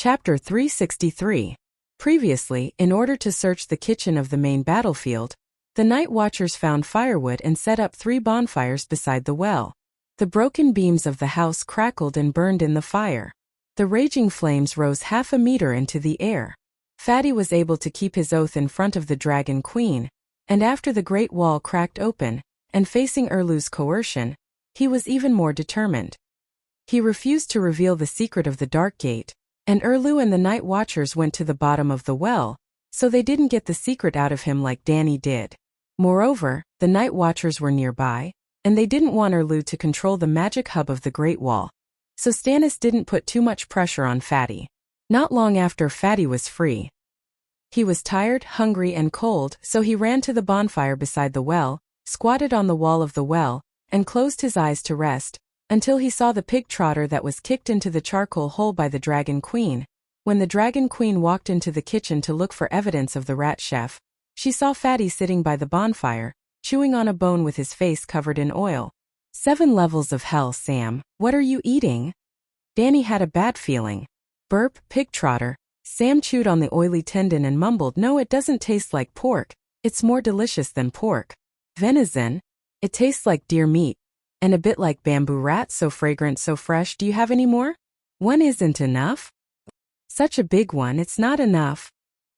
Chapter 363. Previously, in order to search the kitchen of the main battlefield, the night watchers found firewood and set up 3 bonfires beside the well. The broken beams of the house crackled and burned in the fire. The raging flames rose half a meter into the air. Fatty was able to keep his oath in front of the Dragon Queen, and after the Great Wall cracked open, and facing Erlu's coercion, he was even more determined. He refused to reveal the secret of the Dark Gate, and Erlu and the Night Watchers went to the bottom of the well, so they didn't get the secret out of him like Danny did. Moreover, the Night Watchers were nearby, and they didn't want Erlu to control the magic hub of the Great Wall. So Stannis didn't put too much pressure on Fatty. Not long after Fatty was free. He was tired, hungry, and cold, so he ran to the bonfire beside the well, squatted on the wall of the well, and closed his eyes to rest, until he saw the pig trotter that was kicked into the charcoal hole by the Dragon Queen. When the Dragon Queen walked into the kitchen to look for evidence of the rat chef, she saw Fatty sitting by the bonfire, chewing on a bone with his face covered in oil. 7 levels of hell, Sam. What are you eating? Danny had a bad feeling. Burp, pig trotter. Sam chewed on the oily tendon and mumbled, "No, it doesn't taste like pork. It's more delicious than pork. Venison? It tastes like deer meat. And a bit like bamboo rat, so fragrant, so fresh. Do you have any more?" "One isn't enough." "Such a big one, it's not enough."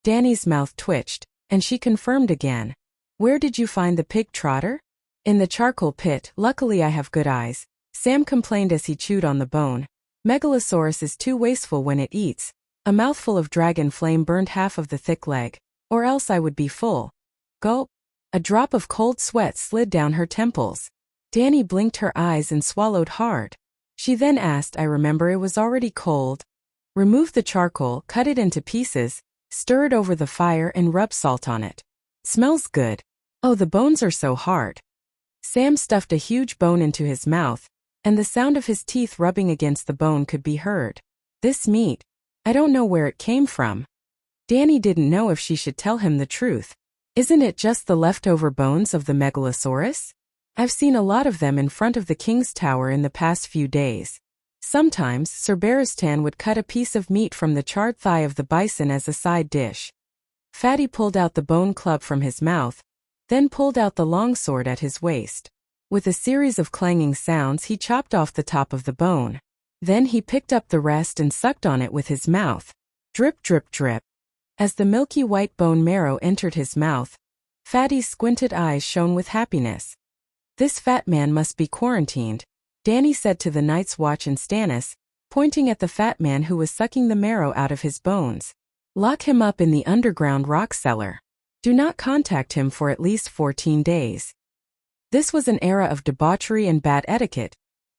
Danny's mouth twitched, and she confirmed again. "Where did you find the pig trotter?" "In the charcoal pit. Luckily I have good eyes," Sam complained as he chewed on the bone. "Megalosaurus is too wasteful when it eats. A mouthful of dragon flame burned half of the thick leg, or else I would be full." Gulp. A drop of cold sweat slid down her temples. Danny blinked her eyes and swallowed hard. She then asked, "I remember it was already cold." "Remove the charcoal, cut it into pieces, stir it over the fire and rub salt on it. Smells good." "Oh, the bones are so hard." Sam stuffed a huge bone into his mouth, and the sound of his teeth rubbing against the bone could be heard. "This meat, I don't know where it came from." Danny didn't know if she should tell him the truth. "Isn't it just the leftover bones of the Megalosaurus? I've seen a lot of them in front of the King's Tower in the past few days." Sometimes, Sir Barristan would cut a piece of meat from the charred thigh of the bison as a side dish. Fatty pulled out the bone club from his mouth, then pulled out the longsword at his waist. With a series of clanging sounds, he chopped off the top of the bone. Then he picked up the rest and sucked on it with his mouth. Drip, drip, drip. As the milky white bone marrow entered his mouth, Fatty's squinted eyes shone with happiness. "This fat man must be quarantined," Danny said to the Night's Watch and Stannis, pointing at the fat man who was sucking the marrow out of his bones. "Lock him up in the underground rock cellar. Do not contact him for at least 14 days. This was an era of debauchery and bad etiquette,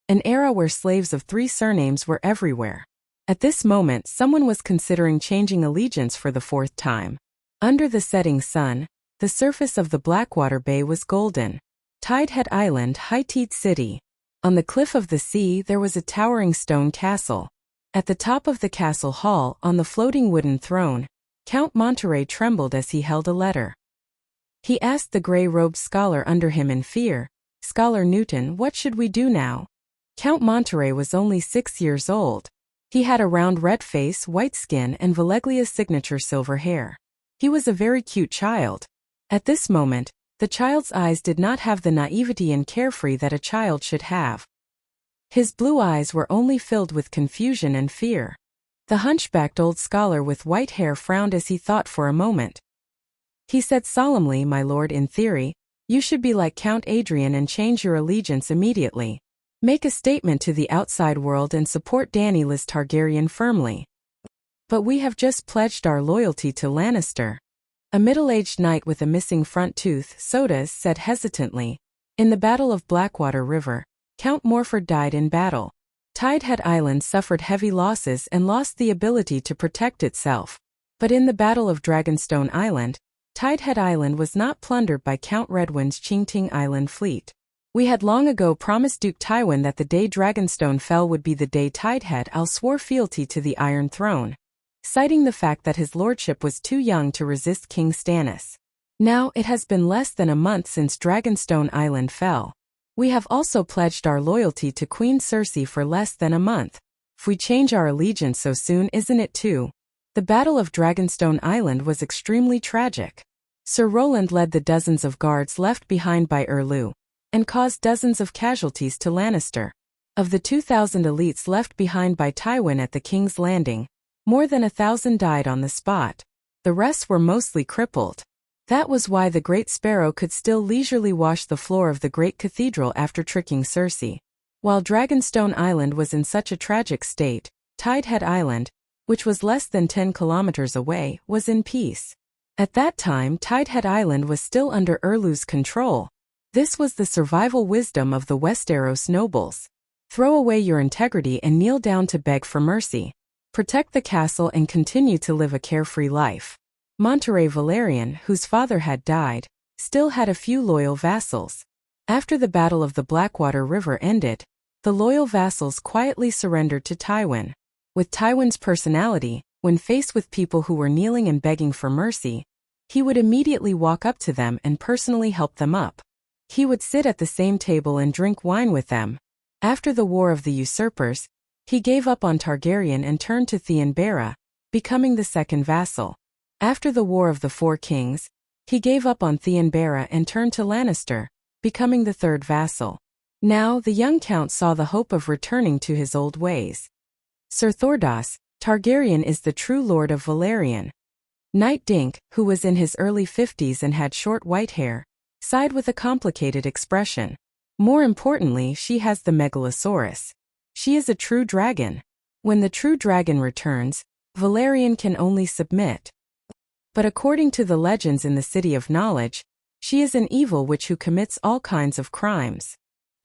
an era where slaves of 3 surnames were everywhere. At this moment, someone was considering changing allegiance for the 4th time. Under the setting sun, the surface of the Blackwater Bay was golden. Tidehead Island, High Tide City. On the cliff of the sea there was a towering stone castle. At the top of the castle hall, on the floating wooden throne, Count Monterey trembled as he held a letter. He asked the gray-robed scholar under him in fear, "Scholar Newton, what should we do now?" Count Monterey was only 6 years old. He had a round red face, white skin, and Valeglia's signature silver hair. He was a very cute child. At this moment, the child's eyes did not have the naivety and carefree that a child should have. His blue eyes were only filled with confusion and fear. The hunchbacked old scholar with white hair frowned as he thought for a moment. He said solemnly, "My lord, in theory, you should be like Count Adrian and change your allegiance immediately. Make a statement to the outside world and support Daenerys Targaryen firmly. But we have just pledged our loyalty to Lannister." A middle-aged knight with a missing front tooth, Sodas, said hesitantly, "In the Battle of Blackwater River, Count Morford died in battle. Tidehead Island suffered heavy losses and lost the ability to protect itself. But in the Battle of Dragonstone Island, Tidehead Island was not plundered by Count Redwind's Qingting Island fleet. We had long ago promised Duke Tywin that the day Dragonstone fell would be the day Tidehead Isle swore fealty to the Iron Throne, citing the fact that his lordship was too young to resist King Stannis. Now it has been less than a month since Dragonstone Island fell. We have also pledged our loyalty to Queen Cersei for less than a month. If we change our allegiance so soon, isn't it too? The Battle of Dragonstone Island was extremely tragic. Sir Roland led the dozens of guards left behind by Erlu, and caused dozens of casualties to Lannister. Of the 2,000 elites left behind by Tywin at the King's Landing, more than 1,000 died on the spot. The rest were mostly crippled. That was why the Great Sparrow could still leisurely wash the floor of the Great Cathedral after tricking Cersei. While Dragonstone Island was in such a tragic state, Tidehead Island, which was less than 10 kilometers away, was in peace. At that time, Tidehead Island was still under Erlu's control. This was the survival wisdom of the Westeros nobles. Throw away your integrity and kneel down to beg for mercy. Protect the castle and continue to live a carefree life. Monterey Valerian, whose father had died, still had a few loyal vassals. After the Battle of the Blackwater River ended, the loyal vassals quietly surrendered to Tywin. With Tywin's personality, when faced with people who were kneeling and begging for mercy, he would immediately walk up to them and personally help them up. He would sit at the same table and drink wine with them. After the War of the Usurpers, he gave up on Targaryen and turned to Theon Bara, becoming the second vassal. After the War of the Four Kings, he gave up on Theon Bara and turned to Lannister, becoming the third vassal. Now the young count saw the hope of returning to his old ways. Sir Thordas Targaryen is the true lord of Valerian. Knight Dink, who was in his early 50s and had short white hair, sighed with a complicated expression. More importantly, she has the Megalosaurus. She is a true dragon. When the true dragon returns, Valerian can only submit. But according to the legends in the City of Knowledge, she is an evil witch who commits all kinds of crimes.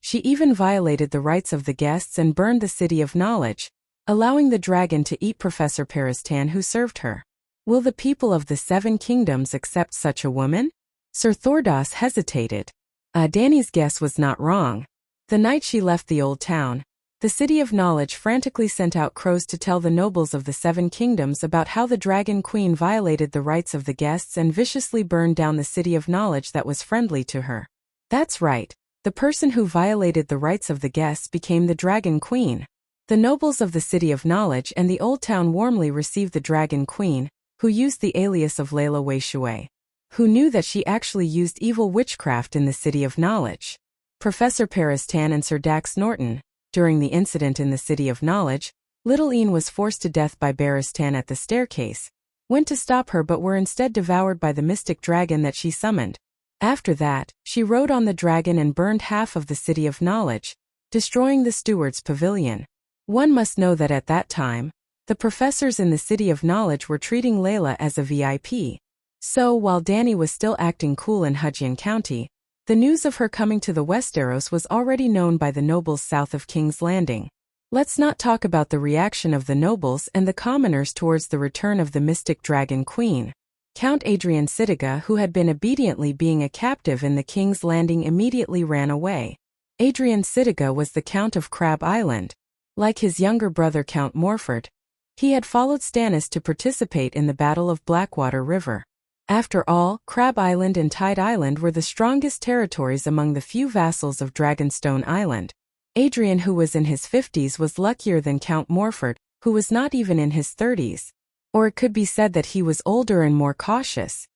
She even violated the rights of the guests and burned the City of Knowledge, allowing the dragon to eat Professor Peristan who served her. Will the people of the Seven Kingdoms accept such a woman? Sir Thordas hesitated. Dany's guess was not wrong. The night she left the old town, the City of Knowledge frantically sent out crows to tell the nobles of the Seven Kingdoms about how the Dragon Queen violated the rights of the guests and viciously burned down the City of Knowledge that was friendly to her. That's right. The person who violated the rights of the guests became the Dragon Queen. The nobles of the City of Knowledge and the Old Town warmly received the Dragon Queen, who used the alias of Layla Wayshui. Who knew that she actually used evil witchcraft in the City of Knowledge? Professor Peristan and Sir Dax Norton. During the incident in the City of Knowledge, Little Ian was forced to death by Barristan at the staircase, went to stop her but were instead devoured by the mystic dragon that she summoned. After that, she rode on the dragon and burned half of the City of Knowledge, destroying the Steward's Pavilion. One must know that at that time, the professors in the City of Knowledge were treating Layla as a VIP. So, while Dany was still acting cool in Hudgian County, the news of her coming to the Westeros was already known by the nobles south of King's Landing. Let's not talk about the reaction of the nobles and the commoners towards the return of the mystic Dragon Queen. Count Adrian Sitiga, who had been obediently being a captive in the King's Landing, immediately ran away. Adrian Sitiga was the Count of Crab Island. Like his younger brother Count Morford, he had followed Stannis to participate in the Battle of Blackwater River. After all, Crab Island and Tide Island were the strongest territories among the few vassals of Dragonstone Island. Adrian, who was in his 50s, was luckier than Count Morford, who was not even in his 30s. Or it could be said that he was older and more cautious.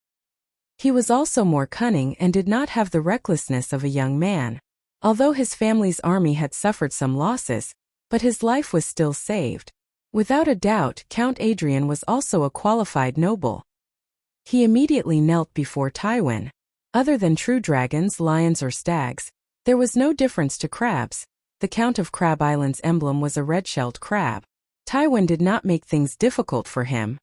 He was also more cunning and did not have the recklessness of a young man. Although his family's army had suffered some losses, but his life was still saved. Without a doubt, Count Adrian was also a qualified noble. He immediately knelt before Tywin. Other than true dragons, lions or stags, there was no difference to crabs. The Count of Crab Island's emblem was a red-shelled crab. Tywin did not make things difficult for him.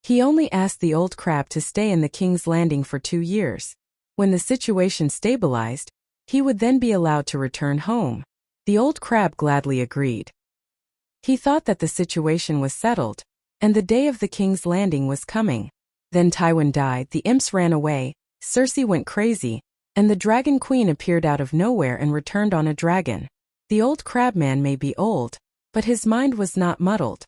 He only asked the old crab to stay in the King's Landing for 2 years. When the situation stabilized, he would then be allowed to return home. The old crab gladly agreed. He thought that the situation was settled, and the day of the King's Landing was coming. Then Tywin died, the imps ran away, Cersei went crazy, and the Dragon Queen appeared out of nowhere and returned on a dragon. The old crabman may be old, but his mind was not muddled.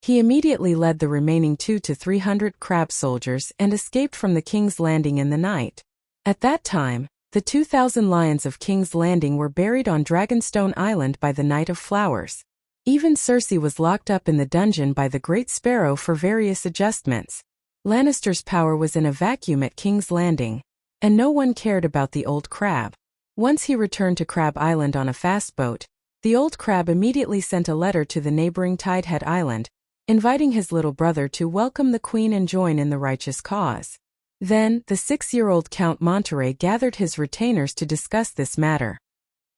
He immediately led the remaining 200 to 300 crab soldiers and escaped from the King's Landing in the night. At that time, the 2,000 lions of King's Landing were buried on Dragonstone Island by the Night of Flowers. Even Cersei was locked up in the dungeon by the Great Sparrow for various adjustments. Lannister's power was in a vacuum at King's Landing, and no one cared about the old crab. Once he returned to Crab Island on a fast boat, the old crab immediately sent a letter to the neighboring Tidehead Island, inviting his little brother to welcome the queen and join in the righteous cause. Then, the 6-year-old Count Monterey gathered his retainers to discuss this matter.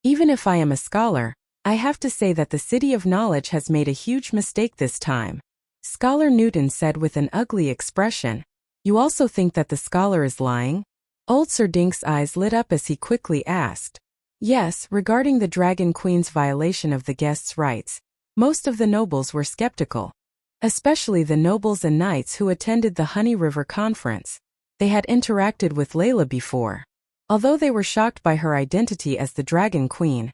Even if I am a scholar, I have to say that the City of Knowledge has made a huge mistake this time. Scholar Newton said with an ugly expression. You also think that the scholar is lying? Old Sir Dink's eyes lit up as he quickly asked. Yes, regarding the Dragon Queen's violation of the guests' rights, most of the nobles were skeptical. Especially the nobles and knights who attended the Honey River Conference. They had interacted with Layla before. Although they were shocked by her identity as the Dragon Queen,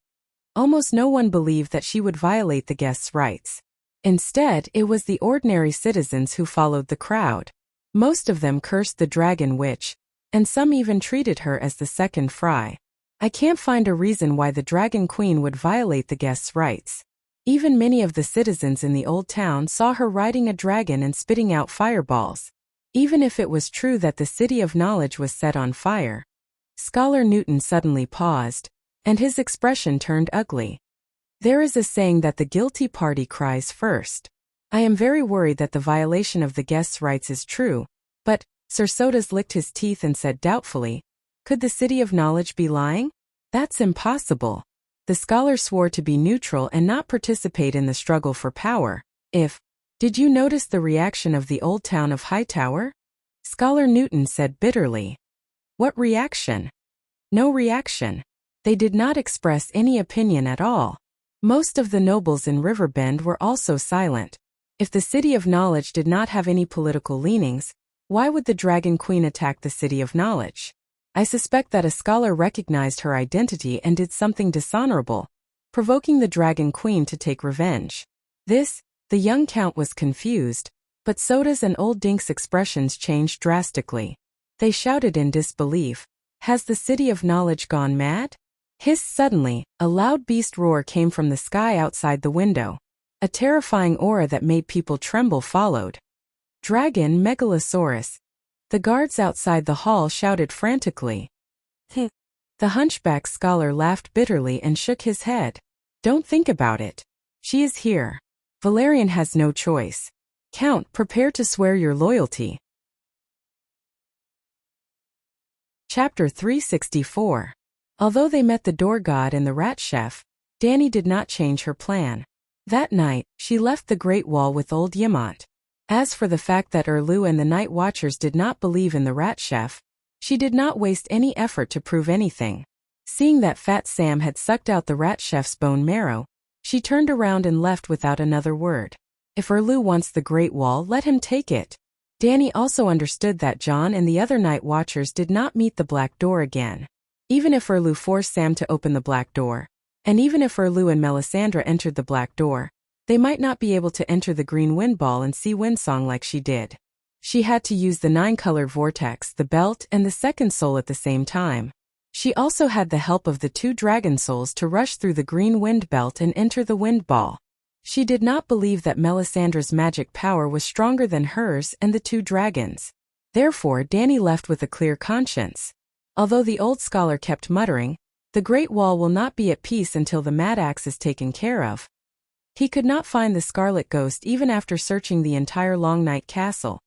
almost no one believed that she would violate the guests' rights. Instead, it was the ordinary citizens who followed the crowd. Most of them cursed the Dragon Witch, and some even treated her as the second Fry. I can't find a reason why the Dragon Queen would violate the guests' rights. Even many of the citizens in the old town saw her riding a dragon and spitting out fireballs. Even if it was true that the City of Knowledge was set on fire. Scholar Newton suddenly paused, and his expression turned ugly. There is a saying that the guilty party cries first. I am very worried that the violation of the guests' rights is true, but, Sir Sodas licked his teeth and said doubtfully, could the City of Knowledge be lying? That's impossible. The scholar swore to be neutral and not participate in the struggle for power. Did you notice the reaction of the old town of Hightower? Scholar Newton said bitterly. What reaction? No reaction. They did not express any opinion at all. Most of the nobles in Riverbend were also silent. If the City of Knowledge did not have any political leanings, why would the Dragon Queen attack the City of Knowledge? I suspect that a scholar recognized her identity and did something dishonorable, provoking the Dragon Queen to take revenge. The young count was confused, but Soda's and Old Dink's expressions changed drastically. They shouted in disbelief. Has the City of Knowledge gone mad? Suddenly, a loud beast roar came from the sky outside the window. A terrifying aura that made people tremble followed. Dragon Megalosaurus. The guards outside the hall shouted frantically. The hunchback scholar laughed bitterly and shook his head. Don't think about it. She is here. Valerian has no choice. Count, prepare to swear your loyalty. Chapter 364. Although they met the door god and the rat chef, Dany did not change her plan. That night, she left the Great Wall with old Yemont. As for the fact that Erlu and the Night Watchers did not believe in the rat chef, she did not waste any effort to prove anything. Seeing that Fat Sam had sucked out the rat chef's bone marrow, she turned around and left without another word. If Erlu wants the Great Wall, let him take it. Dany also understood that Jon and the other Night Watchers did not meet the Black Door again. Even if Erlu forced Sam to open the Black Door, and even if Erlu and Melisandre entered the Black Door, they might not be able to enter the Green Wind Ball and see Windsong like she did. She had to use the 9-colored vortex, the belt, and the second soul at the same time. She also had the help of the 2 dragon souls to rush through the Green Wind Belt and enter the Wind Ball. She did not believe that Melisandre's magic power was stronger than hers and the 2 dragons. Therefore, Dany left with a clear conscience. Although the old scholar kept muttering, the Great Wall will not be at peace until the Mad Axe is taken care of. He could not find the Scarlet Ghost even after searching the entire Long Night Castle.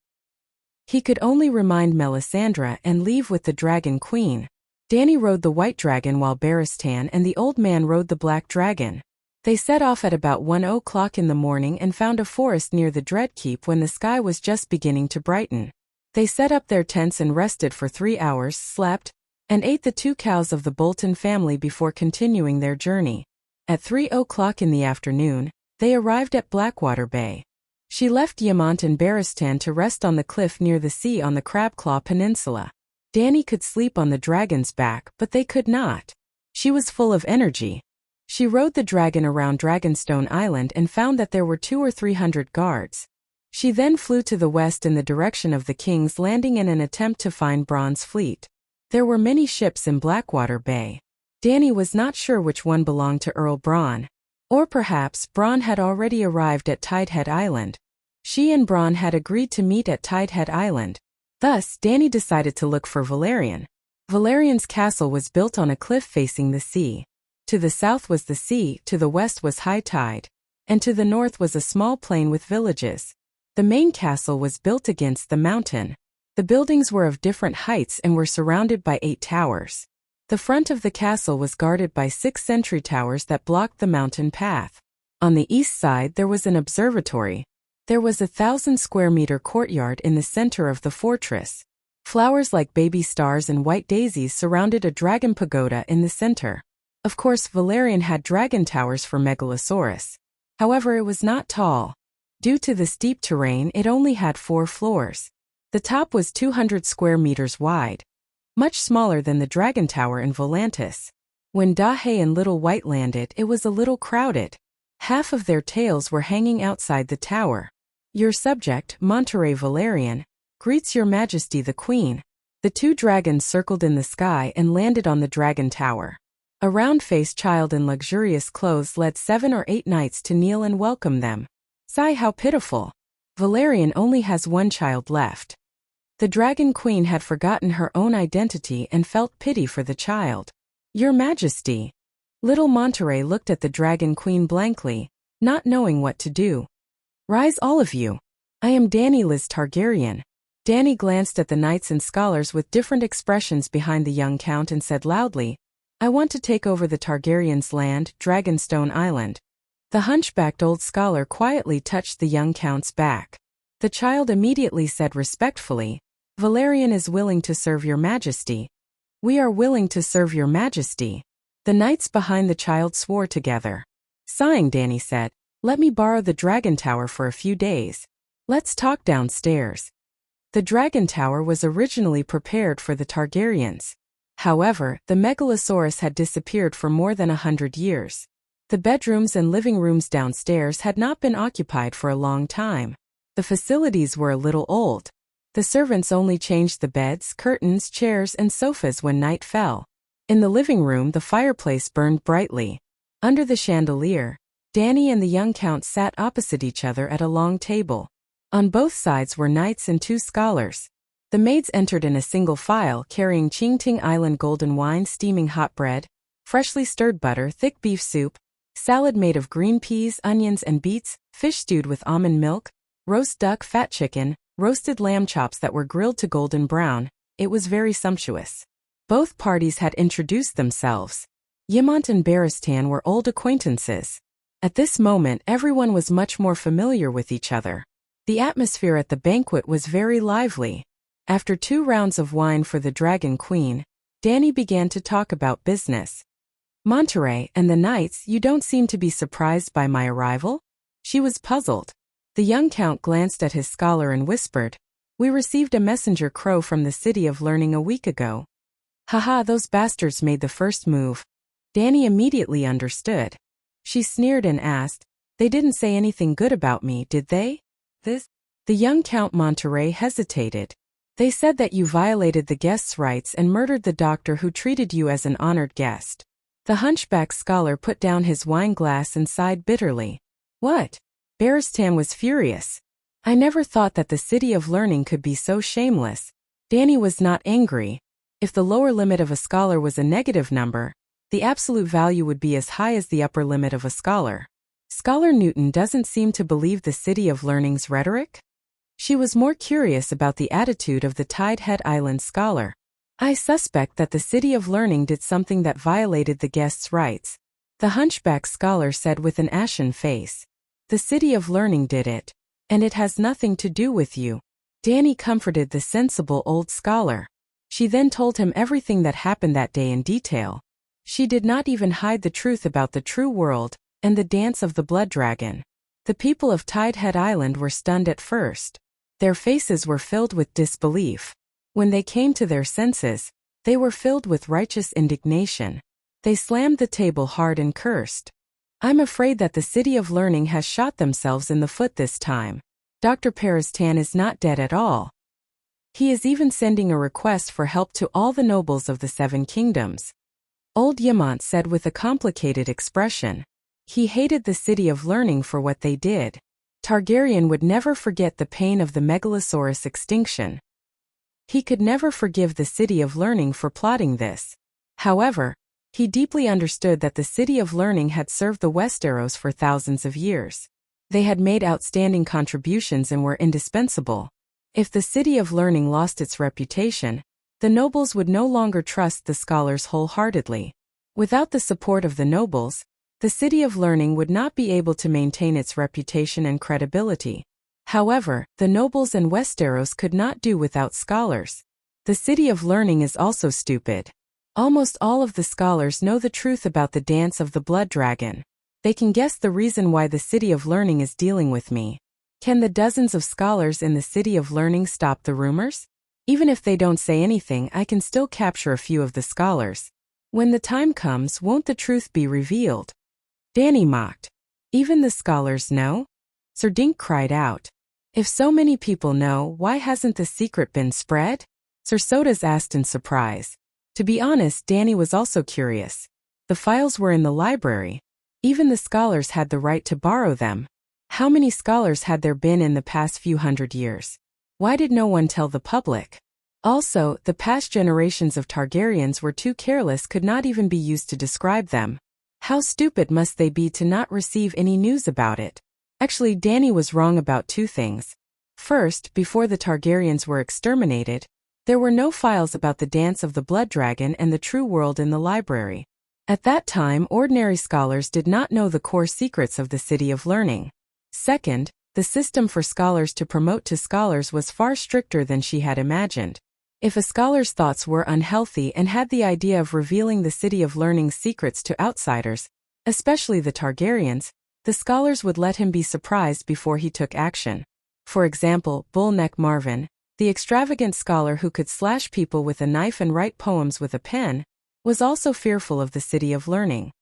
He could only remind Melisandre and leave with the Dragon Queen. Dany rode the White Dragon while Barristan and the old man rode the Black Dragon. They set off at about 1 o'clock in the morning and found a forest near the Dreadkeep when the sky was just beginning to brighten. They set up their tents and rested for 3 hours, slept, and ate the 2 cows of the Bolton family before continuing their journey. At 3 o'clock in the afternoon, they arrived at Blackwater Bay. She left Yemont and Barristan to rest on the cliff near the sea on the Crabclaw Peninsula. Dany could sleep on the dragon's back, but they could not. She was full of energy. She rode the dragon around Dragonstone Island and found that there were 200 or 300 guards. She then flew to the west in the direction of the King's Landing in an attempt to find Bronn's fleet. There were many ships in Blackwater Bay. Dany was not sure which one belonged to Earl Bronn. Or perhaps Braun had already arrived at Tidehead Island. She and Braun had agreed to meet at Tidehead Island. Thus, Danny decided to look for Valerian. Valerian's castle was built on a cliff facing the sea. To the south was the sea, to the west was high tide, and to the north was a small plain with villages. The main castle was built against the mountain. The buildings were of different heights and were surrounded by 8 towers. The front of the castle was guarded by 6 sentry towers that blocked the mountain path. On the east side there was an observatory. There was a 1,000-square-meter courtyard in the center of the fortress. Flowers like baby stars and white daisies surrounded a dragon pagoda in the center. Of course, Valerian had dragon towers for Megalosaurus. However, it was not tall. Due to the steep terrain, it only had 4 floors. The top was 200 square meters wide, much smaller than the Dragon Tower in Volantis. When Dahe and Little White landed, it was a little crowded. Half of their tails were hanging outside the tower. Your subject, Monterey Valerian, greets Your Majesty the Queen. The 2 dragons circled in the sky and landed on the Dragon Tower. A round-faced child in luxurious clothes led 7 or 8 knights to kneel and welcome them. Sigh, how pitiful. Valerian only has 1 child left. The Dragon Queen had forgotten her own identity and felt pity for the child. Your Majesty. Little Monterey looked at the Dragon Queen blankly, not knowing what to do. Rise all of you. I am Danny Liz Targaryen. Danny glanced at the knights and scholars with different expressions behind the young count and said loudly, I want to take over the Targaryens' land, Dragonstone Island. The hunchbacked old scholar quietly touched the young count's back. The child immediately said respectfully, Valerian is willing to serve Your Majesty. We are willing to serve Your Majesty. The knights behind the child swore together. Sighing, Danny said, Let me borrow the Dragon Tower for a few days. Let's talk downstairs. The Dragon Tower was originally prepared for the Targaryens. However, the Megalosaurus had disappeared for more than 100 years. The bedrooms and living rooms downstairs had not been occupied for a long time. The facilities were a little old. The servants only changed the beds, curtains, chairs, and sofas when night fell. In the living room, the fireplace burned brightly. Under the chandelier, Danny and the young count sat opposite each other at a long table. On both sides were knights and 2 scholars. The maids entered in a single file, carrying Qingting Island golden wine, steaming hot bread, freshly stirred butter, thick beef soup, salad made of green peas, onions, and beets, fish stewed with almond milk, roast duck, fat chicken, roasted lamb chops that were grilled to golden brown. It was very sumptuous. Both parties had introduced themselves. Yimont and Baristan were old acquaintances. At this moment, everyone was much more familiar with each other. The atmosphere at the banquet was very lively. After 2 rounds of wine for the Dragon Queen, Danny began to talk about business. Monterey and the knights, you don't seem to be surprised by my arrival? She was puzzled. The young count glanced at his scholar and whispered, We received a messenger crow from the City of Learning a week ago. Haha, those bastards made the first move. Danny immediately understood. She sneered and asked, They didn't say anything good about me, did they? The young Count Monterey hesitated. They said that you violated the guest's rights and murdered the doctor who treated you as an honored guest. The hunchback scholar put down his wine glass and sighed bitterly. What? Baristan was furious. I never thought that the City of Learning could be so shameless. Danny was not angry. If the lower limit of a scholar was a negative number, the absolute value would be as high as the upper limit of a scholar. Scholar Newton doesn't seem to believe the City of Learning's rhetoric? She was more curious about the attitude of the Tidehead Island scholar. I suspect that the City of Learning did something that violated the guest's rights. The hunchback scholar said with an ashen face. The City of Learning did it. And it has nothing to do with you. Danny comforted the sensible old scholar. She then told him everything that happened that day in detail. She did not even hide the truth about the true world and the dance of the blood dragon. The people of Tidehead Island were stunned at first. Their faces were filled with disbelief. When they came to their senses, they were filled with righteous indignation. They slammed the table hard and cursed. I'm afraid that the City of Learning has shot themselves in the foot this time. Dr. Paristan is not dead at all. He is even sending a request for help to all the nobles of the 7 kingdoms. Old Yamant said with a complicated expression. He hated the City of Learning for what they did. Targaryen would never forget the pain of the Megalosaurus extinction. He could never forgive the City of Learning for plotting this. However, he deeply understood that the City of Learning had served the Westeros for thousands of years. They had made outstanding contributions and were indispensable. If the City of Learning lost its reputation, the nobles would no longer trust the scholars wholeheartedly. Without the support of the nobles, the City of Learning would not be able to maintain its reputation and credibility. However, the nobles and Westeros could not do without scholars. The City of Learning is also stupid. Almost all of the scholars know the truth about the dance of the blood dragon. They can guess the reason why the City of Learning is dealing with me. Can the dozens of scholars in the City of Learning stop the rumors? Even if they don't say anything, I can still capture a few of the scholars. When the time comes, won't the truth be revealed? Dany mocked. Even the scholars know? Sir Dink cried out. If so many people know, why hasn't the secret been spread? Sir Sodas asked in surprise. To be honest, Dany was also curious. The files were in the library. Even the scholars had the right to borrow them. How many scholars had there been in the past few hundred years? Why did no one tell the public? Also, the past generations of Targaryens were too careless, could not even be used to describe them. How stupid must they be to not receive any news about it? Actually, Dany was wrong about two things. First, before the Targaryens were exterminated, there were no files about the dance of the blood dragon and the true world in the library. At that time, ordinary scholars did not know the core secrets of the City of Learning. Second, the system for scholars to promote to scholars was far stricter than she had imagined. If a scholar's thoughts were unhealthy and had the idea of revealing the City of Learning's secrets to outsiders, especially the Targaryens, the scholars would let him be surprised before he took action. For example, Bullneck Marvin, the extravagant scholar who could slash people with a knife and write poems with a pen, was also fearful of the City of Learning.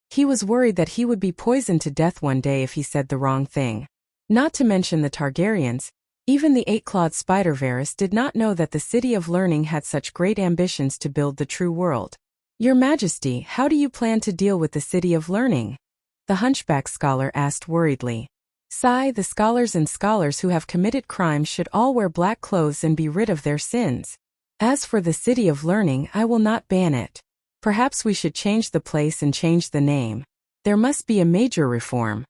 He was worried that he would be poisoned to death one day if he said the wrong thing. Not to mention the Targaryens, even the eight-clawed spider Varys did not know that the City of Learning had such great ambitions to build the true world. Your Majesty, how do you plan to deal with the City of Learning? The hunchback scholar asked worriedly. Sigh, the scholars and scholars who have committed crimes should all wear black clothes and be rid of their sins. As for the City of Learning, I will not ban it. Perhaps we should change the place and change the name. There must be a major reform.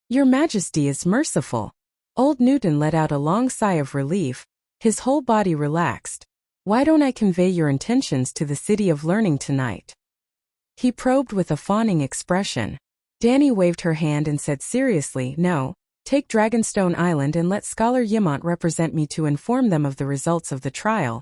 Your Majesty is merciful. Old Newton let out a long sigh of relief, his whole body relaxed. Why don't I convey your intentions to the City of Learning tonight? He probed with a fawning expression. Dany waved her hand and said seriously, no, take Dragonstone Island and let Scholar Ymont represent me to inform them of the results of the trial.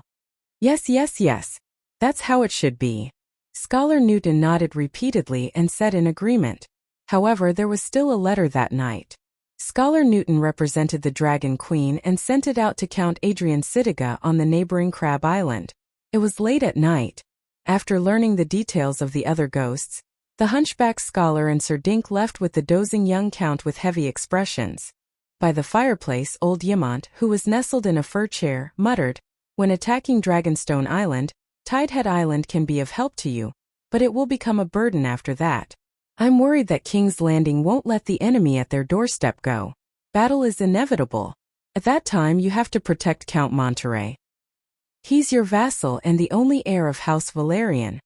Yes, yes, yes. That's how it should be. Scholar Newton nodded repeatedly and said in agreement. However, there was still a letter that night. Scholar Newton represented the Dragon Queen and sent it out to Count Adrian Sitiga on the neighboring Crab Island. It was late at night. After learning the details of the other ghosts, the hunchback scholar and Sir Dink left with the dozing young count with heavy expressions. By the fireplace, old Ymont, who was nestled in a fur chair, muttered, when attacking Dragonstone Island, Tidehead Island can be of help to you, but it will become a burden after that. I'm worried that King's Landing won't let the enemy at their doorstep go. Battle is inevitable. At that time you have to protect Count Monterey. He's your vassal and the only heir of House Valerian.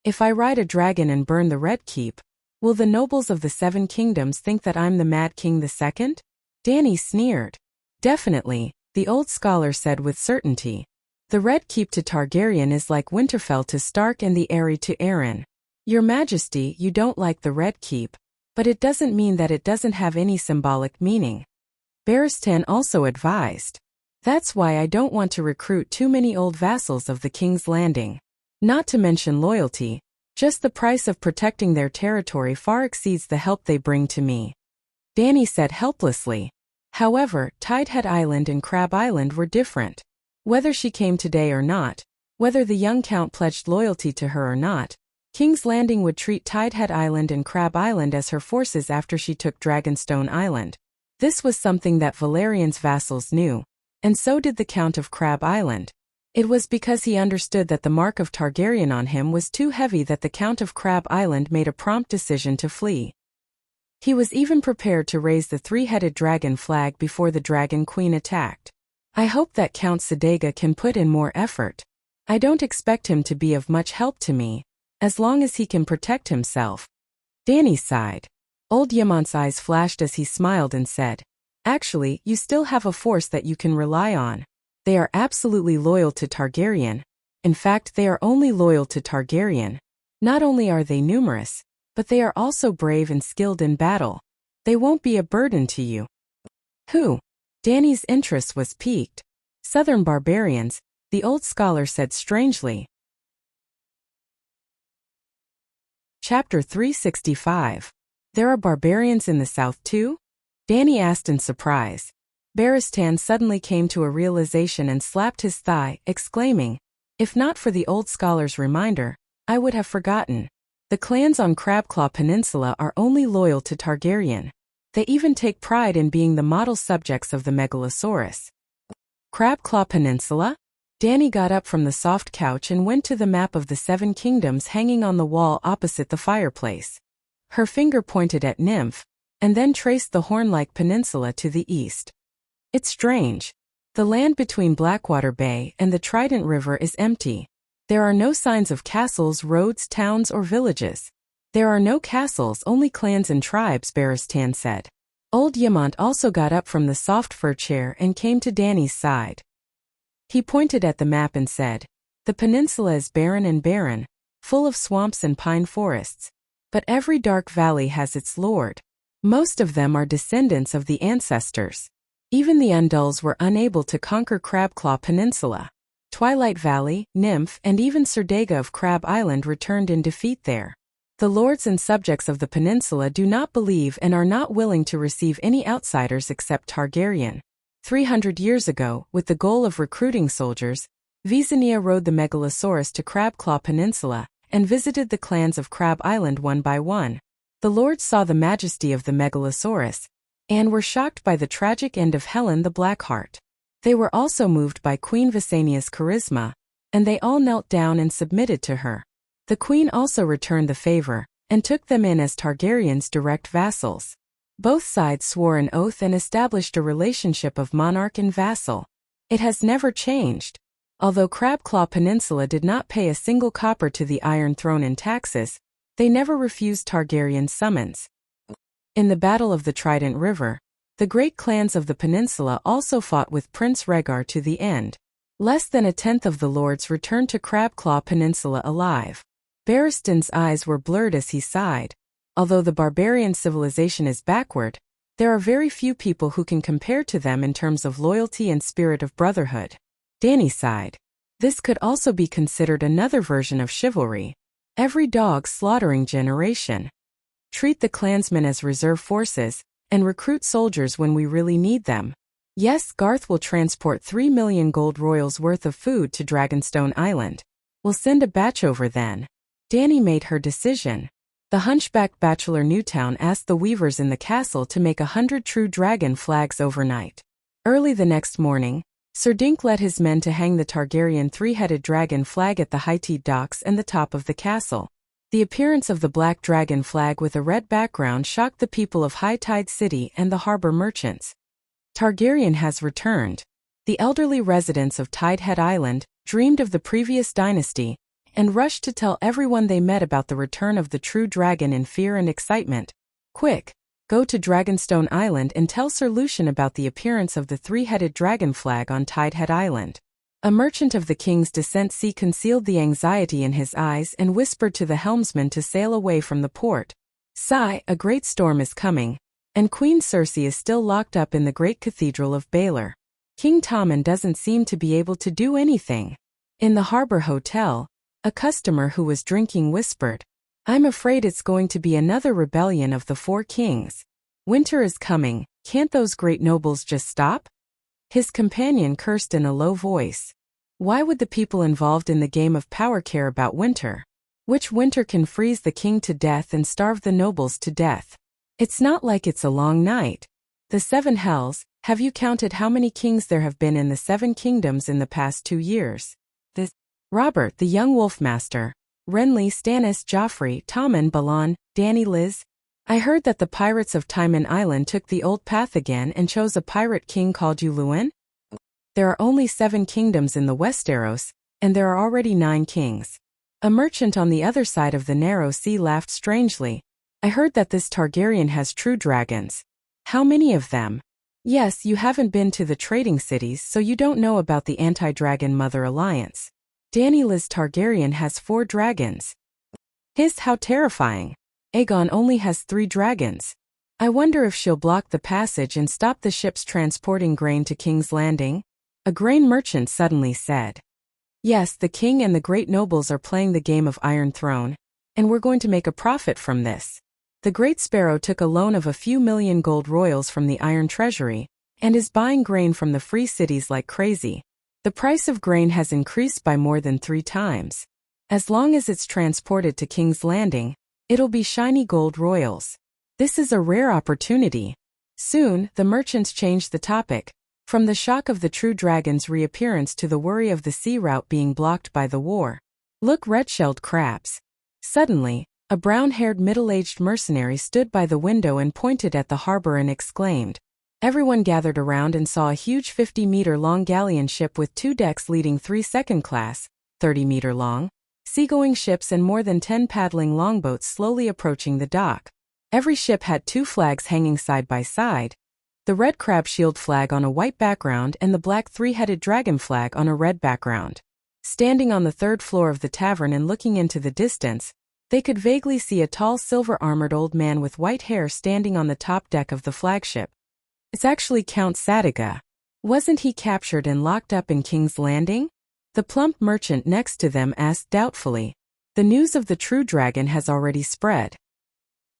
If I ride a dragon and burn the Red Keep, will the nobles of the Seven Kingdoms think that I'm the Mad King II? Dany sneered. Definitely, the old scholar said with certainty. The Red Keep to Targaryen is like Winterfell to Stark and the Eyrie to Arryn. Your Majesty, you don't like the Red Keep, but it doesn't mean that it doesn't have any symbolic meaning. Barristan also advised. That's why I don't want to recruit too many old vassals of the King's Landing. Not to mention loyalty, just the price of protecting their territory far exceeds the help they bring to me. Dany said helplessly. However, Tidehead Island and Crab Island were different. Whether she came today or not, whether the young count pledged loyalty to her or not, King's Landing would treat Tidehead Island and Crab Island as her forces after she took Dragonstone Island. This was something that Valerian's vassals knew, and so did the Count of Crab Island. It was because he understood that the mark of Targaryen on him was too heavy that the Count of Crab Island made a prompt decision to flee. He was even prepared to raise the three-headed dragon flag before the Dragon Queen attacked. I hope that Count Sadega can put in more effort. I don't expect him to be of much help to me, as long as he can protect himself. Danny sighed. Old Yamont's eyes flashed as he smiled and said, "Actually, you still have a force that you can rely on. They are absolutely loyal to Targaryen. In fact, they are only loyal to Targaryen. Not only are they numerous, but they are also brave and skilled in battle. They won't be a burden to you." Who? Danny's interest was piqued. Southern barbarians, the old scholar said strangely. Chapter 365. There are barbarians in the south too? Danny asked in surprise. Barristan suddenly came to a realization and slapped his thigh, exclaiming, "If not for the old scholar's reminder, I would have forgotten. The clans on Crabclaw Peninsula are only loyal to Targaryen. They even take pride in being the model subjects of the Megalosaurus." Crabclaw Peninsula? Danny got up from the soft couch and went to the map of the Seven Kingdoms hanging on the wall opposite the fireplace. Her finger pointed at Nymph, and then traced the horn-like peninsula to the east. It's strange. The land between Blackwater Bay and the Trident River is empty. There are no signs of castles, roads, towns, or villages. There are no castles, only clans and tribes, Barristan said. Old Yamont also got up from the soft fur chair and came to Danny's side. He pointed at the map and said, "The peninsula is barren and barren, full of swamps and pine forests. But every dark valley has its lord. Most of them are descendants of the ancestors. Even the Undulls were unable to conquer Crabclaw Peninsula. Twilight Valley, Nymph, and even Serdega of Crab Island returned in defeat there. The lords and subjects of the peninsula do not believe and are not willing to receive any outsiders except Targaryen. 300 years ago, with the goal of recruiting soldiers, Visenya rode the Megalosaurus to Crabclaw Peninsula and visited the clans of Crab Island one by one. The lords saw the majesty of the Megalosaurus and were shocked by the tragic end of Helen the Blackheart. They were also moved by Queen Visenya's charisma, and they all knelt down and submitted to her. The queen also returned the favor, and took them in as Targaryen's direct vassals. Both sides swore an oath and established a relationship of monarch and vassal. It has never changed. Although Crabclaw Peninsula did not pay a single copper to the Iron Throne in taxes, they never refused Targaryen's summons. In the Battle of the Trident River, the great clans of the peninsula also fought with Prince Rhaegar to the end. Less than a tenth of the lords returned to Crabclaw Peninsula alive. Barristan's eyes were blurred as he sighed. Although the barbarian civilization is backward, there are very few people who can compare to them in terms of loyalty and spirit of brotherhood. Danny sighed. This could also be considered another version of chivalry. Every dog slaughtering generation. Treat the clansmen as reserve forces, and recruit soldiers when we really need them. Yes, Garth will transport 3 million gold royals worth of food to Dragonstone Island. We'll send a batch over then. Danny made her decision. The hunchback bachelor Newtown asked the weavers in the castle to make 100 true dragon flags overnight. Early the next morning, Sir Dink led his men to hang the Targaryen three-headed dragon flag at the Hightide docks and the top of the castle. The appearance of the black dragon flag with a red background shocked the people of Hightide City and the harbor merchants. Targaryen has returned. The elderly residents of Tidehead Island dreamed of the previous dynasty and rushed to tell everyone they met about the return of the true dragon in fear and excitement. Quick, go to Dragonstone Island and tell Sir Lucian about the appearance of the three-headed dragon flag on Tidehead Island. A merchant of the King's Descent Sea concealed the anxiety in his eyes and whispered to the helmsman to sail away from the port. Sigh, a great storm is coming, and Queen Cersei is still locked up in the great cathedral of Baelor. King Tommen doesn't seem to be able to do anything. In the harbor hotel, a customer who was drinking whispered, "I'm afraid it's going to be another rebellion of the Four Kings. Winter is coming, can't those great nobles just stop?" His companion cursed in a low voice. Why would the people involved in the game of power care about winter? Which winter can freeze the king to death and starve the nobles to death? It's not like it's a long night. The seven hells, have you counted how many kings there have been in the seven kingdoms in the past 2 years? Robert, the young Wolfmaster, Renly, Stannis, Joffrey, Tommen, Balon, Danny, Liz. I heard that the pirates of Taiman Island took the old path again and chose a pirate king called Yuluan. There are only 7 kingdoms in the Westeros, and there are already 9 kings. A merchant on the other side of the narrow sea laughed strangely. I heard that this Targaryen has true dragons. How many of them? Yes, you haven't been to the trading cities, so you don't know about the anti-dragon Mother Alliance. Dany Liz Targaryen has 4 dragons. How terrifying. Aegon only has 3 dragons. I wonder if she'll block the passage and stop the ships transporting grain to King's Landing? A grain merchant suddenly said. Yes, the king and the great nobles are playing the game of Iron Throne, and we're going to make a profit from this. The Great Sparrow took a loan of a few million gold royals from the Iron Treasury, and is buying grain from the free cities like crazy. The price of grain has increased by more than 3 times. As long as it's transported to King's Landing, it'll be shiny gold royals. This is a rare opportunity. Soon, the merchants changed the topic, from the shock of the true dragon's reappearance to the worry of the sea route being blocked by the war. Look, red-shelled crabs. Suddenly, a brown-haired middle-aged mercenary stood by the window and pointed at the harbor and exclaimed. Everyone gathered around and saw a huge 50-meter-long galleon ship with 2 decks leading 3 second-class, 30-meter-long, seagoing ships and more than 10 paddling longboats slowly approaching the dock. Every ship had 2 flags hanging side by side, the red crab shield flag on a white background and the black 3-headed dragon flag on a red background. Standing on the 3rd floor of the tavern and looking into the distance, they could vaguely see a tall silver-armored old man with white hair standing on the top deck of the flagship. It's actually Count Sadiga. Wasn't he captured and locked up in King's Landing? The plump merchant next to them asked doubtfully. The news of the true dragon has already spread.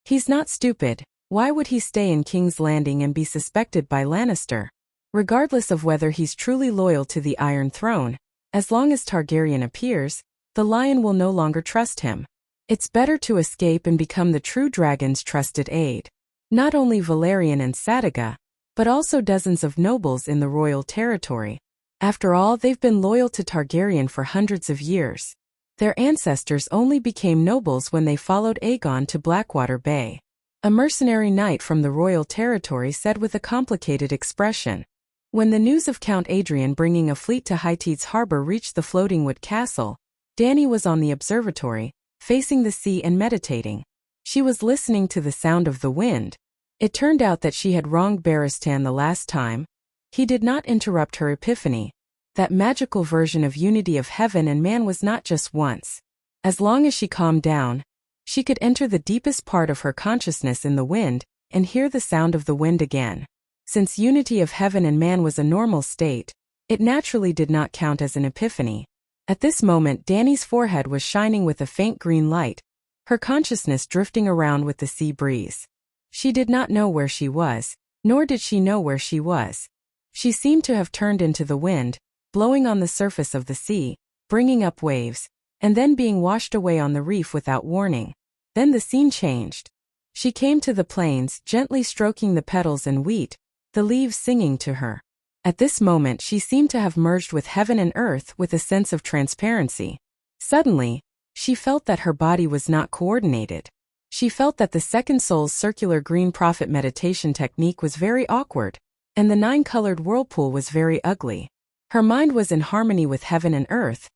He's not stupid. Why would he stay in King's Landing and be suspected by Lannister? Regardless of whether he's truly loyal to the Iron Throne, as long as Targaryen appears, the Lion will no longer trust him. It's better to escape and become the true dragon's trusted aide. Not only Valerian and Sadiga, but also dozens of nobles in the royal territory. After all, they've been loyal to Targaryen for hundreds of years. Their ancestors only became nobles when they followed Aegon to Blackwater Bay. A mercenary knight from the royal territory said with a complicated expression. When the news of Count Adrian bringing a fleet to Hightide's harbor reached the Floating Wood Castle, Dany was on the observatory, facing the sea and meditating. She was listening to the sound of the wind. It turned out that she had wronged Barristan the last time. He did not interrupt her epiphany. That magical version of unity of heaven and man was not just once. As long as she calmed down, she could enter the deepest part of her consciousness in the wind and hear the sound of the wind again. Since unity of heaven and man was a normal state, it naturally did not count as an epiphany. At this moment, Dany's forehead was shining with a faint green light, her consciousness drifting around with the sea breeze. She did not know where she was, nor did she know where she was. She seemed to have turned into the wind, blowing on the surface of the sea, bringing up waves, and then being washed away on the reef without warning. Then the scene changed. She came to the plains, gently stroking the petals and wheat, the leaves singing to her. At this moment she seemed to have merged with heaven and earth with a sense of transparency. Suddenly, she felt that her body was not coordinated. She felt that the second soul's circular green prophet meditation technique was very awkward, and the 9-colored whirlpool was very ugly. Her mind was in harmony with heaven and earth,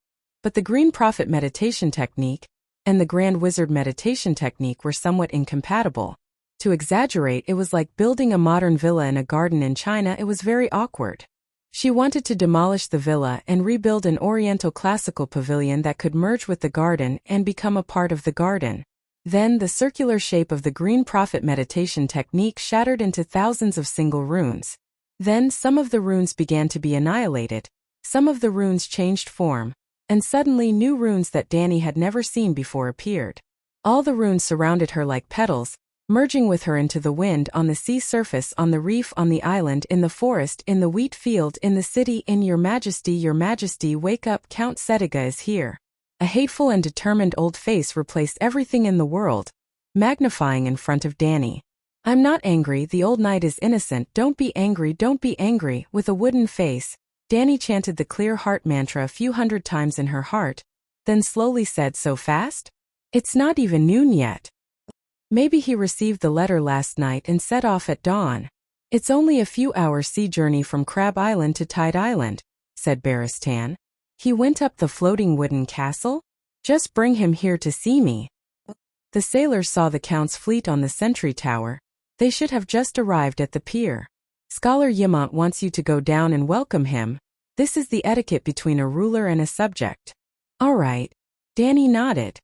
but the green prophet meditation technique and the grand wizard meditation technique were somewhat incompatible. To exaggerate, it was like building a modern villa in a garden in China. It was very awkward. She wanted to demolish the villa and rebuild an oriental classical pavilion that could merge with the garden and become a part of the garden. Then the circular shape of the green prophet meditation technique shattered into thousands of single runes. Then some of the runes began to be annihilated, some of the runes changed form, and suddenly new runes that Dany had never seen before appeared. All the runes surrounded her like petals, merging with her into the wind, on the sea surface, on the reef, on the island, in the forest, in the wheat field, in the city, in your majesty, wake up, Count Sediga is here. A hateful and determined old face replaced everything in the world, magnifying in front of Dany. I'm not angry, the old knight is innocent, don't be angry, with a wooden face. Dany chanted the clear heart mantra a few hundred times in her heart, then slowly said, so fast? It's not even noon yet. Maybe he received the letter last night and set off at dawn. It's only a few hours sea journey from Crab Island to Tide Island, said Baristan. He went up the floating wooden castle? Just bring him here to see me. The sailors saw the Count's fleet on the sentry tower. They should have just arrived at the pier. Scholar Yamant wants you to go down and welcome him. This is the etiquette between a ruler and a subject. All right. Danny nodded.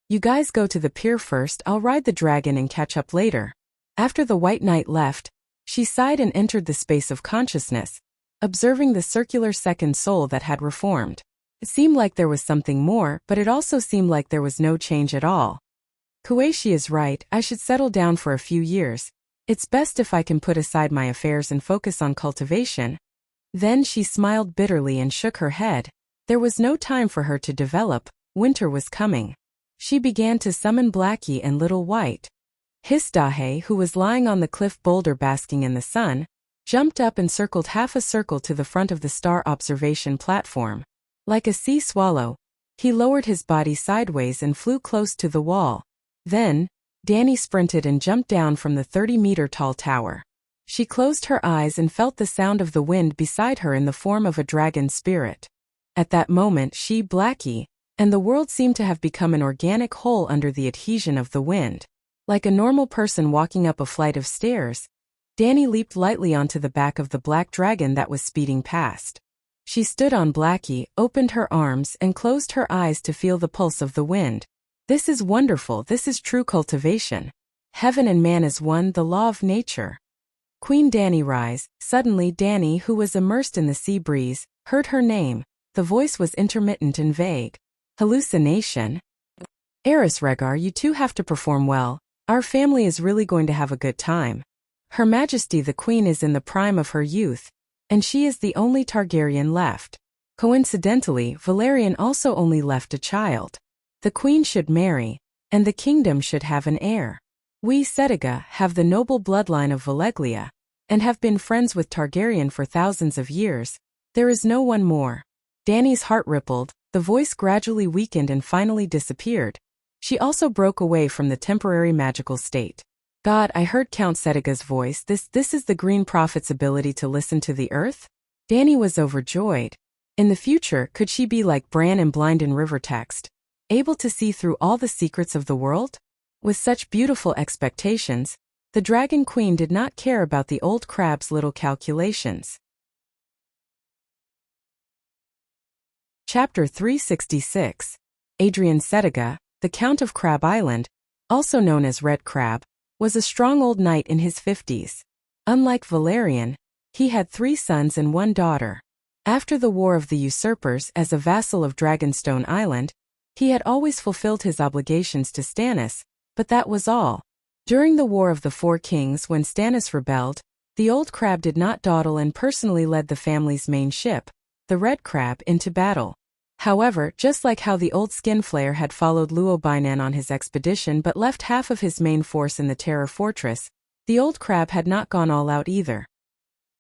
You guys go to the pier first, I'll ride the dragon and catch up later. After the White Knight left, she sighed and entered the space of consciousness, observing the circular second soul that had reformed. It seemed like there was something more, but it also seemed like there was no change at all. Kueishi is right, I should settle down for a few years. It's best if I can put aside my affairs and focus on cultivation. Then she smiled bitterly and shook her head. There was no time for her to develop, winter was coming. She began to summon Blackie and Little White. Dahe, who was lying on the cliff boulder basking in the sun, jumped up and circled half a circle to the front of the star observation platform. Like a sea swallow, he lowered his body sideways and flew close to the wall. Then, Danny sprinted and jumped down from the 30-meter-tall tower. She closed her eyes and felt the sound of the wind beside her in the form of a dragon spirit. At that moment she, Blackie, and the world seemed to have become an organic whole under the adhesion of the wind. Like a normal person walking up a flight of stairs, Danny leaped lightly onto the back of the black dragon that was speeding past. She stood on Blackie, opened her arms and closed her eyes to feel the pulse of the wind. This is wonderful, this is true cultivation. Heaven and man is one, the law of nature. Queen Danny rise. Suddenly Danny, who was immersed in the sea breeze, heard her name. The voice was intermittent and vague. Hallucination? Eris Rhaegar, you two have to perform well. Our family is really going to have a good time. Her Majesty the Queen is in the prime of her youth, and she is the only Targaryen left. Coincidentally, Valerian also only left a child. The Queen should marry, and the kingdom should have an heir. We Settiga have the noble bloodline of Valeglia, and have been friends with Targaryen for thousands of years. There is no one more. Danny's heart rippled, the voice gradually weakened and finally disappeared. She also broke away from the temporary magical state. God, I heard Count Settiga's voice. This is the Green Prophet's ability to listen to the earth? Danny was overjoyed. In the future, could she be like Bran and blind in River Text, able to see through all the secrets of the world? With such beautiful expectations, the Dragon Queen did not care about the old crab's little calculations. Chapter 366. Adrian Settiga, the Count of Crab Island, also known as Red Crab, was a strong old knight in his 50s. Unlike Valerian, he had 3 sons and 1 daughter. After the War of the Usurpers as a vassal of Dragonstone Island, he had always fulfilled his obligations to Stannis, but that was all. During the War of the Four Kings when Stannis rebelled, the old crab did not dawdle and personally led the family's main ship, the Red Crab, into battle. However, just like how the old Skinflare had followed Luobinan on his expedition but left half of his main force in the Terror Fortress, the old crab had not gone all out either.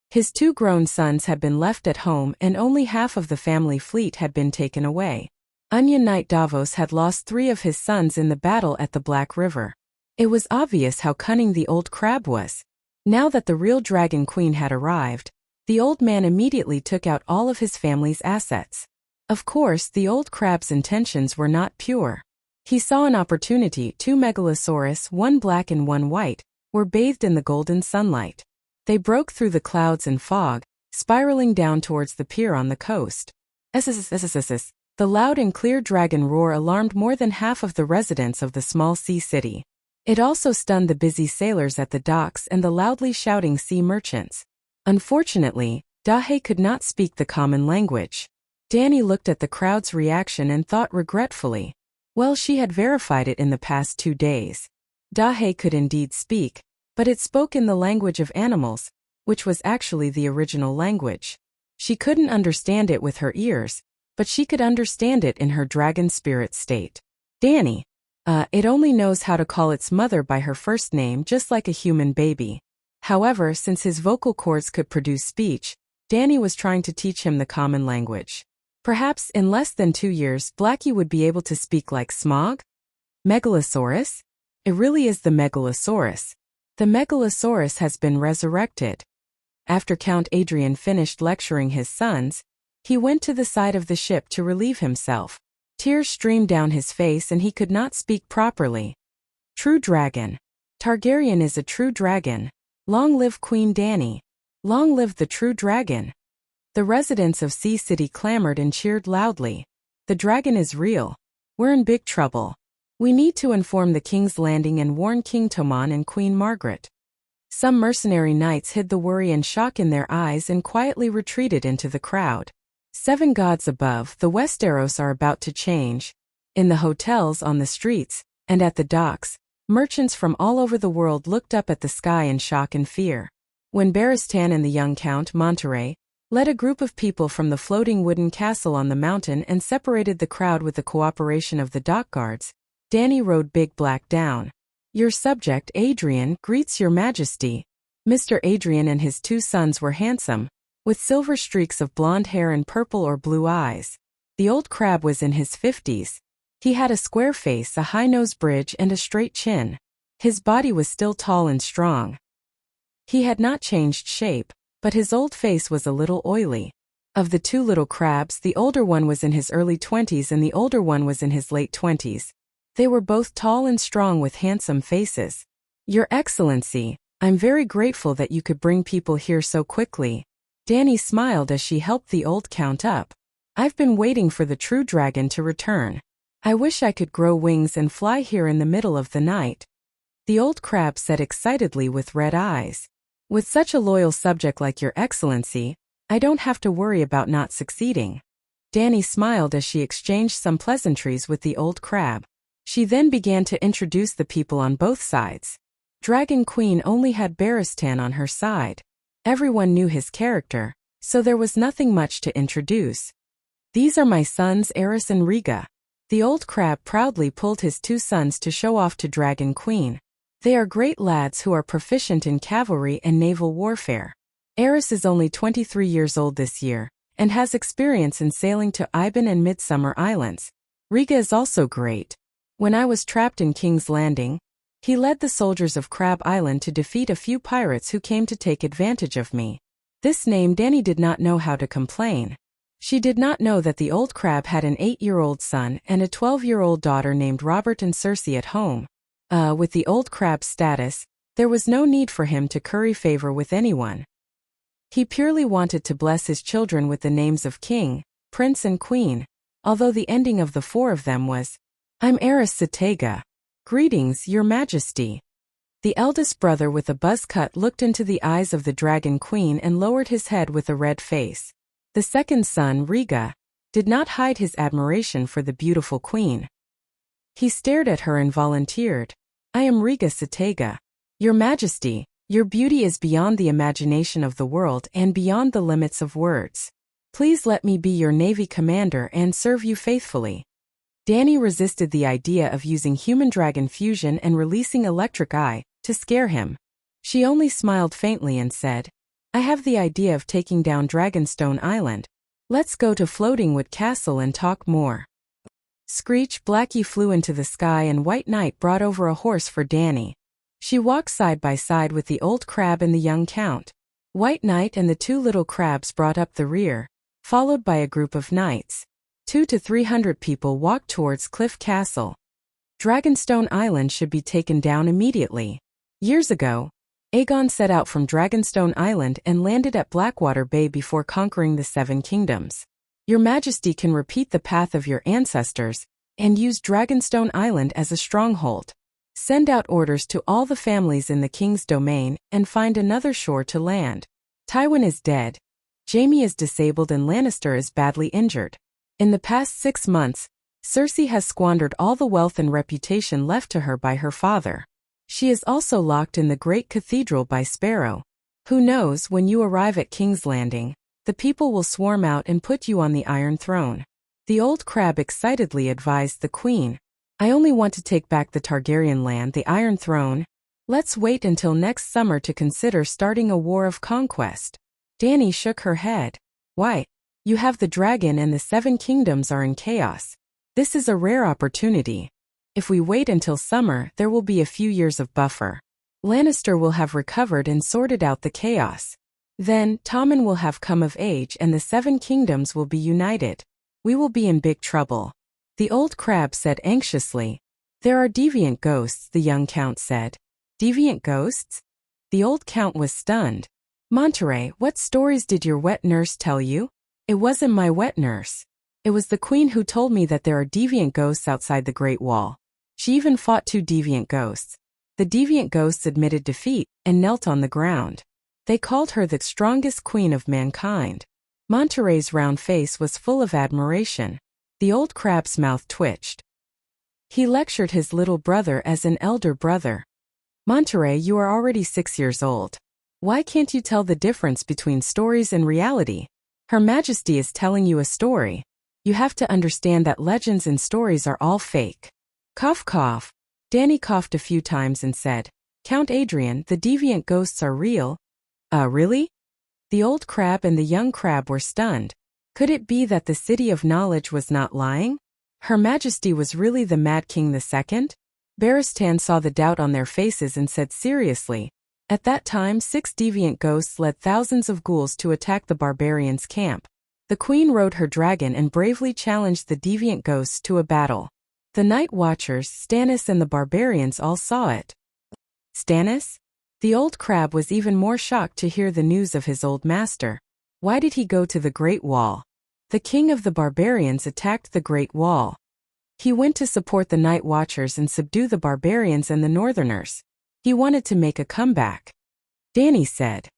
His 2 grown sons had been left at home and only half of the family fleet had been taken away. Onion Knight Davos had lost 3 of his sons in the battle at the Black River. It was obvious how cunning the old crab was. Now that the real Dragon Queen had arrived, the old man immediately took out all of his family's assets. Of course, the old crab's intentions were not pure. He saw an opportunity. 2 megalosaurus, 1 black and 1 white, were bathed in the golden sunlight. They broke through the clouds and fog, spiraling down towards the pier on the coast. The loud and clear dragon roar alarmed more than half of the residents of the small sea city. It also stunned the busy sailors at the docks and the loudly shouting sea merchants. Unfortunately, Dahe could not speak the common language. Danny looked at the crowd's reaction and thought regretfully. Well, she had verified it in the past 2 days. Dahe could indeed speak, but it spoke in the language of animals, which was actually the original language. She couldn't understand it with her ears, but she could understand it in her dragon spirit state. Danny. It only knows how to call its mother by her first name just like a human baby. However, since his vocal cords could produce speech, Danny was trying to teach him the common language. Perhaps in less than 2 years Blackie would be able to speak like Smog? Megalosaurus? It really is the Megalosaurus. The Megalosaurus has been resurrected. After Count Adrian finished lecturing his sons, he went to the side of the ship to relieve himself. Tears streamed down his face and he could not speak properly. True dragon. Targaryen is a true dragon. Long live Queen Dany. Long live the true dragon. The residents of Sea City clamored and cheered loudly. The dragon is real. We're in big trouble. We need to inform the King's Landing and warn King Tommen and Queen Margaret. Some mercenary knights hid the worry and shock in their eyes and quietly retreated into the crowd. 7 gods above, the Westeros are about to change. In the hotels, on the streets, and at the docks, merchants from all over the world looked up at the sky in shock and fear. When Barristan and the young Count Monterey led a group of people from the floating wooden castle on the mountain and separated the crowd with the cooperation of the dock guards, Dany rode Big Black down. Your subject, Adrian, greets your majesty. Mr. Adrian and his 2 sons were handsome, with silver streaks of blonde hair and purple or blue eyes. The old crab was in his 50s. He had a square face, a high nose bridge, and a straight chin. His body was still tall and strong. He had not changed shape, but his old face was a little oily. Of the 2 little crabs, the older one was in his early 20s and the older one was in his late 20s. They were both tall and strong with handsome faces. Your Excellency, I'm very grateful that you could bring people here so quickly. Dany smiled as she helped the old count up. I've been waiting for the true dragon to return. I wish I could grow wings and fly here in the middle of the night. The old crab said excitedly with red eyes. With such a loyal subject like your Excellency, I don't have to worry about not succeeding. Dany smiled as she exchanged some pleasantries with the old crab. She then began to introduce the people on both sides. Dragon Queen only had Barristan on her side. Everyone knew his character, so there was nothing much to introduce. These are my sons Aerys and Rhaega. The old crab proudly pulled his 2 sons to show off to Dragon Queen. They are great lads who are proficient in cavalry and naval warfare. Aerys is only 23 years old this year, and has experience in sailing to Iban and Midsummer Islands. Rhaega is also great. When I was trapped in King's Landing, he led the soldiers of Crab Island to defeat a few pirates who came to take advantage of me. This name Dany did not know how to complain. She did not know that the old crab had an 8-year-old son and a 12-year-old daughter named Robert and Cersei at home. With the old crab's status, there was no need for him to curry favor with anyone. He purely wanted to bless his children with the names of King, Prince and Queen, although the ending of the 4 of them was, I'm Aerys Satega. Greetings, Your Majesty. The eldest brother with a buzz cut looked into the eyes of the Dragon Queen and lowered his head with a red face. The second son, Rhaega, did not hide his admiration for the beautiful queen. He stared at her and volunteered, I am Rhaega Satega. Your Majesty, your beauty is beyond the imagination of the world and beyond the limits of words. Please let me be your navy commander and serve you faithfully. Dany resisted the idea of using human dragon fusion and releasing electric eye to scare him. She only smiled faintly and said, I have the idea of taking down Dragonstone Island. Let's go to Floatingwood Castle and talk more. Screech Blackie flew into the sky and White Knight brought over a horse for Dany. She walked side by side with the old crab and the young count. White Knight and the 2 little crabs brought up the rear, followed by a group of knights. 200 to 300 people walked towards Cliff Castle. Dragonstone Island should be taken down immediately. Years ago, Aegon set out from Dragonstone Island and landed at Blackwater Bay before conquering the 7 kingdoms. Your Majesty can repeat the path of your ancestors and use Dragonstone Island as a stronghold. Send out orders to all the families in the king's domain and find another shore to land. Tywin is dead. Jaime is disabled and Lannister is badly injured. In the past 6 months, Cersei has squandered all the wealth and reputation left to her by her father. She is also locked in the great cathedral by Sparrow. Who knows, when you arrive at King's Landing, the people will swarm out and put you on the Iron Throne. The old crab excitedly advised the queen, I only want to take back the Targaryen land, the Iron Throne. Let's wait until next summer to consider starting a war of conquest. Dany shook her head. Why? You have the dragon and the 7 kingdoms are in chaos. This is a rare opportunity. If we wait until summer, there will be a few years of buffer. Lannister will have recovered and sorted out the chaos. Then, Tommen will have come of age and the Seven Kingdoms will be united. We will be in big trouble. The old crab said anxiously. There are deviant ghosts, the young count said. Deviant ghosts? The old count was stunned. Monterey, what stories did your wet nurse tell you? It wasn't my wet nurse. It was the queen who told me that there are deviant ghosts outside the Great Wall. She even fought 2 deviant ghosts. The deviant ghosts admitted defeat and knelt on the ground. They called her the strongest queen of mankind. Monterey's round face was full of admiration. The old crab's mouth twitched. He lectured his little brother as an elder brother. Monterey, you are already 6 years old. Why can't you tell the difference between stories and reality? Her Majesty is telling you a story. You have to understand that legends and stories are all fake. Cough cough. Danny coughed a few times and said, Count Adrian, the deviant ghosts are real. Really? The old crab and the young crab were stunned. Could it be that the City of Knowledge was not lying? Her Majesty was really the Mad King II? Barristan saw the doubt on their faces and said seriously. At that time 6 deviant ghosts led thousands of ghouls to attack the barbarians' camp. The queen rode her dragon and bravely challenged the deviant ghosts to a battle. The Night Watchers, Stannis and the barbarians all saw it. Stannis? The old crab was even more shocked to hear the news of his old master. Why did he go to the Great Wall? The king of the barbarians attacked the Great Wall. He went to support the Night Watchers and subdue the barbarians and the Northerners. He wanted to make a comeback. Danny said.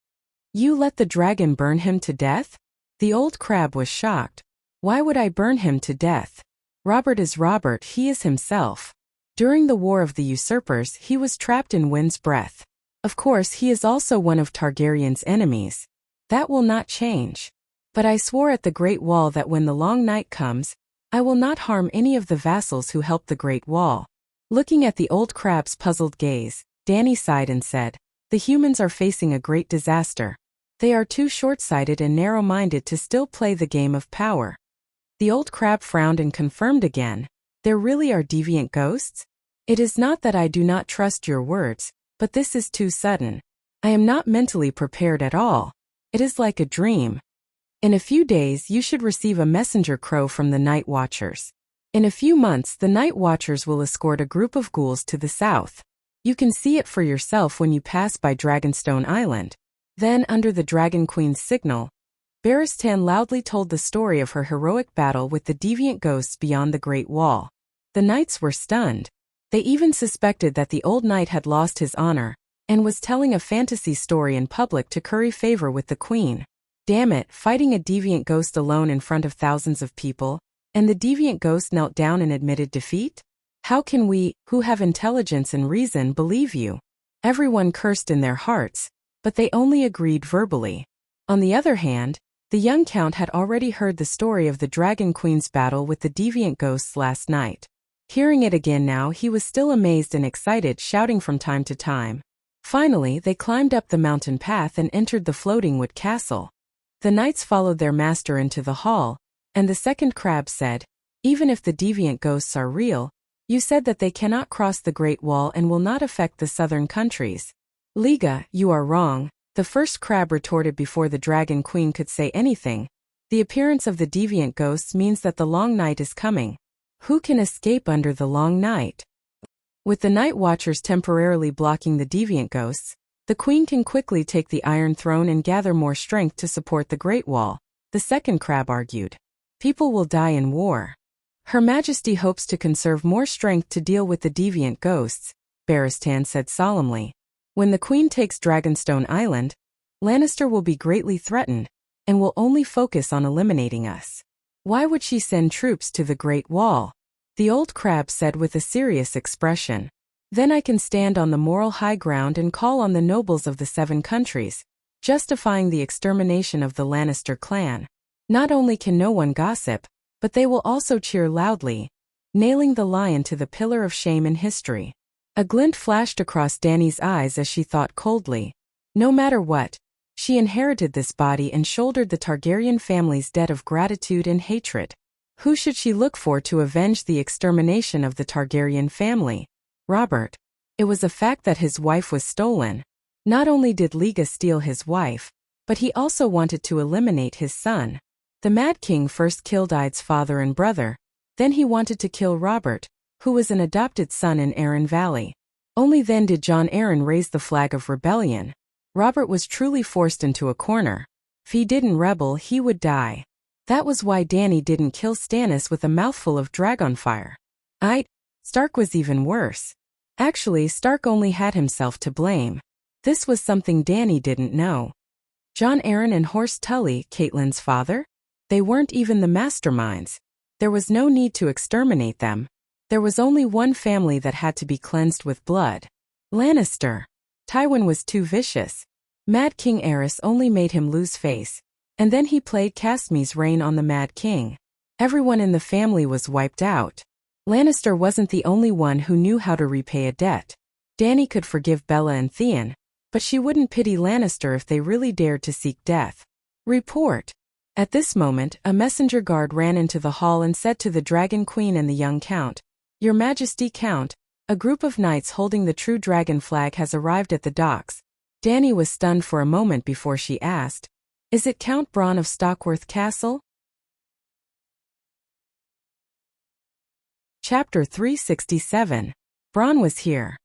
You let the dragon burn him to death? The old crab was shocked. Why would I burn him to death? Robert is Robert, he is himself. During the War of the Usurpers, he was trapped in Wind's Breath. Of course, he is also one of Targaryen's enemies. That will not change. But I swore at the Great Wall that when the long night comes, I will not harm any of the vassals who helped the Great Wall. Looking at the old crab's puzzled gaze, Danny sighed and said, the humans are facing a great disaster. They are too short-sighted and narrow-minded to still play the game of power. The old crab frowned and confirmed again, there really are deviant ghosts? It is not that I do not trust your words, but this is too sudden. I am not mentally prepared at all. It is like a dream. In a few days you should receive a messenger crow from the Night Watchers. In a few months the Night Watchers will escort a group of ghouls to the south. You can see it for yourself when you pass by Dragonstone Island. Then, under the Dragon Queen's signal, Barristan loudly told the story of her heroic battle with the deviant ghosts beyond the Great Wall. The knights were stunned. They even suspected that the old knight had lost his honor, and was telling a fantasy story in public to curry favor with the queen. Damn it, fighting a deviant ghost alone in front of thousands of people, and the deviant ghost knelt down and admitted defeat? How can we, who have intelligence and reason, believe you? Everyone cursed in their hearts, but they only agreed verbally. On the other hand, the young count had already heard the story of the Dragon Queen's battle with the deviant ghosts last night. Hearing it again now, he was still amazed and excited, shouting from time to time. Finally, they climbed up the mountain path and entered the floating wood castle. The knights followed their master into the hall, and the second crab said, even if the deviant ghosts are real, you said that they cannot cross the Great Wall and will not affect the southern countries. Liga, you are wrong, the first crab retorted before the Dragon Queen could say anything. The appearance of the deviant ghosts means that the long night is coming. Who can escape under the long night? With the Night Watchers temporarily blocking the deviant ghosts, the queen can quickly take the Iron Throne and gather more strength to support the Great Wall, the second crab argued. People will die in war. Her Majesty hopes to conserve more strength to deal with the deviant ghosts, Barristan said solemnly. When the queen takes Dragonstone Island, Lannister will be greatly threatened, and will only focus on eliminating us. Why would she send troops to the Great Wall? The old crab said with a serious expression. Then I can stand on the moral high ground and call on the nobles of the 7 countries, justifying the extermination of the Lannister clan. Not only can no one gossip, but they will also cheer loudly, nailing the lion to the pillar of shame in history. A glint flashed across Dany's eyes as she thought coldly. No matter what, she inherited this body and shouldered the Targaryen family's debt of gratitude and hatred. Who should she look for to avenge the extermination of the Targaryen family? Robert. It was a fact that his wife was stolen. Not only did Liga steal his wife, but he also wanted to eliminate his son. The Mad King first killed Ide's father and brother, then he wanted to kill Robert, who was an adopted son in Arryn Valley. Only then did Jon Arryn raise the flag of rebellion. Robert was truly forced into a corner. If he didn't rebel, he would die. That was why Dany didn't kill Stannis with a mouthful of dragonfire. Stark was even worse. Actually, Stark only had himself to blame. This was something Dany didn't know. Jon Arryn and Horse Tully, Catelyn's father? They weren't even the masterminds. There was no need to exterminate them. There was only one family that had to be cleansed with blood. Lannister. Tywin was too vicious. Mad King Aerys only made him lose face. And then he played Casme's reign on the Mad King. Everyone in the family was wiped out. Lannister wasn't the only one who knew how to repay a debt. Dany could forgive Bella and Theon, but she wouldn't pity Lannister if they really dared to seek death. Report. At this moment, a messenger guard ran into the hall and said to the Dragon Queen and the young Count, "Your Majesty Count, a group of knights holding the true dragon flag has arrived at the docks." Dany was stunned for a moment before she asked, "Is it Count Bronn of Stockworth Castle?" Chapter 367. Bronn was here.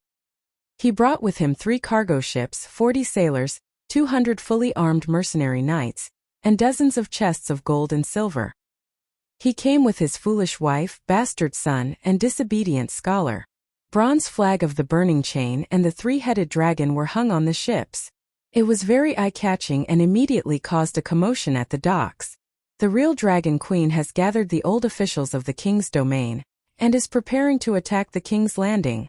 He brought with him 3 cargo ships, 40 sailors, 200 fully armed mercenary knights, and dozens of chests of gold and silver. He came with his foolish wife, bastard son, and disobedient scholar. Bronn's flag of the burning chain and the 3-headed dragon were hung on the ships. It was very eye-catching and immediately caused a commotion at the docks. The real Dragon Queen has gathered the old officials of the king's domain, and is preparing to attack the king's landing.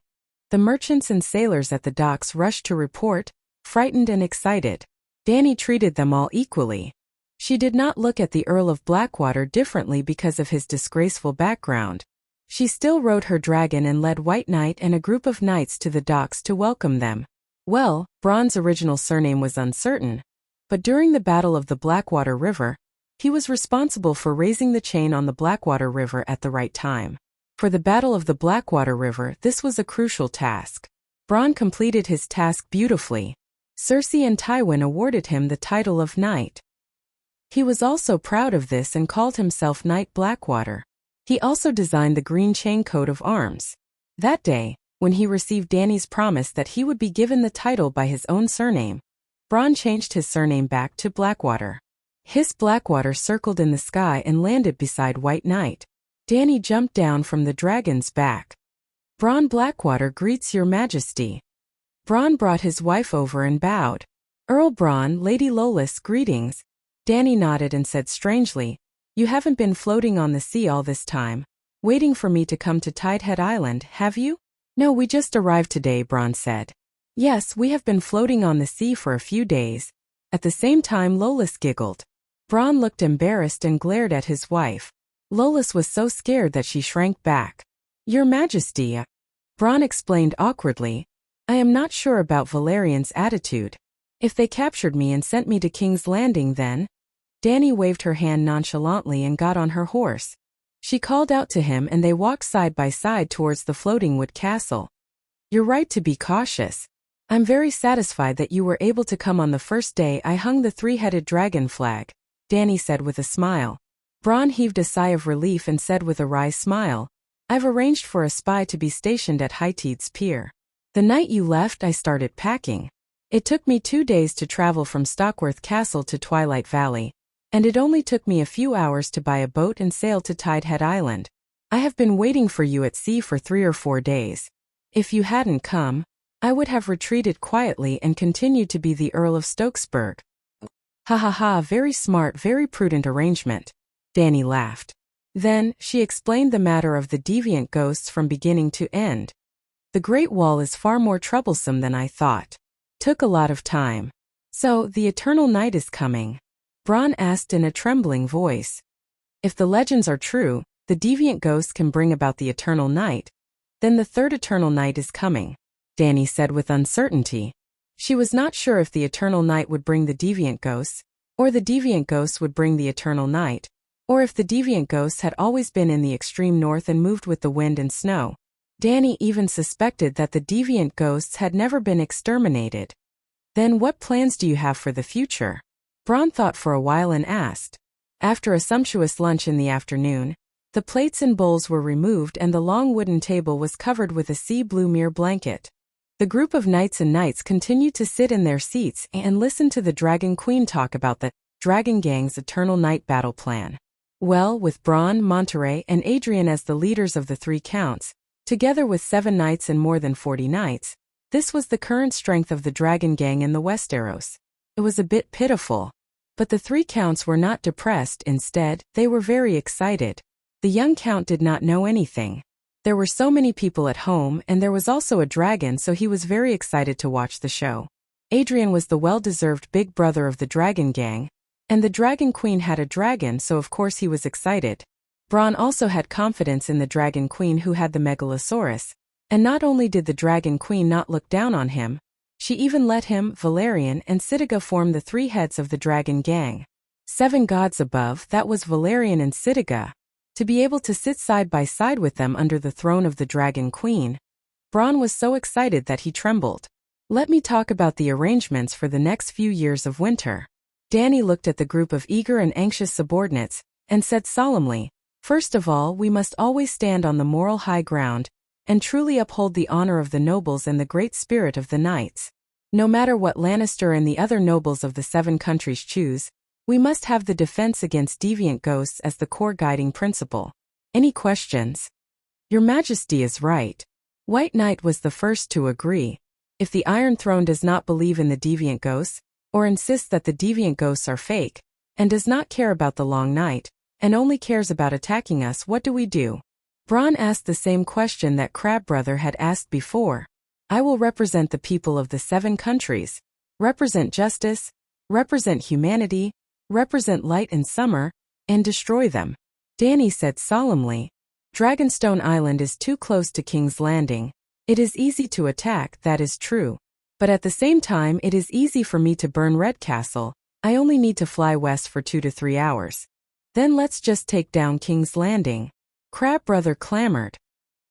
The merchants and sailors at the docks rushed to report, frightened and excited. Dany treated them all equally. She did not look at the Earl of Blackwater differently because of his disgraceful background. She still rode her dragon and led White Knight and a group of knights to the docks to welcome them. Well, Bronn's original surname was uncertain, but during the Battle of the Blackwater River, he was responsible for raising the chain on the Blackwater River at the right time. For the Battle of the Blackwater River, this was a crucial task. Bronn completed his task beautifully. Cersei and Tywin awarded him the title of Knight. He was also proud of this and called himself Knight Blackwater. He also designed the green chain coat of arms. That day, when he received Dany's promise that he would be given the title by his own surname, Bronn changed his surname back to Blackwater. His Blackwater circled in the sky and landed beside White Knight. Dany jumped down from the dragon's back. "Bronn Blackwater greets your majesty." Bronn brought his wife over and bowed. "Earl Bronn, Lady Lolas, greetings." Dany nodded and said strangely, "You haven't been floating on the sea all this time, waiting for me to come to Tidehead Island, have you?" "No, we just arrived today," Bronn said. "Yes, we have been floating on the sea for a few days." At the same time, Lolas giggled. Bronn looked embarrassed and glared at his wife. Lolas was so scared that she shrank back. "Your Majesty," Bronn explained awkwardly, "I am not sure about Valerian's attitude. If they captured me and sent me to King's Landing then—" Dany waved her hand nonchalantly and got on her horse. She called out to him and they walked side by side towards the floating wood castle. "You're right to be cautious. I'm very satisfied that you were able to come on the first day I hung the 3-headed dragon flag," Dany said with a smile. Bronn heaved a sigh of relief and said with a wry smile, "I've arranged for a spy to be stationed at Hightide's pier. The night you left I started packing. It took me 2 days to travel from Stockworth Castle to Twilight Valley, and it only took me a few hours to buy a boat and sail to Tidehead Island. I have been waiting for you at sea for 3 or 4 days. If you hadn't come, I would have retreated quietly and continued to be the Earl of Stokesburg." "Ha ha ha, very smart, very prudent arrangement," Dany laughed. Then, she explained the matter of the deviant ghosts from beginning to end. "The Great Wall is far more troublesome than I thought. Took a lot of time." "So, the Eternal Night is coming?" Bronn asked in a trembling voice. "If the legends are true, the deviant ghosts can bring about the Eternal Night. Then the third Eternal Night is coming," Dany said with uncertainty. She was not sure if the Eternal Night would bring the deviant ghosts, or the deviant ghosts would bring the Eternal Night, Or if the deviant ghosts had always been in the extreme north and moved with the wind and snow. Danny even suspected that the deviant ghosts had never been exterminated. Then what plans do you have for the future? Bron thought for a while and asked. After a sumptuous lunch in the afternoon, the plates and bowls were removed and the long wooden table was covered with a sea blue mirror blanket. The group of knights and knights continued to sit in their seats and listen to the Dragon Queen talk about the Dragon Gang's eternal night battle plan. Well, with Bron, Monterey, and Adrian as the leaders of the 3 counts, together with 7 knights and more than 40 knights, this was the current strength of the Dragon Gang in the Westeros. It was a bit pitiful. But the 3 counts were not depressed, instead, they were very excited. The young count did not know anything. There were so many people at home and there was also a dragon, so he was very excited to watch the show. Adrian was the well-deserved big brother of the Dragon Gang, and the Dragon Queen had a dragon, so of course he was excited. Bron also had confidence in the Dragon Queen who had the Megalosaurus, and not only did the Dragon Queen not look down on him, she even let him, Valerian, and Sitiga form the 3 heads of the Dragon Gang. 7 gods above, that was Valerian and Sitiga. To be able to sit side by side with them under the throne of the Dragon Queen, Bron was so excited that he trembled. Let me talk about the arrangements for the next few years of winter. Danny looked at the group of eager and anxious subordinates, and said solemnly, first of all, we must always stand on the moral high ground, and truly uphold the honor of the nobles and the great spirit of the knights. No matter what Lannister and the other nobles of the 7 countries choose, we must have the defense against deviant ghosts as the core guiding principle. Any questions? Your Majesty is right. White Knight was the first to agree. If the Iron Throne does not believe in the deviant ghosts, or insists that the deviant ghosts are fake, and does not care about the Long Night, and only cares about attacking us, what do we do? Bron asked the same question that Crab Brother had asked before. I will represent the people of the 7 countries, represent justice, represent humanity, represent light and summer, and destroy them. Danny said solemnly, Dragonstone Island is too close to King's Landing. It is easy to attack, that is true. But at the same time it is easy for me to burn Red Castle. I only need to fly west for 2 to 3 hours. Then let's just take down King's Landing. Crab Brother clamored.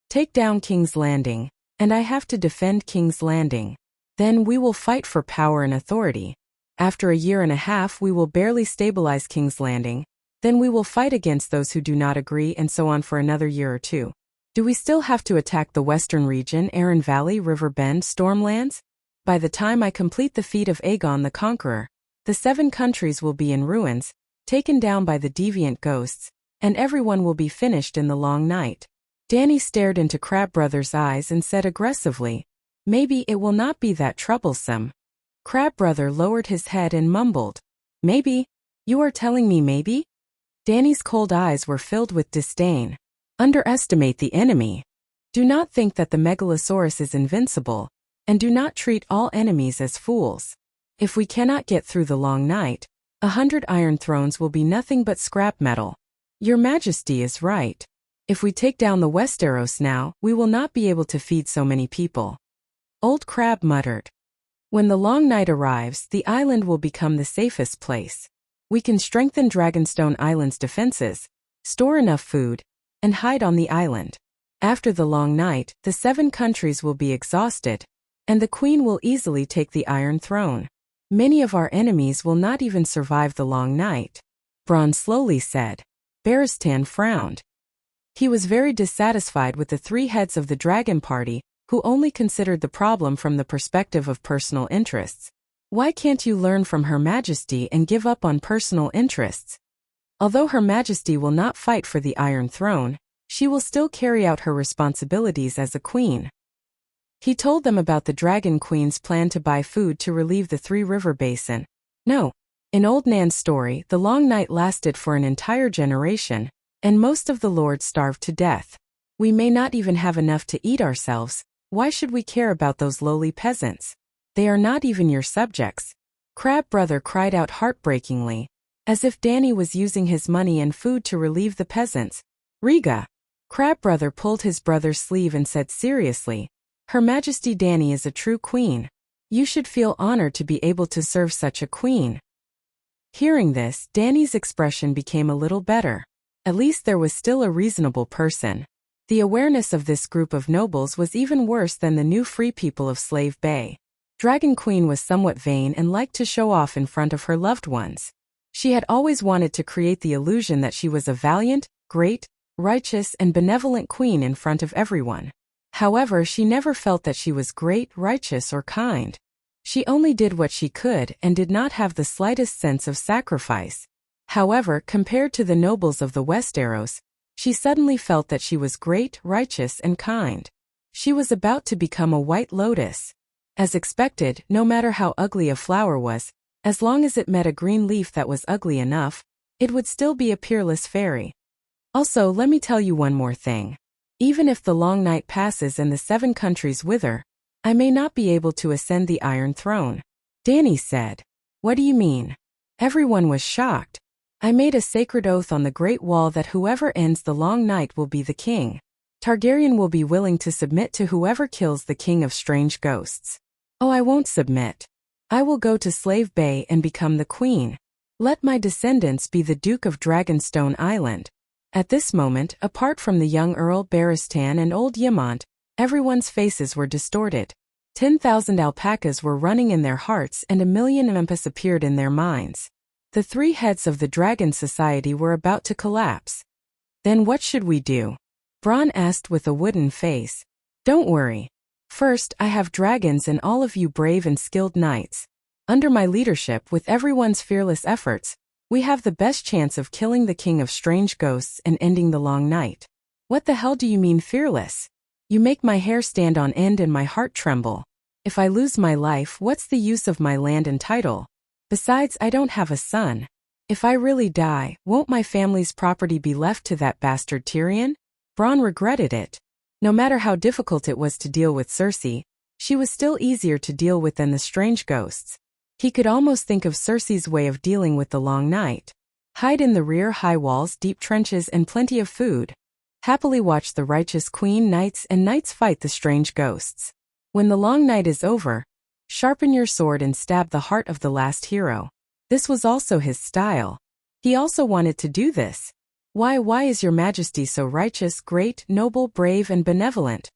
Take down King's Landing, and I have to defend King's Landing. Then we will fight for power and authority. After a year and a half we will barely stabilize King's Landing, then we will fight against those who do not agree, and so on for another year or 2. Do we still have to attack the western region, Aran Valley, River Bend, Stormlands? By the time I complete the feat of Aegon the Conqueror, the 7 countries will be in ruins, taken down by the deviant ghosts, and everyone will be finished in the long night. Danny stared into Crab Brother's eyes and said aggressively, maybe it will not be that troublesome. Crab Brother lowered his head and mumbled, maybe? You are telling me maybe? Danny's cold eyes were filled with disdain. Underestimate the enemy. Do not think that the Megalosaurus is invincible, and do not treat all enemies as fools. If we cannot get through the long night, 100 Iron Thrones will be nothing but scrap metal. Your Majesty is right. If we take down the Westeros now, we will not be able to feed so many people. Old Crab muttered. When the long night arrives, the island will become the safest place. We can strengthen Dragonstone Island's defenses, store enough food, and hide on the island. After the long night, the 7 countries will be exhausted, and the Queen will easily take the Iron Throne. Many of our enemies will not even survive the long night. Bronn slowly said. Barristan frowned. He was very dissatisfied with the 3 heads of the Dragon Party, who only considered the problem from the perspective of personal interests. Why can't you learn from Her Majesty and give up on personal interests? Although Her Majesty will not fight for the Iron Throne, she will still carry out her responsibilities as a queen. He told them about the Dragon Queen's plan to buy food to relieve the 3 River Basin. No. In Old Nan's story, the long night lasted for an entire generation, and most of the lords starved to death. We may not even have enough to eat ourselves. Why should we care about those lowly peasants? They are not even your subjects. Crab Brother cried out heartbreakingly, as if Danny was using his money and food to relieve the peasants. Riga. Crab Brother pulled his brother's sleeve and said seriously, Her Majesty Danny is a true queen. You should feel honored to be able to serve such a queen. Hearing this, Danny's expression became a little better. At least there was still a reasonable person. The awareness of this group of nobles was even worse than the new free people of Slave Bay. Dragon Queen was somewhat vain and liked to show off in front of her loved ones. She had always wanted to create the illusion that she was a valiant, great, righteous, and benevolent queen in front of everyone. However, she never felt that she was great, righteous, or kind. She only did what she could and did not have the slightest sense of sacrifice. However, compared to the nobles of the Westeros, she suddenly felt that she was great, righteous, and kind. She was about to become a white lotus. As expected, no matter how ugly a flower was, as long as it met a green leaf that was ugly enough, it would still be a peerless fairy. Also, let me tell you one more thing. Even if the long night passes and the 7 countries wither, I may not be able to ascend the Iron Throne. Danny said. What do you mean? Everyone was shocked. I made a sacred oath on the Great Wall that whoever ends the long night will be the king. Targaryen will be willing to submit to whoever kills the king of strange ghosts. Oh, I won't submit. I will go to Slave Bay and become the queen. Let my descendants be the Duke of Dragonstone Island. At this moment, apart from the young Earl Barristan and old Ymont, everyone's faces were distorted. 10,000 alpacas were running in their hearts and 1,000,000 impus appeared in their minds. The 3 heads of the Dragon Society were about to collapse. Then what should we do? Bronn asked with a wooden face. Don't worry. First, I have dragons and all of you brave and skilled knights. Under my leadership, with everyone's fearless efforts, we have the best chance of killing the king of strange ghosts and ending the long night. What the hell do you mean fearless? You make my hair stand on end and my heart tremble. If I lose my life, what's the use of my land and title? Besides, I don't have a son. If I really die, won't my family's property be left to that bastard Tyrion? Bronn regretted it. No matter how difficult it was to deal with Cersei, she was still easier to deal with than the strange ghosts. He could almost think of Cersei's way of dealing with the long night. Hide in the rear, high walls, deep trenches, and plenty of food. Happily watch the righteous queen, knights, and knights fight the strange ghosts. When the long night is over, sharpen your sword and stab the heart of the last hero. This was also his style. He also wanted to do this. Why is your majesty so righteous, great, noble, brave, and benevolent?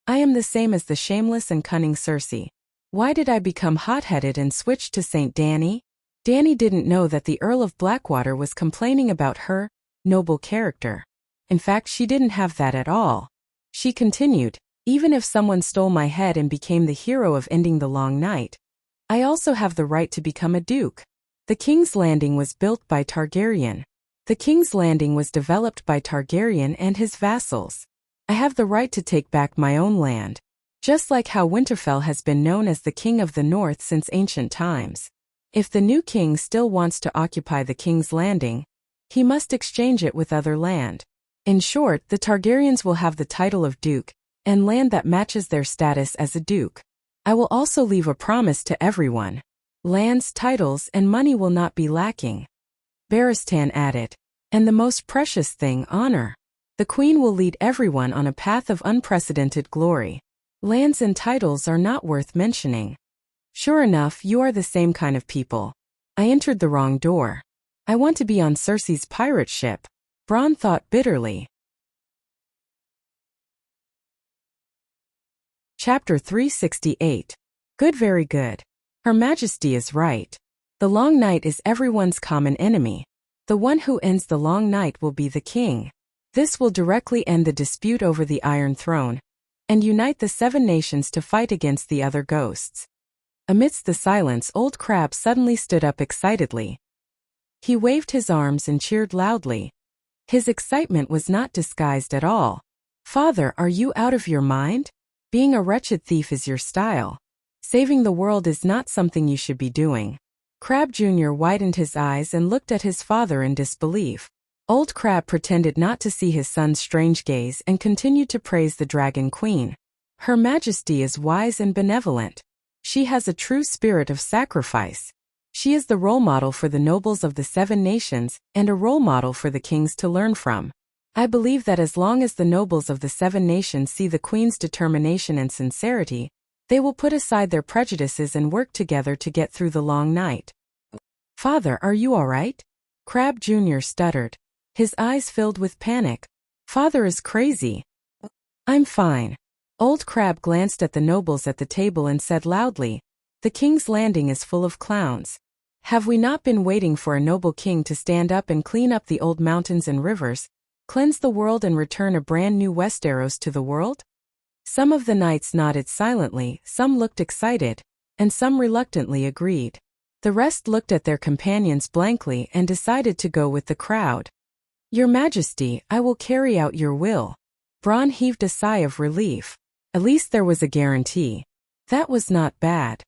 I am the same as the shameless and cunning Cersei. Why did I become hot-headed and switch to Saint Danny? Danny didn't know that the Earl of Blackwater was complaining about her noble character. In fact, she didn't have that at all. She continued, even if someone stole my head and became the hero of ending the long night, I also have the right to become a duke. The King's Landing was built by Targaryen. The King's Landing was developed by Targaryen and his vassals. I have the right to take back my own land. Just like how Winterfell has been known as the King of the North since ancient times. If the new king still wants to occupy the King's Landing, he must exchange it with other land. In short, the Targaryens will have the title of duke, and land that matches their status as a duke. I will also leave a promise to everyone. Lands, titles, and money will not be lacking. Barristan added, and the most precious thing, honor. The queen will lead everyone on a path of unprecedented glory. Lands and titles are not worth mentioning. Sure enough, you are the same kind of people. I entered the wrong door. I want to be on Cersei's pirate ship. Bronn thought bitterly. Chapter 368. Good, very good. Her Majesty is right. The long night is everyone's common enemy. The one who ends the long night will be the king. This will directly end the dispute over the Iron Throne, and unite the 7 nations to fight against the other ghosts. Amidst the silence, Old Crab suddenly stood up excitedly. He waved his arms and cheered loudly. His excitement was not disguised at all. Father, are you out of your mind? Being a wretched thief is your style. Saving the world is not something you should be doing. Crab Jr. widened his eyes and looked at his father in disbelief. Old Crab pretended not to see his son's strange gaze and continued to praise the Dragon Queen. Her Majesty is wise and benevolent. She has a true spirit of sacrifice. She is the role model for the nobles of the 7 nations and a role model for the kings to learn from. I believe that as long as the nobles of the 7 nations see the Queen's determination and sincerity, they will put aside their prejudices and work together to get through the long night. Father, are you all right? Crab Jr. stuttered. His eyes filled with panic. Father is crazy. I'm fine. Old Crab glanced at the nobles at the table and said loudly, the king's landing is full of clowns. Have we not been waiting for a noble king to stand up and clean up the old mountains and rivers, cleanse the world and return a brand new Westeros to the world? Some of the knights nodded silently, some looked excited, and some reluctantly agreed. The rest looked at their companions blankly and decided to go with the crowd. Your Majesty, I will carry out your will. Bronn heaved a sigh of relief. At least there was a guarantee. That was not bad.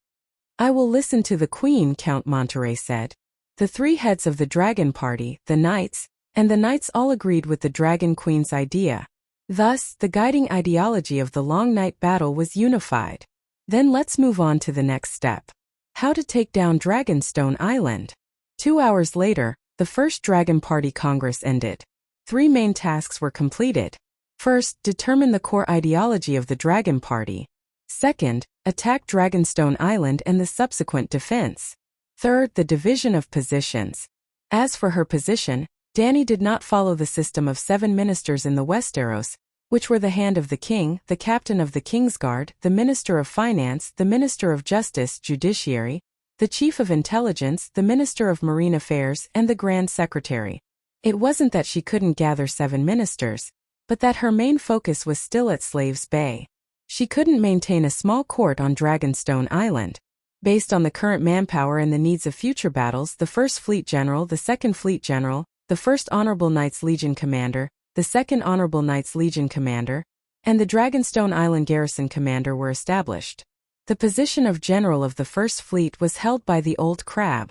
I will listen to the Queen, Count Monterey said. The three heads of the Dragon Party, the Knights, and the Knights all agreed with the Dragon Queen's idea. Thus, the guiding ideology of the Long Night battle was unified. Then let's move on to the next step. How to take down Dragonstone Island. 2 hours later, the first Dragon Party Congress ended. 3 main tasks were completed. First, determine the core ideology of the Dragon Party. Second, attack Dragonstone Island and the subsequent defense. Third, the division of positions. As for her position, Dany did not follow the system of 7 ministers in the Westeros, which were the Hand of the King, the Captain of the Kingsguard, the Minister of Finance, the Minister of Justice, Judiciary, the Chief of Intelligence, the Minister of Marine Affairs, and the Grand Secretary. It wasn't that she couldn't gather 7 ministers, but that her main focus was still at Slaves Bay. She couldn't maintain a small court on Dragonstone Island. Based on the current manpower and the needs of future battles, the 1st Fleet General, the 2nd Fleet General, the 1st Honorable Knights Legion Commander, the 2nd Honorable Knights Legion Commander, and the Dragonstone Island Garrison Commander were established. The position of General of the 1st Fleet was held by the Old Crab.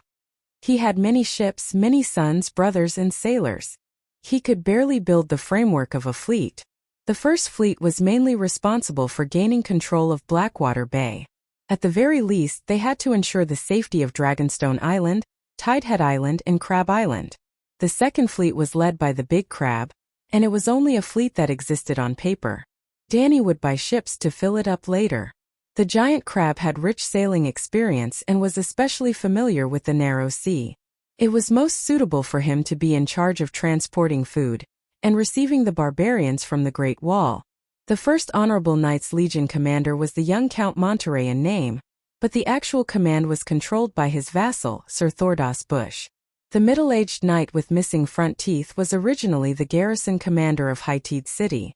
He had many ships, many sons, brothers, and sailors. He could barely build the framework of a fleet. The 1st Fleet was mainly responsible for gaining control of Blackwater Bay. At the very least, they had to ensure the safety of Dragonstone Island, Tidehead Island, and Crab Island. The 2nd Fleet was led by the Big Crab, and it was only a fleet that existed on paper. Dany would buy ships to fill it up later. The Giant Crab had rich sailing experience and was especially familiar with the narrow sea. It was most suitable for him to be in charge of transporting food and receiving the barbarians from the Great Wall. The 1st Honorable Knights Legion commander was the young Count Monterey in name, but the actual command was controlled by his vassal, Sir Thordos Bush. The middle-aged knight with missing front teeth was originally the garrison commander of Hightide City.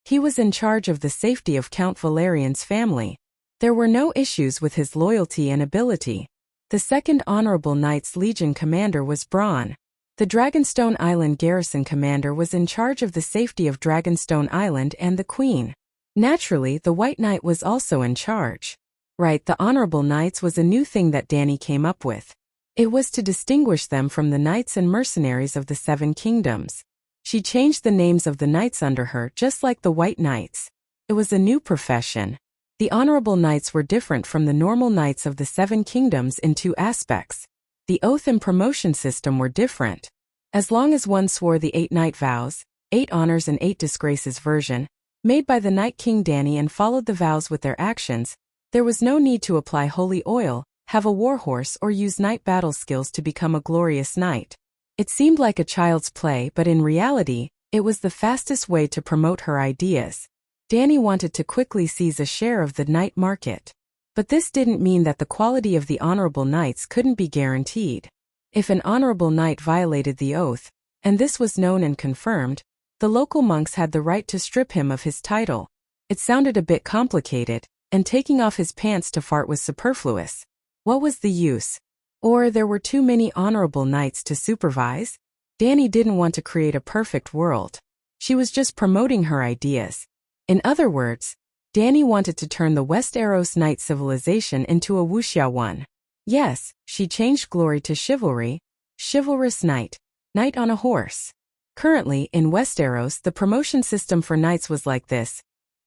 He was in charge of the safety of Count Valerian's family. There were no issues with his loyalty and ability. The 2nd Honorable Knights Legion commander was Bronn. The Dragonstone Island garrison commander was in charge of the safety of Dragonstone Island and the Queen. Naturally, the White Knight was also in charge. Right, the Honorable Knights was a new thing that Dany came up with. It was to distinguish them from the knights and mercenaries of the 7 kingdoms. She changed the names of the knights under her just like the White Knights. It was a new profession. The Honorable Knights were different from the normal knights of the 7 kingdoms in 2 aspects. The oath and promotion system were different. As long as one swore the 8 knight vows, 8 honors and 8 disgraces version, made by the Night King Dany and followed the vows with their actions, there was no need to apply holy oil, have a warhorse or use knight battle skills to become a glorious knight. It seemed like a child's play, but in reality, it was the fastest way to promote her ideas. Dany wanted to quickly seize a share of the knight market. But this didn't mean that the quality of the honorable knights couldn't be guaranteed. If an honorable knight violated the oath, and this was known and confirmed, the local monks had the right to strip him of his title. It sounded a bit complicated, and taking off his pants to fart was superfluous. What was the use? Or there were too many honorable knights to supervise? Dany didn't want to create a perfect world. She was just promoting her ideas. In other words, Dany wanted to turn the Westeros knight civilization into a Wuxia one. Yes, she changed glory to chivalry, chivalrous knight, knight on a horse. Currently, in Westeros, the promotion system for knights was like this.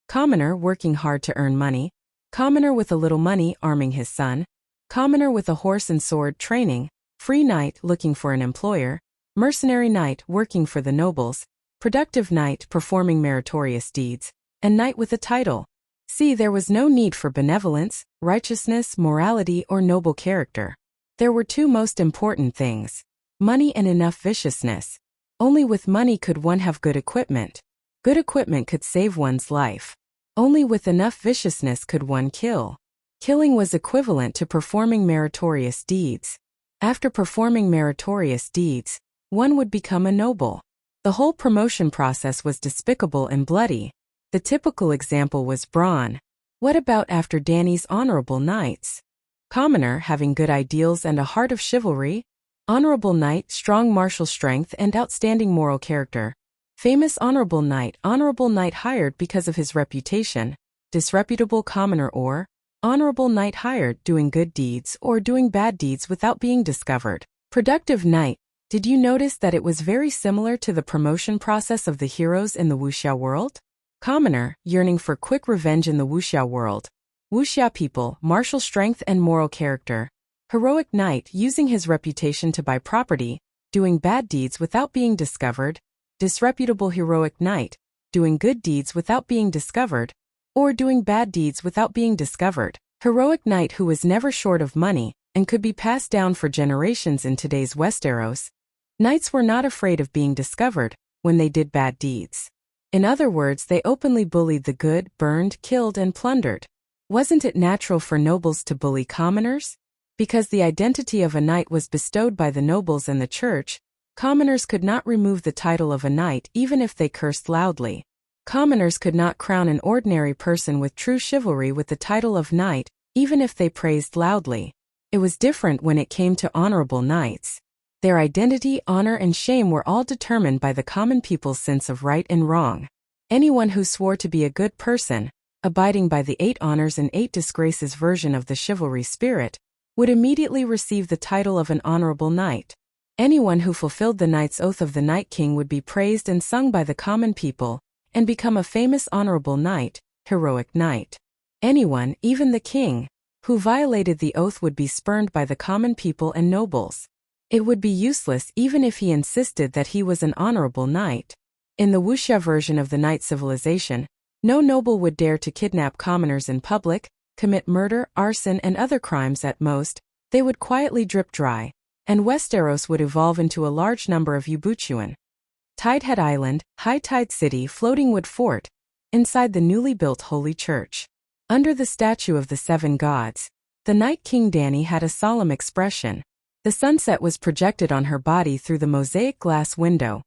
Commoner working hard to earn money, commoner with a little money arming his son, commoner with a horse and sword training, free knight looking for an employer, mercenary knight working for the nobles, productive knight performing meritorious deeds, and knight with a title. See, there was no need for benevolence, righteousness, morality, or noble character. There were two most important things: money and enough viciousness. Only with money could one have good equipment. Good equipment could save one's life. Only with enough viciousness could one kill. Killing was equivalent to performing meritorious deeds. After performing meritorious deeds, one would become a noble. The whole promotion process was despicable and bloody. The typical example was brawn. What about after Danny's honorable knights? Commoner, having good ideals and a heart of chivalry. Honorable knight, strong martial strength and outstanding moral character. Famous honorable knight hired because of his reputation. Disreputable commoner or honorable knight hired, doing good deeds or doing bad deeds without being discovered. Productive knight. Did you notice that it was very similar to the promotion process of the heroes in the Wuxia world? Commoner, yearning for quick revenge in the Wuxia world. Wuxia people, martial strength and moral character. Heroic knight, using his reputation to buy property, doing bad deeds without being discovered. Disreputable heroic knight, doing good deeds without being discovered, or doing bad deeds without being discovered. Heroic knight who was never short of money and could be passed down for generations in today's Westeros. Knights were not afraid of being discovered when they did bad deeds. In other words, they openly bullied the good, burned, killed, and plundered. Wasn't it natural for nobles to bully commoners? Because the identity of a knight was bestowed by the nobles and the church, commoners could not remove the title of a knight even if they cursed loudly. Commoners could not crown an ordinary person with true chivalry with the title of knight, even if they praised loudly. It was different when it came to honorable knights. Their identity, honor, and shame were all determined by the common people's sense of right and wrong. Anyone who swore to be a good person, abiding by the 8 honors and 8 disgraces version of the chivalry spirit, would immediately receive the title of an honorable knight. Anyone who fulfilled the knight's oath of the Night King would be praised and sung by the common people, and become a famous honorable knight, heroic knight. Anyone, even the king, who violated the oath would be spurned by the common people and nobles. It would be useless even if he insisted that he was an honorable knight. In the Wuxia version of the knight civilization, no noble would dare to kidnap commoners in public, commit murder, arson, and other crimes. At most, they would quietly drip dry, and Westeros would evolve into a large number of Ubuchuan. Tidehead Island, High Tide City, floating wood fort, inside the newly built Holy Church. Under the statue of the 7 gods, the Night King Dany had a solemn expression. The sunset was projected on her body through the mosaic glass window,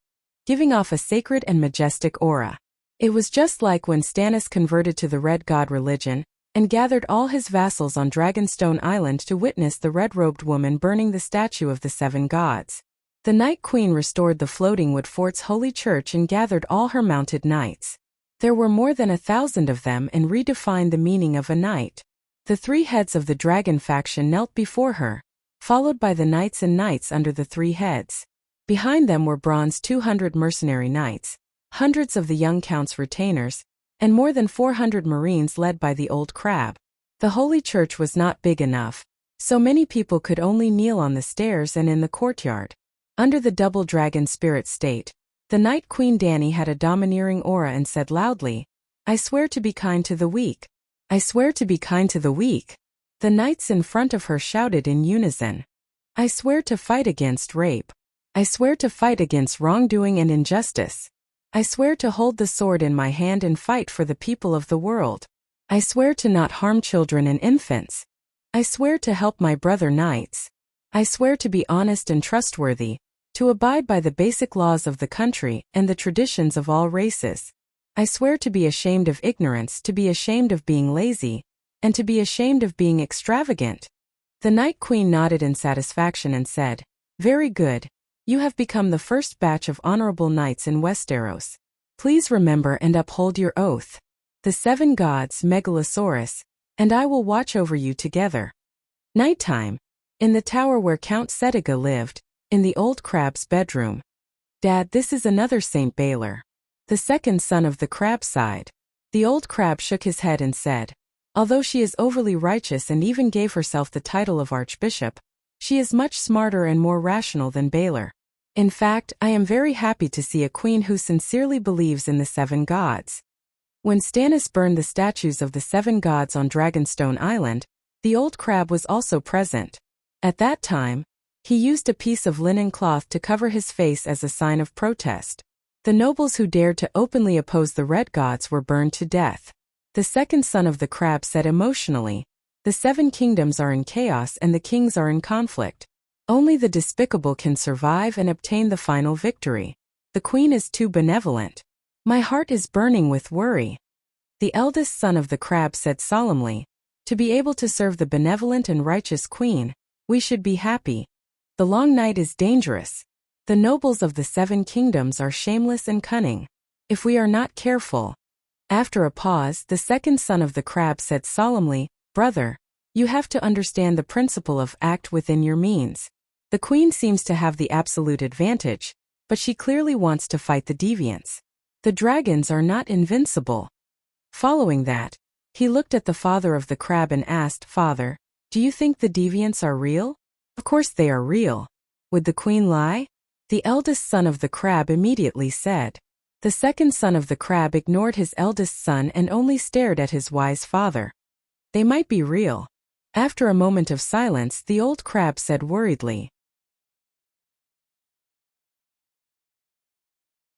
giving off a sacred and majestic aura. It was just like when Stannis converted to the Red God religion and gathered all his vassals on Dragonstone Island to witness the red-robed woman burning the statue of the 7 gods. The Night Queen restored the floating wood fort's holy church and gathered all her mounted knights. There were more than 1,000 of them and redefined the meaning of a knight. The 3 heads of the dragon faction knelt before her, followed by the knights and knights under the 3 heads. Behind them were bronze 200 mercenary knights, hundreds of the young count's retainers, and more than 400 marines led by the old crab. The holy church was not big enough, so many people could only kneel on the stairs and in the courtyard. Under the double dragon spirit state, the Night Queen Dany had a domineering aura and said loudly, "I swear to be kind to the weak. I swear to be kind to the weak." The knights in front of her shouted in unison, "I swear to fight against rape. I swear to fight against wrongdoing and injustice. I swear to hold the sword in my hand and fight for the people of the world. I swear to not harm children and infants. I swear to help my brother knights. I swear to be honest and trustworthy, to abide by the basic laws of the country and the traditions of all races. I swear to be ashamed of ignorance, to be ashamed of being lazy, and to be ashamed of being extravagant." The Night Queen nodded in satisfaction and said, "Very good. You have become the first batch of honorable knights in Westeros. Please remember and uphold your oath. The 7 gods, Megalosaurus, and I will watch over you together." Nighttime. In the tower where Count Setiga lived, in the old crab's bedroom. "Dad, this is another Saint Baylor. The second son of the crab side." The old crab shook his head and said, "Although she is overly righteous and even gave herself the title of archbishop, she is much smarter and more rational than Baylor. In fact, I am very happy to see a queen who sincerely believes in the 7 gods." When Stannis burned the statues of the 7 gods on Dragonstone Island, the old crab was also present. At that time, he used a piece of linen cloth to cover his face as a sign of protest. The nobles who dared to openly oppose the red gods were burned to death. The second son of the crab said emotionally, "The 7 kingdoms are in chaos and the kings are in conflict. Only the despicable can survive and obtain the final victory. The queen is too benevolent. My heart is burning with worry." The eldest son of the crab said solemnly, "To be able to serve the benevolent and righteous queen, we should be happy. The long night is dangerous. The nobles of the 7 kingdoms are shameless and cunning. If we are not careful." After a pause, the second son of the crab said solemnly, "Brother, you have to understand the principle of act within your means. The queen seems to have the absolute advantage, but she clearly wants to fight the deviants. The dragons are not invincible." Following that, he looked at the father of the crab and asked, "Father, do you think the deviants are real?" "Of course they are real. Would the queen lie?" The eldest son of the crab immediately said. The second son of the crab ignored his eldest son and only stared at his wise father. "They might be real." After a moment of silence, the old crab said worriedly.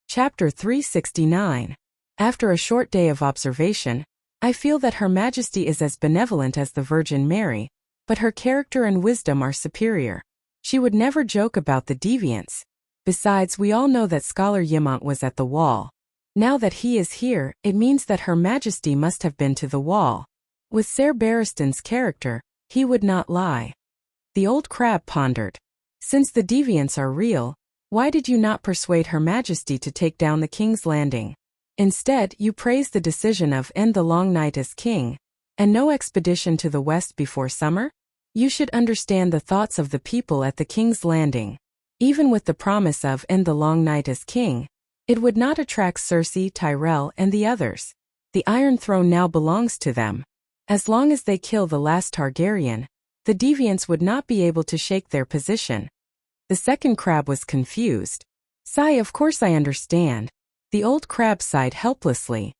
Chapter 369. After a short day of observation, I feel that Her Majesty is as benevolent as the Virgin Mary, but her character and wisdom are superior. She would never joke about the deviants. Besides, we all know that Scholar Yimont was at the wall. Now that he is here, it means that Her Majesty must have been to the wall. With Ser Barristan's character, he would not lie. The old crab pondered. Since the deviants are real, why did you not persuade Her Majesty to take down the King's Landing? Instead, you praise the decision of end the long night as king, and no expedition to the west before summer? You should understand the thoughts of the people at the King's Landing. Even with the promise of end the long night as king, it would not attract Cersei, Tyrell, and the others. The Iron Throne now belongs to them. As long as they kill the last Targaryen, the deviants would not be able to shake their position. The second crab was confused. "Sigh, of course I understand." The old crab sighed helplessly.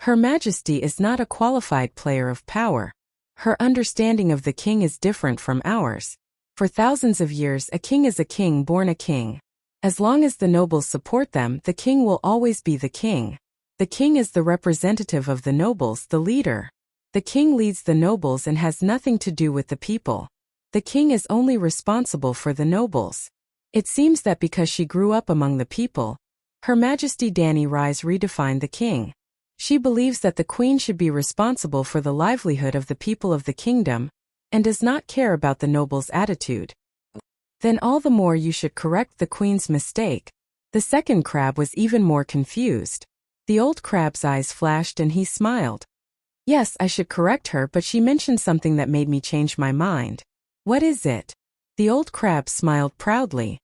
Her Majesty is not a qualified player of power. Her understanding of the king is different from ours. For thousands of years, a king is a king born a king. As long as the nobles support them, the king will always be the king. The king is the representative of the nobles, the leader. The king leads the nobles and has nothing to do with the people. The king is only responsible for the nobles. It seems that because she grew up among the people, Her Majesty Dany Rise redefined the king. She believes that the queen should be responsible for the livelihood of the people of the kingdom, and does not care about the nobles' attitude. Then all the more you should correct the queen's mistake. The second crab was even more confused. The old crab's eyes flashed and he smiled. "Yes, I should correct her, but she mentioned something that made me change my mind." "What is it?" The old crab smiled proudly.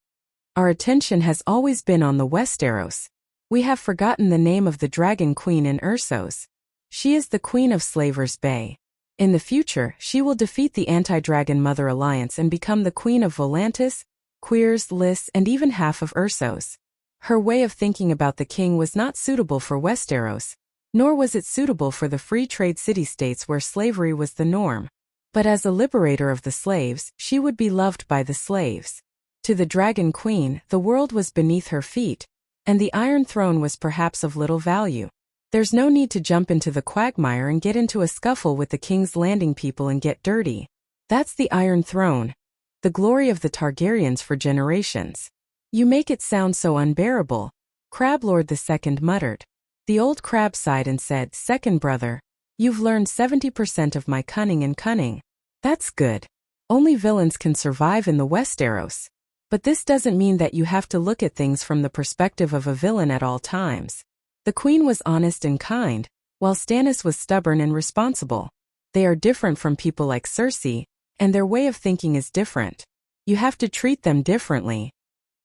"Our attention has always been on the Westeros. We have forgotten the name of the Dragon Queen in Essos. She is the Queen of Slavers Bay. In the future, she will defeat the Anti-Dragon Mother Alliance and become the Queen of Volantis, Queers, Lys, and even half of Essos. Her way of thinking about the king was not suitable for Westeros, nor was it suitable for the free trade city-states where slavery was the norm. But as a liberator of the slaves, she would be loved by the slaves. To the Dragon Queen, the world was beneath her feet, and the Iron Throne was perhaps of little value. There's no need to jump into the quagmire and get into a scuffle with the King's Landing people and get dirty. That's the Iron Throne, the glory of the Targaryens for generations. You make it sound so unbearable, Crab Lord II muttered. The old crab sighed and said, "Second brother, you've learned 70% of my cunning and cunning. That's good. Only villains can survive in the Westeros. But this doesn't mean that you have to look at things from the perspective of a villain at all times. The queen was honest and kind, while Stannis was stubborn and responsible. They are different from people like Cersei, and their way of thinking is different. You have to treat them differently."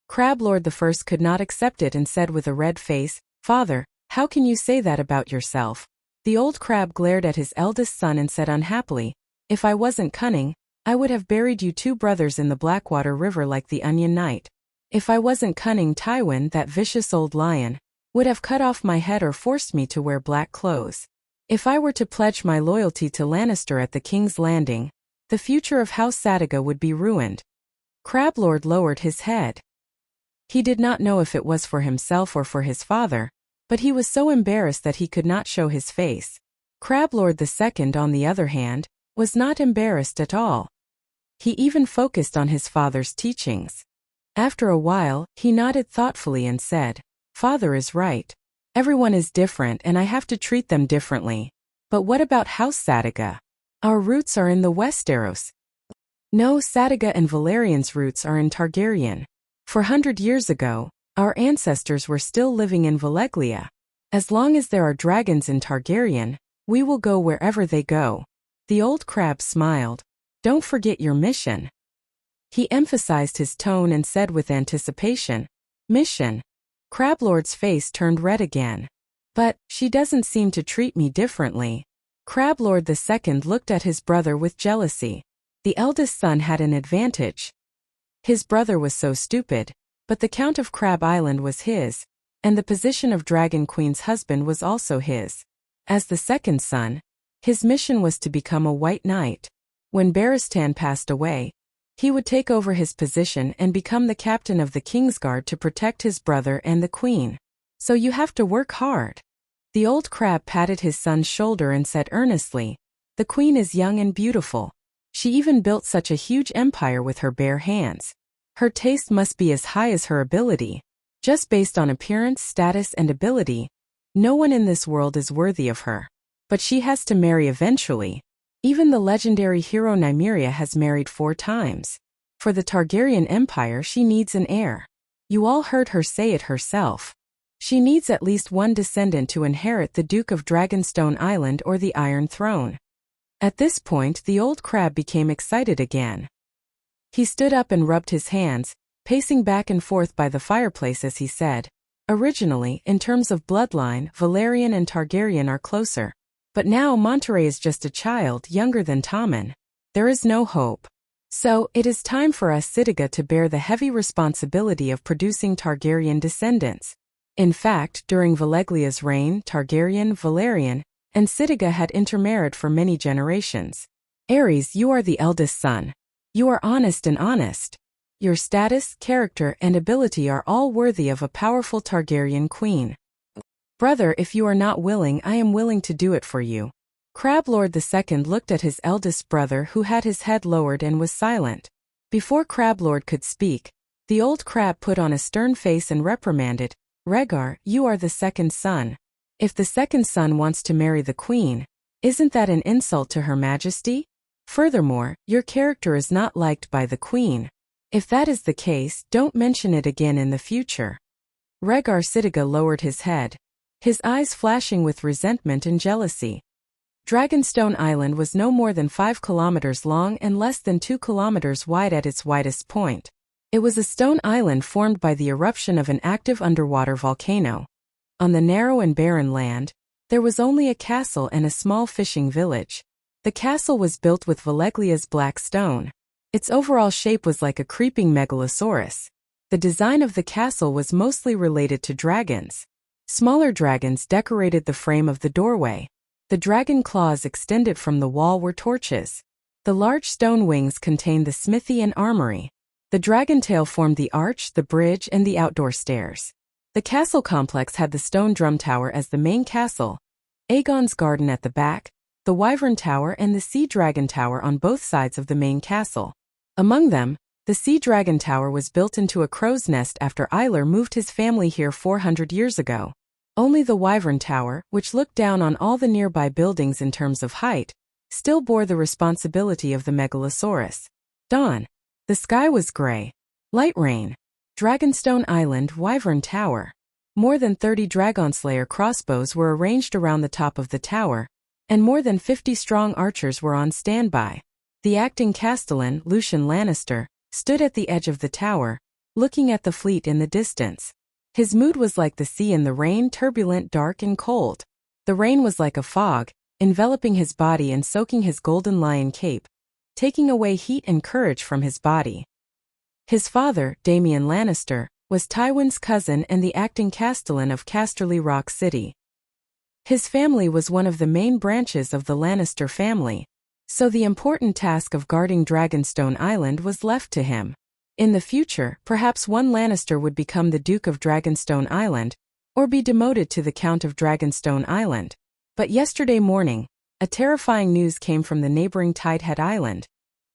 Crab Lord I could not accept it and said with a red face, "Father, how can you say that about yourself?" The old crab glared at his eldest son and said unhappily, "If I wasn't cunning, I would have buried you 2 brothers in the Blackwater River like the Onion Knight. If I wasn't cunning, Tywin, that vicious old lion, would have cut off my head or forced me to wear black clothes. If I were to pledge my loyalty to Lannister at the King's Landing, The future of House Sadiga would be ruined. Crablord lowered his head. He did not know if it was for himself or for his father, but he was so embarrassed that he could not show his face. Crablord II, on the other hand, was not embarrassed at all. He even focused on his father's teachings. After a while, he nodded thoughtfully and said, "Father is right. Everyone is different and I have to treat them differently. But what about House Sadiga? Our roots are in the Westeros." "No, Sadiga and Valerian's roots are in Targaryen. 400 years ago, our ancestors were still living in Valeglia. As long as there are dragons in Targaryen, we will go wherever they go." The old crab smiled. "Don't forget your mission." He emphasized his tone and said with anticipation, "Mission." Crablord's face turned red again. "But, she doesn't seem to treat me differently." Crablord II looked at his brother with jealousy. The eldest son had an advantage. His brother was so stupid, but the Count of Crab Island was his, and the position of Dragon Queen's husband was also his. As the second son, his mission was to become a White Knight. When Barristan passed away, he would take over his position and become the captain of the Kingsguard to protect his brother and the queen. "So you have to work hard." The old crab patted his son's shoulder and said earnestly, "The queen is young and beautiful. She even built such a huge empire with her bare hands. Her taste must be as high as her ability. Just based on appearance, status, and ability, no one in this world is worthy of her. But she has to marry eventually. Even the legendary hero Nymeria has married 4 times. For the Targaryen Empire, she needs an heir. You all heard her say it herself. She needs at least one descendant to inherit the Duke of Dragonstone Island or the Iron Throne." At this point, the old crab became excited again. He stood up and rubbed his hands, pacing back and forth by the fireplace as he said, "Originally, in terms of bloodline, Valerian and Targaryen are closer. But now Monterey is just a child younger than Tommen. There is no hope. So, it is time for us Sadiga to bear the heavy responsibility of producing Targaryen descendants. In fact, during Valeglia's reign, Targaryen, Valerian, and Sadiga had intermarried for many generations. Aerys, you are the eldest son. You are honest and honest. Your status, character, and ability are all worthy of a powerful Targaryen queen. Brother, if you are not willing, I am willing to do it for you." Crablord II looked at his eldest brother who had his head lowered and was silent. Before Crablord could speak, the old crab put on a stern face and reprimanded, "Rhaegar, you are the second son. If the second son wants to marry the queen, isn't that an insult to Her Majesty? Furthermore, your character is not liked by the queen. If that is the case, don't mention it again in the future." Rhaegar Sadiga lowered his head, his eyes flashing with resentment and jealousy. Dragonstone Island was no more than 5 kilometers long and less than 2 kilometers wide at its widest point. It was a stone island formed by the eruption of an active underwater volcano. On the narrow and barren land, there was only a castle and a small fishing village. The castle was built with Valeglia's black stone. Its overall shape was like a creeping megalosaurus. The design of the castle was mostly related to dragons. Smaller dragons decorated the frame of the doorway. The dragon claws extended from the wall were torches. The large stone wings contained the smithy and armory. The dragon tail formed the arch, the bridge, and the outdoor stairs. The castle complex had the stone drum tower as the main castle, Aegon's garden at the back, the wyvern tower and the sea dragon tower on both sides of the main castle. Among them, the sea dragon tower was built into a crow's nest after Eiler moved his family here 400 years ago. Only the wyvern tower, which looked down on all the nearby buildings in terms of height, still bore the responsibility of the megalosaurus. Dawn. The sky was gray. Light rain. Dragonstone Island, Wyvern Tower. More than 30 Dragonslayer crossbows were arranged around the top of the tower, and more than 50 strong archers were on standby. The acting castellan, Lucian Lannister, stood at the edge of the tower, looking at the fleet in the distance. His mood was like the sea in the rain, turbulent, dark, and cold. The rain was like a fog, enveloping his body and soaking his golden lion cape, taking away heat and courage from his body. His father, Damian Lannister, was Tywin's cousin and the acting castellan of Casterly Rock City. His family was one of the main branches of the Lannister family. So the important task of guarding Dragonstone Island was left to him. In the future, perhaps one Lannister would become the Duke of Dragonstone Island, or be demoted to the Count of Dragonstone Island. But yesterday morning, a terrifying news came from the neighboring Tidehead Island.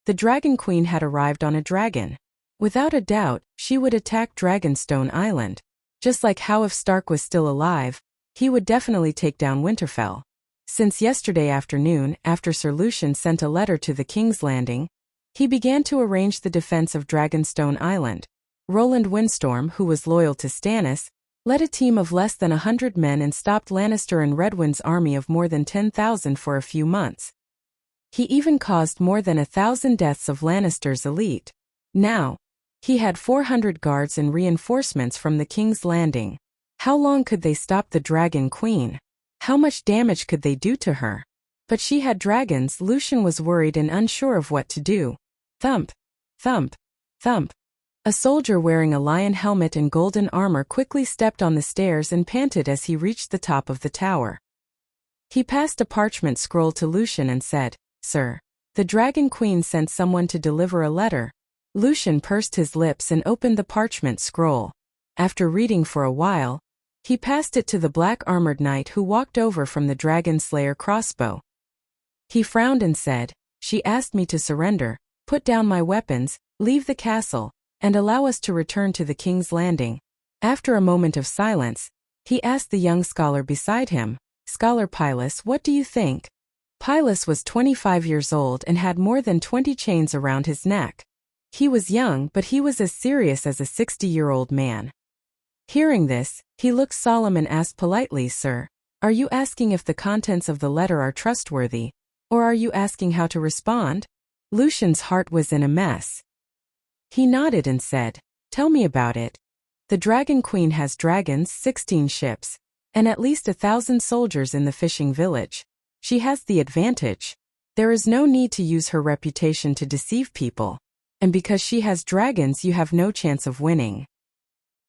The Dragon Queen had arrived on a dragon. Without a doubt, she would attack Dragonstone Island. Just like how if Stark was still alive, he would definitely take down Winterfell. Since yesterday afternoon, after Sir Lucian sent a letter to the King's Landing, he began to arrange the defense of Dragonstone Island. Roland Windstorm, who was loyal to Stannis, led a team of less than 100 men and stopped Lannister and Redwyn's army of more than 10,000 for a few months. He even caused more than 1,000 deaths of Lannister's elite. Now, he had 400 guards and reinforcements from the King's Landing. How long could they stop the Dragon Queen? How much damage could they do to her? But she had dragons. Lucian was worried and unsure of what to do. Thump, thump, thump. A soldier wearing a lion helmet and golden armor quickly stepped on the stairs and panted as he reached the top of the tower. He passed a parchment scroll to Lucian and said, "Sir, the Dragon Queen sent someone to deliver a letter." Lucian pursed his lips and opened the parchment scroll. After reading for a while, he passed it to the black-armored knight who walked over from the Dragon Slayer crossbow. He frowned and said, "She asked me to surrender, put down my weapons, leave the castle, and allow us to return to the King's Landing." After a moment of silence, he asked the young scholar beside him, "Scholar Pylus, what do you think?" Pylus was 25 years old and had more than 20 chains around his neck. He was young, but he was as serious as a 60-year-old man. Hearing this, he looked solemn and asked politely, "Sir, are you asking if the contents of the letter are trustworthy, or are you asking how to respond?" Lucian's heart was in a mess. He nodded and said, "Tell me about it." The Dragon Queen has dragons, 16 ships, and at least 1,000 soldiers in the fishing village. She has the advantage. There is no need to use her reputation to deceive people. And because she has dragons, you have no chance of winning.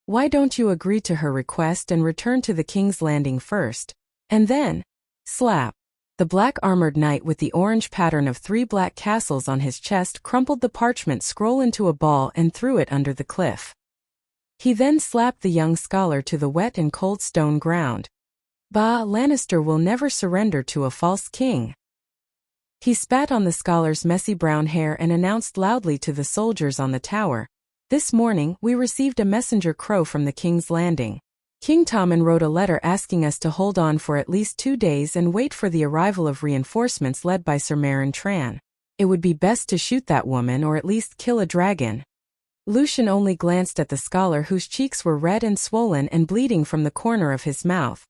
Why don't you agree to her request and return to the King's Landing first? And then, slap. The black-armored knight with the orange pattern of 3 black castles on his chest crumpled the parchment scroll into a ball and threw it under the cliff. He then slapped the young scholar to the wet and cold stone ground. "Bah, Lannister will never surrender to a false king." He spat on the scholar's messy brown hair and announced loudly to the soldiers on the tower, "This morning, we received a messenger crow from the King's Landing. King Tommen wrote a letter asking us to hold on for at least 2 days and wait for the arrival of reinforcements led by Sir Meryn Tran. It would be best to shoot that woman or at least kill a dragon." Lucian only glanced at the scholar whose cheeks were red and swollen and bleeding from the corner of his mouth.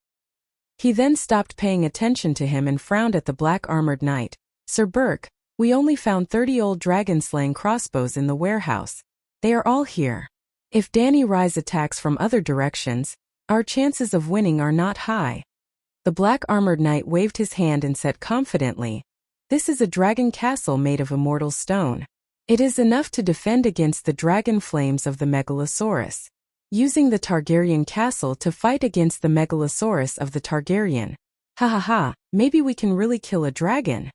He then stopped paying attention to him and frowned at the black-armored knight. "Sir Burke, we only found 30 old dragon-slaying crossbows in the warehouse. They are all here. If Dany Rise attacks from other directions, our chances of winning are not high." The black-armored knight waved his hand and said confidently, "This is a dragon castle made of immortal stone. It is enough to defend against the dragon flames of the Megalosaurus. Using the Targaryen castle to fight against the Megalosaurus of the Targaryen. Ha ha ha, maybe we can really kill a dragon."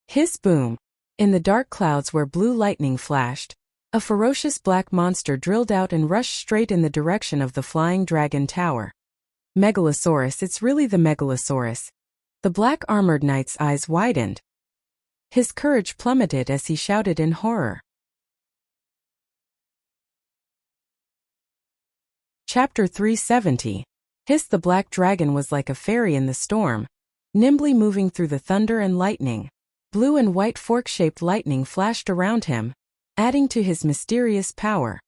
Hiss boom. In the dark clouds where blue lightning flashed, a ferocious black monster drilled out and rushed straight in the direction of the flying dragon tower. "Megalosaurus, it's really the Megalosaurus." The black-armored knight's eyes widened. His courage plummeted as he shouted in horror. Chapter 370. Hiss. The black dragon was like a fairy in the storm, nimbly moving through the thunder and lightning. Blue and white fork-shaped lightning flashed around him, adding to his mysterious power.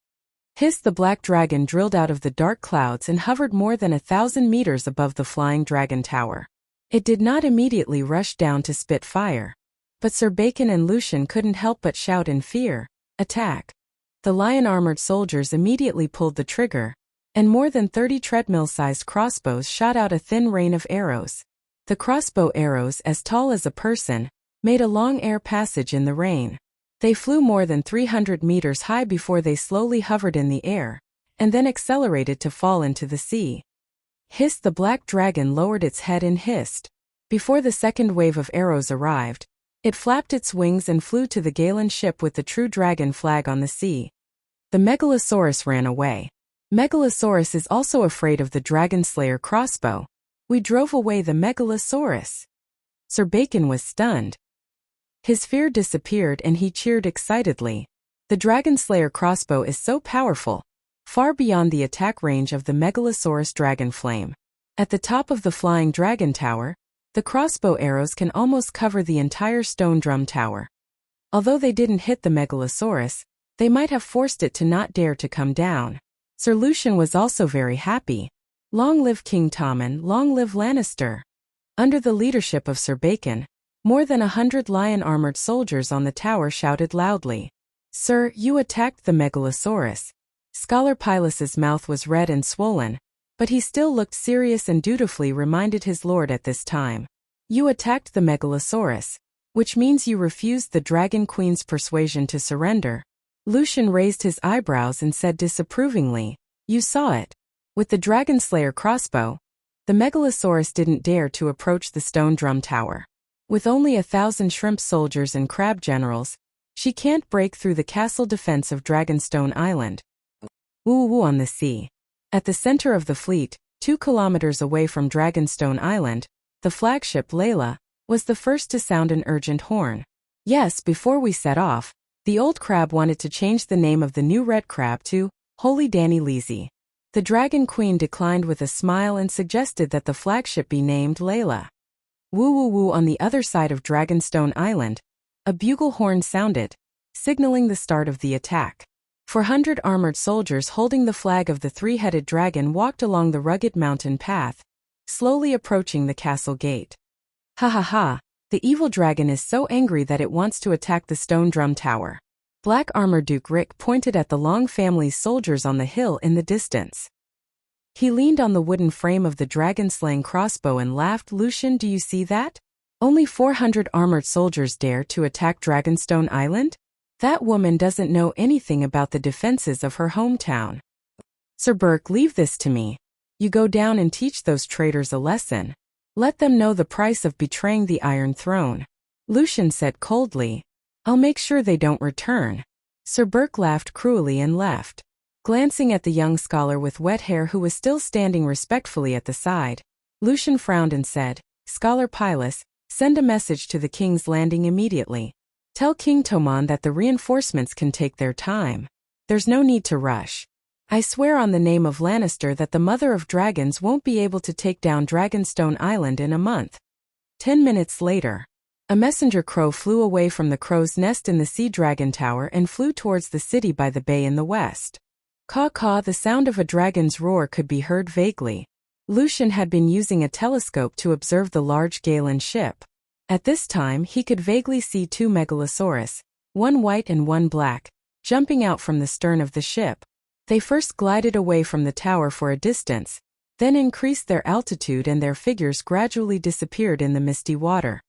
Hiss. The black dragon drilled out of the dark clouds and hovered more than 1,000 meters above the flying dragon tower. It did not immediately rush down to spit fire. But Sir Bacon and Lucian couldn't help but shout in fear, "Attack!" The lion-armored soldiers immediately pulled the trigger, and more than 30 treadmill-sized crossbows shot out a thin rain of arrows. The crossbow arrows, as tall as a person, made a long air passage in the rain. They flew more than 300 meters high before they slowly hovered in the air, and then accelerated to fall into the sea. Hiss. The black dragon lowered its head and hissed. Before the second wave of arrows arrived, It flapped its wings and flew to the Galen ship with the true dragon flag on the sea. The Megalosaurus ran away. Megalosaurus is also afraid of the Dragon Slayer crossbow. We drove away the Megalosaurus. Sir Bacon was stunned. His fear disappeared and he cheered excitedly. The Dragon Slayer crossbow is so powerful, far beyond the attack range of the Megalosaurus dragon flame. At the top of the flying dragon tower, the crossbow arrows can almost cover the entire stone drum tower. Although they didn't hit the Megalosaurus, they might have forced it to not dare to come down. Sir Lucian was also very happy. Long live King Tommen, long live Lannister. Under the leadership of Sir Bacon, more than 100 lion-armored soldiers on the tower shouted loudly, "Sir, you attacked the Megalosaurus." Scholar Pylus's mouth was red and swollen, but he still looked serious and dutifully reminded his lord at this time. "You attacked the Megalosaurus, which means you refused the Dragon Queen's persuasion to surrender." Lucian raised his eyebrows and said disapprovingly, "You saw it. With the Dragon Slayer crossbow, the Megalosaurus didn't dare to approach the stone drum tower. With only 1,000 shrimp soldiers and crab generals, she can't break through the castle defense of Dragonstone Island." Woo on the sea. At the center of the fleet, 2 kilometers away from Dragonstone Island, the flagship Layla was the first to sound an urgent horn. Yes, before we set off, the old crab wanted to change the name of the new red crab to Holy Danny Leezy. The Dragon Queen declined with a smile and suggested that the flagship be named Layla. Woo on the other side of Dragonstone Island, a bugle horn sounded, signaling the start of the attack. 400 armored soldiers holding the flag of the 3-headed dragon walked along the rugged mountain path, slowly approaching the castle gate. Ha ha ha, the evil dragon is so angry that it wants to attack the stone drum tower. Black Armor Duke Rick pointed at the Long family's soldiers on the hill in the distance. He leaned on the wooden frame of the dragon-slaying crossbow and laughed. "Lucian, do you see that? Only 400 armored soldiers dare to attack Dragonstone Island? That woman doesn't know anything about the defenses of her hometown." "Sir Burke, leave this to me. You go down and teach those traitors a lesson. Let them know the price of betraying the Iron Throne," Lucian said coldly. "I'll make sure they don't return." Sir Burke laughed cruelly and left. Glancing at the young scholar with wet hair who was still standing respectfully at the side, Lucian frowned and said, "Scholar Pylus, send a message to the King's Landing immediately. Tell King Tommen that the reinforcements can take their time. There's no need to rush. I swear on the name of Lannister that the Mother of Dragons won't be able to take down Dragonstone Island in a month." 10 minutes later, a messenger crow flew away from the crow's nest in the Sea Dragon Tower and flew towards the city by the bay in the west. Caw-caw, the sound of a dragon's roar could be heard vaguely. Lucian had been using a telescope to observe the large Galen ship. At this time he could vaguely see 2 Megalosaurus, one white and one black, jumping out from the stern of the ship. They first glided away from the tower for a distance, then increased their altitude and their figures gradually disappeared in the misty water.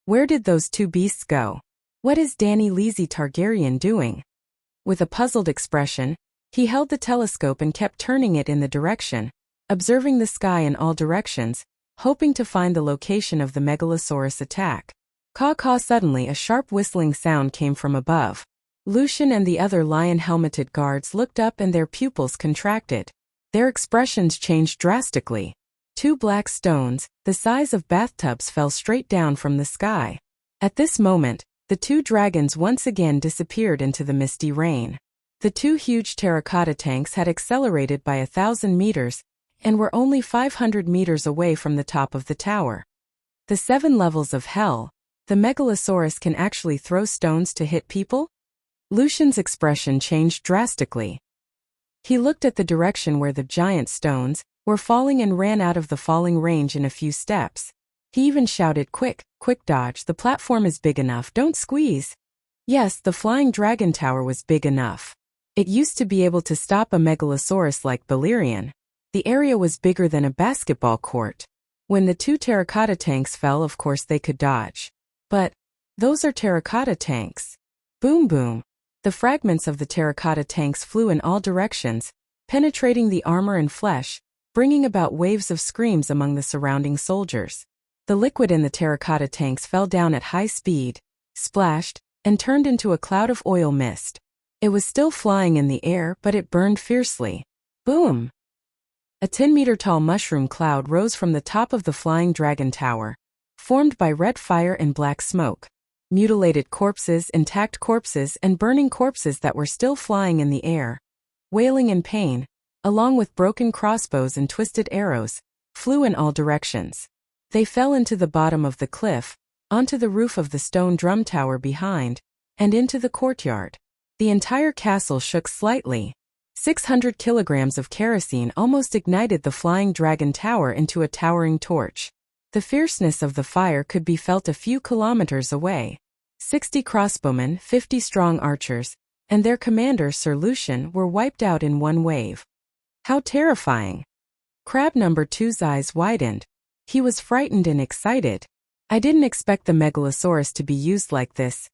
Where did those 2 beasts go? What is Danny Leezy Targaryen doing? With a puzzled expression, he held the telescope and kept turning it in the direction, observing the sky in all directions, hoping to find the location of the Megalosaurus attack. Caw-caw, suddenly a sharp whistling sound came from above. Lucian and the other lion-helmeted guards looked up and their pupils contracted. Their expressions changed drastically. 2 black stones, the size of bathtubs, fell straight down from the sky. At this moment, the 2 dragons once again disappeared into the misty rain. The 2 huge terracotta tanks had accelerated by 1,000 meters and were only 500 meters away from the top of the tower. The 7 levels of hell. The Megalosaurus can actually throw stones to hit people? Lucian's expression changed drastically. He looked at the direction where the giant stones were falling and ran out of the falling range in a few steps. He even shouted, quick dodge, the platform is big enough, don't squeeze." Yes, the flying dragon tower was big enough. It used to be able to stop a Megalosaurus like Balerion. The area was bigger than a basketball court. When the 2 terracotta tanks fell, of course they could dodge. But those are terracotta tanks. Boom boom. The fragments of the terracotta tanks flew in all directions, penetrating the armor and flesh, bringing about waves of screams among the surrounding soldiers. The liquid in the terracotta tanks fell down at high speed, splashed, and turned into a cloud of oil mist. It was still flying in the air, but it burned fiercely. Boom! A 10-meter-tall mushroom cloud rose from the top of the flying dragon tower, formed by red fire and black smoke. Mutilated corpses, intact corpses, and burning corpses that were still flying in the air, wailing in pain, along with broken crossbows and twisted arrows, flew in all directions. They fell into the bottom of the cliff, onto the roof of the stone drum tower behind, and into the courtyard. The entire castle shook slightly. 600 kilograms of kerosene almost ignited the flying dragon tower into a towering torch. The fierceness of the fire could be felt a few kilometers away. 60 crossbowmen, 50 strong archers, and their commander Sir Lucian were wiped out in one wave. How terrifying! Crab number 2's eyes widened. He was frightened and excited. I didn't expect the megalosaurus to be used like this.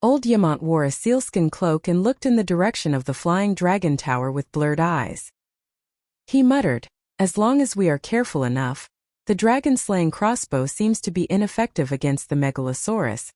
Old Yamant wore a sealskin cloak and looked in the direction of the flying dragon tower with blurred eyes. He muttered, "As long as we are careful enough, the dragon-slaying crossbow seems to be ineffective against the megalosaurus.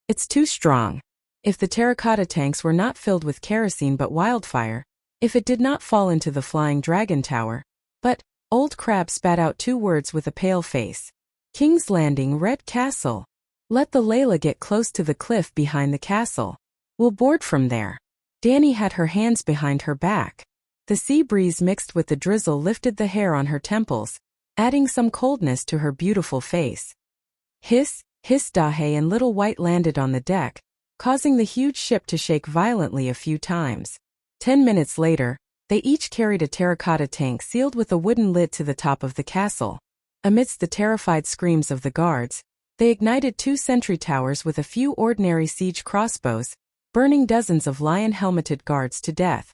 It's too strong. If the terracotta tanks were not filled with kerosene but wildfire, if it did not fall into the flying dragon tower." But, Old Crab spat out 2 words with a pale face. "King's Landing Red Castle. Let the Layla get close to the cliff behind the castle. We'll board from there." Danny had her hands behind her back. The sea breeze mixed with the drizzle lifted the hair on her temples, adding some coldness to her beautiful face. Hiss, hiss. Dahe and Little White landed on the deck, causing the huge ship to shake violently a few times. 10 minutes later, they each carried a terracotta tank sealed with a wooden lid to the top of the castle. Amidst the terrified screams of the guards, they ignited 2 sentry towers with a few ordinary siege crossbows, burning dozens of lion-helmeted guards to death.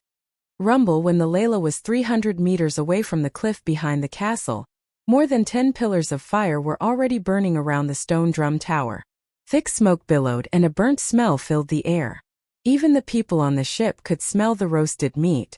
Rumble. When the Layla was 300 meters away from the cliff behind the castle, more than 10 pillars of fire were already burning around the stone drum tower. Thick smoke billowed and a burnt smell filled the air. Even the people on the ship could smell the roasted meat.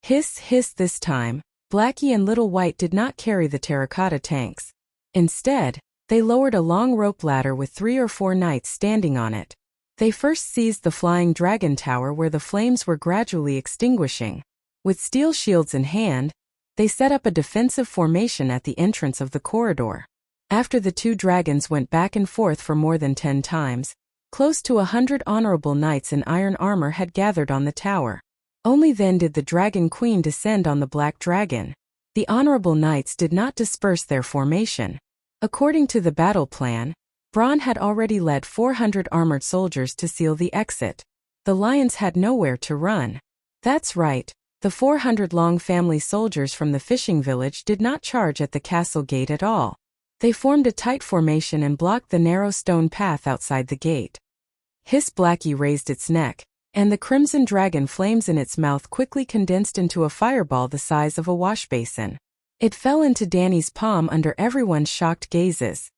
Hiss, hiss. This time, Blackie and Little White did not carry the terracotta tanks. Instead, they lowered a long rope ladder with 3 or 4 knights standing on it. They first seized the flying dragon tower where the flames were gradually extinguishing. With steel shields in hand, they set up a defensive formation at the entrance of the corridor. After the 2 dragons went back and forth for more than 10 times, close to 100 honorable knights in iron armor had gathered on the tower. Only then did the Dragon Queen descend on the black dragon. The honorable knights did not disperse their formation. According to the battle plan, Bronn had already led 400 armored soldiers to seal the exit. The lions had nowhere to run. That's right, the 400 Long family soldiers from the fishing village did not charge at the castle gate at all. They formed a tight formation and blocked the narrow stone path outside the gate. Hiss. Blackie raised its neck, and the crimson dragon flames in its mouth quickly condensed into a fireball the size of a washbasin. It fell into Danny's palm under everyone's shocked gazes.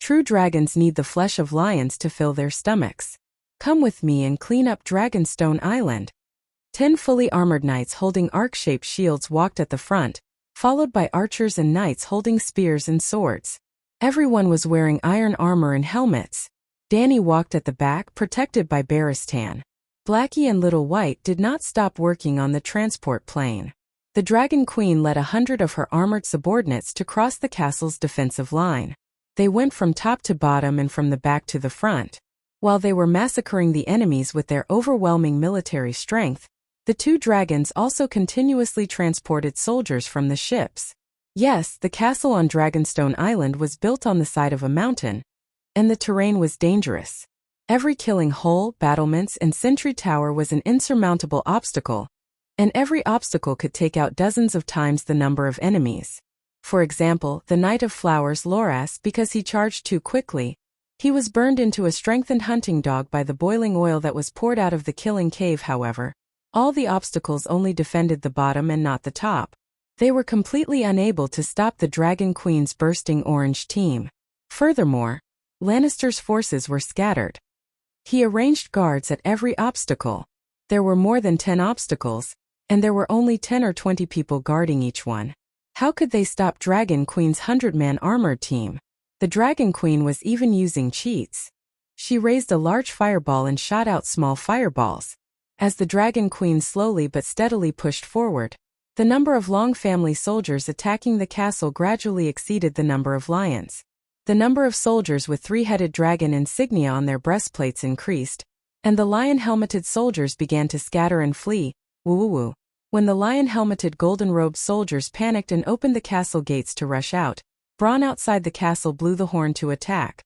True dragons need the flesh of lions to fill their stomachs. Come with me and clean up Dragonstone Island. 10 fully armored knights holding arc-shaped shields walked at the front, followed by archers and knights holding spears and swords. Everyone was wearing iron armor and helmets. Danny walked at the back, protected by Barristan. Blackie and Little White did not stop working on the transport plane. The Dragon Queen led 100 of her armored subordinates to cross the castle's defensive line. They went from top to bottom and from the back to the front. While they were massacring the enemies with their overwhelming military strength, the 2 dragons also continuously transported soldiers from the ships. Yes, the castle on Dragonstone Island was built on the side of a mountain, and the terrain was dangerous. Every killing hole, battlements, and sentry tower was an insurmountable obstacle, and every obstacle could take out dozens of times the number of enemies. For example, the Knight of Flowers Loras, because he charged too quickly, he was burned into a strengthened hunting dog by the boiling oil that was poured out of the killing cave. However, all the obstacles only defended the bottom and not the top. They were completely unable to stop the Dragon Queen's bursting orange team. Furthermore, Lannister's forces were scattered. He arranged guards at every obstacle. There were more than 10 obstacles, and there were only 10 or 20 people guarding each one. How could they stop Dragon Queen's 100-man armored team? The Dragon Queen was even using cheats. She raised a large fireball and shot out small fireballs. As the Dragon Queen slowly but steadily pushed forward, the number of Long family soldiers attacking the castle gradually exceeded the number of lions. The number of soldiers with three-headed dragon insignia on their breastplates increased, and the lion-helmeted soldiers began to scatter and flee. Woo-woo-woo. When the lion-helmeted golden-robed soldiers panicked and opened the castle gates to rush out, Bronn outside the castle blew the horn to attack.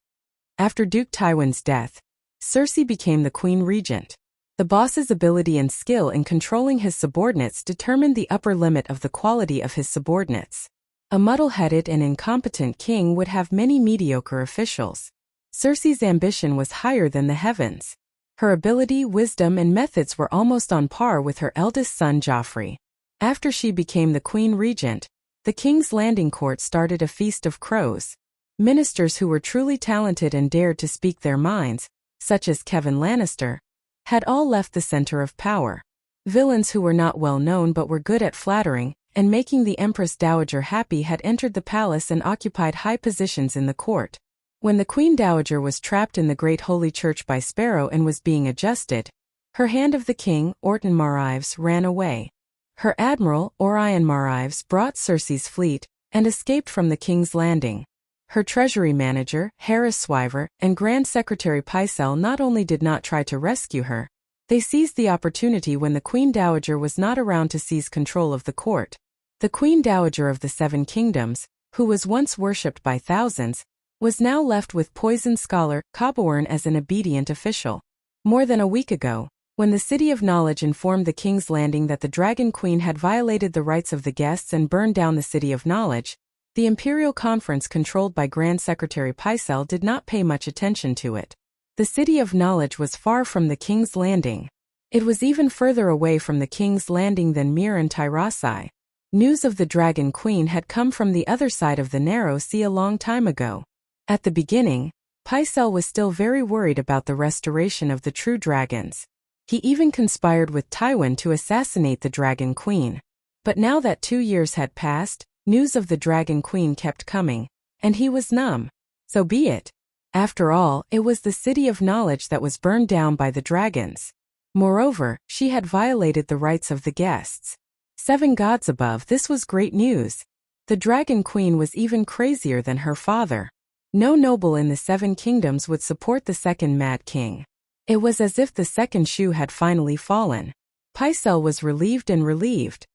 After Duke Tywin's death, Cersei became the Queen Regent. The boss's ability and skill in controlling his subordinates determined the upper limit of the quality of his subordinates. A muddle-headed and incompetent king would have many mediocre officials. Cersei's ambition was higher than the heavens. Her ability, wisdom, and methods were almost on par with her eldest son Joffrey. After she became the Queen Regent, the King's Landing court started a feast of crows. Ministers who were truly talented and dared to speak their minds, such as Kevin Lannister, had all left the center of power. Villains who were not well known but were good at flattering and making the Empress Dowager happy had entered the palace and occupied high positions in the court. When the Queen Dowager was trapped in the Great Holy Church by Sparrow and was being adjusted, her hand of the king, Orton Marives, ran away. Her admiral, Orion Marives, brought Cersei's fleet and escaped from the King's Landing. Her treasury manager, Harris Swiver, and Grand Secretary Pycelle not only did not try to rescue her, they seized the opportunity when the Queen Dowager was not around to seize control of the court. The Queen Dowager of the Seven Kingdoms, who was once worshipped by thousands, was now left with poisoned scholar Cobborn as an obedient official. More than a week ago, when the City of Knowledge informed the King's Landing that the Dragon Queen had violated the rights of the guests and burned down the City of Knowledge, the Imperial Conference controlled by Grand Secretary Pycelle did not pay much attention to it. The City of Knowledge was far from the King's Landing. It was even further away from the King's Landing than Myr and Tyrossai. News of the Dragon Queen had come from the other side of the Narrow Sea a long time ago. At the beginning, Pycelle was still very worried about the restoration of the true dragons. He even conspired with Tywin to assassinate the Dragon Queen. But now that 2 years had passed, news of the Dragon Queen kept coming, and he was numb. So be it. After all, it was the City of Knowledge that was burned down by the dragons. Moreover, she had violated the rights of the guests. 7 gods above, this was great news. The Dragon Queen was even crazier than her father. No noble in the 7 kingdoms would support the second Mad King. It was as if the second shoe had finally fallen. Pycelle was relieved and relieved.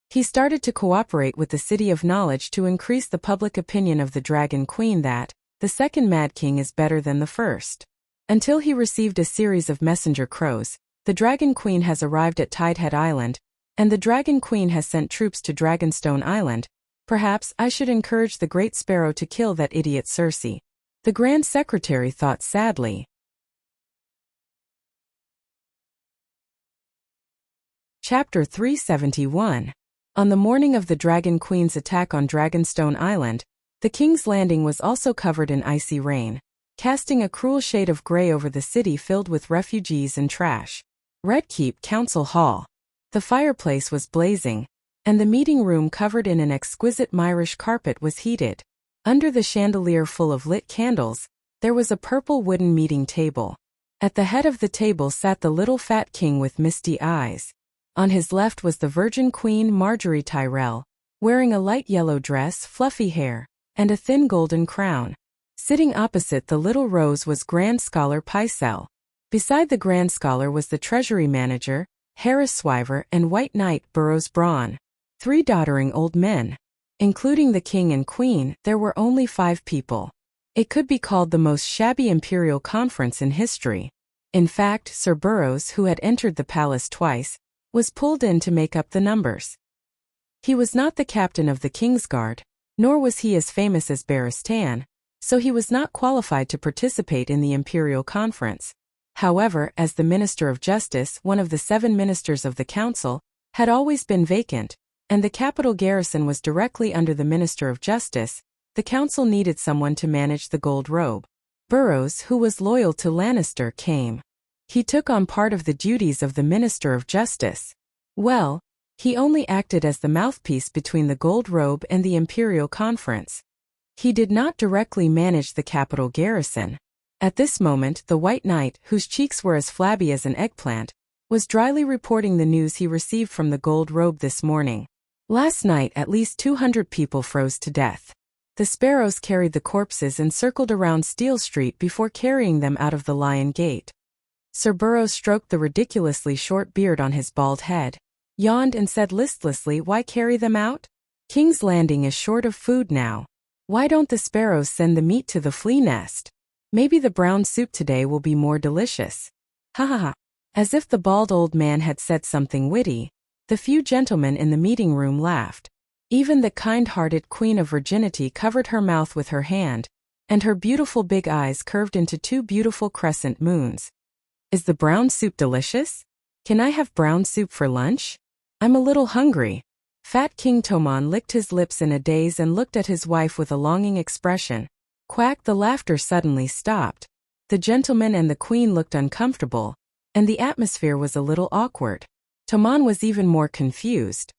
He started to cooperate with the City of Knowledge to increase the public opinion of the Dragon Queen that the second Mad King is better than the first. Until he received a series of messenger crows, the Dragon Queen has arrived at Tidehead Island, and the Dragon Queen has sent troops to Dragonstone Island. Perhaps I should encourage the Great Sparrow to kill that idiot Cersei. The Grand Secretary thought sadly. Chapter 371. On the morning of the Dragon Queen's attack on Dragonstone Island, the King's Landing was also covered in icy rain, casting a cruel shade of gray over the city filled with refugees and trash. Redkeep Council Hall. The fireplace was blazing, and the meeting room covered in an exquisite Myrish carpet was heated. Under the chandelier full of lit candles, there was a purple wooden meeting table. At the head of the table sat the little fat king with misty eyes. On his left was the Virgin Queen Marjorie Tyrell, wearing a light yellow dress, fluffy hair, and a thin golden crown. Sitting opposite the little Rose was Grand Scholar Pycelle. Beside the Grand Scholar was the Treasury Manager, Harris Swiver, and White Knight Burrows Bronn. 3 doddering old men. Including the king and queen, there were only 5 people. It could be called the most shabby imperial conference in history. In fact, Sir Burrows, who had entered the palace twice, was pulled in to make up the numbers. He was not the captain of the Kingsguard, nor was he as famous as Barristan, so he was not qualified to participate in the imperial conference. However, as the Minister of Justice, one of the 7 ministers of the council, had always been vacant, and the capital garrison was directly under the Minister of Justice, the council needed someone to manage the gold robe. Burrows, who was loyal to Lannister, came. He took on part of the duties of the Minister of Justice. Well, he only acted as the mouthpiece between the gold robe and the imperial conference. He did not directly manage the capital garrison. At this moment, the White Knight, whose cheeks were as flabby as an eggplant, was dryly reporting the news he received from the gold robe this morning. Last night at least 200 people froze to death. The sparrows carried the corpses and circled around Steel Street before carrying them out of the Lion Gate. Sir Burrows stroked the ridiculously short beard on his bald head, yawned and said listlessly, "Why carry them out? King's Landing is short of food now. Why don't the sparrows send the meat to the flea nest? Maybe the brown soup today will be more delicious." Ha ha ha. As if the bald old man had said something witty, the few gentlemen in the meeting room laughed. Even the kind-hearted Queen of Virginity covered her mouth with her hand, and her beautiful big eyes curved into two beautiful crescent moons. "Is the brown soup delicious? Can I have brown soup for lunch? I'm a little hungry." Fat King Tomon licked his lips in a daze and looked at his wife with a longing expression. Quack! The laughter suddenly stopped. The gentleman and the Queen looked uncomfortable, and the atmosphere was a little awkward. Tomon was even more confused.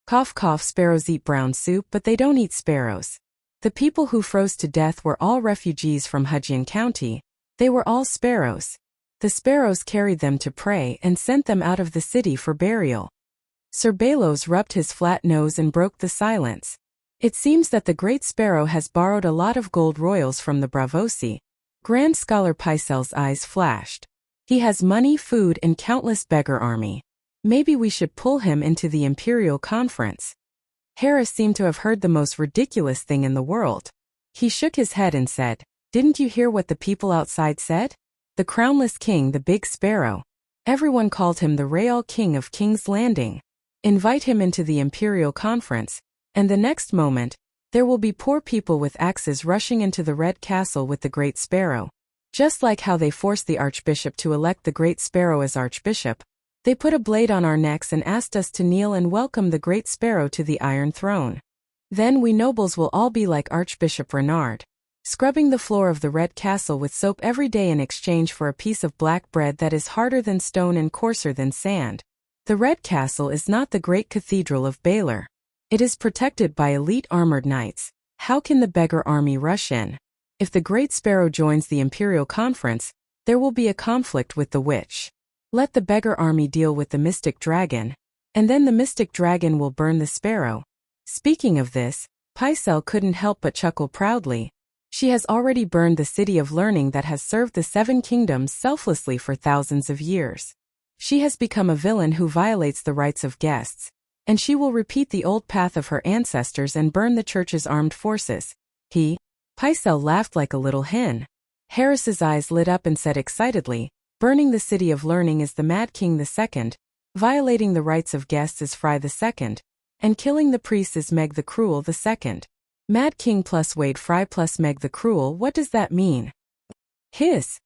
Cough cough. Sparrows eat brown soup, but they don't eat sparrows. The people who froze to death were all refugees from Hujian County. They were all sparrows. The sparrows carried them to prey and sent them out of the city for burial. Sir Bellows rubbed his flat nose and broke the silence. "It seems that the Great Sparrow has borrowed a lot of gold royals from the Bravosi." Grand Scholar Pycel's eyes flashed. "He has money, food, and countless beggar army. Maybe we should pull him into the Imperial Conference." Harris seemed to have heard the most ridiculous thing in the world. He shook his head and said, "Didn't you hear what the people outside said? The crownless king, the big sparrow. Everyone called him the Real King of King's Landing. Invite him into the Imperial Conference, and the next moment, there will be poor people with axes rushing into the Red Castle with the Great Sparrow. Just like how they forced the Archbishop to elect the Great Sparrow as Archbishop. They put a blade on our necks and asked us to kneel and welcome the Great Sparrow to the Iron Throne. Then we nobles will all be like Archbishop Renard, scrubbing the floor of the Red Castle with soap every day in exchange for a piece of black bread that is harder than stone and coarser than sand. The Red Castle is not the great cathedral of Baylor. It is protected by elite armored knights. How can the beggar army rush in? If the Great Sparrow joins the Imperial Conference, there will be a conflict with the witch. Let the beggar army deal with the mystic dragon, and then the mystic dragon will burn the sparrow." Speaking of this, Pycelle couldn't help but chuckle proudly. She has already burned the city of learning that has served the 7 kingdoms selflessly for thousands of years. She has become a villain who violates the rights of guests, and she will repeat the old path of her ancestors and burn the church's armed forces. Pycelle laughed like a little hen. Harris's eyes lit up and said excitedly, "Burning the city of learning is the Mad King II, violating the rights of guests is Fry II, and killing the priests is Meg the Cruel II. Mad King plus Wade Fry plus Meg the Cruel, what does that mean?" "Hiss!"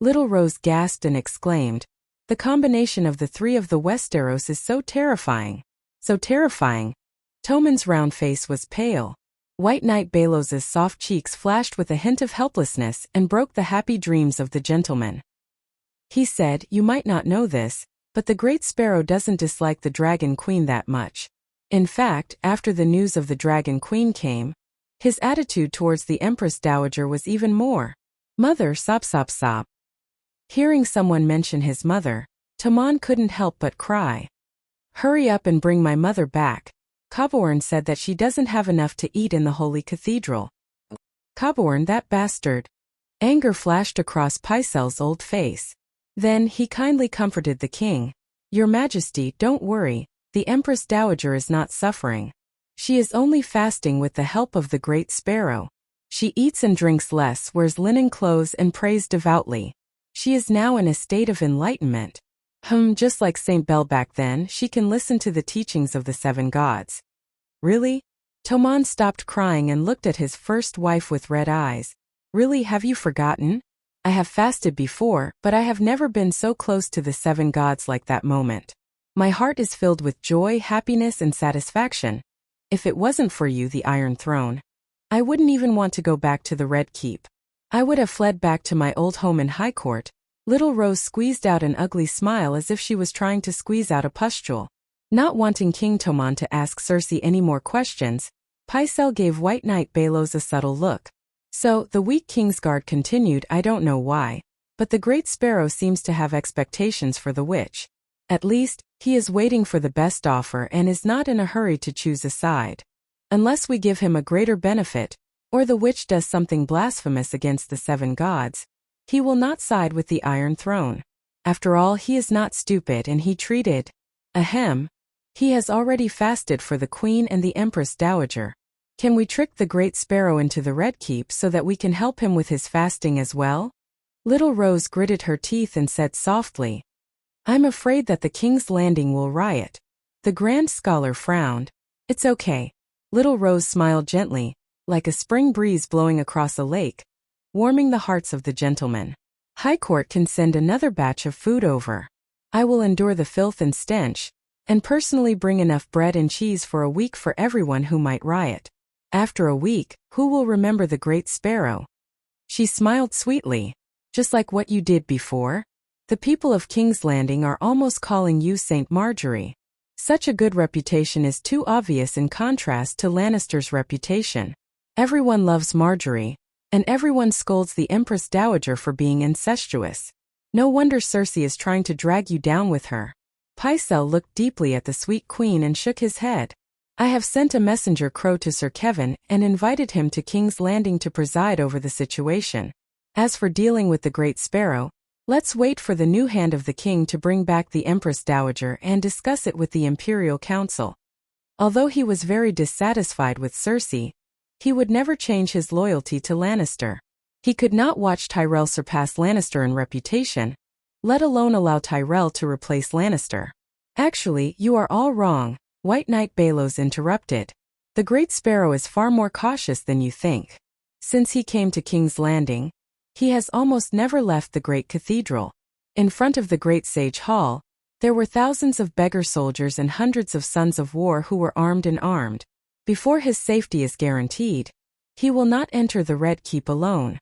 Little Rose gasped and exclaimed. "The combination of the 3 of the Westeros is so terrifying. So terrifying." Tomon's round face was pale. White Knight Belows's soft cheeks flashed with a hint of helplessness and broke the happy dreams of the gentleman. He said, "You might not know this, but the Great Sparrow doesn't dislike the Dragon Queen that much. In fact, after the news of the Dragon Queen came, his attitude towards the Empress Dowager was even more. Mother sob sob sob." Hearing someone mention his mother, Tomon couldn't help but cry. "Hurry up and bring my mother back. Coburn said that she doesn't have enough to eat in the Holy Cathedral." "Coburn, that bastard." Anger flashed across Pycelle's old face. Then he kindly comforted the king. "Your Majesty, don't worry, the Empress Dowager is not suffering. She is only fasting with the help of the Great Sparrow. She eats and drinks less, wears linen clothes and prays devoutly. She is now in a state of enlightenment. Just like Saint Bell back then, she can listen to the teachings of the 7 gods." "Really?" Tomon stopped crying and looked at his first wife with red eyes. "Really, have you forgotten? I have fasted before, but I have never been so close to the 7 gods like that moment. My heart is filled with joy, happiness, and satisfaction. If it wasn't for you, the Iron Throne, I wouldn't even want to go back to the Red Keep. I would have fled back to my old home in High Court." Little Rose squeezed out an ugly smile as if she was trying to squeeze out a pustule. Not wanting King Tomon to ask Cersei any more questions, Pycelle gave White Knight Bellows a subtle look. So, the weak Kingsguard continued, I don't know why, but the Great Sparrow seems to have expectations for the witch. At least, he is waiting for the best offer and is not in a hurry to choose a side. Unless we give him a greater benefit, or the witch does something blasphemous against the 7 gods, he will not side with the Iron Throne. After all, he is not stupid and he treated. Ahem. He has already fasted for the Queen and the Empress Dowager. Can we trick the Great Sparrow into the Red Keep so that we can help him with his fasting as well? Little Rose gritted her teeth and said softly, I'm afraid that the King's Landing will riot. The Grand Scholar frowned. It's okay. Little Rose smiled gently, like a spring breeze blowing across a lake, warming the hearts of the gentlemen. High Court can send another batch of food over. I will endure the filth and stench, and personally bring enough bread and cheese for a week for everyone who might riot. After a week, who will remember the Great Sparrow? She smiled sweetly. Just like what you did before? The people of King's Landing are almost calling you Saint Marjorie. Such a good reputation is too obvious in contrast to Lannister's reputation. Everyone loves Marjorie, and everyone scolds the Empress Dowager for being incestuous. No wonder Cersei is trying to drag you down with her. Pycelle looked deeply at the sweet queen and shook his head. I have sent a messenger crow to Sir Kevin and invited him to King's Landing to preside over the situation. As for dealing with the Great Sparrow, let's wait for the new hand of the king to bring back the Empress Dowager and discuss it with the Imperial Council. Although he was very dissatisfied with Cersei, he would never change his loyalty to Lannister. He could not watch Tyrell surpass Lannister in reputation, let alone allow Tyrell to replace Lannister. Actually, you are all wrong, White Knight Baelos interrupted. The Great Sparrow is far more cautious than you think. Since he came to King's Landing, he has almost never left the Great Cathedral. In front of the Great Sage Hall, there were thousands of beggar soldiers and hundreds of sons of war who were armed and armed. Before his safety is guaranteed, he will not enter the Red Keep alone.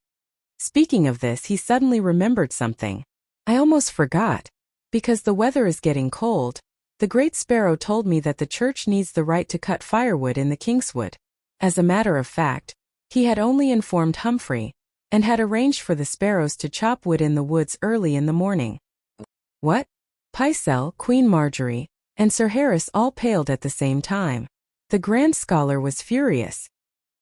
Speaking of this, he suddenly remembered something. I almost forgot. Because the weather is getting cold, the Great Sparrow told me that the church needs the right to cut firewood in the Kingswood. As a matter of fact, he had only informed Humphrey, and had arranged for the sparrows to chop wood in the woods early in the morning. What? Pycelle, Queen Marjorie, and Sir Harris all paled at the same time. The Grand Scholar was furious.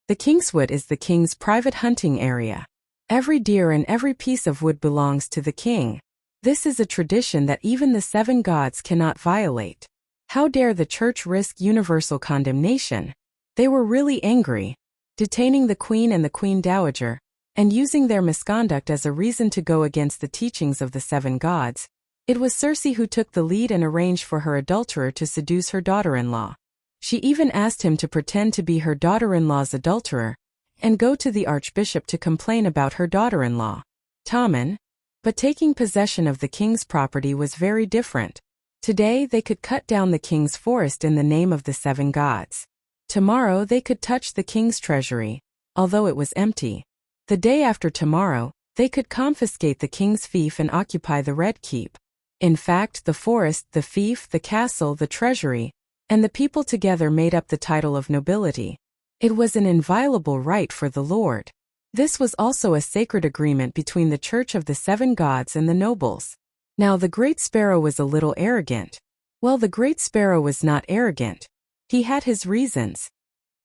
The Kingswood is the king's private hunting area. Every deer and every piece of wood belongs to the king. This is a tradition that even the 7 gods cannot violate. How dare the church risk universal condemnation? They were really angry, detaining the queen and the Queen Dowager, and using their misconduct as a reason to go against the teachings of the 7 gods. It was Cersei who took the lead and arranged for her adulterer to seduce her daughter-in-law. She even asked him to pretend to be her daughter-in-law's adulterer, and go to the archbishop to complain about her daughter-in-law. Tommen. But taking possession of the king's property was very different. Today they could cut down the king's forest in the name of the 7 gods. Tomorrow they could touch the king's treasury, although it was empty. The day after tomorrow, they could confiscate the king's fief and occupy the Red Keep. In fact, the forest, the fief, the castle, the treasury, and the people together made up the title of nobility. It was an inviolable right for the lord. This was also a sacred agreement between the Church of the 7 gods and the nobles. Now the Great Sparrow was a little arrogant. Well, the Great Sparrow was not arrogant. He had his reasons.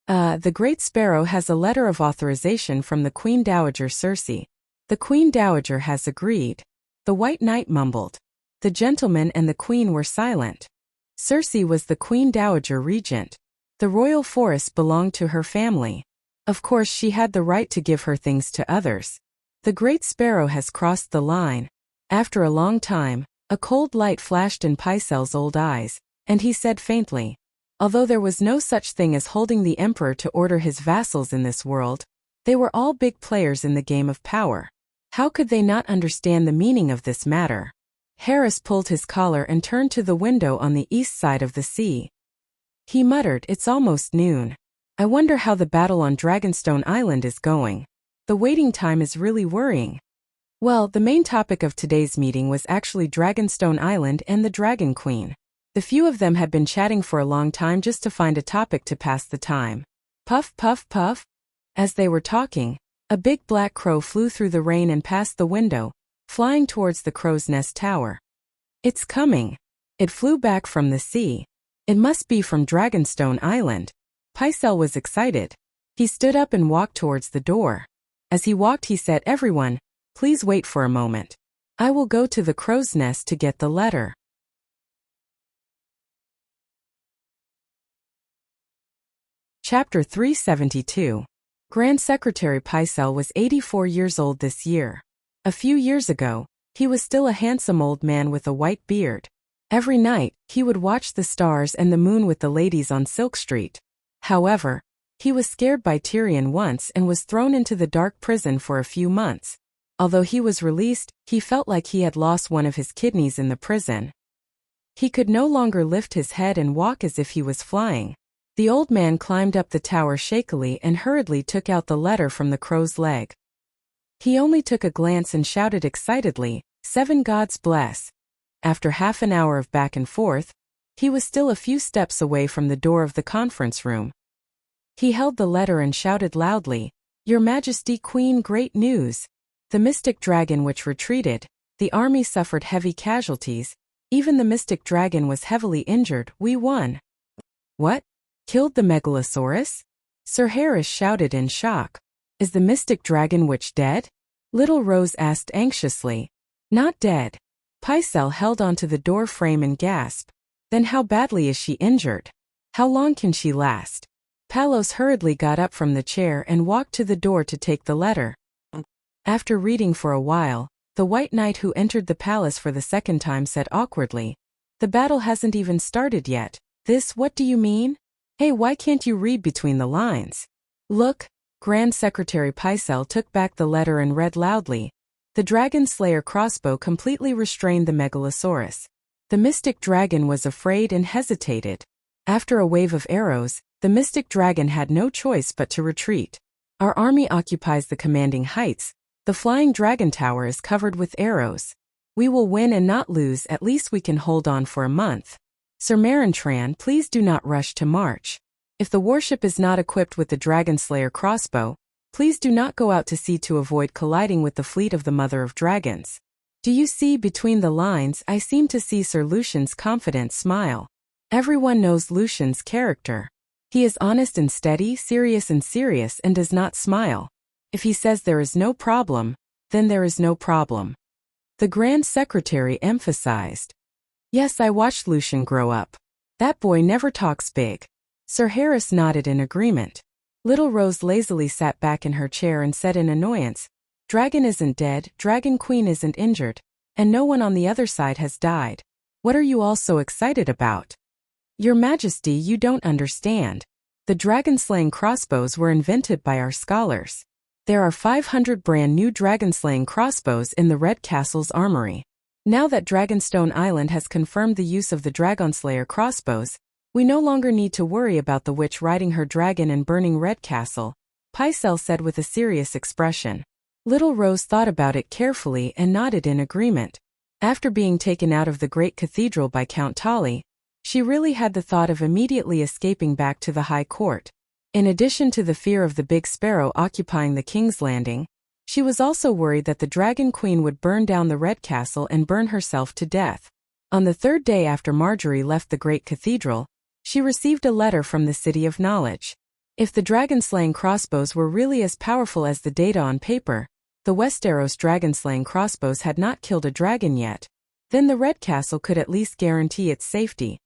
The Great Sparrow has a letter of authorization from the Queen Dowager Cersei. The Queen Dowager has agreed. The White Knight mumbled. The gentleman and the queen were silent. Cersei was the Queen Dowager regent. The royal forest belonged to her family. Of course, she had the right to give her things to others. The Great Sparrow has crossed the line. After a long time, a cold light flashed in Pycelle's old eyes, and he said faintly, although there was no such thing as holding the emperor to order his vassals in this world, they were all big players in the game of power. How could they not understand the meaning of this matter? Harris pulled his collar and turned to the window on the east side of the sea. He muttered, "It's almost noon. I wonder how the battle on Dragonstone Island is going. The waiting time is really worrying." Well, the main topic of today's meeting was actually Dragonstone Island and the Dragon Queen. The few of them had been chatting for a long time just to find a topic to pass the time. Puff, puff, puff. As they were talking, A big black crow flew through the rain and past the window, flying towards the crow's nest tower. It's coming. It flew back from the sea. It must be from Dragonstone Island. Pycelle was excited. He stood up and walked towards the door. As he walked he said, "Everyone, please wait for a moment. I will go to the crow's nest to get the letter." Chapter 372. Grand Secretary Pycelle was 84 years old this year. A few years ago, he was still a handsome old man with a white beard. Every night, he would watch the stars and the moon with the ladies on Silk Street. However, he was scared by Tyrion once and was thrown into the dark prison for a few months. Although he was released, he felt like he had lost one of his kidneys in the prison. He could no longer lift his head and walk as if he was flying. The old man climbed up the tower shakily and hurriedly took out the letter from the crow's leg. He only took a glance and shouted excitedly, "Seven gods bless." After half an hour of back and forth, he was still a few steps away from the door of the conference room. He held the letter and shouted loudly, "Your Majesty, Queen, great news! The mystic dragon which retreated, the army suffered heavy casualties, even the mystic dragon was heavily injured, we won." "What? Killed the Megalosaurus?" Sir Harris shouted in shock. "Is the mystic dragon witch dead?" Little Rose asked anxiously. "Not dead." Pycelle held onto the door frame and gasped. "Then how badly is she injured? How long can she last?" Palos hurriedly got up from the chair and walked to the door to take the letter. After reading for a while, the White Knight who entered the palace for the second time said awkwardly, "The battle hasn't even started yet. What do you mean? Hey, why can't you read between the lines?" "Look." Grand Secretary Pycelle took back the letter and read loudly. The Dragon Slayer crossbow completely restrained the Megalosaurus. The mystic dragon was afraid and hesitated. After a wave of arrows, the mystic dragon had no choice but to retreat. "Our army occupies the commanding heights. The flying dragon tower is covered with arrows. We will win and not lose, at least we can hold on for a month. Sir Marantran, please do not rush to march. If the warship is not equipped with the Dragon Slayer crossbow, please do not go out to sea to avoid colliding with the fleet of the Mother of Dragons." Do you see between the lines? I seem to see Sir Lucian's confident smile. Everyone knows Lucian's character. He is honest and steady, serious and does not smile. If he says there is no problem, then there is no problem. The Grand Secretary emphasized. "Yes, I watched Lucian grow up. That boy never talks big." Sir Harris nodded in agreement. Little Rose lazily sat back in her chair and said in annoyance, "Dragon isn't dead, Dragon Queen isn't injured, and no one on the other side has died. What are you all so excited about?" "Your Majesty, you don't understand. The dragon-slaying crossbows were invented by our scholars. There are 500 brand new dragon-slaying crossbows in the Red Castle's armory. Now that Dragonstone Island has confirmed the use of the Dragonslayer crossbows, we no longer need to worry about the witch riding her dragon and burning Red Castle," Pycelle said with a serious expression. Little Rose thought about it carefully and nodded in agreement. After being taken out of the great cathedral by Count Tolly, she really had the thought of immediately escaping back to the High Court. In addition to the fear of the Big Sparrow occupying the King's Landing, she was also worried that the Dragon Queen would burn down the Red Castle and burn herself to death. On the third day after Marjorie left the great cathedral, she received a letter from the City of Knowledge. If the dragon-slaying crossbows were really as powerful as the data on paper, the Westeros dragon-slaying crossbows had not killed a dragon yet, then the Red Castle could at least guarantee its safety.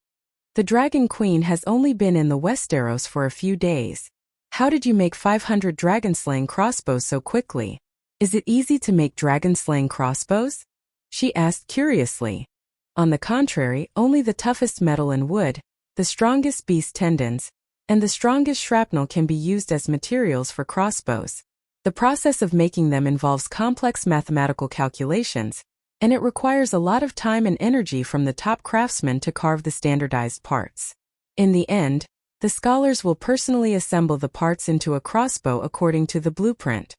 The Dragon Queen has only been in the Westeros for a few days. How did you make 500 dragon-slaying crossbows so quickly? Is it easy to make dragon-slaying crossbows? She asked curiously. On the contrary, only the toughest metal and wood, the strongest beast tendons, and the strongest shrapnel can be used as materials for crossbows. The process of making them involves complex mathematical calculations, and it requires a lot of time and energy from the top craftsmen to carve the standardized parts. In the end, the scholars will personally assemble the parts into a crossbow according to the blueprint.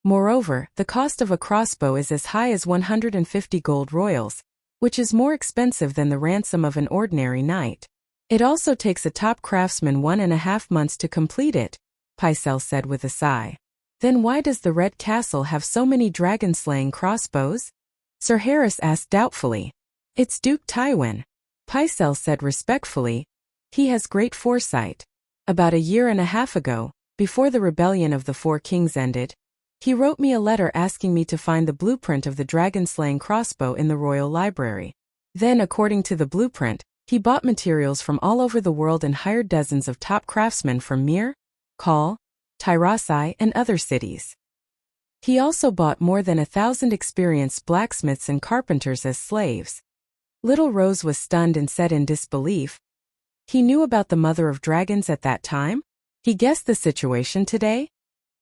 Moreover, the cost of a crossbow is as high as 150 gold royals, which is more expensive than the ransom of an ordinary knight. It also takes a top craftsman 1.5 months to complete it, Pycelle said with a sigh. Then why does the Red Castle have so many dragon-slaying crossbows? Sir Harris asked doubtfully. It's Duke Tywin. Pycelle said respectfully. He has great foresight. About 1.5 years ago, before the rebellion of the Four Kings ended, he wrote me a letter asking me to find the blueprint of the dragon-slaying crossbow in the royal library. Then, according to the blueprint, he bought materials from all over the world and hired dozens of top craftsmen from Myr, Khal, Tyrossai, and other cities. He also bought more than 1,000 experienced blacksmiths and carpenters as slaves. Little Rose was stunned and said in disbelief, "He knew about the Mother of Dragons at that time? He guessed the situation today?"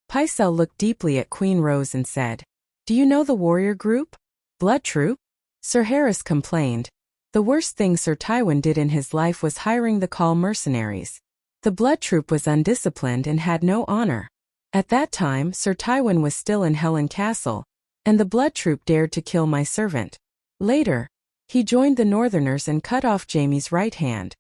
Pycelle looked deeply at Queen Rose and said, "Do you know the warrior group? Blood Troop?" Sir Harris complained. The worst thing Sir Tywin did in his life was hiring the Khal mercenaries. The Blood Troop was undisciplined and had no honor. At that time, Sir Tywin was still in Helen Castle, and the Blood Troop dared to kill my servant. Later, he joined the Northerners and cut off Jaime's right hand.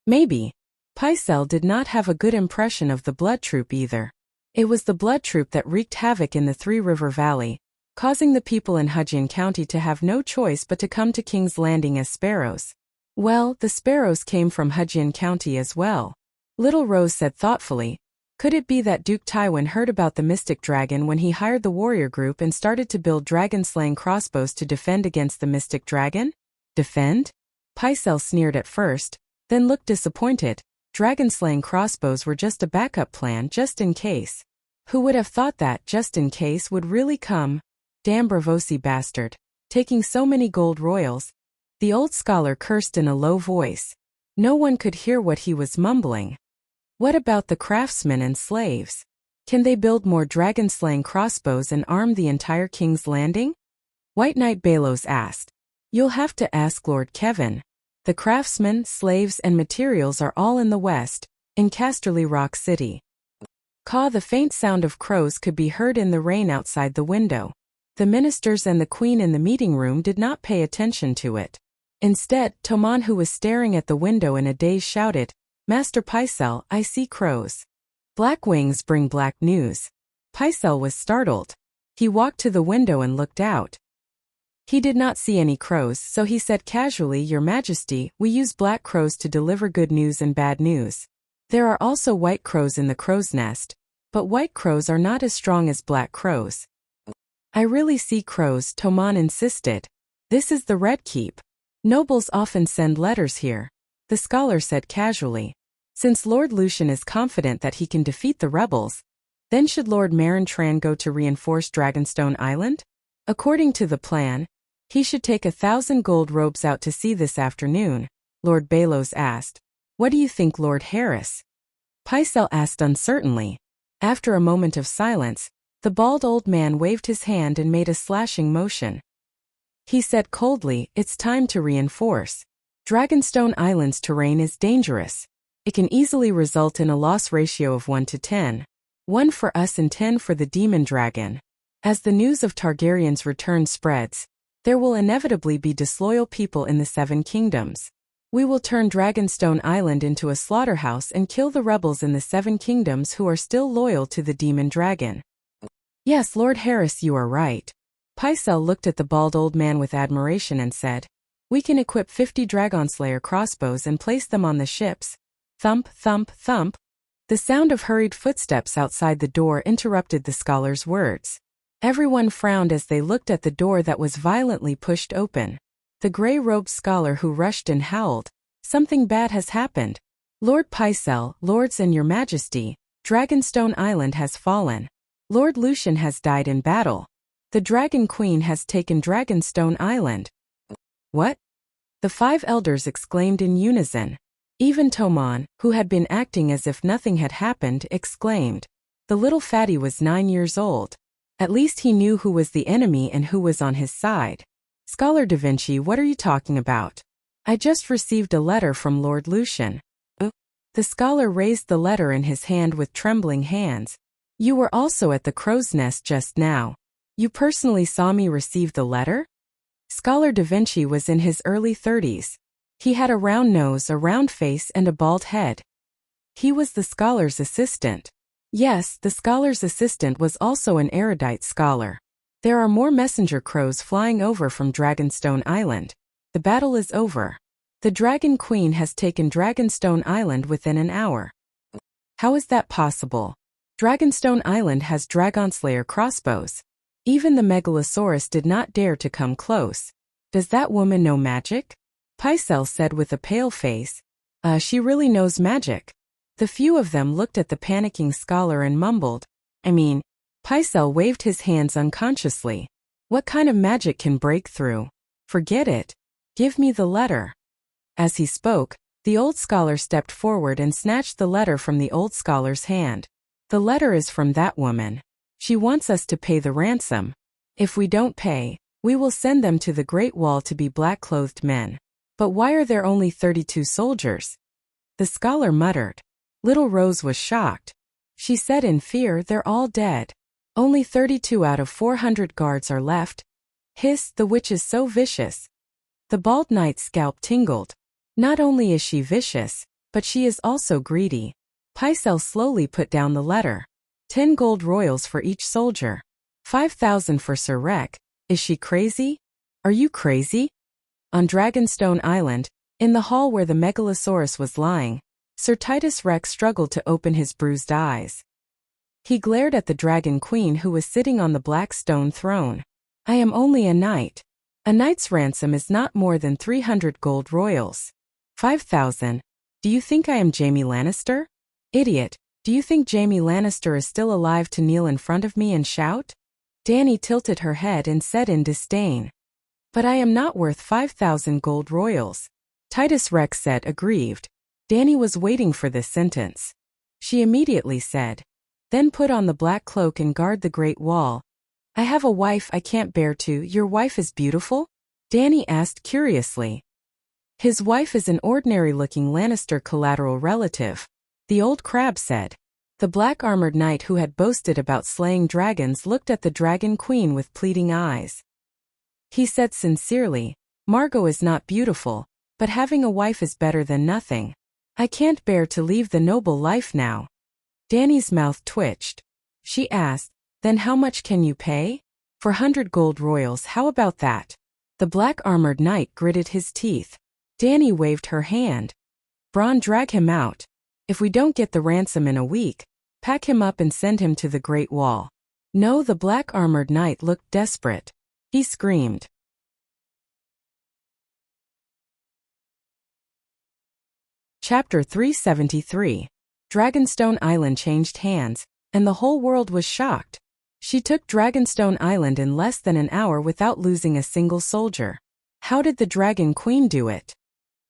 Maybe. Pycelle did not have a good impression of the Blood Troop either. It was the Blood Troop that wreaked havoc in the Three River Valley, causing the people in Hudson County to have no choice but to come to King's Landing as sparrows. Well, the sparrows came from Hudson County as well. Little Rose said thoughtfully, could it be that Duke Tywin heard about the Mystic Dragon when he hired the warrior group and started to build dragon-slaying crossbows to defend against the Mystic Dragon? Defend? Pycelle sneered at first, then looked disappointed. Dragon-slaying crossbows were just a backup plan just in case. Who would have thought that just in case would really come? Damn Bravosi bastard. Taking so many gold royals. The old scholar cursed in a low voice. No one could hear what he was mumbling. What about the craftsmen and slaves? Can they build more dragon-slaying crossbows and arm the entire King's Landing? White Knight Balos asked. You'll have to ask Lord Kevin. The craftsmen, slaves, and materials are all in the west, in Casterly Rock City. The faint sound of crows could be heard in the rain outside the window. The ministers and the queen in the meeting room did not pay attention to it. Instead, Tomon, who was staring at the window in a daze, shouted, Master Pycelle, I see crows. Black wings bring black news. Pycelle was startled. He walked to the window and looked out. He did not see any crows, so he said casually, Your Majesty, we use black crows to deliver good news and bad news. There are also white crows in the crow's nest, but white crows are not as strong as black crows. I really see crows, Tomon insisted. This is the Red Keep. Nobles often send letters here, the scholar said casually. Since Lord Lucian is confident that he can defeat the rebels, then should Lord Marantran go to reinforce Dragonstone Island? According to the plan, he should take 1,000 gold robes out to sea this afternoon, Lord Balos asked. What do you think, Lord Harris? Pycelle asked uncertainly. After a moment of silence, the bald old man waved his hand and made a slashing motion. He said coldly, It's time to reinforce. Dragonstone Island's terrain is dangerous. It can easily result in a loss ratio of 1 to 10. 1 for us and 10 for the demon dragon. As the news of Targaryen's return spreads, there will inevitably be disloyal people in the Seven Kingdoms. We will turn Dragonstone Island into a slaughterhouse and kill the rebels in the Seven Kingdoms who are still loyal to the demon dragon. Yes, Lord Harris, you are right. Pycelle looked at the bald old man with admiration and said, We can equip 50 Dragonslayer crossbows and place them on the ships. Thump, thump, thump. The sound of hurried footsteps outside the door interrupted the scholar's words. Everyone frowned as they looked at the door that was violently pushed open. The gray-robed scholar who rushed and howled, Something bad has happened. Lord Pycelle, Lords and Your Majesty, Dragonstone Island has fallen. Lord Lucian has died in battle. The Dragon Queen has taken Dragonstone Island. What? The 5 elders exclaimed in unison. Even Tomon, who had been acting as if nothing had happened, exclaimed. The little fatty was 9 years old. At least he knew who was the enemy and who was on his side. Scholar Da Vinci, what are you talking about? I just received a letter from Lord Lucian. The scholar raised the letter in his hand with trembling hands. You were also at the crow's nest just now. You personally saw me receive the letter? Scholar Da Vinci was in his early 30s. He had a round nose, a round face, and a bald head. He was the scholar's assistant. Yes, the scholar's assistant was also an erudite scholar. There are more messenger crows flying over from Dragonstone Island. The battle is over. The Dragon Queen has taken Dragonstone Island within an hour. How is that possible? Dragonstone Island has Dragonslayer crossbows. Even the Megalosaurus did not dare to come close. Does that woman know magic? Pycelle said with a pale face. She really knows magic. The few of them looked at the panicking scholar and mumbled. Pycelle waved his hands unconsciously. What kind of magic can break through? Forget it. Give me the letter. As he spoke, the old scholar stepped forward and snatched the letter from the old scholar's hand. The letter is from that woman. She wants us to pay the ransom. If we don't pay, we will send them to the Great Wall to be black-clothed men. But why are there only 32 soldiers? The scholar muttered. Little Rose was shocked. She said in fear, they're all dead. Only 32 out of 400 guards are left. Hiss, the witch is so vicious. The bald knight's scalp tingled. Not only is she vicious, but she is also greedy. Pycelle slowly put down the letter. 10 gold royals for each soldier. 5,000 for Sir Rek. Is she crazy? Are you crazy? On Dragonstone Island, in the hall where the Megalosaurus was lying, Sir Titus Rex struggled to open his bruised eyes. He glared at the Dragon Queen who was sitting on the black stone throne. I am only a knight. A knight's ransom is not more than 300 gold royals. 5,000. Do you think I am Jaime Lannister? Idiot, do you think Jaime Lannister is still alive to kneel in front of me and shout? Dany tilted her head and said in disdain. But I am not worth 5,000 gold royals. Titus Rex said aggrieved. Dany was waiting for this sentence. She immediately said, then put on the black cloak and guard the Great Wall. I have a wife I can't bear to. Your wife is beautiful? Dany asked curiously. His wife is an ordinary-looking Lannister collateral relative, the old crab said. The black-armored knight who had boasted about slaying dragons looked at the Dragon Queen with pleading eyes. He said sincerely, Margot is not beautiful, but having a wife is better than nothing. I can't bear to leave the noble life now. Dany's mouth twitched. She asked, then how much can you pay? 400 gold royals, how about that? The black-armored knight gritted his teeth. Dany waved her hand. Bronn, drag him out. If we don't get the ransom in a week, pack him up and send him to the Great Wall. No, the black-armored knight looked desperate. He screamed. Chapter 373. Dragonstone Island changed hands, and the whole world was shocked. She took Dragonstone Island in less than an hour without losing a single soldier. How did the Dragon Queen do it?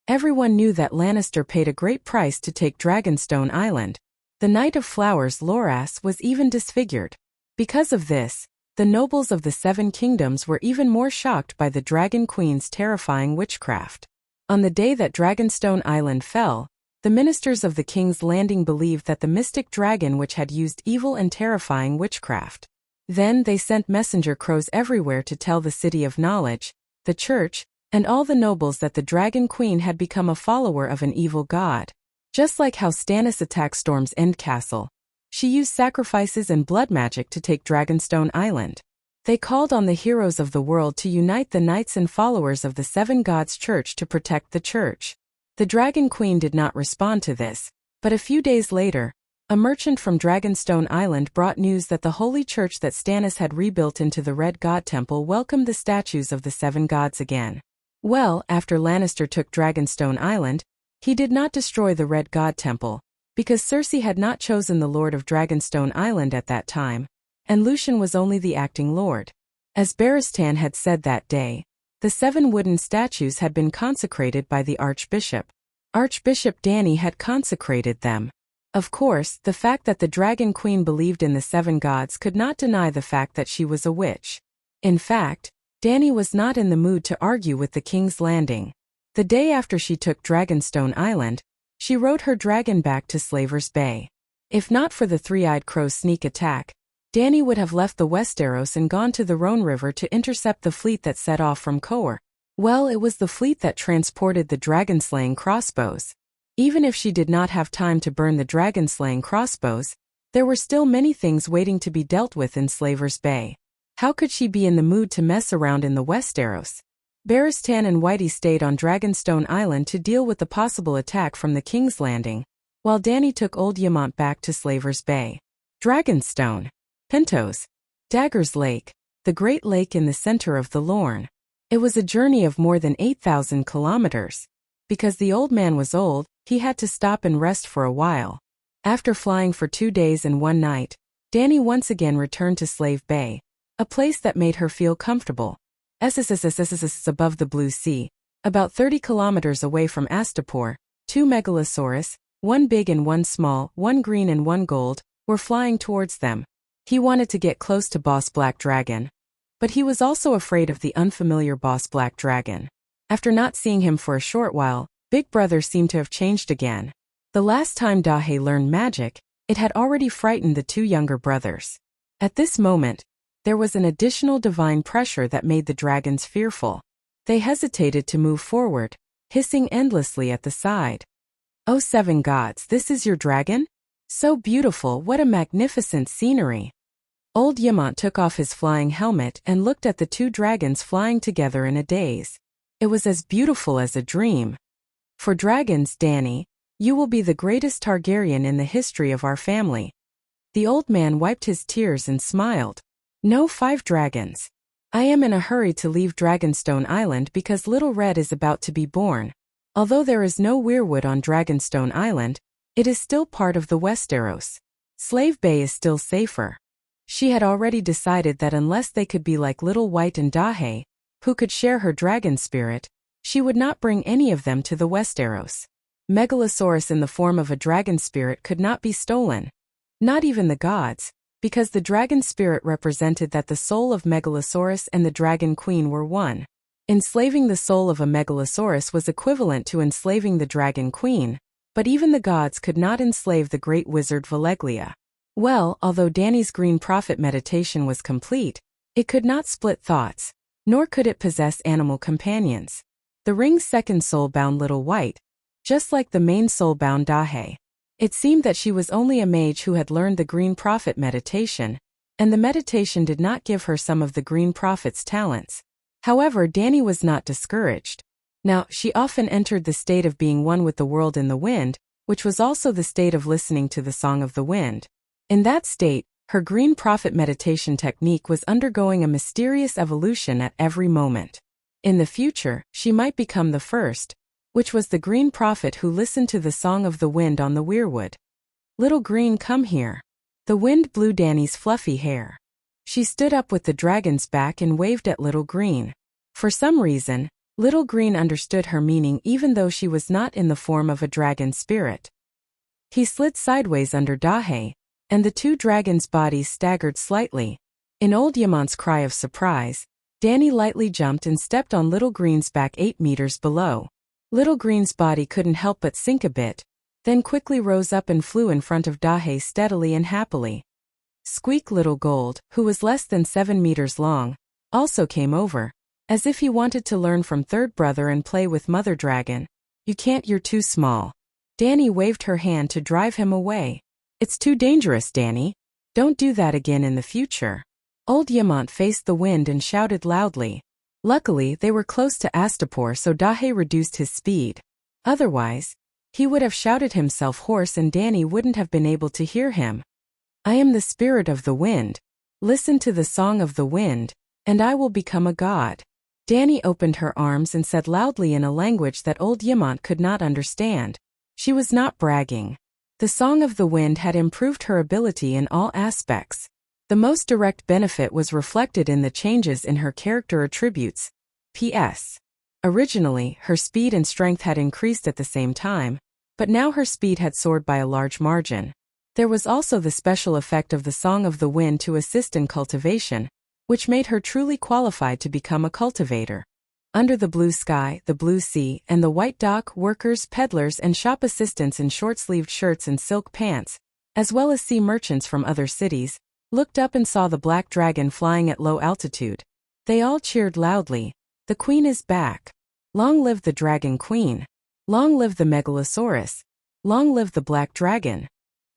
Everyone knew that Lannister paid a great price to take Dragonstone Island. The Knight of Flowers Loras was even disfigured. Because of this, the nobles of the Seven Kingdoms were even more shocked by the Dragon Queen's terrifying witchcraft. On the day that Dragonstone Island fell, the ministers of the King's Landing believed that the mystic dragon which had used evil and terrifying witchcraft. Then they sent messenger crows everywhere to tell the City of Knowledge, the Church, and all the nobles that the Dragon Queen had become a follower of an evil god. Just like how Stannis attacked Storm's End Castle, she used sacrifices and blood magic to take Dragonstone Island. They called on the heroes of the world to unite the knights and followers of the Seven Gods Church to protect the Church. The Dragon Queen did not respond to this, but a few days later, a merchant from Dragonstone Island brought news that the holy church that Stannis had rebuilt into the Red God Temple welcomed the statues of the Seven Gods again. Well, after Lannister took Dragonstone Island, he did not destroy the Red God Temple, because Cersei had not chosen the Lord of Dragonstone Island at that time, and Lucien was only the acting lord. As Barristan had said that day, the 7 wooden statues had been consecrated by the Archbishop. Archbishop Dany had consecrated them. Of course, the fact that the Dragon Queen believed in the 7 gods could not deny the fact that she was a witch. In fact, Dany was not in the mood to argue with the King's Landing. The day after she took Dragonstone Island, she rode her dragon back to Slaver's Bay. If not for the Three-Eyed Crow's sneak attack, Dany would have left the Westeros and gone to the Rhone River to intercept the fleet that set off from Coer. Well, it was the fleet that transported the dragon-slaying crossbows. Even if she did not have time to burn the dragon-slaying crossbows, There were still many things waiting to be dealt with in Slaver's Bay. How could she be in the mood to mess around in the Westeros? Barristan and Whitey stayed on Dragonstone Island to deal with the possible attack from the King's Landing, while Dany took Old Yamont back to Slaver's Bay. Dragonstone, Pintos, Dagger's Lake, the Great Lake in the center of the Lorne. It was a journey of more than 8,000 kilometers. Because the old man was old, he had to stop and rest for a while. After flying for 2 days and 1 night, Dany once again returned to Slave Bay, a place that made her feel comfortable. SSSSSS above the blue sea, about 30 kilometers away from Astapor, 2 megalosaurus, 1 big and 1 small, 1 green and 1 gold, were flying towards them. He wanted to get close to Boss Black Dragon. But he was also afraid of the unfamiliar Boss Black Dragon. After not seeing him for a short while, Big Brother seemed to have changed again. The last time Dahe learned magic, it had already frightened the 2 younger brothers. At this moment, there was an additional divine pressure that made the dragons fearful. They hesitated to move forward, hissing endlessly at the side. "Oh 7 gods, this is your dragon? So beautiful, what a magnificent scenery." Old Yamont took off his flying helmet and looked at the 2 dragons flying together in a daze. It was as beautiful as a dream. "For dragons, Dany, you will be the greatest Targaryen in the history of our family." The old man wiped his tears and smiled. "No 5 dragons. I am in a hurry to leave Dragonstone Island because Little Red is about to be born. Although there is no weirwood on Dragonstone Island, it is still part of the Westeros. Slave Bay is still safer." She had already decided that unless they could be like Little White and Dahe, who could share her dragon spirit, she would not bring any of them to the Westeros. Megalosaurus in the form of a dragon spirit could not be stolen. Not even the gods, because the dragon spirit represented that the soul of Megalosaurus and the Dragon Queen were one. Enslaving the soul of a Megalosaurus was equivalent to enslaving the Dragon Queen, but even the gods could not enslave the great wizard Valeglia. Well, although Dany's Green Prophet meditation was complete, it could not split thoughts, nor could it possess animal companions. The ring's second soul bound Little White, just like the main soul bound Dahe. It seemed that she was only a mage who had learned the Green Prophet meditation, and the meditation did not give her some of the Green Prophet's talents. However, Dany was not discouraged. Now, she often entered the state of being one with the world in the wind, which was also the state of listening to the song of the wind. In that state, her Green Prophet meditation technique was undergoing a mysterious evolution at every moment. In the future, she might become the first, which was the Green Prophet who listened to the song of the wind on the weirwood. "Little Green, come here." The wind blew Dany's fluffy hair. She stood up with the dragon's back and waved at Little Green. For some reason, Little Green understood her meaning even though she was not in the form of a dragon spirit. He slid sideways under Dahe, and the 2 dragons' bodies staggered slightly. In Old Yamont's cry of surprise, Dany lightly jumped and stepped on Little Green's back 8 meters below. Little Green's body couldn't help but sink a bit, then quickly rose up and flew in front of Dahe steadily and happily. Squeak Little Gold, who was less than 7 meters long, also came over, as if he wanted to learn from third brother and play with Mother Dragon. "You can't, you're too small." Dany waved her hand to drive him away. "It's too dangerous, Dany. Don't do that again in the future." Old Yamont faced the wind and shouted loudly. Luckily, they were close to Astapor, so Dahe reduced his speed. Otherwise, he would have shouted himself hoarse and Dany wouldn't have been able to hear him. "I am the spirit of the wind. Listen to the song of the wind, and I will become a god." Dany opened her arms and said loudly in a language that Old Yamont could not understand. She was not bragging. The song of the wind had improved her ability in all aspects. The most direct benefit was reflected in the changes in her character attributes. P.S. Originally, her speed and strength had increased at the same time, but now her speed had soared by a large margin. There was also the special effect of the Song of the Wind to assist in cultivation, which made her truly qualified to become a cultivator. Under the blue sky, the blue sea, and the white dock, workers, peddlers, and shop assistants in short-sleeved shirts and silk pants, as well as sea merchants from other cities, looked up and saw the black dragon flying at low altitude. They all cheered loudly. "The queen is back. Long live the Dragon Queen. Long live the Megalosaurus. Long live the black dragon."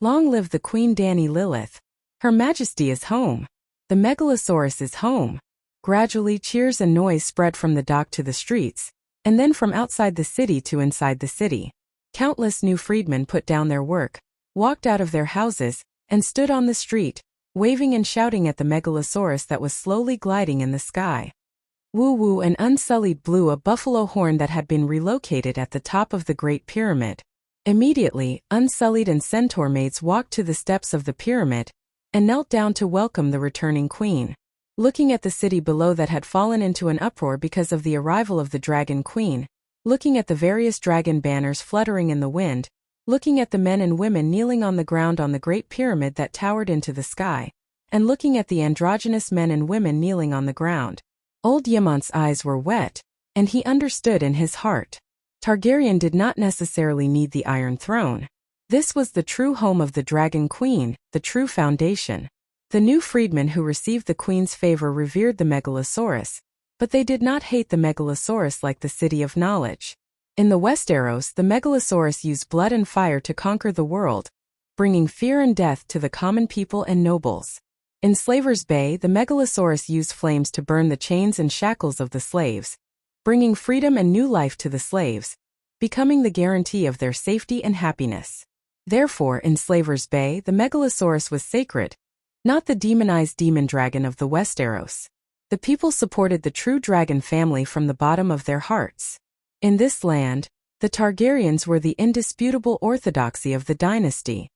Long live the Queen Dani Lilith. Her Majesty is home. The Megalosaurus is home. Gradually cheers and noise spread from the dock to the streets, and then from outside the city to inside the city. Countless new freedmen put down their work, walked out of their houses, and stood on the street, waving and shouting at the Megalosaurus that was slowly gliding in the sky. Wu and Unsullied blew a buffalo horn that had been relocated at the top of the Great Pyramid. Immediately, Unsullied and Centaur maids walked to the steps of the pyramid and knelt down to welcome the returning queen. Looking at the city below that had fallen into an uproar because of the arrival of the Dragon Queen, looking at the various dragon banners fluttering in the wind, looking at the men and women kneeling on the ground on the Great Pyramid that towered into the sky, and looking at the androgynous men and women kneeling on the ground, Old Yemant's eyes were wet, and he understood in his heart. Targaryen did not necessarily need the Iron Throne. This was the true home of the Dragon Queen, the true foundation. The new freedmen who received the queen's favor revered the Megalosaurus, but they did not hate the Megalosaurus like the City of Knowledge. In the Westeros, the Megalosaurus used blood and fire to conquer the world, bringing fear and death to the common people and nobles. In Slaver's Bay, the Megalosaurus used flames to burn the chains and shackles of the slaves, bringing freedom and new life to the slaves, becoming the guarantee of their safety and happiness. Therefore, in Slaver's Bay, the Megalosaurus was sacred, not the demonized demon dragon of the Westeros. The people supported the true dragon family from the bottom of their hearts. In this land, the Targaryens were the indisputable orthodoxy of the dynasty.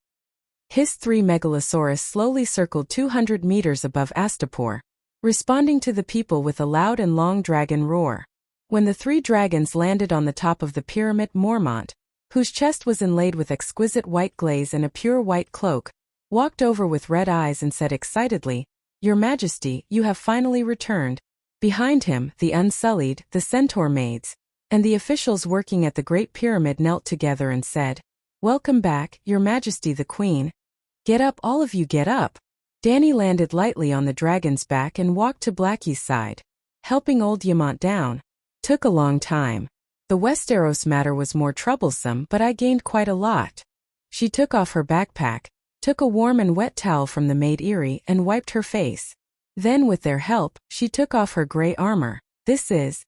His 3 Megalosaurus slowly circled 200 meters above Astapor, responding to the people with a loud and long dragon roar. When the 3 dragons landed on the top of the pyramid, Mormont, whose chest was inlaid with exquisite white glaze and a pure white cloak, walked over with red eyes and said excitedly, "Your Majesty, you have finally returned." Behind him, the Unsullied, the Centaur maids, and the officials working at the Great Pyramid knelt together and said, "Welcome back, Your Majesty the Queen. Get up, all of you, get up." Dany landed lightly on the dragon's back and walked to Blackie's side, helping Old Yemont down. Took a long time. The Westeros matter was more troublesome, but I gained quite a lot. She took off her backpack, took a warm and wet towel from the maid Eerie and wiped her face. Then with their help, she took off her gray armor. Jorah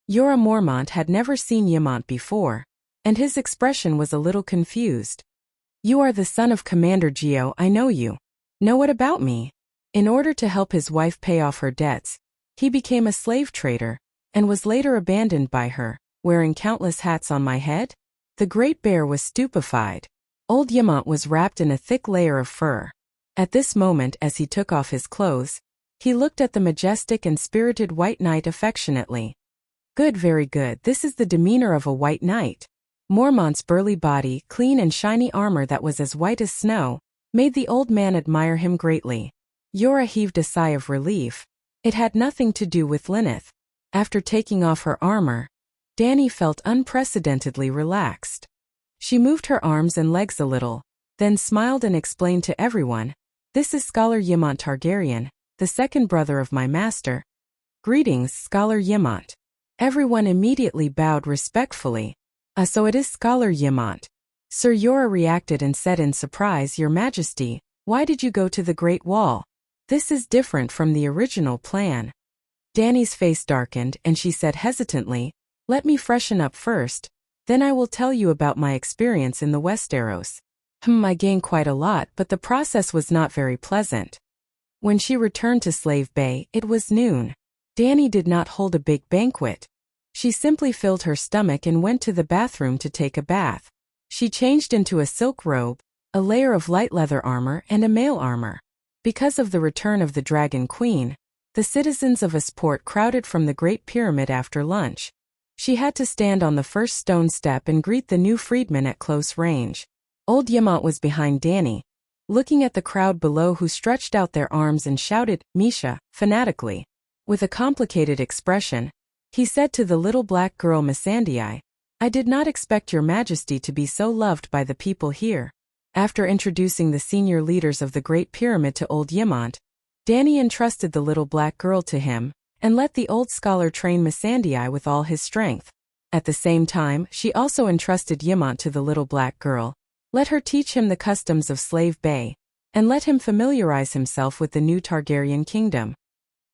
Mormont had never seen Yemont before, and his expression was a little confused. "You are the son of Commander Geo, I know you. Know what about me?" In order to help his wife pay off her debts, he became a slave trader, and was later abandoned by her, wearing countless hats on my head? The Great Bear was stupefied. Old Yemont was wrapped in a thick layer of fur. At this moment, as he took off his clothes, he looked at the majestic and spirited White Knight affectionately. "Good, very good, this is the demeanor of a White Knight." Mormont's burly body, clean and shiny armor that was as white as snow, made the old man admire him greatly. Jorah heaved a sigh of relief. It had nothing to do with Lyneth. After taking off her armor, Dany felt unprecedentedly relaxed. She moved her arms and legs a little, then smiled and explained to everyone, "This is Scholar Yemont Targaryen, the second brother of my master. Greetings, Scholar Yemont." Everyone immediately bowed respectfully. So it is Scholar Yemont." Sir Jorah reacted and said in surprise, "Your Majesty, why did you go to the Great Wall? This is different from the original plan." Dany's face darkened and she said hesitantly, "Let me freshen up first, then I will tell you about my experience in the Westeros. I gained quite a lot, but the process was not very pleasant." When she returned to Slave Bay, it was noon. Dany did not hold a big banquet. She simply filled her stomach and went to the bathroom to take a bath. She changed into a silk robe, a layer of light leather armor and a mail armor. Because of the return of the Dragon Queen, the citizens of Astapor crowded from the Great Pyramid after lunch. She had to stand on the first stone step and greet the new freedmen at close range. Old Yemont was behind Dany, looking at the crowd below who stretched out their arms and shouted, "Misha," fanatically. With a complicated expression, he said to the little black girl Missandei, "I did not expect Your Majesty to be so loved by the people here." After introducing the senior leaders of the Great Pyramid to Old Yemont, Dany entrusted the little black girl to him, and let the old scholar train Missandei with all his strength. At the same time, she also entrusted Yemont to the little black girl, Let her teach him the customs of Slave Bay, and let him familiarize himself with the new Targaryen kingdom.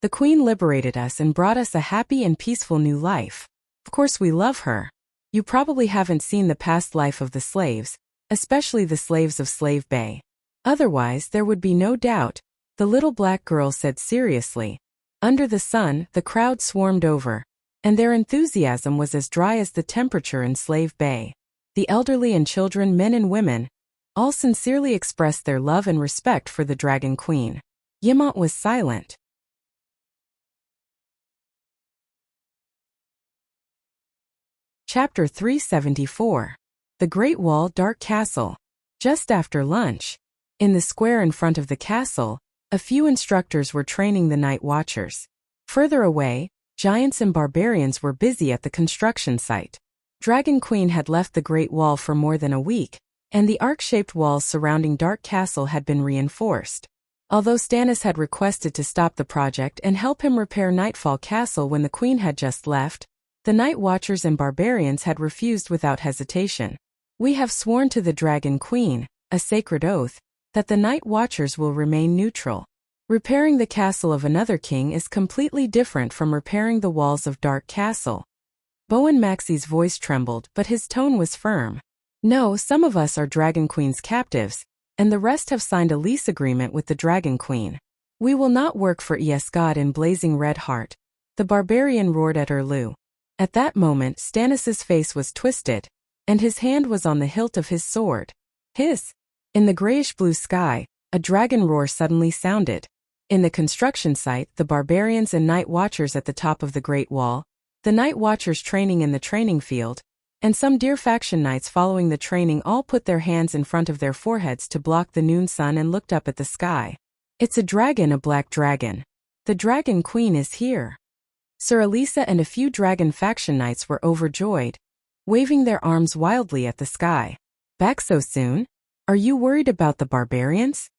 The queen liberated us and brought us a happy and peaceful new life. Of course we love her. You probably haven't seen the past life of the slaves, especially the slaves of Slave Bay. Otherwise there would be no doubt, the little black girl said seriously. Under the sun, the crowd swarmed over, and their enthusiasm was as dry as the temperature in Slave Bay. The elderly and children, men and women, all sincerely expressed their love and respect for the Dragon Queen. Ymont was silent. Chapter 374. The Great Wall Dark Castle. Just after lunch, in the square in front of the castle, a few instructors were training the night watchers. Further away, giants and barbarians were busy at the construction site. Dragon Queen had left the Great Wall for more than a week, and the arc-shaped walls surrounding Dark Castle had been reinforced. Although Stannis had requested to stop the project and help him repair Nightfall Castle when the Queen had just left, the Night Watchers and barbarians had refused without hesitation. We have sworn to the Dragon Queen, a sacred oath, that the Night Watchers will remain neutral. Repairing the castle of another king is completely different from repairing the walls of Dark Castle. Bowen Maxey's voice trembled, but his tone was firm. No, some of us are Dragon Queen's captives, and the rest have signed a lease agreement with the Dragon Queen. We will not work for Escod in Blazing Red Heart, the barbarian roared at Erlu. At that moment Stannis's face was twisted, and his hand was on the hilt of his sword. Hiss! In the grayish-blue sky, a dragon roar suddenly sounded. In the construction site, the barbarians and night watchers at the top of the Great Wall, the night watchers training in the training field, and some dear faction knights following the training all put their hands in front of their foreheads to block the noon sun and looked up at the sky. It's a dragon, a black dragon. The Dragon Queen is here. Sir Elisa and a few dragon faction knights were overjoyed, waving their arms wildly at the sky. Back so soon? Are you worried about the barbarians?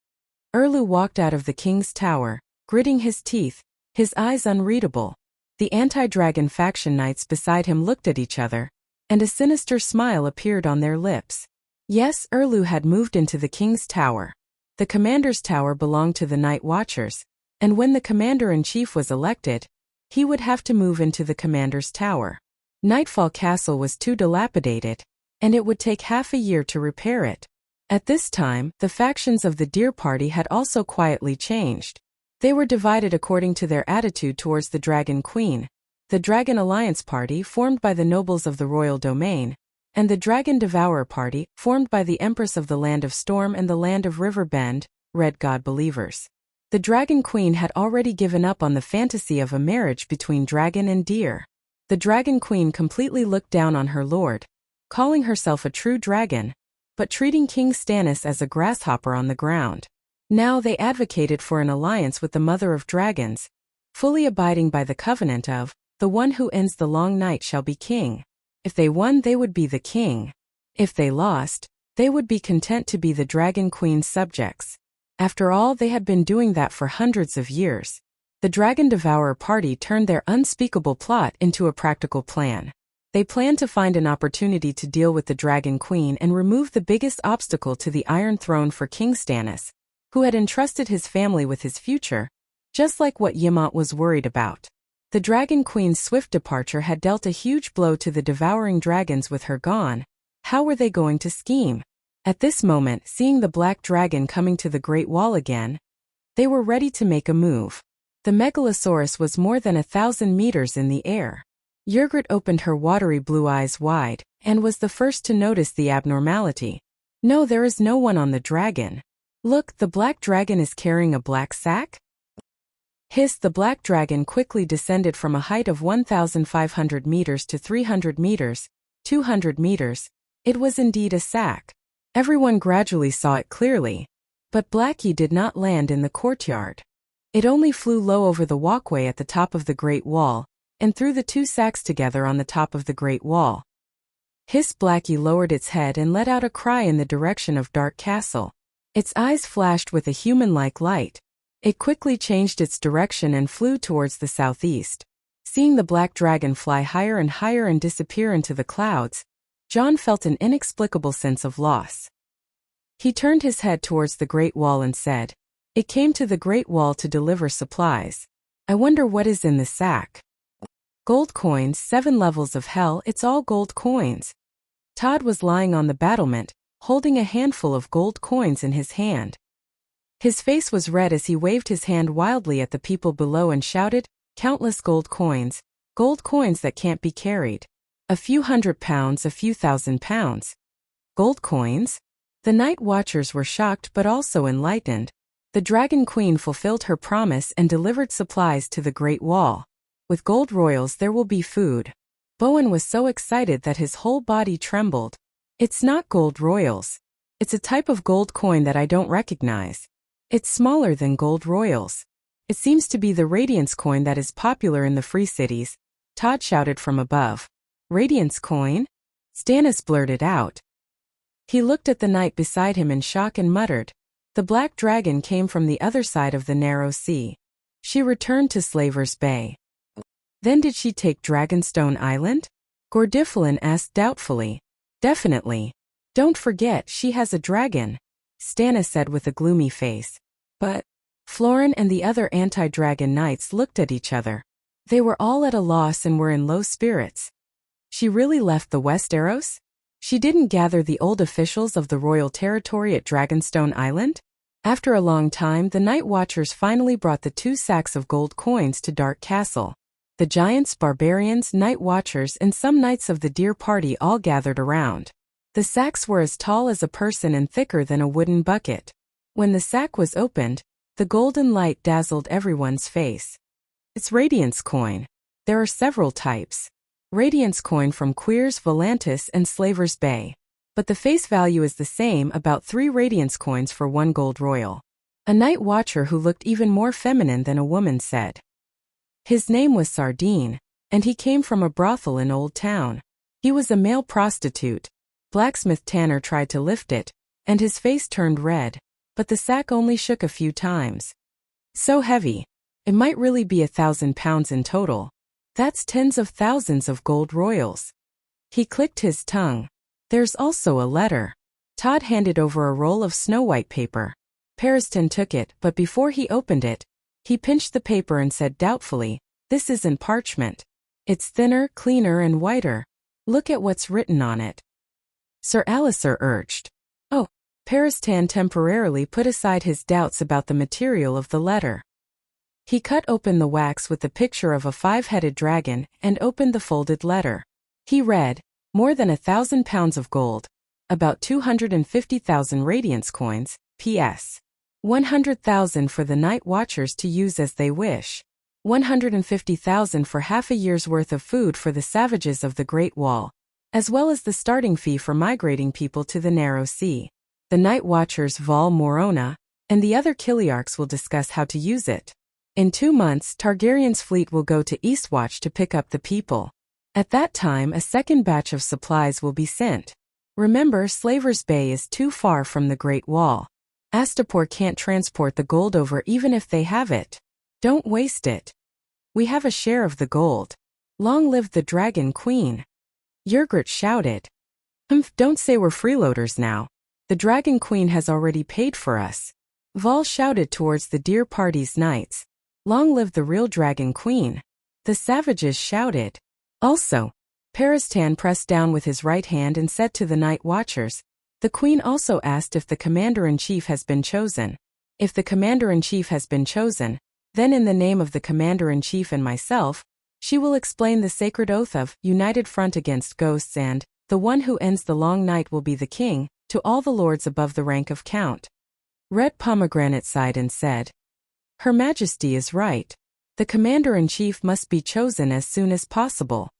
Erlu walked out of the king's tower, gritting his teeth, his eyes unreadable. The anti-dragon faction knights beside him looked at each other, and a sinister smile appeared on their lips. Yes, Erlu had moved into the king's tower. The commander's tower belonged to the night watchers, and when the commander-in-chief was elected, he would have to move into the commander's tower. Nightfall Castle was too dilapidated, and it would take half a year to repair it. At this time, the factions of the Deer Party had also quietly changed. They were divided according to their attitude towards the Dragon Queen, the Dragon Alliance Party formed by the nobles of the royal domain, and the Dragon Devourer Party formed by the Empress of the Land of Storm and the Land of River Bend, Red God believers. The Dragon Queen had already given up on the fantasy of a marriage between dragon and deer. The Dragon Queen completely looked down on her lord, calling herself a true dragon, but treating King Stannis as a grasshopper on the ground. Now they advocated for an alliance with the Mother of Dragons, fully abiding by the covenant of, the one who ends the long night shall be king. If they won, they would be the king. If they lost, they would be content to be the Dragon Queen's subjects. After all, they had been doing that for hundreds of years. The Dragon Devourer Party turned their unspeakable plot into a practical plan. They planned to find an opportunity to deal with the Dragon Queen and remove the biggest obstacle to the Iron Throne for King Stannis, who had entrusted his family with his future, just like what Ymont was worried about. The Dragon Queen's swift departure had dealt a huge blow to the devouring dragons. With her gone, how were they going to scheme? At this moment, seeing the black dragon coming to the Great Wall again, they were ready to make a move. The Megalosaurus was more than 1,000 meters in the air. Ygritte opened her watery blue eyes wide, and was the first to notice the abnormality. No, there is no one on the dragon. Look, the black dragon is carrying a black sack? Hiss! The black dragon quickly descended from a height of 1,500 meters to 300 meters, 200 meters. It was indeed a sack. Everyone gradually saw it clearly, but Blackie did not land in the courtyard. It only flew low over the walkway at the top of the Great Wall, and threw the two sacks together on the top of the Great Wall. Hiss! Blackie lowered its head and let out a cry in the direction of Dark Castle. Its eyes flashed with a human-like light. It quickly changed its direction and flew towards the southeast. Seeing the black dragon fly higher and higher and disappear into the clouds, Jon felt an inexplicable sense of loss. He turned his head towards the Great Wall and said, "It came to the Great Wall to deliver supplies. I wonder what is in the sack." "Gold coins, 7 levels of hell, it's all gold coins." Todd was lying on the battlement, holding a handful of gold coins in his hand. His face was red as he waved his hand wildly at the people below and shouted, "Countless gold coins that can't be carried. A few £100, a few £1,000. Gold coins?" The night watchers were shocked but also enlightened. The Dragon Queen fulfilled her promise and delivered supplies to the Great Wall. With gold royals there will be food. Bowen was so excited that his whole body trembled. "It's not gold royals. It's a type of gold coin that I don't recognize. It's smaller than gold royals. It seems to be the Radiance coin that is popular in the Free Cities," Todd shouted from above. "Radiance coin?" Stannis blurted out. He looked at the knight beside him in shock and muttered, "The Black Dragon came from the other side of the narrow sea. She returned to Slaver's Bay." "Then did she take Dragonstone Island?" Gordiffelin asked doubtfully. "Definitely. Don't forget she has a dragon," Stannis said with a gloomy face. "But..." Florin and the other anti-dragon knights looked at each other. They were all at a loss and were in low spirits. "She really left the Westeros? She didn't gather the old officials of the royal territory at Dragonstone Island?" After a long time, the night watchers finally brought the 2 sacks of gold coins to Dark Castle. The giants, barbarians, night watchers, and some knights of the Deer Party all gathered around. The sacks were as tall as a person and thicker than a wooden bucket. When the sack was opened, the golden light dazzled everyone's face. "It's Radiance coin. There are several types. Radiance coin from Queers, Volantis, and Slaver's Bay. But the face value is the same, about 3 Radiance coins for 1 gold royal." A night watcher who looked even more feminine than a woman said. His name was Sardine, and he came from a brothel in Old Town. He was a male prostitute. Blacksmith Tanner tried to lift it, and his face turned red, but the sack only shook a few times. "So heavy. It might really be £1,000 in total. That's tens of thousands of gold royals." He clicked his tongue. "There's also a letter." Todd handed over a roll of snow-white paper. Periston took it, but before he opened it, he pinched the paper and said doubtfully, "This isn't parchment. It's thinner, cleaner, and whiter. Look at what's written on it." Sir Alistair urged. "Oh." Peristan temporarily put aside his doubts about the material of the letter. He cut open the wax with the picture of a 5-headed dragon and opened the folded letter. He read, "More than £1,000 of gold, about 250,000 Radiance coins, P.S. 100,000 for the night watchers to use as they wish. 150,000 for half a year's worth of food for the savages of the Great Wall, as well as the starting fee for migrating people to the Narrow Sea. The night watchers Val Morona and the other Kiliarchs will discuss how to use it. In 2 months, Targaryen's fleet will go to Eastwatch to pick up the people. At that time, a second batch of supplies will be sent. Remember, Slaver's Bay is too far from the Great Wall. Astapor can't transport the gold over even if they have it. Don't waste it. We have a share of the gold. Long live the Dragon Queen." Yrgrat shouted. Don't say we're freeloaders now. The Dragon Queen has already paid for us." Val shouted towards the Deer Party's knights. "Long live the real Dragon Queen." The savages shouted. Also, Peristan pressed down with his right hand and said to the night watchers, "The Queen also asked if the Commander-in-Chief has been chosen. If the Commander-in-Chief has been chosen, then in the name of the Commander-in-Chief and myself, she will explain the sacred oath of United Front Against Ghosts and, the one who ends the long night will be the king, to all the lords above the rank of Count." Red Pomegranate sighed and said, "Her Majesty is right. The Commander-in-Chief must be chosen as soon as possible."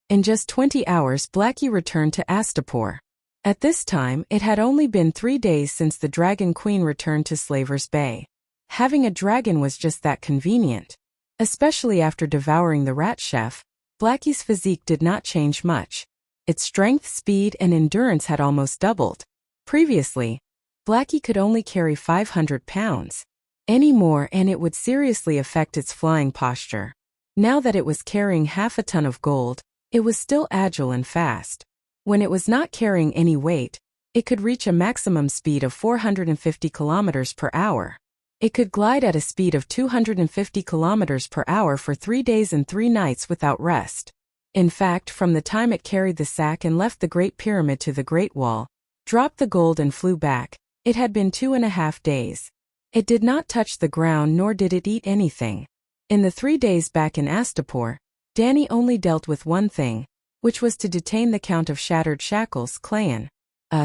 In just 20 hours Blackie returned to Astapor. At this time, it had only been 3 days since the Dragon Queen returned to Slaver's Bay. Having a dragon was just that convenient. Especially after devouring the rat chef, Blackie's physique did not change much. Its strength, speed, and endurance had almost doubled. Previously, Blackie could only carry 500 pounds. Any more and it would seriously affect its flying posture. Now that it was carrying half a ton of gold, it was still agile and fast. When it was not carrying any weight, It could reach a maximum speed of 450 kilometers per hour. It could glide at a speed of 250 kilometers per hour for 3 days and 3 nights without rest. In fact, from the time it carried the sack and left the Great Pyramid to the Great Wall, dropped the gold and flew back, it had been 2.5 days. It did not touch the ground nor did it eat anything. In the 3 days back in Astapor, Danny only dealt with one thing, which was to detain the Count of Shattered Shackles, Clayan.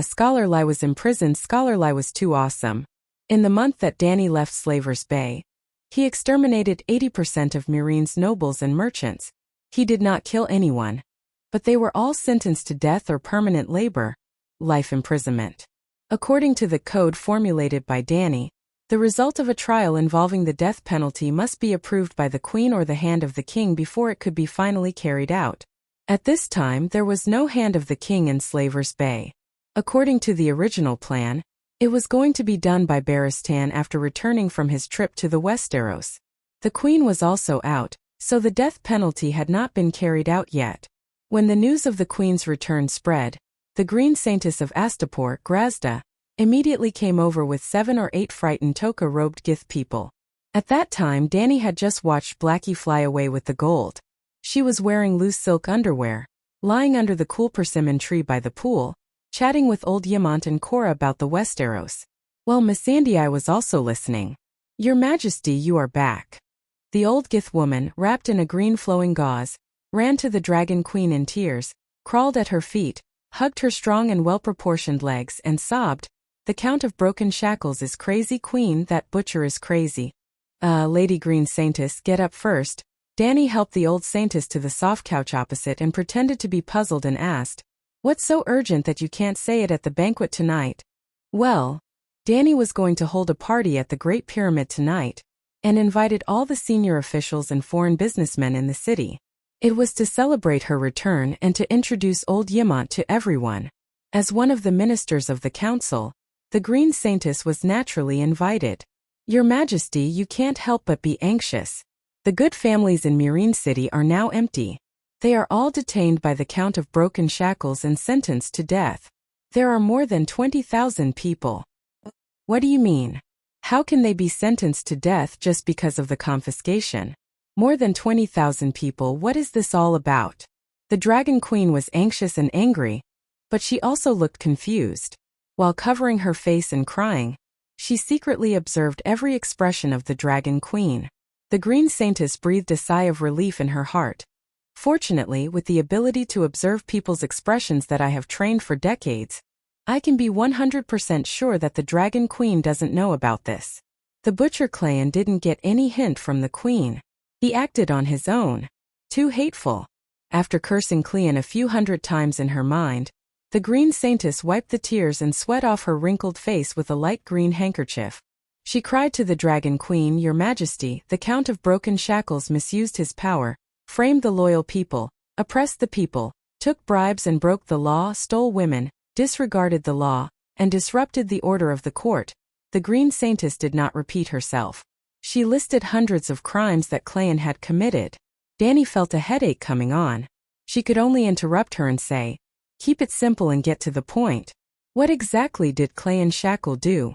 Scholarly was imprisoned. Scholarly was too awesome. In the month that Danny left Slaver's Bay, he exterminated 80% of Meereen's nobles and merchants. He did not kill anyone, but they were all sentenced to death or permanent labor, life imprisonment. According to the code formulated by Danny, the result of a trial involving the death penalty must be approved by the Queen or the hand of the King before it could be finally carried out. At this time there was no hand of the King in Slaver's Bay. According to the original plan, it was going to be done by Barristan after returning from his trip to the Westeros. The Queen was also out, so the death penalty had not been carried out yet. When the news of the Queen's return spread, the Green Saintess of Astapor, Grazda, immediately came over with 7 or 8 frightened toga-robed Gith people. At that time Danny had just watched Blackie fly away with the gold. She was wearing loose silk underwear, lying under the cool persimmon tree by the pool, chatting with old Yamant and Cora about the Westeros. Well, Missandei was also listening. "Your Majesty, you are back." The old Gith woman, wrapped in a green flowing gauze, ran to the Dragon Queen in tears, crawled at her feet, hugged her strong and well-proportioned legs and sobbed, "The Count of Broken Shackles is crazy, Queen, that butcher is crazy." Lady Green Saintess, get up first." Danny helped the old Saintess to the soft couch opposite and pretended to be puzzled and asked, "What's so urgent that you can't say it at the banquet tonight?" Well, Danny was going to hold a party at the Great Pyramid tonight, and invited all the senior officials and foreign businessmen in the city. It was to celebrate her return and to introduce old Yamant to everyone. As one of the ministers of the council, the Green Saintess was naturally invited. "Your Majesty, you can't help but be anxious. The good families in Meereen City are now empty. They are all detained by the Count of Broken Shackles and sentenced to death. There are more than 20,000 people." "What do you mean? How can they be sentenced to death just because of the confiscation? More than 20,000 people, what is this all about?" The Dragon Queen was anxious and angry, but she also looked confused. While covering her face and crying, she secretly observed every expression of the Dragon Queen. The Green Saintess breathed a sigh of relief in her heart. "Fortunately, with the ability to observe people's expressions that I have trained for decades, I can be 100% sure that the Dragon Queen doesn't know about this." The butcher Clayan didn't get any hint from the Queen. He acted on his own. Too hateful. After cursing Clean a few hundred times in her mind, the Green Saintess wiped the tears and sweat off her wrinkled face with a light green handkerchief. She cried to the Dragon Queen, "Your Majesty, the Count of Broken Shackles misused his power, framed the loyal people, oppressed the people, took bribes and broke the law, stole women, disregarded the law, and disrupted the order of the court." The Green Saintess did not repeat herself. She listed hundreds of crimes that Clayan had committed. Danny felt a headache coming on. She could only interrupt her and say, "Keep it simple and get to the point. What exactly did Clayan Shackle do?"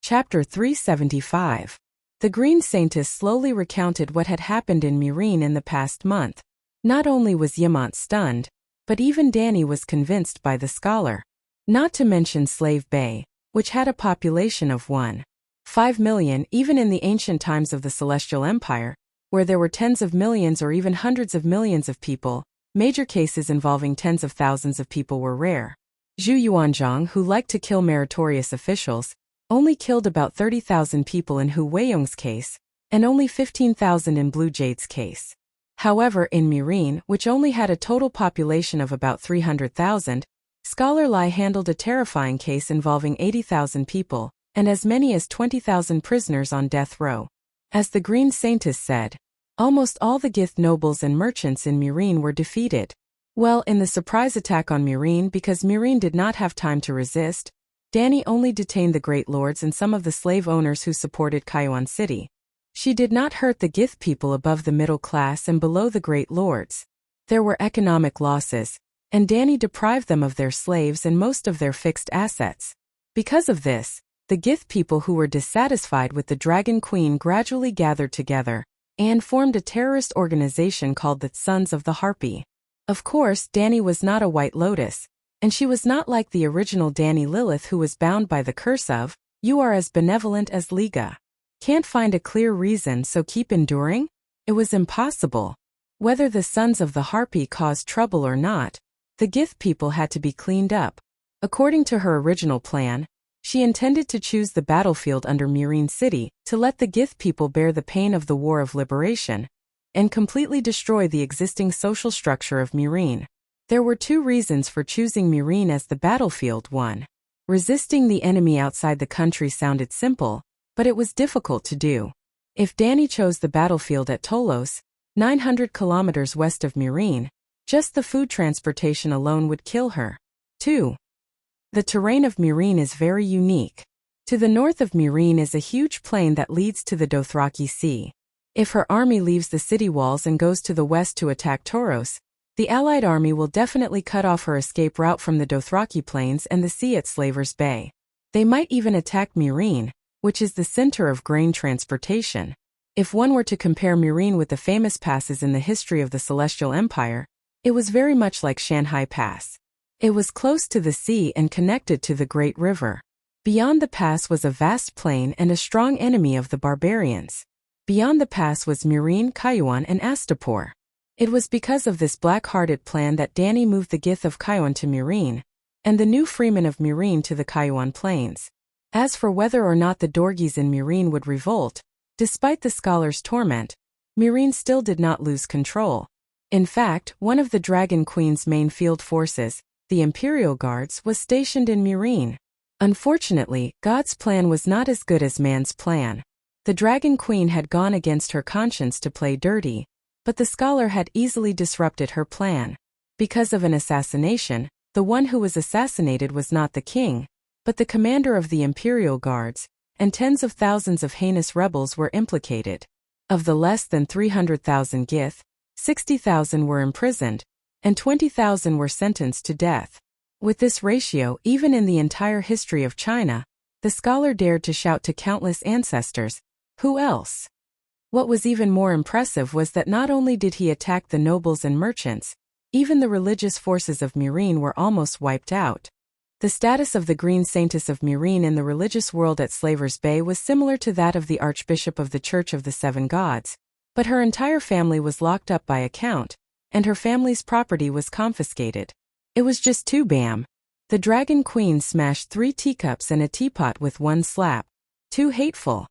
Chapter 375. The Green Saintess slowly recounted what had happened in Meereen in the past month. Not only was Yamant stunned, but even Danny was convinced by the scholar. Not to mention Slave Bay, which had a population of 1.5 million even in the ancient times of the Celestial Empire, where there were tens of millions or even hundreds of millions of people. Major cases involving tens of thousands of people were rare. Zhu Yuanzhang, who liked to kill meritorious officials, only killed about 30,000 people in Hu Weiyong's case, and only 15,000 in Blue Jade's case. However, in Meereen, which only had a total population of about 300,000, Scholar Lai handled a terrifying case involving 80,000 people, and as many as 20,000 prisoners on death row. As the Green Saintess said, almost all the Gith nobles and merchants in Meereen were defeated. Well, in the surprise attack on Meereen, because Meereen did not have time to resist, Danny only detained the Great Lords and some of the slave owners who supported Kaiwan City. She did not hurt the Gith people above the middle class and below the great lords. There were economic losses, and Dany deprived them of their slaves and most of their fixed assets. Because of this, the Gith people who were dissatisfied with the Dragon Queen gradually gathered together and formed a terrorist organization called the Sons of the Harpy. Of course, Dany was not a White Lotus, and she was not like the original Dany Lilith who was bound by the curse of, "You are as benevolent as Liga. Can't find a clear reason, so keep enduring?" It was impossible. Whether the Sons of the Harpy caused trouble or not, the Gith people had to be cleaned up. According to her original plan, she intended to choose the battlefield under Meereen City to let the Gith people bear the pain of the War of Liberation and completely destroy the existing social structure of Meereen. There were two reasons for choosing Meereen as the battlefield. 1. Resisting the enemy outside the country sounded simple, but it was difficult to do. If Dany chose the battlefield at Tolos, 900 kilometers west of Meereen, just the food transportation alone would kill her. 2. The terrain of Meereen is very unique. To the north of Meereen is a huge plain that leads to the Dothraki Sea. If her army leaves the city walls and goes to the west to attack Toros, the Allied army will definitely cut off her escape route from the Dothraki Plains and the sea at Slaver's Bay. They might even attack Meereen, which is the center of grain transportation. If one were to compare Meereen with the famous passes in the history of the Celestial Empire, it was very much like Shanhai Pass. It was close to the sea and connected to the Great River. Beyond the pass was a vast plain and a strong enemy of the barbarians. Beyond the pass was Meereen, Kayuan, and Astapor. It was because of this black-hearted plan that Dany moved the Gith of Kayuan to Meereen, and the new freemen of Meereen to the Kayuan Plains. As for whether or not the Dorgis in Meereen would revolt, despite the scholars' torment, Meereen still did not lose control. In fact, one of the Dragon Queen's main field forces, the Imperial Guards, was stationed in Meereen. Unfortunately, God's plan was not as good as man's plan. The Dragon Queen had gone against her conscience to play dirty, but the scholar had easily disrupted her plan. Because of an assassination, the one who was assassinated was not the king, but the commander of the Imperial Guards, and tens of thousands of heinous rebels were implicated. Of the less than 300,000 Gith, 60,000 were imprisoned, and 20,000 were sentenced to death. With this ratio, even in the entire history of China, the scholar dared to shout to countless ancestors, "Who else?" What was even more impressive was that not only did he attack the nobles and merchants, even the religious forces of Meereen were almost wiped out. The status of the Green Saintess of Meereen in the religious world at Slaver's Bay was similar to that of the Archbishop of the Church of the Seven Gods, but her entire family was locked up by a count, and her family's property was confiscated. It was just too bam. The Dragon Queen smashed 3 teacups and a teapot with one slap. Too hateful.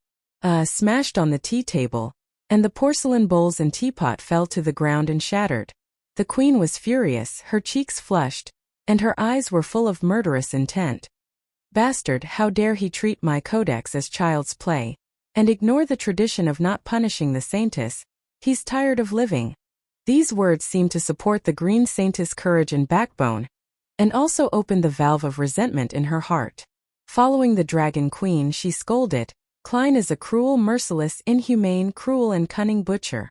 Smashed on the tea table, and the porcelain bowls and teapot fell to the ground and shattered. The queen was furious, her cheeks flushed, and her eyes were full of murderous intent. "Bastard, how dare he treat my codex as child's play, and ignore the tradition of not punishing the saintess. He's tired of living." These words seemed to support the Green Saintess' courage and backbone, and also opened the valve of resentment in her heart. Following the Dragon Queen, she scolded, "Klein is a cruel, merciless, inhumane, cruel and cunning butcher.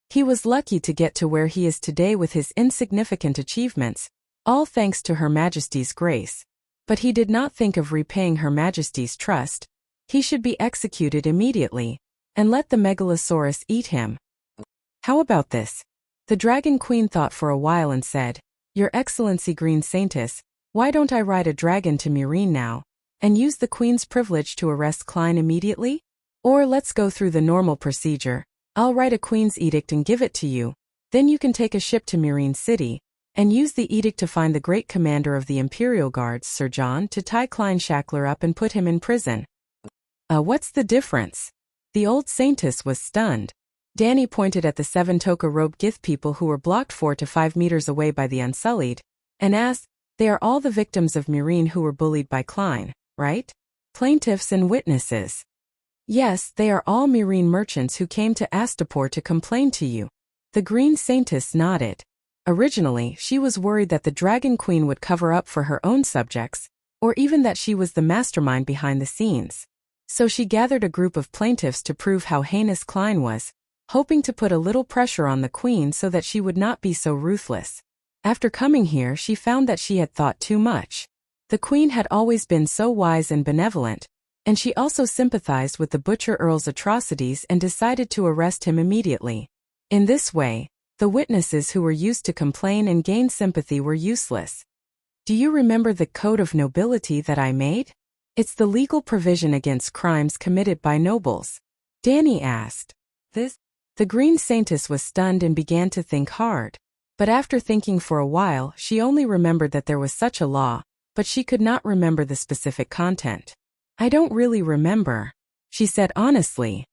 He was lucky to get to where he is today with his insignificant achievements, all thanks to Her Majesty's grace. But he did not think of repaying Her Majesty's trust. He should be executed immediately, and let the Megalosaurus eat him." "How about this?" The Dragon Queen thought for a while and said, "Your Excellency Green Saintess, why don't I ride a dragon to Meereen now, and use the Queen's privilege to arrest Klein immediately? Or let's go through the normal procedure. I'll write a Queen's edict and give it to you. Then you can take a ship to Meereen City, and use the edict to find the great commander of the Imperial Guards, Sir John, to tie Klein Shackler up and put him in prison." What's the difference?" The old Saintess was stunned. Dany pointed at the 7 toka-robed Gith people who were blocked 4 to 5 meters away by the Unsullied, and asked, "They are all the victims of Meereen who were bullied by Klein, right? Plaintiffs and witnesses." "Yes, they are all Meereen merchants who came to Astapor to complain to you." The Green Saintess nodded. Originally, she was worried that the Dragon Queen would cover up for her own subjects, or even that she was the mastermind behind the scenes. So she gathered a group of plaintiffs to prove how heinous Klein was, hoping to put a little pressure on the queen so that she would not be so ruthless. After coming here, she found that she had thought too much. The queen had always been so wise and benevolent, and she also sympathized with the Butcher Earl's atrocities and decided to arrest him immediately. In this way, the witnesses who were used to complain and gain sympathy were useless. Do you remember the code of nobility that I made? It's the legal provision against crimes committed by nobles. Danny asked. The Green Saintess was stunned and began to think hard. But after thinking for a while, she only remembered that there was such a law, but she could not remember the specific content. I don't really remember, she said honestly.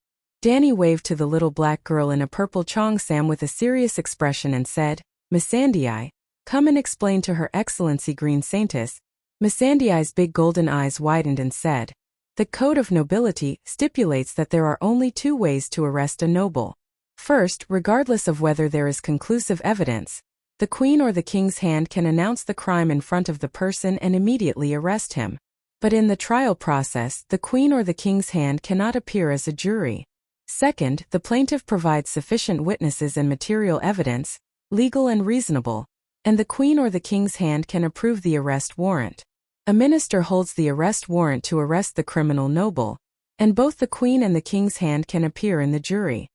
Danny waved to the little black girl in a purple cheongsam with a serious expression and said, Missandei, come and explain to Her Excellency Green Saintess. Missandei's big golden eyes widened and said, the Code of Nobility stipulates that there are only two ways to arrest a noble. First, regardless of whether there is conclusive evidence, the queen or the king's hand can announce the crime in front of the person and immediately arrest him. But in the trial process, the queen or the king's hand cannot appear as a jury. Second, the plaintiff provides sufficient witnesses and material evidence, legal and reasonable, and the queen or the king's hand can approve the arrest warrant. A minister holds the arrest warrant to arrest the criminal noble, and both the queen and the king's hand can appear in the jury.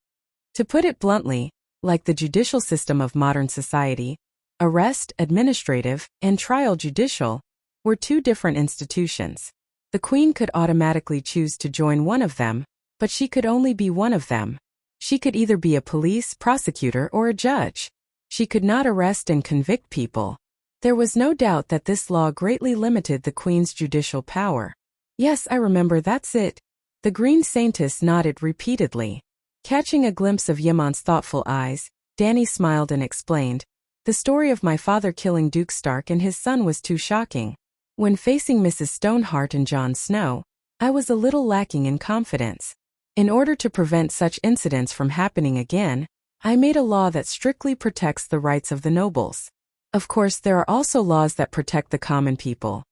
To put it bluntly, like the judicial system of modern society, arrest, administrative, and trial judicial were two different institutions. The queen could automatically choose to join one of them, but she could only be one of them. She could either be a police, prosecutor, or a judge. She could not arrest and convict people. There was no doubt that this law greatly limited the queen's judicial power. Yes, I remember, that's it. The Green Saintess nodded repeatedly. Catching a glimpse of Yimant's thoughtful eyes, Danny smiled and explained, the story of my father killing Duke Stark and his son was too shocking. When facing Mrs. Stoneheart and Jon Snow, I was a little lacking in confidence. In order to prevent such incidents from happening again, I made a law that strictly protects the rights of the nobles. Of course, there are also laws that protect the common people.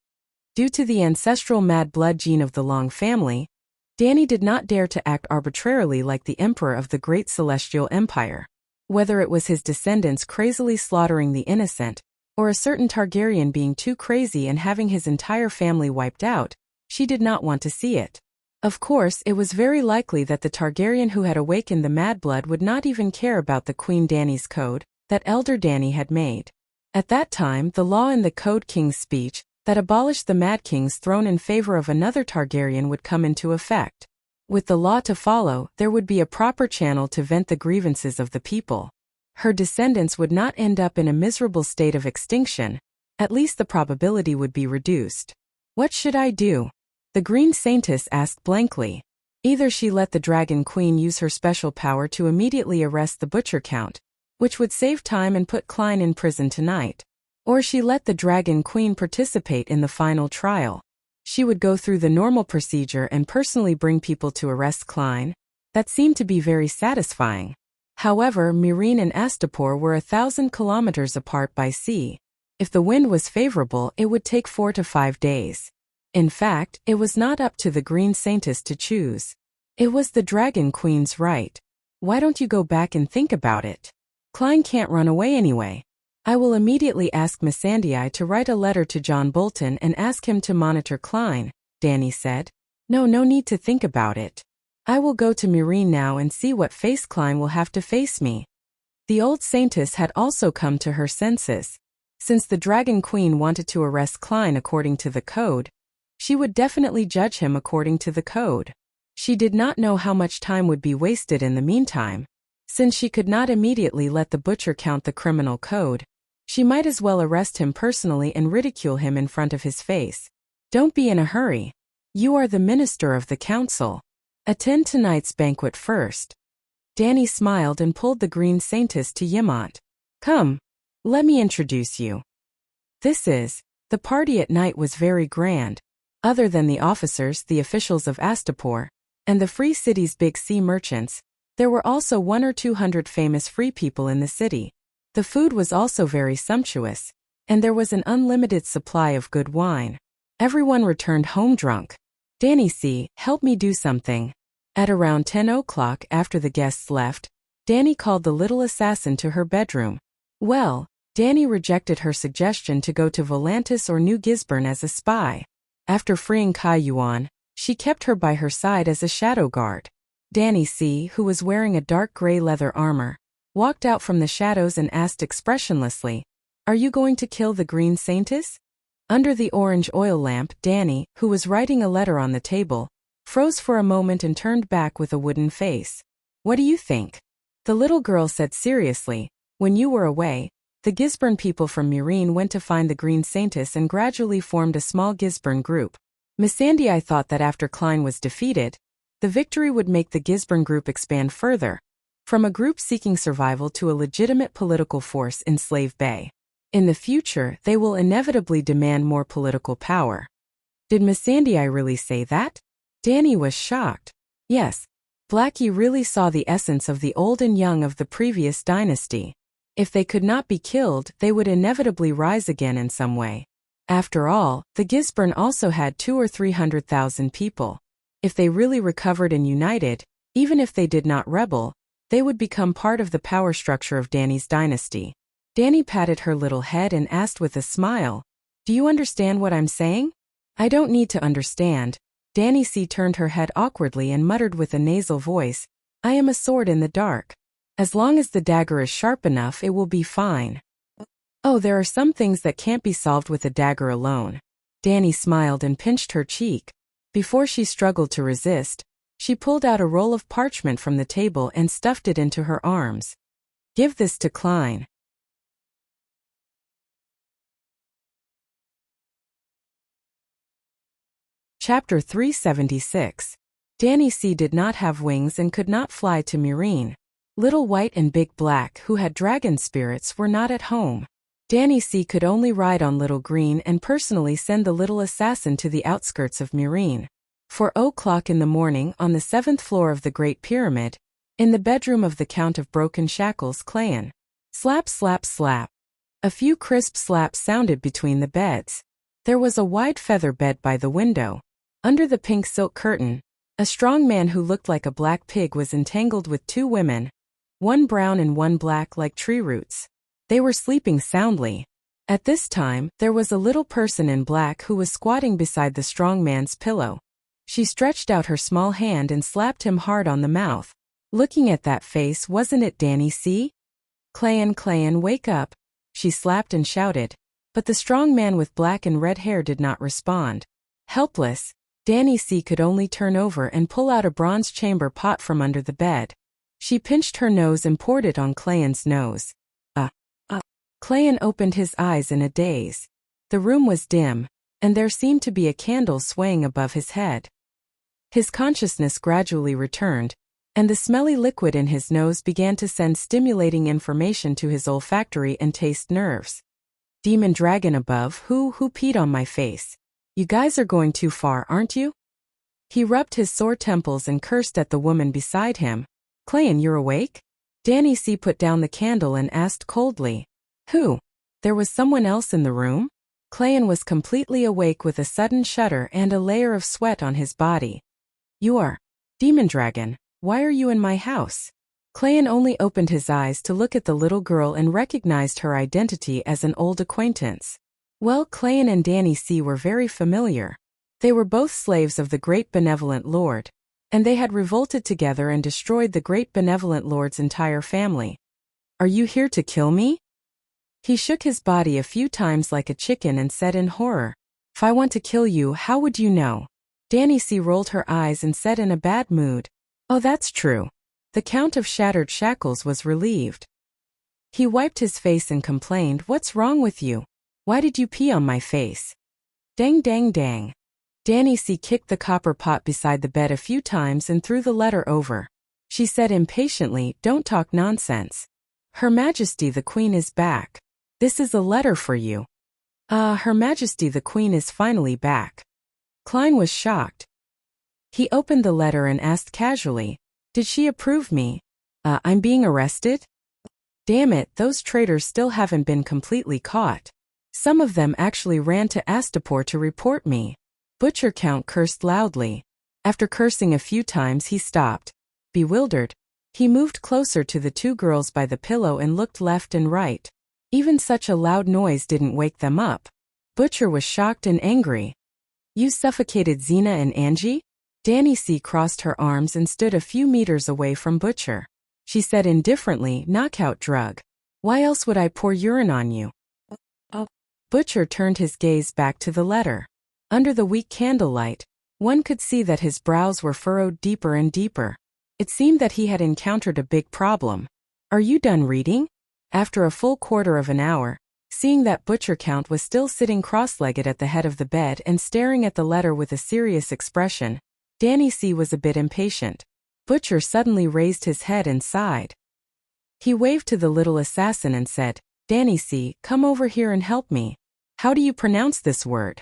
Due to the ancestral mad blood gene of the Long family, Danny did not dare to act arbitrarily like the emperor of the great celestial empire. Whether it was his descendants crazily slaughtering the innocent, or a certain Targaryen being too crazy and having his entire family wiped out, she did not want to see it. Of course, it was very likely that the Targaryen who had awakened the mad blood would not even care about the Queen Dany's code that Elder Dany had made. At that time, the law in the Code King's speech that abolished the Mad King's throne in favor of another Targaryen would come into effect. With the law to follow, there would be a proper channel to vent the grievances of the people. Her descendants would not end up in a miserable state of extinction, at least the probability would be reduced. What should I do? The Green Saintess asked blankly. Either she let the Dragon Queen use her special power to immediately arrest the Butcher Count, which would save time and put Klein in prison tonight, or she let the Dragon Queen participate in the final trial. She would go through the normal procedure and personally bring people to arrest Klein. That seemed to be very satisfying. However, Meereen and Astapor were 1,000 kilometers apart by sea. If the wind was favorable, it would take 4 to 5 days. In fact, it was not up to the Green Saintess to choose. It was the Dragon Queen's right. Why don't you go back and think about it? Klein can't run away anyway. I will immediately ask Missandei to write a letter to John Bolton and ask him to monitor Klein, Danny said. No need to think about it. I will go to Meereen now and see what face Klein will have to face me. The old Saintess had also come to her senses. Since the Dragon Queen wanted to arrest Klein according to the code, she would definitely judge him according to the code. She did not know how much time would be wasted in the meantime. Since she could not immediately let the Butcher Count the criminal code, she might as well arrest him personally and ridicule him in front of his face. Don't be in a hurry. You are the minister of the council. Attend tonight's banquet first. Danny smiled and pulled the Green Saintess to Yimant. Come, let me introduce you. The party at night was very grand. Other than the officers, the officials of Astapor, and the Free City's big sea merchants, there were also 100 or 200 famous free people in the city. The food was also very sumptuous, and there was an unlimited supply of good wine. Everyone returned home drunk. Danny C., help me do something. At around 10 o'clock after the guests left, Danny called the little assassin to her bedroom. Well, Danny rejected her suggestion to go to Volantis or New Gisborne as a spy. After freeing Kai Yuan, she kept her by her side as a shadow guard. Danny C., who was wearing a dark gray leather armor, walked out from the shadows and asked expressionlessly, "Are you going to kill the Green Saintess?" Under the orange oil lamp, Danny, who was writing a letter on the table, froze for a moment and turned back with a wooden face. "What do you think?" The little girl said seriously, "When you were away, the Gisborne people from Murine went to find the Green Saintess and gradually formed a small Gisborne group. Missandei, I thought that after Klein was defeated, the victory would make the Gisborne group expand further, from a group seeking survival to a legitimate political force in Slave Bay. In the future, they will inevitably demand more political power." Did Missandei really say that? Danny was shocked. Yes, Blackie really saw the essence of the old and young of the previous dynasty. If they could not be killed, they would inevitably rise again in some way. After all, the Gisborne also had 200,000 or 300,000 people. If they really recovered and united, even if they did not rebel, they would become part of the power structure of Danny's dynasty. Danny patted her little head and asked with a smile, "Do you understand what I'm saying?" "I don't need to understand." Danny C. turned her head awkwardly and muttered with a nasal voice, "I am a sword in the dark. As long as the dagger is sharp enough, it will be fine." "Oh, there are some things that can't be solved with a dagger alone." Danny smiled and pinched her cheek. Before she struggled to resist, she pulled out a roll of parchment from the table and stuffed it into her arms. "Give this to Klein." Chapter 376. Danny C. did not have wings and could not fly to Murine. Little White and Big Black, who had dragon spirits, were not at home. Danny C. could only ride on Little Green and personally send the little assassin to the outskirts of Murine. 4 o'clock in the morning on the 7th floor of the Great Pyramid, in the bedroom of the Count of Broken Shackles clan. Slap, slap, slap. A few crisp slaps sounded between the beds. There was a wide feather bed by the window. Under the pink silk curtain, a strong man who looked like a black pig was entangled with 2 women, one brown and one black like tree roots. They were sleeping soundly. At this time, there was a little person in black who was squatting beside the strong man's pillow. She stretched out her small hand and slapped him hard on the mouth. "Looking at that face, wasn't it Danny C.? Clayan, wake up," she slapped and shouted. But the strong man with black and red hair did not respond. Helpless, Danny C. could only turn over and pull out a bronze chamber pot from under the bed. She pinched her nose and poured it on Clayan's nose. Clayan opened his eyes in a daze. The room was dim, and there seemed to be a candle swaying above his head. His consciousness gradually returned, and the smelly liquid in his nose began to send stimulating information to his olfactory and taste nerves. "Demon dragon above, who peed on my face? You guys are going too far, aren't you?" He rubbed his sore temples and cursed at the woman beside him. "Clayan, you're awake?" Danny C. put down the candle and asked coldly. "Who? There was someone else in the room?" Clayan was completely awake with a sudden shudder and a layer of sweat on his body. "You are Demon Dragon. Why are you in my house?" Clayan only opened his eyes to look at the little girl and recognized her identity as an old acquaintance. Well, Clayan and Danny C. were very familiar. They were both slaves of the Great Benevolent Lord, and they had revolted together and destroyed the Great Benevolent Lord's entire family. "Are you here to kill me?" He shook his body a few times like a chicken and said in horror, "If I want to kill you, how would you know?" Danny C. rolled her eyes and said in a bad mood, "Oh, that's true." The Count of Shattered Shackles was relieved. He wiped his face and complained, "What's wrong with you? Why did you pee on my face?" Dang, dang, dang. Danny C. kicked the copper pot beside the bed a few times and threw the letter over. She said impatiently, "Don't talk nonsense. Her Majesty the Queen is back. This is a letter for you." Her Majesty the Queen is finally back. Klein was shocked. He opened the letter and asked casually, "Did she approve me? I'm being arrested?" Damn it, those traitors still haven't been completely caught. Some of them actually ran to Astapor to report me. Butcher Count cursed loudly. After cursing a few times, he stopped. Bewildered, he moved closer to the two girls by the pillow and looked left and right. Even such a loud noise didn't wake them up. Butcher was shocked and angry. You suffocated Zena and Angie? Danny C. crossed her arms and stood a few meters away from Butcher. She said indifferently, knockout drug. Why else would I pour urine on you? Butcher turned his gaze back to the letter. Under the weak candlelight, one could see that his brows were furrowed deeper and deeper. It seemed that he had encountered a big problem. Are you done reading? After a full quarter of an hour, seeing that Butcher Count was still sitting cross-legged at the head of the bed and staring at the letter with a serious expression, Danny C. was a bit impatient. Butcher suddenly raised his head and sighed. He waved to the little assassin and said, Danny C., come over here and help me. How do you pronounce this word?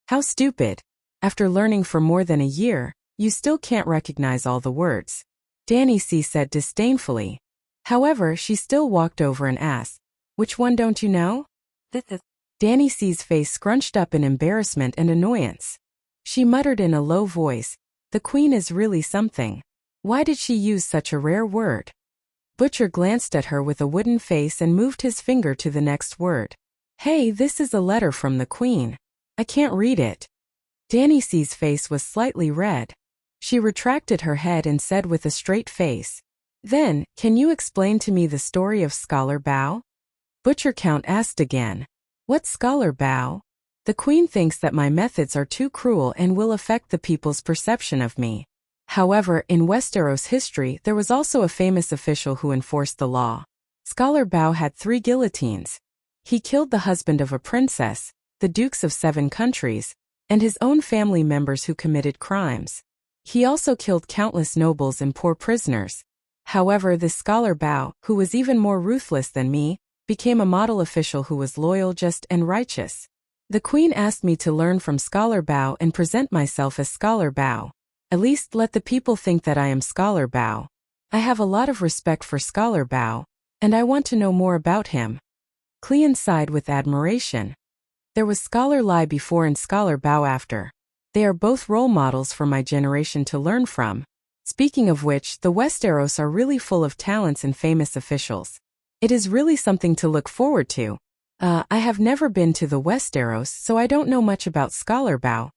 How stupid. After learning for more than a year, you still can't recognize all the words. Danny C. said disdainfully. However, she still walked over and asked, which one don't you know? Danny C.'s face scrunched up in embarrassment and annoyance. She muttered in a low voice, the queen is really something. Why did she use such a rare word? Butcher glanced at her with a wooden face and moved his finger to the next word. Hey, this is a letter from the queen. I can't read it. Danny C.'s face was slightly red. She retracted her head and said with a straight face, then, can you explain to me the story of Scholar Bao? Butcher Count asked again. What's Scholar Bao? The queen thinks that my methods are too cruel and will affect the people's perception of me. However, in Westeros history there was also a famous official who enforced the law. Scholar Bao had 3 guillotines. He killed the husband of a princess, the dukes of 7 countries, and his own family members who committed crimes. He also killed countless nobles and poor prisoners. However, this Scholar Bao, who was even more ruthless than me, became a model official who was loyal, just, and righteous. The queen asked me to learn from Scholar Bao and present myself as Scholar Bao. At least let the people think that I am Scholar Bao. I have a lot of respect for Scholar Bao, and I want to know more about him. Cleon sighed with admiration. There was Scholar Lai before and Scholar Bao after. They are both role models for my generation to learn from. Speaking of which, the Westeros are really full of talents and famous officials. It is really something to look forward to. I have never been to the Westeros, so I don't know much about Scholar Bao.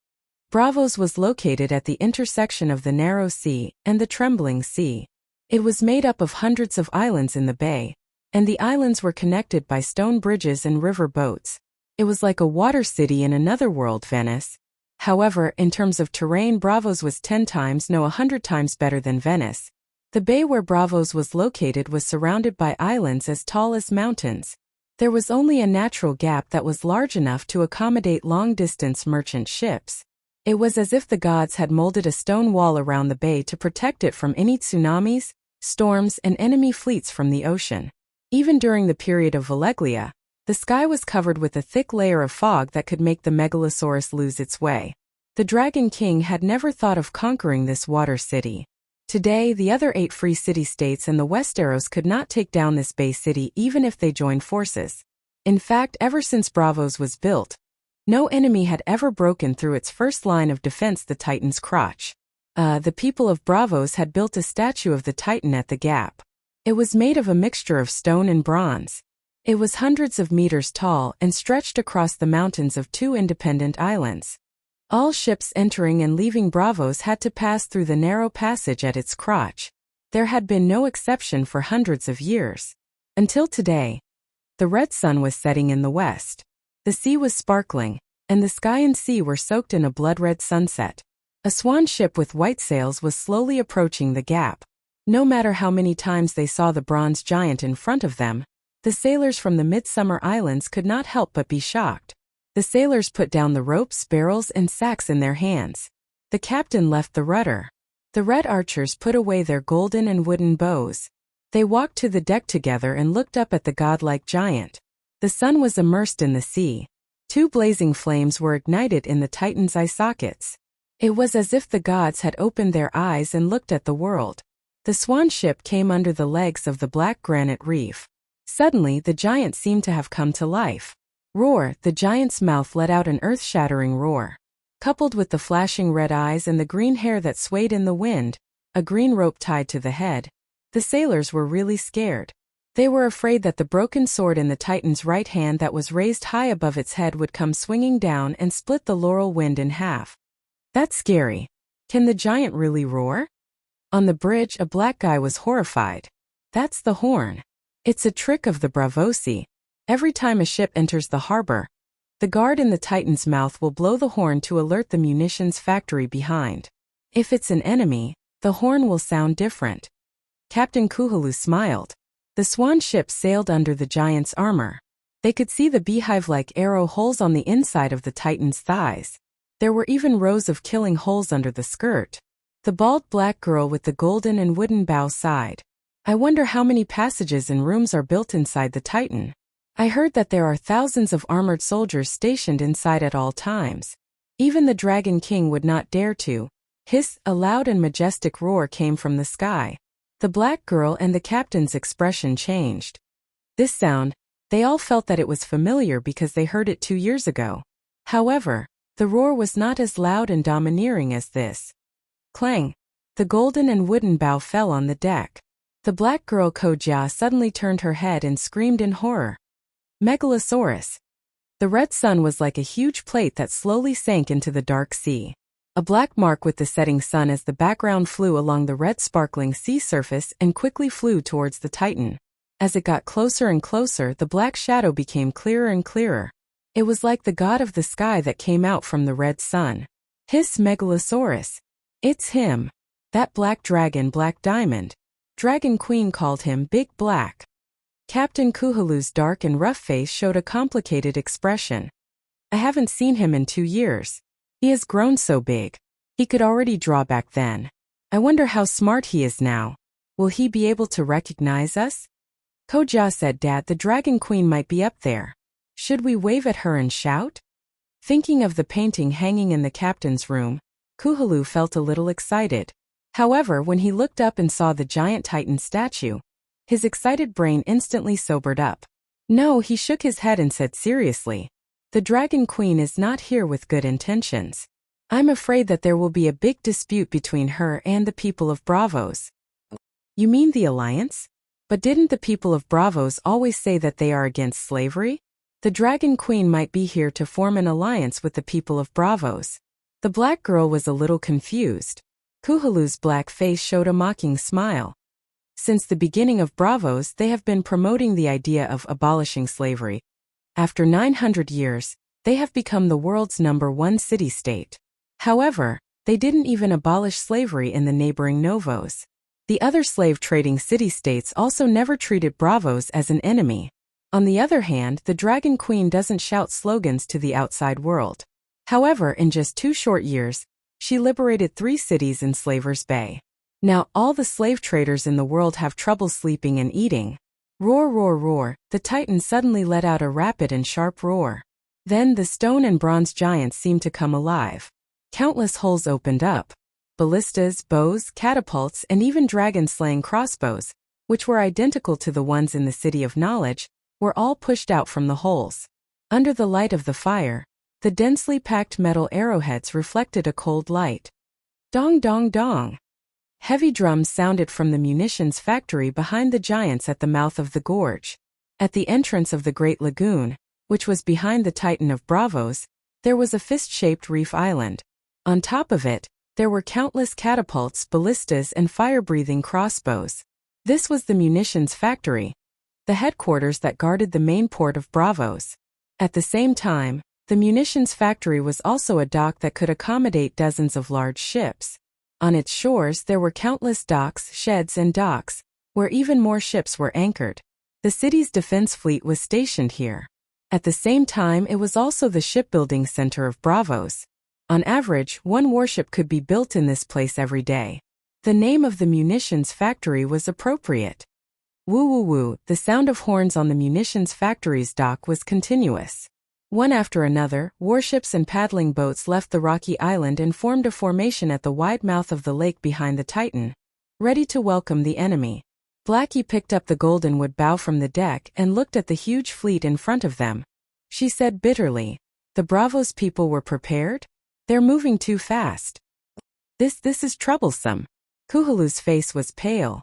Braavos was located at the intersection of the Narrow Sea and the Trembling Sea. It was made up of hundreds of islands in the bay, and the islands were connected by stone bridges and river boats. It was like a water city in another world, Venice. However, in terms of terrain, Braavos was 10 times, no 100 times better than Venice. The bay where Braavos was located was surrounded by islands as tall as mountains. There was only a natural gap that was large enough to accommodate long-distance merchant ships. It was as if the gods had molded a stone wall around the bay to protect it from any tsunamis, storms, and enemy fleets from the ocean. Even during the period of Valeglia, the sky was covered with a thick layer of fog that could make the Megalosaurus lose its way. The Dragon King had never thought of conquering this water city. Today, the other 8 free city-states and the Westeros could not take down this bay city even if they joined forces. In fact, ever since Braavos was built, no enemy had ever broken through its first line of defense, the Titan's crotch. The people of Braavos had built a statue of the Titan at the gap. It was made of a mixture of stone and bronze. It was hundreds of meters tall and stretched across the mountains of 2 independent islands. All ships entering and leaving Braavos had to pass through the narrow passage at its crotch. There had been no exception for hundreds of years. Until today. The red sun was setting in the west. The sea was sparkling, and the sky and sea were soaked in a blood-red sunset. A swan ship with white sails was slowly approaching the gap. No matter how many times they saw the bronze giant in front of them, the sailors from the Midsummer Islands could not help but be shocked. The sailors put down the ropes, barrels, and sacks in their hands. The captain left the rudder. The red archers put away their golden and wooden bows. They walked to the deck together and looked up at the godlike giant. The sun was immersed in the sea. 2 blazing flames were ignited in the Titan's eye sockets. It was as if the gods had opened their eyes and looked at the world. The swan ship came under the legs of the black granite reef. Suddenly, the giant seemed to have come to life. Roar! The giant's mouth let out an earth-shattering roar. Coupled with the flashing red eyes and the green hair that swayed in the wind, a green rope tied to the head, the sailors were really scared. They were afraid that the broken sword in the Titan's right hand that was raised high above its head would come swinging down and split the laurel wind in half. That's scary. Can the giant really roar? On the bridge, a black guy was horrified. That's the horn. It's a trick of the Bravosi. Every time a ship enters the harbor, the guard in the Titan's mouth will blow the horn to alert the munitions factory behind. If it's an enemy, the horn will sound different. Captain Kuhalu smiled. The swan ship sailed under the giant's armor. They could see the beehive-like arrow holes on the inside of the Titan's thighs. There were even rows of killing holes under the skirt. The bald black girl with the golden and wooden bow sighed. I wonder how many passages and rooms are built inside the Titan. I heard that there are thousands of armored soldiers stationed inside at all times. Even the Dragon King would not dare to. Hiss, a loud and majestic roar came from the sky. The black girl and the captain's expression changed. This sound, they all felt that it was familiar because they heard it 2 years ago. However, the roar was not as loud and domineering as this. Clang! The golden and wooden bow fell on the deck. The black girl Kojia suddenly turned her head and screamed in horror. Megalosaurus! The red sun was like a huge plate that slowly sank into the dark sea. A black mark with the setting sun as the background flew along the red sparkling sea surface and quickly flew towards the Titan. As it got closer and closer, the black shadow became clearer and clearer. It was like the god of the sky that came out from the red sun. Hiss, Megalosaurus! It's him. That black dragon, Black Diamond. Dragon Queen called him Big Black. Captain Kuhalu's dark and rough face showed a complicated expression. I haven't seen him in 2 years. He has grown so big. He could already draw back then. I wonder how smart he is now. Will he be able to recognize us? Kojia said, Dad, the Dragon Queen might be up there. Should we wave at her and shout? Thinking of the painting hanging in the captain's room, Kuhalu felt a little excited. However, when he looked up and saw the giant Titan statue, his excited brain instantly sobered up. No, he shook his head and said seriously, the Dragon Queen is not here with good intentions. I'm afraid that there will be a big dispute between her and the people of Bravos. You mean the Alliance? But didn't the people of Bravos always say that they are against slavery? The Dragon Queen might be here to form an alliance with the people of Bravos. The black girl was a little confused. Kuhalu's black face showed a mocking smile. Since the beginning of Bravos, they have been promoting the idea of abolishing slavery. After 900 years, they have become the world's #1 city-state. However, they didn't even abolish slavery in the neighboring Novos. The other slave-trading city-states also never treated Bravos as an enemy. On the other hand, the Dragon Queen doesn't shout slogans to the outside world. However, in just 2 short years, she liberated 3 cities in Slaver's Bay. Now all the slave traders in the world have trouble sleeping and eating. Roar, roar, roar, the Titan suddenly let out a rapid and sharp roar. Then the stone and bronze giants seemed to come alive. Countless holes opened up. Ballistas, bows, catapults, and even dragon-slaying crossbows, which were identical to the ones in the City of Knowledge, were all pushed out from the holes. Under the light of the fire, the densely packed metal arrowheads reflected a cold light. Dong, dong, dong. Heavy drums sounded from the munitions factory behind the giants at the mouth of the gorge. At the entrance of the Great Lagoon, which was behind the Titan of Bravos, there was a fist-shaped reef island. On top of it, there were countless catapults, ballistas, and fire-breathing crossbows. This was the munitions factory, the headquarters that guarded the main port of Bravos. At the same time, the munitions factory was also a dock that could accommodate dozens of large ships. On its shores there were countless docks, sheds, and docks, where even more ships were anchored. The city's defense fleet was stationed here. At the same time, it was also the shipbuilding center of Bravos. On average, 1 warship could be built in this place every day. The name of the munitions factory was appropriate. Woo woo woo, the sound of horns on the munitions factory's dock was continuous. One after another, warships and paddling boats left the rocky island and formed a formation at the wide mouth of the lake behind the Titan, ready to welcome the enemy. Blackie picked up the goldenwood bow from the deck and looked at the huge fleet in front of them. She said bitterly, "The Bravos people were prepared? They're moving too fast. This is troublesome. Kuhalu's face was pale.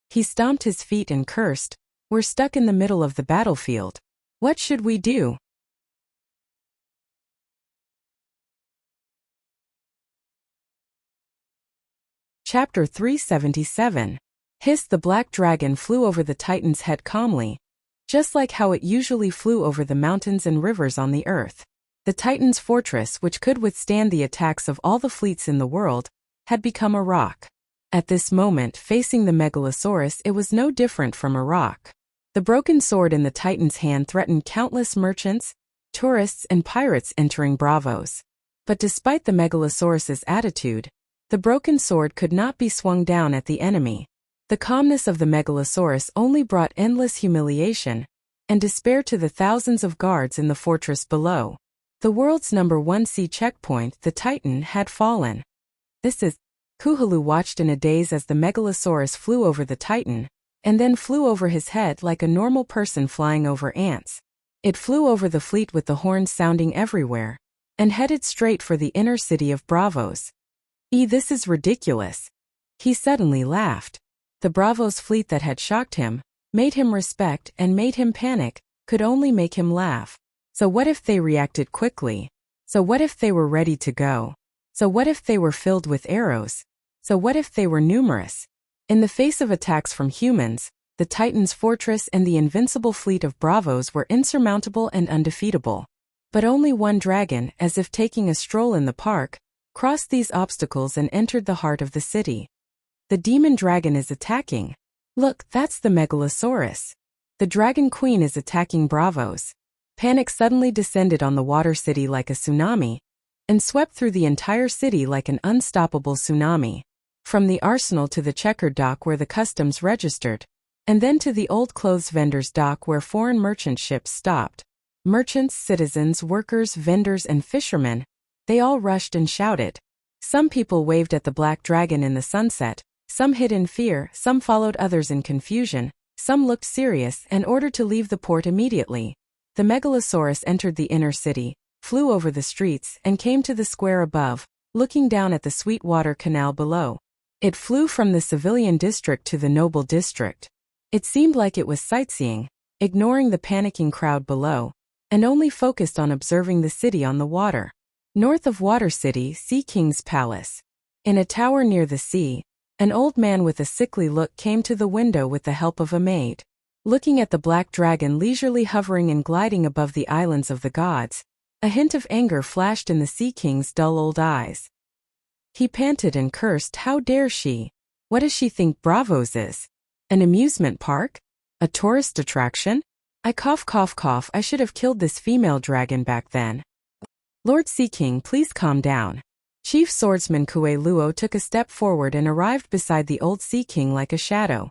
He stomped his feet and cursed. We're stuck in the middle of the battlefield. What should we do? Chapter 377. Hiss. The black dragon flew over the Titan's head calmly, just like how it usually flew over the mountains and rivers on the earth. The Titan's fortress, which could withstand the attacks of all the fleets in the world, had become a rock. At this moment, facing the Megalosaurus, it was no different from a rock. The broken sword in the Titan's hand threatened countless merchants, tourists, and pirates entering Bravos. But despite the Megalosaurus's attitude, the broken sword could not be swung down at the enemy. The calmness of the Megalosaurus only brought endless humiliation and despair to the thousands of guards in the fortress below. The world's #1 sea checkpoint, the Titan, had fallen. Kuhalu watched in a daze as the Megalosaurus flew over the Titan, and then flew over his head like a normal person flying over ants. It flew over the fleet with the horns sounding everywhere, and headed straight for the inner city of Bravos. This is ridiculous. He suddenly laughed. The Bravos fleet that had shocked him, made him respect and made him panic, could only make him laugh. So what if they reacted quickly? So what if they were ready to go? So what if they were filled with arrows? So what if they were numerous? In the face of attacks from humans, the Titan's fortress and the invincible fleet of Bravos were insurmountable and undefeatable. But only one dragon, as if taking a stroll in the park, crossed these obstacles and entered the heart of the city. The demon dragon is attacking. Look, that's the Megalosaurus. The Dragon Queen is attacking Bravos. Panic suddenly descended on the water city like a tsunami, and swept through the entire city like an unstoppable tsunami. From the arsenal to the checkered dock where the customs registered, and then to the old clothes vendor's dock where foreign merchant ships stopped. Merchants, citizens, workers, vendors, and fishermen, they all rushed and shouted. Some people waved at the black dragon in the sunset, some hid in fear, some followed others in confusion, some looked serious and ordered to leave the port immediately. The Megalosaurus entered the inner city, flew over the streets, and came to the square above, looking down at the Sweetwater Canal below. It flew from the civilian district to the noble district. It seemed like it was sightseeing, ignoring the panicking crowd below, and only focused on observing the city on the water. North of Water City, Sea King's Palace. In a tower near the sea, an old man with a sickly look came to the window with the help of a maid. Looking at the black dragon leisurely hovering and gliding above the islands of the gods, a hint of anger flashed in the Sea King's dull old eyes. He panted and cursed. How dare she? What does she think Bravos is? An amusement park? A tourist attraction? I cough, I should have killed this female dragon back then. Lord Sea King, please calm down. Chief Swordsman Kue Luo took a step forward and arrived beside the old Sea King like a shadow.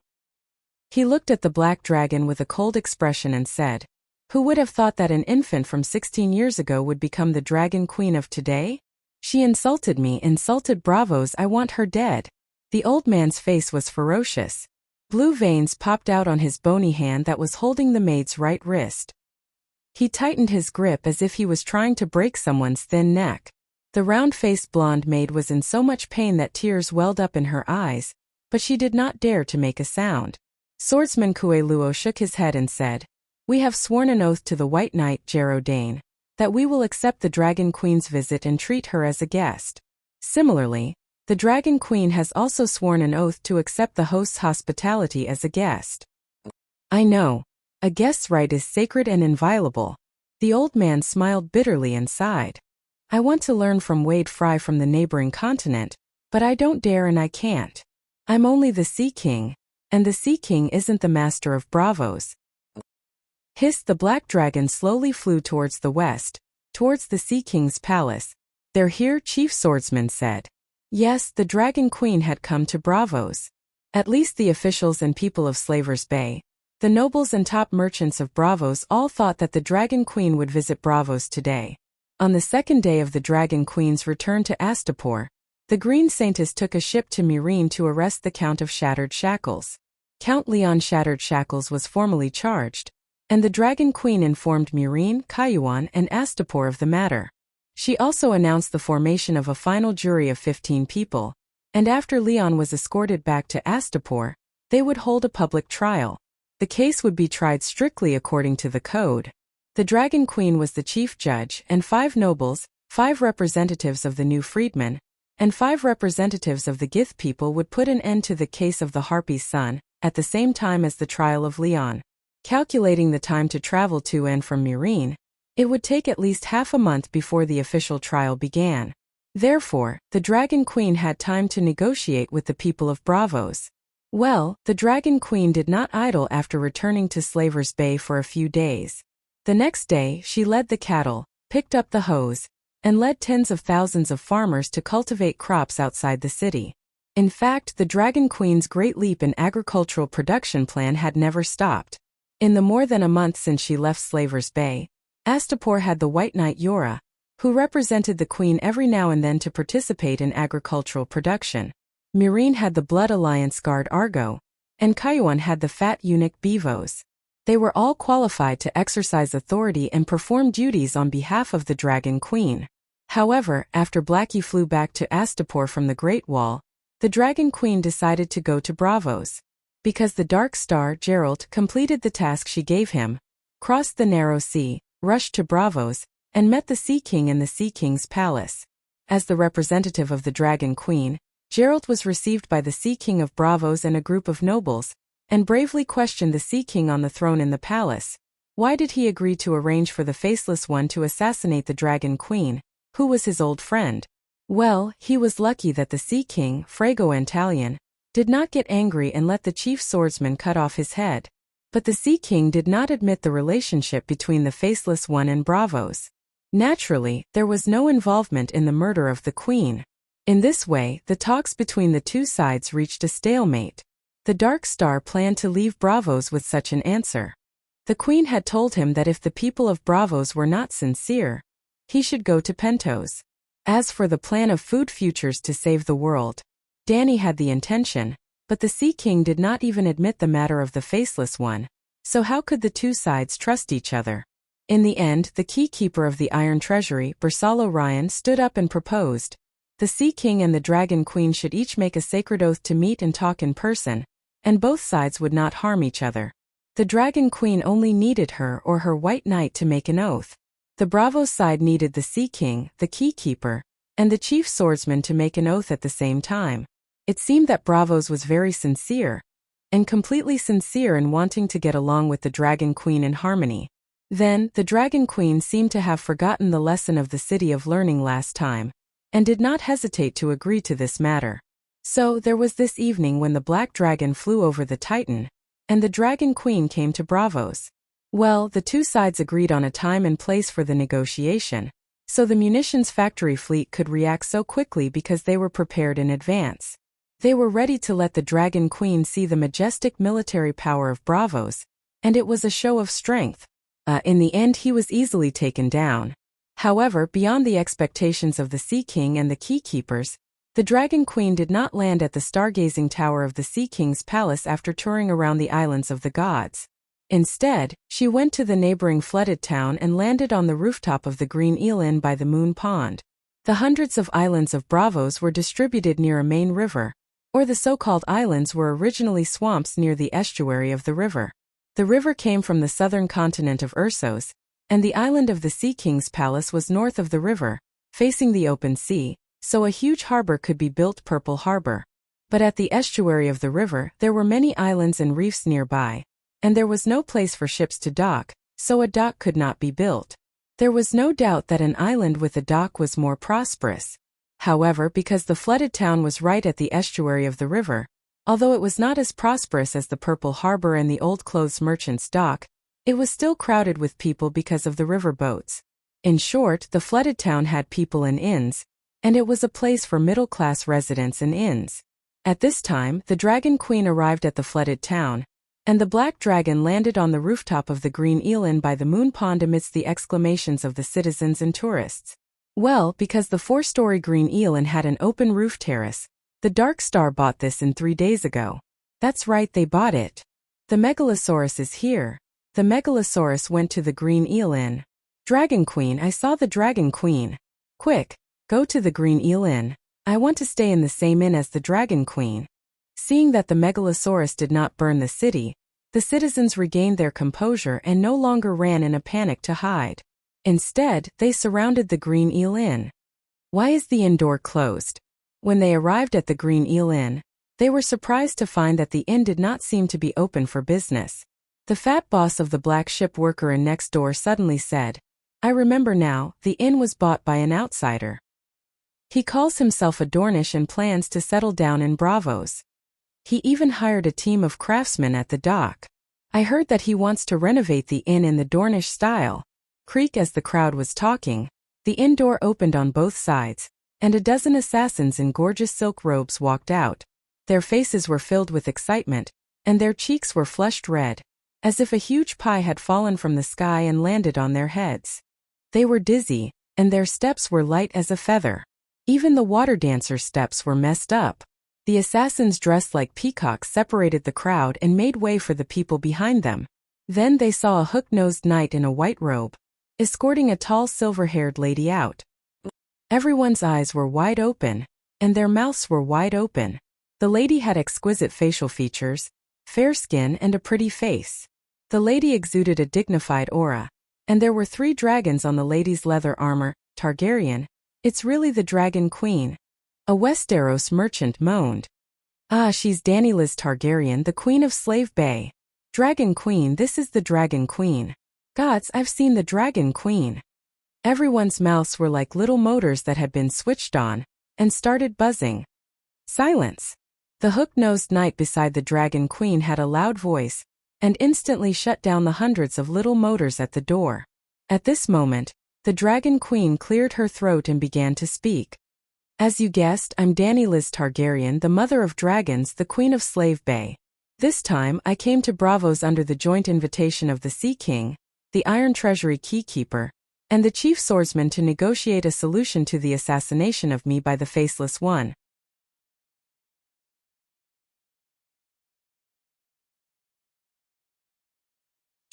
He looked at the black dragon with a cold expression and said, "Who would have thought that an infant from 16 years ago would become the Dragon Queen of today? She insulted me, insulted Bravos. I want her dead." The old man's face was ferocious. Blue veins popped out on his bony hand that was holding the maid's right wrist. He tightened his grip as if he was trying to break someone's thin neck. The round-faced blonde maid was in so much pain that tears welled up in her eyes, but she did not dare to make a sound. Swordsman Kue Luo shook his head and said, "We have sworn an oath to the White Knight, Geraldine, that we will accept the Dragon Queen's visit and treat her as a guest. Similarly, the Dragon Queen has also sworn an oath to accept the host's hospitality as a guest." "I know. A guest's right is sacred and inviolable." The old man smiled bitterly and sighed. "I want to learn from Wade Fry from the neighboring continent, but I don't dare and I can't. I'm only the Sea King, and the Sea King isn't the master of Bravos." Hiss. The black dragon slowly flew towards the west, towards the Sea King's palace. "They're here," Chief Swordsman said. Yes, the Dragon Queen had come to Bravos. At least the officials and people of Slavers Bay, the nobles and top merchants of Bravos, all thought that the Dragon Queen would visit Bravos today. On the second day of the Dragon Queen's return to Astapor, the Green Saintess took a ship to Murine to arrest the Count of Shattered Shackles. Count Leon Shattered Shackles was formally charged, and the Dragon Queen informed Murine, Kayuan, and Astapor of the matter. She also announced the formation of a final jury of 15 people, and after Leon was escorted back to Astapor, they would hold a public trial. The case would be tried strictly according to the code. The Dragon Queen was the chief judge, and 5 nobles, 5 representatives of the new freedmen, and 5 representatives of the Gith people would put an end to the case of the Harpy's son, at the same time as the trial of Leon. Calculating the time to travel to and from Myrene, it would take at least half a month before the official trial began. Therefore, the Dragon Queen had time to negotiate with the people of Braavos. Well, the Dragon Queen did not idle after returning to Slaver's Bay for a few days. The next day, she led the cattle, picked up the hoes, and led tens of thousands of farmers to cultivate crops outside the city. In fact, the Dragon Queen's great leap in agricultural production plan had never stopped. In the more than a month since she left Slaver's Bay, Astapor had the White Knight Yora, who represented the Queen every now and then to participate in agricultural production. Myrene had the Blood Alliance guard Argo, and Kayuan had the fat eunuch Bevos. They were all qualified to exercise authority and perform duties on behalf of the Dragon Queen. However, after Blackie flew back to Astapor from the Great Wall, the Dragon Queen decided to go to Braavos. Because the Dark Star, Geralt, completed the task she gave him, crossed the narrow sea, rushed to Braavos, and met the Sea King in the Sea King's palace. As the representative of the Dragon Queen, Geralt was received by the Sea King of Braavos and a group of nobles, and bravely questioned the Sea King on the throne in the palace. Why did he agree to arrange for the Faceless One to assassinate the Dragon Queen, who was his old friend? Well, he was lucky that the Sea King, Frago Antalion, did not get angry and let the chief swordsman cut off his head. But the Sea King did not admit the relationship between the Faceless One and Braavos. Naturally, there was no involvement in the murder of the Queen. In this way, the talks between the two sides reached a stalemate. The Dark Star planned to leave Braavos with such an answer. The Queen had told him that if the people of Braavos were not sincere, he should go to Pentos. As for the plan of food futures to save the world, Dany had the intention, but the Sea King did not even admit the matter of the Faceless One, so how could the two sides trust each other? In the end, the keykeeper of the Iron Treasury, Bersalo Ryan, stood up and proposed. The Sea King and the Dragon Queen should each make a sacred oath to meet and talk in person, and both sides would not harm each other. The Dragon Queen only needed her or her White Knight to make an oath. The Braavos side needed the Sea King, the keykeeper, and the chief swordsman to make an oath at the same time. It seemed that Braavos was very sincere, and completely sincere in wanting to get along with the Dragon Queen in harmony. Then, the Dragon Queen seemed to have forgotten the lesson of the City of Learning last time, and did not hesitate to agree to this matter. So, there was this evening when the Black Dragon flew over the Titan, and the Dragon Queen came to Braavos. Well, the two sides agreed on a time and place for the negotiation, so the munitions factory fleet could react so quickly because they were prepared in advance. They were ready to let the Dragon Queen see the majestic military power of Braavos, and it was a show of strength. In the end he was easily taken down. However, beyond the expectations of the Sea King and the keykeepers, the Dragon Queen did not land at the stargazing tower of the Sea King's palace after touring around the islands of the gods. Instead, she went to the neighboring flooded town and landed on the rooftop of the Green Eel Inn by the Moon Pond. The hundreds of islands of Braavos were distributed near a main river, or the so-called islands were originally swamps near the estuary of the river. The river came from the southern continent of Ursos, and the island of the Sea King's palace was north of the river, facing the open sea, so a huge harbor could be built, Purple Harbor. But at the estuary of the river there were many islands and reefs nearby, and there was no place for ships to dock, so a dock could not be built. There was no doubt that an island with a dock was more prosperous. However, because the flooded town was right at the estuary of the river, although it was not as prosperous as the Purple Harbor and the Old Clothes Merchant's Dock, it was still crowded with people because of the river boats. In short, the flooded town had people and inns, and it was a place for middle-class residents and inns. At this time, the Dragon Queen arrived at the flooded town, and the Black Dragon landed on the rooftop of the Green Eel Inn by the Moon Pond amidst the exclamations of the citizens and tourists. Well, because the 4-story Green Eel Inn had an open roof terrace, the Dark Star bought this in 3 days ago. That's right, they bought it. The Megalosaurus is here. The Megalosaurus went to the Green Eel Inn. Dragon Queen, I saw the Dragon Queen. Quick, go to the Green Eel Inn. I want to stay in the same inn as the Dragon Queen. Seeing that the Megalosaurus did not burn the city, the citizens regained their composure and no longer ran in a panic to hide. Instead, they surrounded the Green Eel Inn. Why is the inn door closed? When they arrived at the Green Eel Inn, they were surprised to find that the inn did not seem to be open for business. The fat boss of the black ship worker inn next door suddenly said, I remember now, the inn was bought by an outsider. He calls himself a Dornish and plans to settle down in Bravos. He even hired a team of craftsmen at the dock. I heard that he wants to renovate the inn in the Dornish style. Creak. As the crowd was talking, the inn door opened on both sides, and a dozen assassins in gorgeous silk robes walked out. Their faces were filled with excitement, and their cheeks were flushed red, as if a huge pie had fallen from the sky and landed on their heads. They were dizzy, and their steps were light as a feather. Even the water dancers' steps were messed up. The assassins dressed like peacocks separated the crowd and made way for the people behind them. Then they saw a hook-nosed knight in a white robe, escorting a tall silver-haired lady out. Everyone's eyes were wide open, and their mouths were wide open. The lady had exquisite facial features, fair skin and a pretty face. The lady exuded a dignified aura, and there were 3 dragons on the lady's leather armor. Targaryen, it's really the Dragon Queen. A Westeros merchant moaned. Ah, she's Dany Liz Targaryen, the Queen of Slave Bay. Dragon Queen, this is the Dragon Queen. Gods, I've seen the Dragon Queen. Everyone's mouths were like little motors that had been switched on, and started buzzing. Silence. The hook-nosed knight beside the Dragon Queen had a loud voice, and instantly shut down the hundreds of little motors at the door. At this moment, the Dragon Queen cleared her throat and began to speak. As you guessed, I'm Dany Liz Targaryen, the mother of dragons, the Queen of Slave Bay. This time, I came to Bravos under the joint invitation of the Sea King, the Iron Treasury Keykeeper, and the Chief Swordsman to negotiate a solution to the assassination of me by the Faceless One.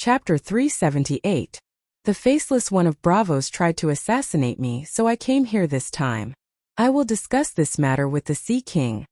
Chapter 378. The Faceless One of Bravos tried to assassinate me, so I came here this time. I will discuss this matter with the Sea King.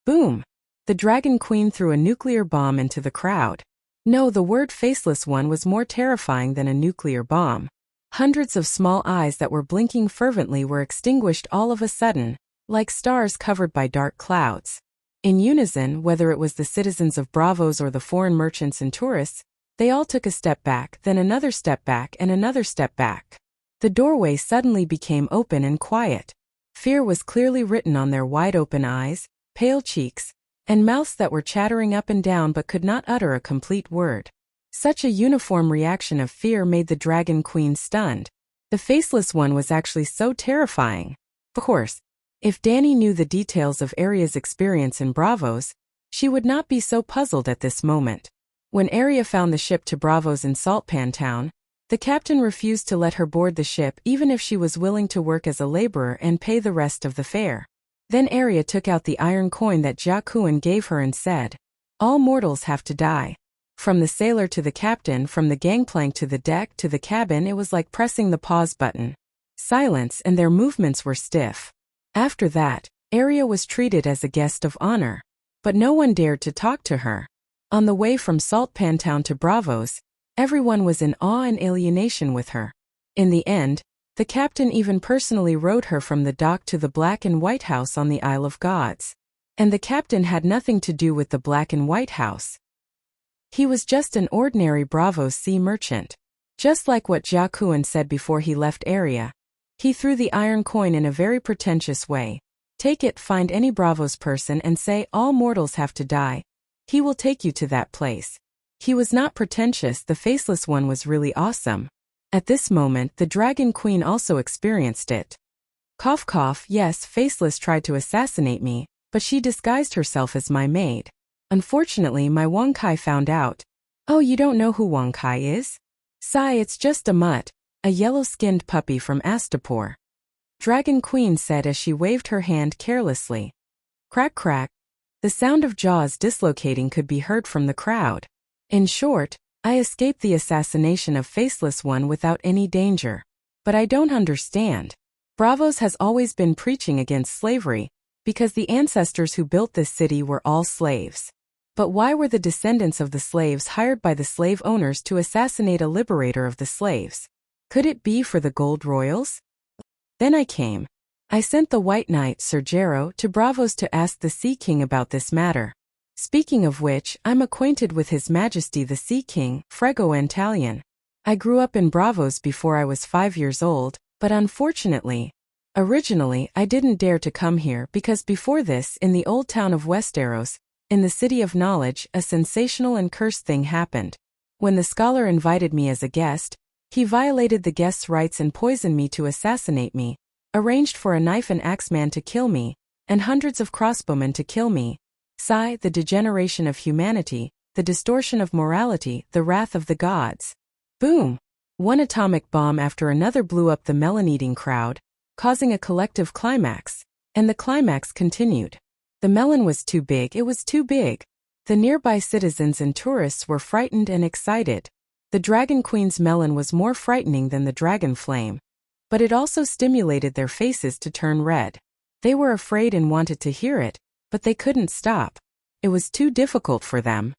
Boom! The Dragon Queen threw a nuclear bomb into the crowd. No, the word Faceless One was more terrifying than a nuclear bomb. Hundreds of small eyes that were blinking fervently were extinguished all of a sudden, like stars covered by dark clouds. In unison, whether it was the citizens of Bravos or the foreign merchants and tourists, they all took a step back, then another step back and another step back. The doorway suddenly became open and quiet. Fear was clearly written on their wide-open eyes, pale cheeks, and mouths that were chattering up and down but could not utter a complete word. Such a uniform reaction of fear made the Dragon Queen stunned. The Faceless One was actually so terrifying. Of course, if Dany knew the details of Arya's experience in Bravos, she would not be so puzzled at this moment. When Arya found the ship to Bravos in Saltpan Town, the captain refused to let her board the ship even if she was willing to work as a laborer and pay the rest of the fare. Then Arya took out the iron coin that Jaqen gave her and said, "All mortals have to die." From the sailor to the captain, from the gangplank to the deck to the cabin, it was like pressing the pause button. Silence, and their movements were stiff. After that, Arya was treated as a guest of honor. But no one dared to talk to her. On the way from Saltpan Town to Bravos, everyone was in awe and alienation with her. In the end, the captain even personally rowed her from the dock to the Black and White House on the Isle of Gods. And the captain had nothing to do with the Black and White House. He was just an ordinary Bravos sea merchant. Just like what Jaqen said before he left Arya. He threw the iron coin in a very pretentious way. Take it, find any Bravos person and say all mortals have to die. He will take you to that place. He was not pretentious, the Faceless One was really awesome. At this moment, the Dragon Queen also experienced it. Cough cough, yes, Faceless tried to assassinate me, but she disguised herself as my maid. Unfortunately, my Wonkai found out. Oh, you don't know who Wonkai is? Sigh, it's just a mutt, a yellow-skinned puppy from Astapor. Dragon Queen said as she waved her hand carelessly. Crack crack. The sound of jaws dislocating could be heard from the crowd. In short, I escaped the assassination of Faceless One without any danger. But I don't understand. Bravos has always been preaching against slavery, because the ancestors who built this city were all slaves. But why were the descendants of the slaves hired by the slave owners to assassinate a liberator of the slaves? Could it be for the gold royals? Then I came. I sent the White Knight Sir Gero to Bravos to ask the Sea King about this matter. Speaking of which, I'm acquainted with His Majesty the Sea King, Frego Antalion. I grew up in Bravos before I was 5 years old, but unfortunately, originally I didn't dare to come here because before this, in the old town of Westeros, in the City of Knowledge, a sensational and cursed thing happened. When the scholar invited me as a guest, he violated the guest's rights and poisoned me to assassinate me, arranged for a knife and axeman to kill me, and hundreds of crossbowmen to kill me. Sigh, the degeneration of humanity, the distortion of morality, the wrath of the gods. Boom! One atomic bomb after another blew up the melon-eating crowd, causing a collective climax, and the climax continued. The melon was too big, it was too big. The nearby citizens and tourists were frightened and excited. The Dragon Queen's melon was more frightening than the dragon flame. But it also stimulated their faces to turn red. They were afraid and wanted to hear it, but they couldn't stop. It was too difficult for them.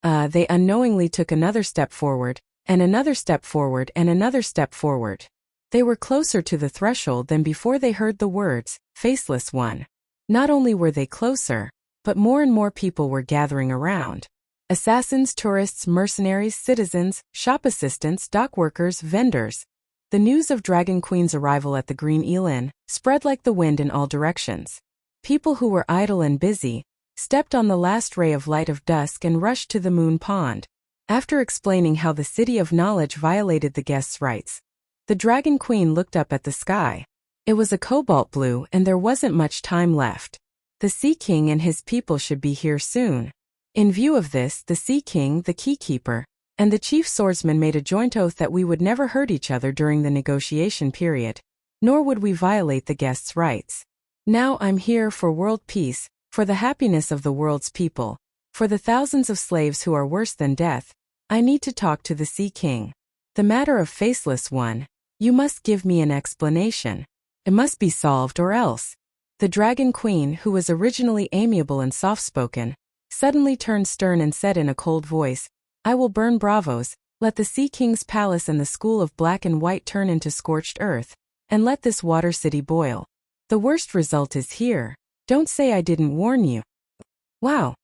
They unknowingly took another step forward, and another step forward, and another step forward. They were closer to the threshold than before they heard the words, "Faceless One." Not only were they closer, but more and more people were gathering around. Assassins, tourists, mercenaries, citizens, shop assistants, dock workers, vendors. The news of Dragon Queen's arrival at the Green Eel Inn spread like the wind in all directions. People who were idle and busy stepped on the last ray of light of dusk and rushed to the Moon Pond. After explaining how the City of Knowledge violated the guests' rights, the Dragon Queen looked up at the sky. It was a cobalt blue and there wasn't much time left. The Sea King and his people should be here soon. In view of this, the Sea King, the Keykeeper, and the Chief Swordsman made a joint oath that we would never hurt each other during the negotiation period, nor would we violate the guests' rights. Now I'm here for world peace, for the happiness of the world's people, for the thousands of slaves who are worse than death. I need to talk to the Sea King. The matter of Faceless One, you must give me an explanation. It must be solved or else. The Dragon Queen, who was originally amiable and soft-spoken, suddenly turned stern and said in a cold voice, "I will burn Bravos, let the Sea King's palace and the school of black and white turn into scorched earth, and let this water city boil. The worst result is here. Don't say I didn't warn you." Wow!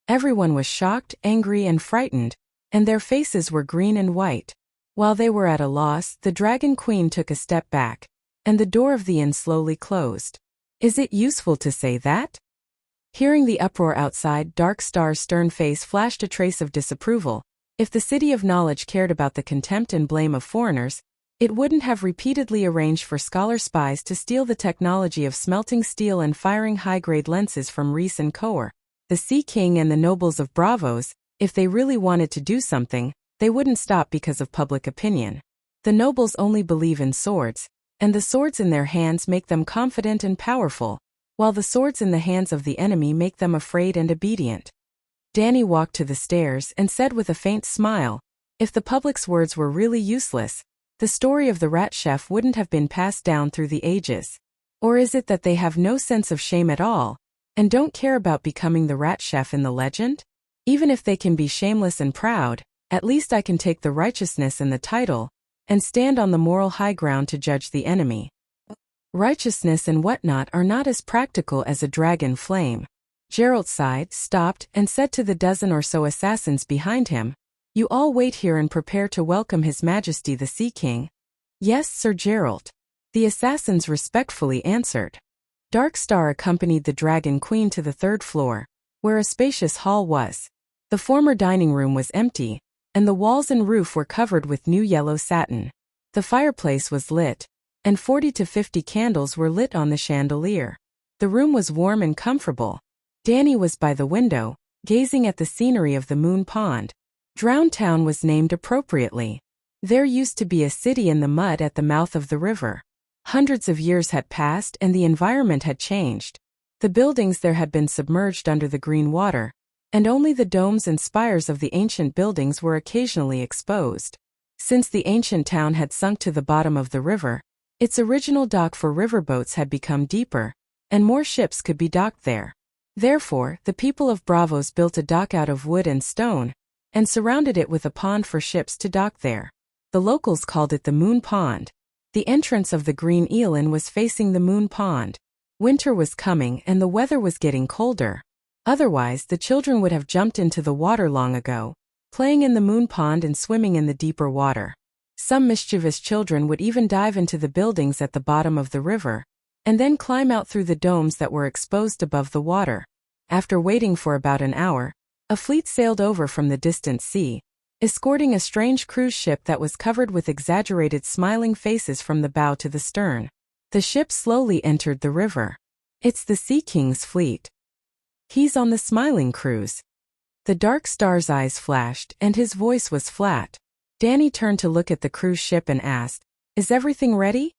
Everyone was shocked, angry, and frightened, and their faces were green and white. While they were at a loss, the Dragon Queen took a step back, and the door of the inn slowly closed. Is it useful to say that? Hearing the uproar outside, Dark Star's stern face flashed a trace of disapproval. If the City of Knowledge cared about the contempt and blame of foreigners, it wouldn't have repeatedly arranged for scholar spies to steal the technology of smelting steel and firing high-grade lenses from Reese and Coer. The Sea King and the nobles of Bravos, if they really wanted to do something, they wouldn't stop because of public opinion. The nobles only believe in swords, and the swords in their hands make them confident and powerful, while the swords in the hands of the enemy make them afraid and obedient. Danny walked to the stairs and said with a faint smile, "If the public's words were really useless, the story of the rat chef wouldn't have been passed down through the ages. Or is it that they have no sense of shame at all, and don't care about becoming the rat chef in the legend? Even if they can be shameless and proud, at least I can take the righteousness and the title, and stand on the moral high ground to judge the enemy. Righteousness and whatnot are not as practical as a dragon flame." Geralt sighed, stopped, and said to the dozen or so assassins behind him, "You all wait here and prepare to welcome His Majesty the Sea King." "Yes, Sir Geralt." The assassins respectfully answered. Dark Star accompanied the Dragon Queen to the third floor, where a spacious hall was. The former dining room was empty, and the walls and roof were covered with new yellow satin. The fireplace was lit, and 40 to 50 candles were lit on the chandelier. The room was warm and comfortable. Danny was by the window, gazing at the scenery of the Moon Pond. Drowned Town was named appropriately. There used to be a city in the mud at the mouth of the river. Hundreds of years had passed and the environment had changed. The buildings there had been submerged under the green water, and only the domes and spires of the ancient buildings were occasionally exposed. Since the ancient town had sunk to the bottom of the river, Its original dock for riverboats had become deeper, and more ships could be docked there. Therefore, the people of Bravos built a dock out of wood and stone, and surrounded it with a pond for ships to dock there. The locals called it the Moon Pond. The entrance of the Green Eel Inn was facing the Moon Pond. Winter was coming and the weather was getting colder. Otherwise, the children would have jumped into the water long ago, playing in the Moon Pond and swimming in the deeper water. Some mischievous children would even dive into the buildings at the bottom of the river, and then climb out through the domes that were exposed above the water. After waiting for about an hour, a fleet sailed over from the distant sea, escorting a strange cruise ship that was covered with exaggerated smiling faces from the bow to the stern. The ship slowly entered the river. It's the Sea King's fleet. He's on the smiling cruise. The dark star's eyes flashed, and his voice was flat. Danny turned to look at the cruise ship and asked, "Is everything ready?"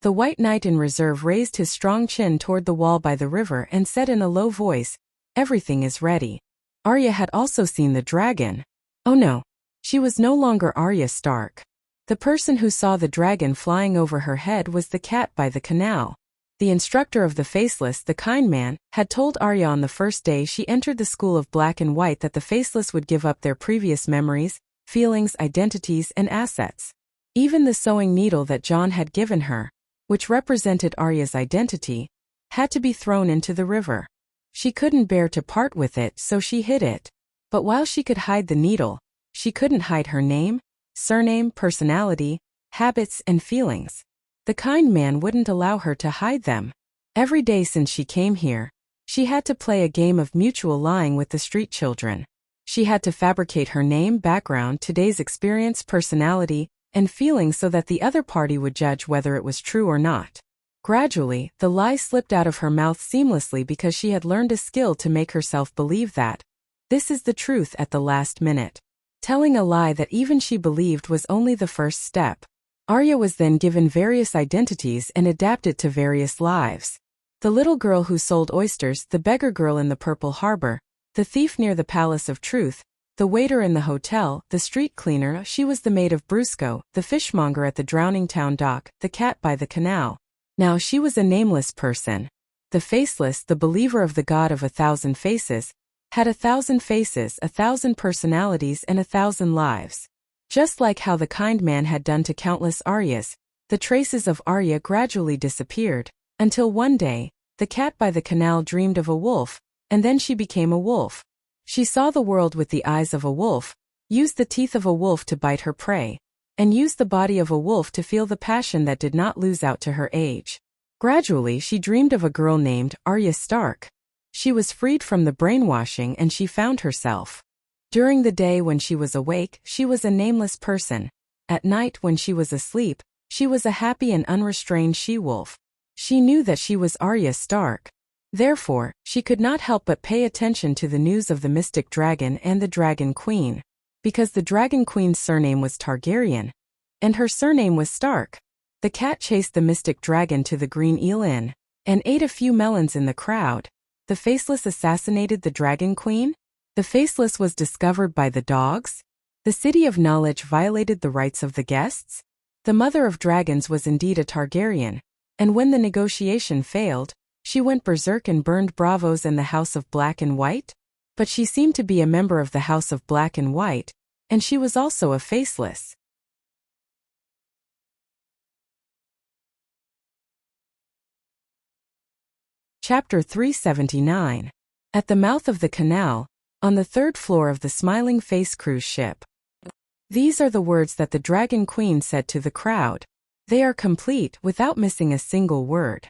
The white knight in reserve raised his strong chin toward the wall by the river and said in a low voice, "Everything is ready." Arya had also seen the dragon. Oh no. She was no longer Arya Stark. The person who saw the dragon flying over her head was the cat by the canal. The instructor of the Faceless, the Kind Man, had told Arya on the first day she entered the school of Black and White that the Faceless would give up their previous memories, feelings, identities, and assets. Even the sewing needle that John had given her, which represented Arya's identity, had to be thrown into the river. She couldn't bear to part with it, so she hid it. But while she could hide the needle, she couldn't hide her name, surname, personality, habits, and feelings. The Kind Man wouldn't allow her to hide them. Every day since she came here, she had to play a game of mutual lying with the street children. She had to fabricate her name, background, today's experience, personality, and feelings so that the other party would judge whether it was true or not. Gradually, the lie slipped out of her mouth seamlessly because she had learned a skill to make herself believe that this is the truth at the last minute. Telling a lie that even she believed was only the first step. Arya was then given various identities and adapted to various lives. The little girl who sold oysters, the beggar girl in the Purple Harbor, the thief near the Palace of Truth, the waiter in the hotel, the street cleaner, she was the maid of Brusco, the fishmonger at the Drowning Town dock, the cat by the canal. Now she was a nameless person. The Faceless, the believer of the God of 1,000 faces, had 1,000 faces, 1,000 personalities, and 1,000 lives. Just like how the Kind Man had done to countless Aryas, the traces of Arya gradually disappeared, until one day, the cat by the canal dreamed of a wolf, and then she became a wolf. She saw the world with the eyes of a wolf, used the teeth of a wolf to bite her prey, and used the body of a wolf to feel the passion that did not lose out to her age. Gradually she dreamed of a girl named Arya Stark. She was freed from the brainwashing and she found herself. During the day when she was awake, she was a nameless person. At night when she was asleep, she was a happy and unrestrained she-wolf. She knew that she was Arya Stark. Therefore, she could not help but pay attention to the news of the mystic dragon and the Dragon Queen. Because the Dragon Queen's surname was Targaryen, and her surname was Stark. The cat chased the mystic dragon to the Green Eel Inn, and ate a few melons in the crowd. The Faceless assassinated the Dragon Queen? The Faceless was discovered by the dogs? The City of Knowledge violated the rights of the guests? The Mother of Dragons was indeed a Targaryen, and when the negotiation failed, she went berserk and burned Bravos and the House of Black and White? But she seemed to be a member of the House of Black and White, and she was also a Faceless. Chapter 379. At the mouth of the canal, on the third floor of the Smiling Face cruise ship. These are the words that the Dragon Queen said to the crowd. They are complete, without missing a single word.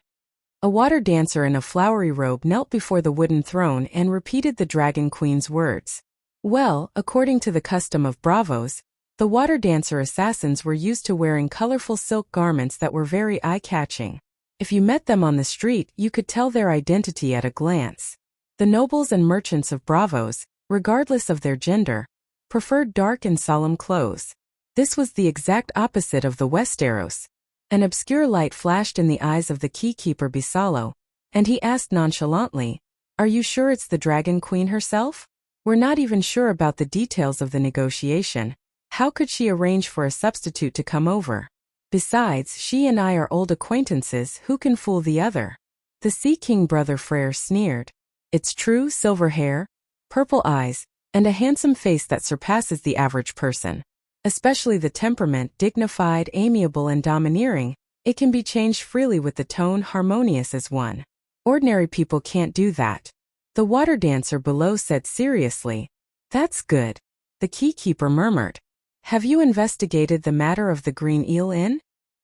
A water dancer in a flowery robe knelt before the wooden throne and repeated the Dragon Queen's words. Well, according to the custom of Bravos, the water dancer assassins were used to wearing colorful silk garments that were very eye-catching. If you met them on the street, you could tell their identity at a glance. The nobles and merchants of Bravos, regardless of their gender, preferred dark and solemn clothes. This was the exact opposite of the Westeros. An obscure light flashed in the eyes of the keykeeper Bisalo, and he asked nonchalantly, "Are you sure it's the Dragon Queen herself? We're not even sure about the details of the negotiation. How could she arrange for a substitute to come over?" Besides, she and I are old acquaintances, who can fool the other? The Sea King brother Frere sneered. It's true, silver hair, purple eyes, and a handsome face that surpasses the average person. Especially the temperament, dignified, amiable and domineering, it can be changed freely with the tone harmonious as one. Ordinary people can't do that. The water dancer below said seriously. That's good. The keykeeper murmured. Have you investigated the matter of the Green Eel Inn?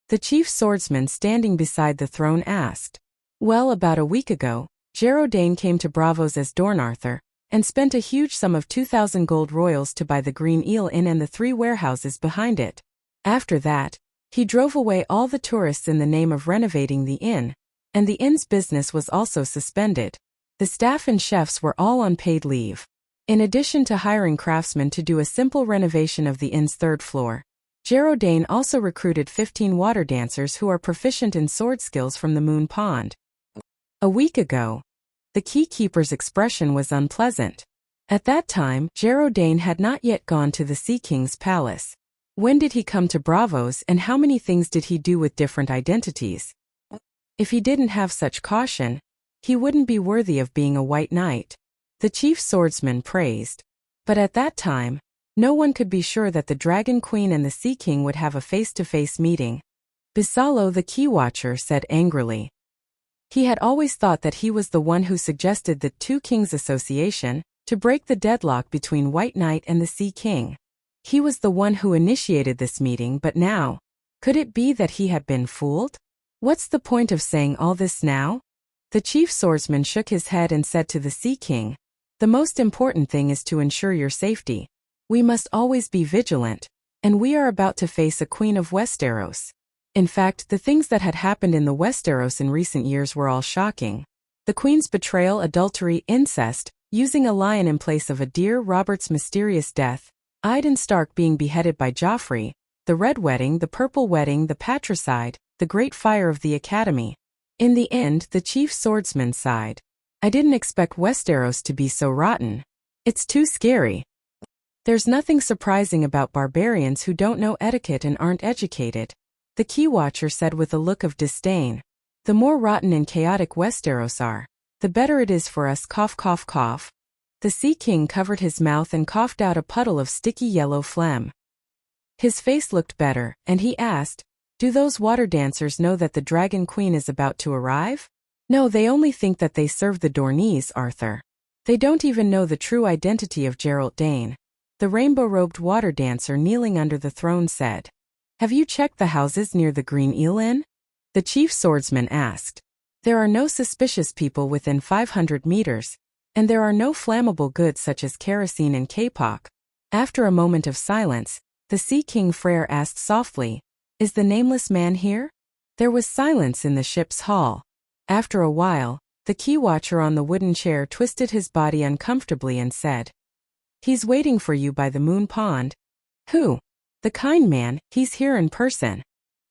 The chief swordsman standing beside the throne asked. Well, about a week ago, Geraldine came to Bravos as Dornarthur, and spent a huge sum of 2,000 gold royals to buy the Green Eel Inn and the 3 warehouses behind it. After that, he drove away all the tourists in the name of renovating the inn, and the inn's business was also suspended. The staff and chefs were all on paid leave. In addition to hiring craftsmen to do a simple renovation of the inn's 3rd floor, Geraldine also recruited 15 water dancers who are proficient in sword skills from the Moon Pond. A week ago, the keykeeper's expression was unpleasant. At that time, Geraldine had not yet gone to the Sea King's palace. When did he come to Bravos, and how many things did he do with different identities? If he didn't have such caution, he wouldn't be worthy of being a white knight. The chief swordsman praised. But at that time, no one could be sure that the Dragon Queen and the Sea King would have a face-to-face meeting. Bisalo the key watcher said angrily. He had always thought that he was the one who suggested the 2 Kings Association, to break the deadlock between White Knight and the Sea King. He was the one who initiated this meeting, but now, could it be that he had been fooled? What's the point of saying all this now? The chief swordsman shook his head and said to the Sea King, the most important thing is to ensure your safety. We must always be vigilant, and we are about to face a Queen of Westeros. In fact, the things that had happened in the Westeros in recent years were all shocking. The Queen's betrayal, adultery, incest, using a lion in place of a deer, Robert's mysterious death, Iden Stark being beheaded by Joffrey, the Red Wedding, the Purple Wedding, the patricide, the Great Fire of the Academy. In the end, the chief swordsman sighed. I didn't expect Westeros to be so rotten. It's too scary. There's nothing surprising about barbarians who don't know etiquette and aren't educated, the key watcher said with a look of disdain. The more rotten and chaotic Westeros are, the better it is for us. Cough, cough, cough. The Sea King covered his mouth and coughed out a puddle of sticky yellow phlegm. His face looked better, and he asked, do those water dancers know that the Dragon Queen is about to arrive? No, they only think that they serve the Dornies, Arthur. They don't even know the true identity of Geraldine. The rainbow-robed water dancer kneeling under the throne said. Have you checked the houses near the Green Eel Inn? The chief swordsman asked. There are no suspicious people within 500 meters, and there are no flammable goods such as kerosene and kapok. After a moment of silence, the Sea King Frere asked softly, is the nameless man here? There was silence in the ship's hall. After a while, the key watcher on the wooden chair twisted his body uncomfortably and said, he's waiting for you by the Moon Pond. Who? The kind man, he's here in person.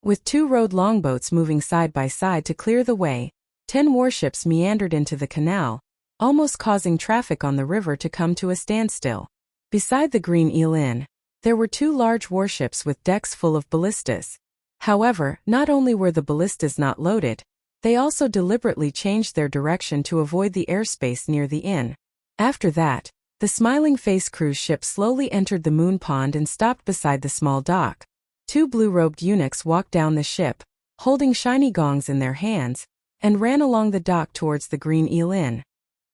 With 2 rowed longboats moving side by side to clear the way, 10 warships meandered into the canal, almost causing traffic on the river to come to a standstill. Beside the Green Eel Inn, there were 2 large warships with decks full of ballistas. However, not only were the ballistas not loaded, they also deliberately changed their direction to avoid the airspace near the inn. After that, the Smiling Face cruise ship slowly entered the Moon Pond and stopped beside the small dock. 2 blue-robed eunuchs walked down the ship, holding shiny gongs in their hands, and ran along the dock towards the Green Eel Inn.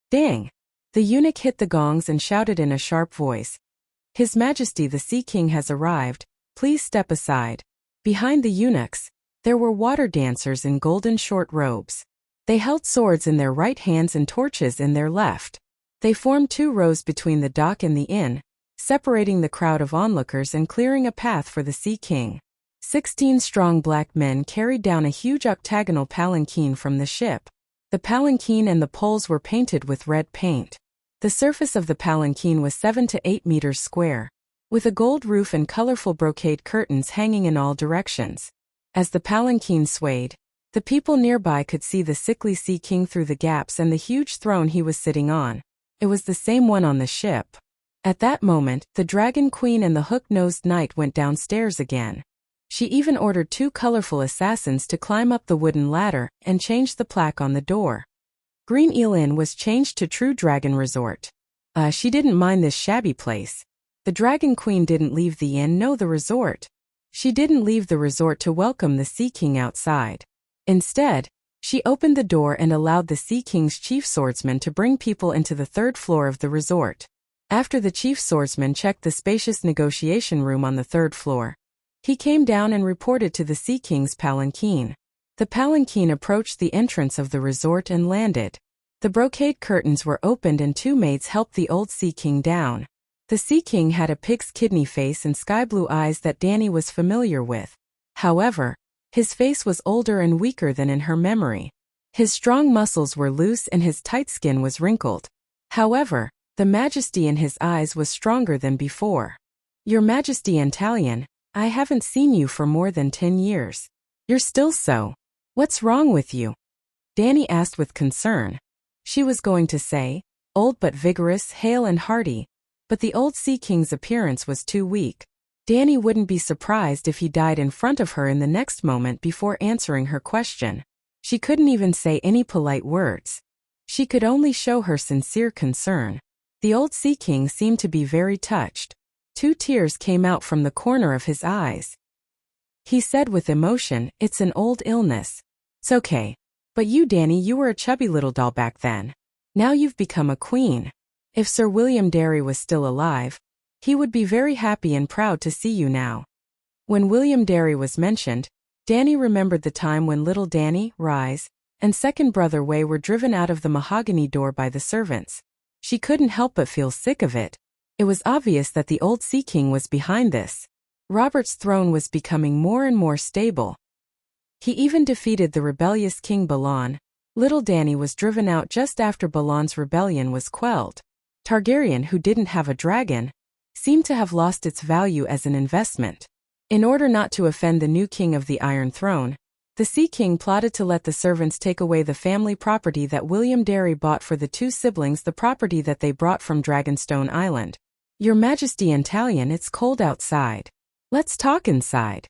Dang! The eunuch hit the gongs and shouted in a sharp voice. His Majesty the Sea King has arrived, please step aside. Behind the eunuchs, there were water dancers in golden short robes. They held swords in their right hands and torches in their left. They formed 2 rows between the dock and the inn, separating the crowd of onlookers and clearing a path for the Sea King. 16 strong black men carried down a huge octagonal palanquin from the ship. The palanquin and the poles were painted with red paint. The surface of the palanquin was 7 to 8 meters square, with a gold roof and colorful brocade curtains hanging in all directions. As the palanquin swayed, the people nearby could see the sickly Sea King through the gaps and the huge throne he was sitting on. It was the same one on the ship. At that moment, the Dragon Queen and the hook-nosed knight went downstairs again. She even ordered 2 colorful assassins to climb up the wooden ladder and change the plaque on the door. Green Eel Inn was changed to True Dragon Resort. She didn't mind this shabby place. The Dragon Queen didn't leave the inn, no, the resort. She didn't leave the resort to welcome the Sea King outside. Instead, she opened the door and allowed the Sea King's chief swordsman to bring people into the 3rd floor of the resort. After the chief swordsman checked the spacious negotiation room on the 3rd floor, he came down and reported to the Sea King's palanquin. The palanquin approached the entrance of the resort and landed. The brocade curtains were opened and 2 maids helped the old Sea King down. The Sea King had a pig's kidney face and sky-blue eyes that Danny was familiar with. However, his face was older and weaker than in her memory. His strong muscles were loose and his tight skin was wrinkled. However, the majesty in his eyes was stronger than before. Your Majesty Antalion, I haven't seen you for more than 10 years. You're still so. What's wrong with you? Danny asked with concern. She was going to say, old but vigorous, hale and hearty, but the old Sea King's appearance was too weak. Danny wouldn't be surprised if he died in front of her in the next moment before answering her question. She couldn't even say any polite words. She could only show her sincere concern. The old Sea King seemed to be very touched. 2 tears came out from the corner of his eyes. He said with emotion, "It's an old illness. It's okay. But you, Danny, you were a chubby little doll back then. Now you've become a queen. If Sir William Derry was still alive, he would be very happy and proud to see you now." When William Derry was mentioned, Danny remembered the time when little Danny, Rise, and second brother Wei were driven out of the mahogany door by the servants. She couldn't help but feel sick of it. It was obvious that the old Sea King was behind this. Robert's throne was becoming more and more stable. He even defeated the rebellious King Balan. Little Danny was driven out just after Balan's rebellion was quelled. Targaryen, who didn't have a dragon, seemed to have lost its value as an investment. In order not to offend the new king of the Iron Throne, the Sea King plotted to let the servants take away the family property that William Derry bought for the 2 siblings, the property that they brought from Dragonstone Island. Your Majesty Antalion, it's cold outside. Let's talk inside.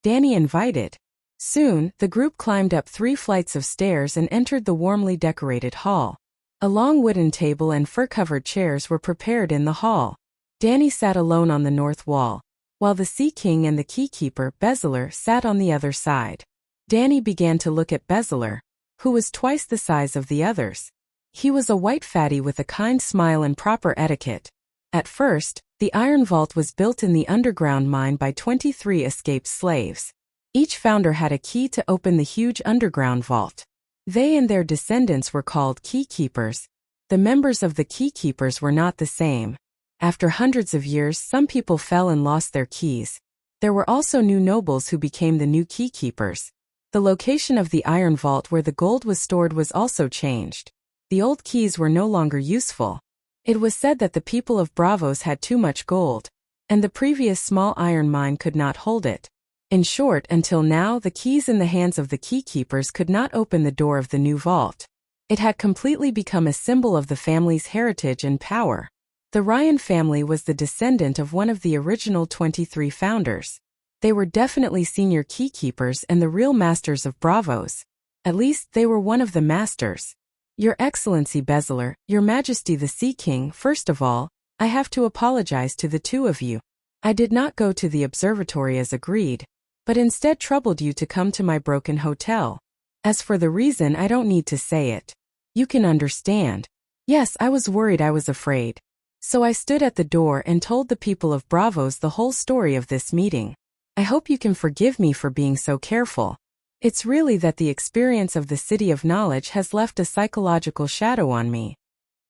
Danny invited. Soon, the group climbed up 3 flights of stairs and entered the warmly decorated hall. A long wooden table and fur-covered chairs were prepared in the hall. Danny sat alone on the north wall, while the Sea King and the keykeeper, Bezeler, sat on the other side. Danny began to look at Bezeler, who was twice the size of the others. He was a white fatty with a kind smile and proper etiquette. At first, the Iron Vault was built in the underground mine by 23 escaped slaves. Each founder had a key to open the huge underground vault. They and their descendants were called keykeepers. The members of the keykeepers were not the same. After hundreds of years, some people fell and lost their keys. There were also new nobles who became the new keykeepers. The location of the Iron Vault where the gold was stored was also changed. The old keys were no longer useful. It was said that the people of Bravos had too much gold, and the previous small iron mine could not hold it. In short, until now, the keys in the hands of the keykeepers could not open the door of the new vault. It had completely become a symbol of the family's heritage and power. The Ryan family was the descendant of one of the original 23 founders. They were definitely senior keykeepers and the real masters of Bravos. At least, they were one of the masters. Your Excellency Bezeler, Your Majesty the Sea King, first of all, I have to apologize to the 2 of you. I did not go to the observatory as agreed, but instead troubled you to come to my broken hotel. As for the reason, I don't need to say it. You can understand. Yes, I was worried, I was afraid. So I stood at the door and told the people of Bravos the whole story of this meeting. I hope you can forgive me for being so careful. It's really that the experience of the City of Knowledge has left a psychological shadow on me.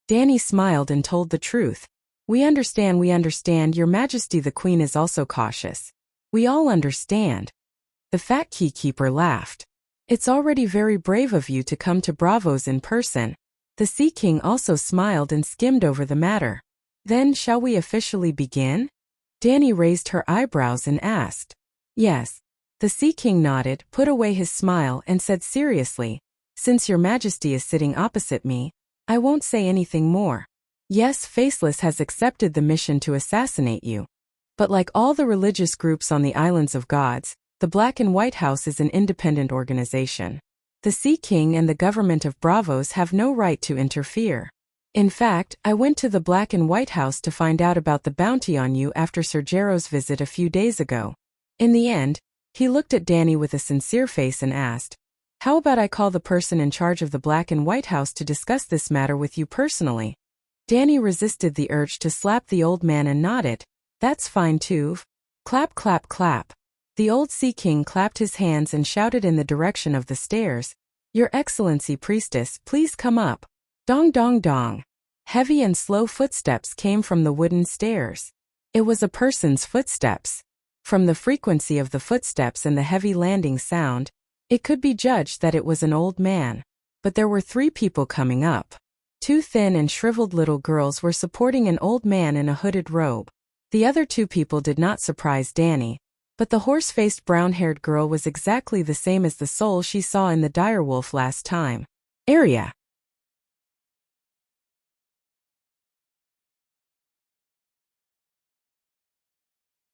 Danny smiled and told the truth. We understand, Your Majesty the Queen is also cautious. We all understand. The fat keykeeper laughed. It's already very brave of you to come to Bravos in person. The Sea King also smiled and skimmed over the matter. Then shall we officially begin? Danny raised her eyebrows and asked. Yes. The Sea King nodded, put away his smile and said seriously, since Your Majesty is sitting opposite me, I won't say anything more. Yes, Faceless has accepted the mission to assassinate you. But like all the religious groups on the Islands of Gods, The Black and White House is an independent organization. The Sea King and the government of Bravos have no right to interfere. In fact, I went to the Black and White House to find out about the bounty on you after Sir Gero's visit a few days ago. In the end, he looked at Danny with a sincere face and asked, "How about I call the person in charge of the Black and White House to discuss this matter with you personally?" Danny resisted the urge to slap the old man and nodded. "That's fine too." Clap, clap, clap. The old Sea King clapped his hands and shouted in the direction of the stairs, "Your Excellency Priestess, please come up." Dong dong dong. Heavy and slow footsteps came from the wooden stairs. It was a person's footsteps. From the frequency of the footsteps and the heavy landing sound, it could be judged that it was an old man. But there were 3 people coming up. 2 thin and shriveled little girls were supporting an old man in a hooded robe. The other 2 people did not surprise Danny, but the horse-faced brown-haired girl was exactly the same as the soul she saw in the direwolf last time. Area.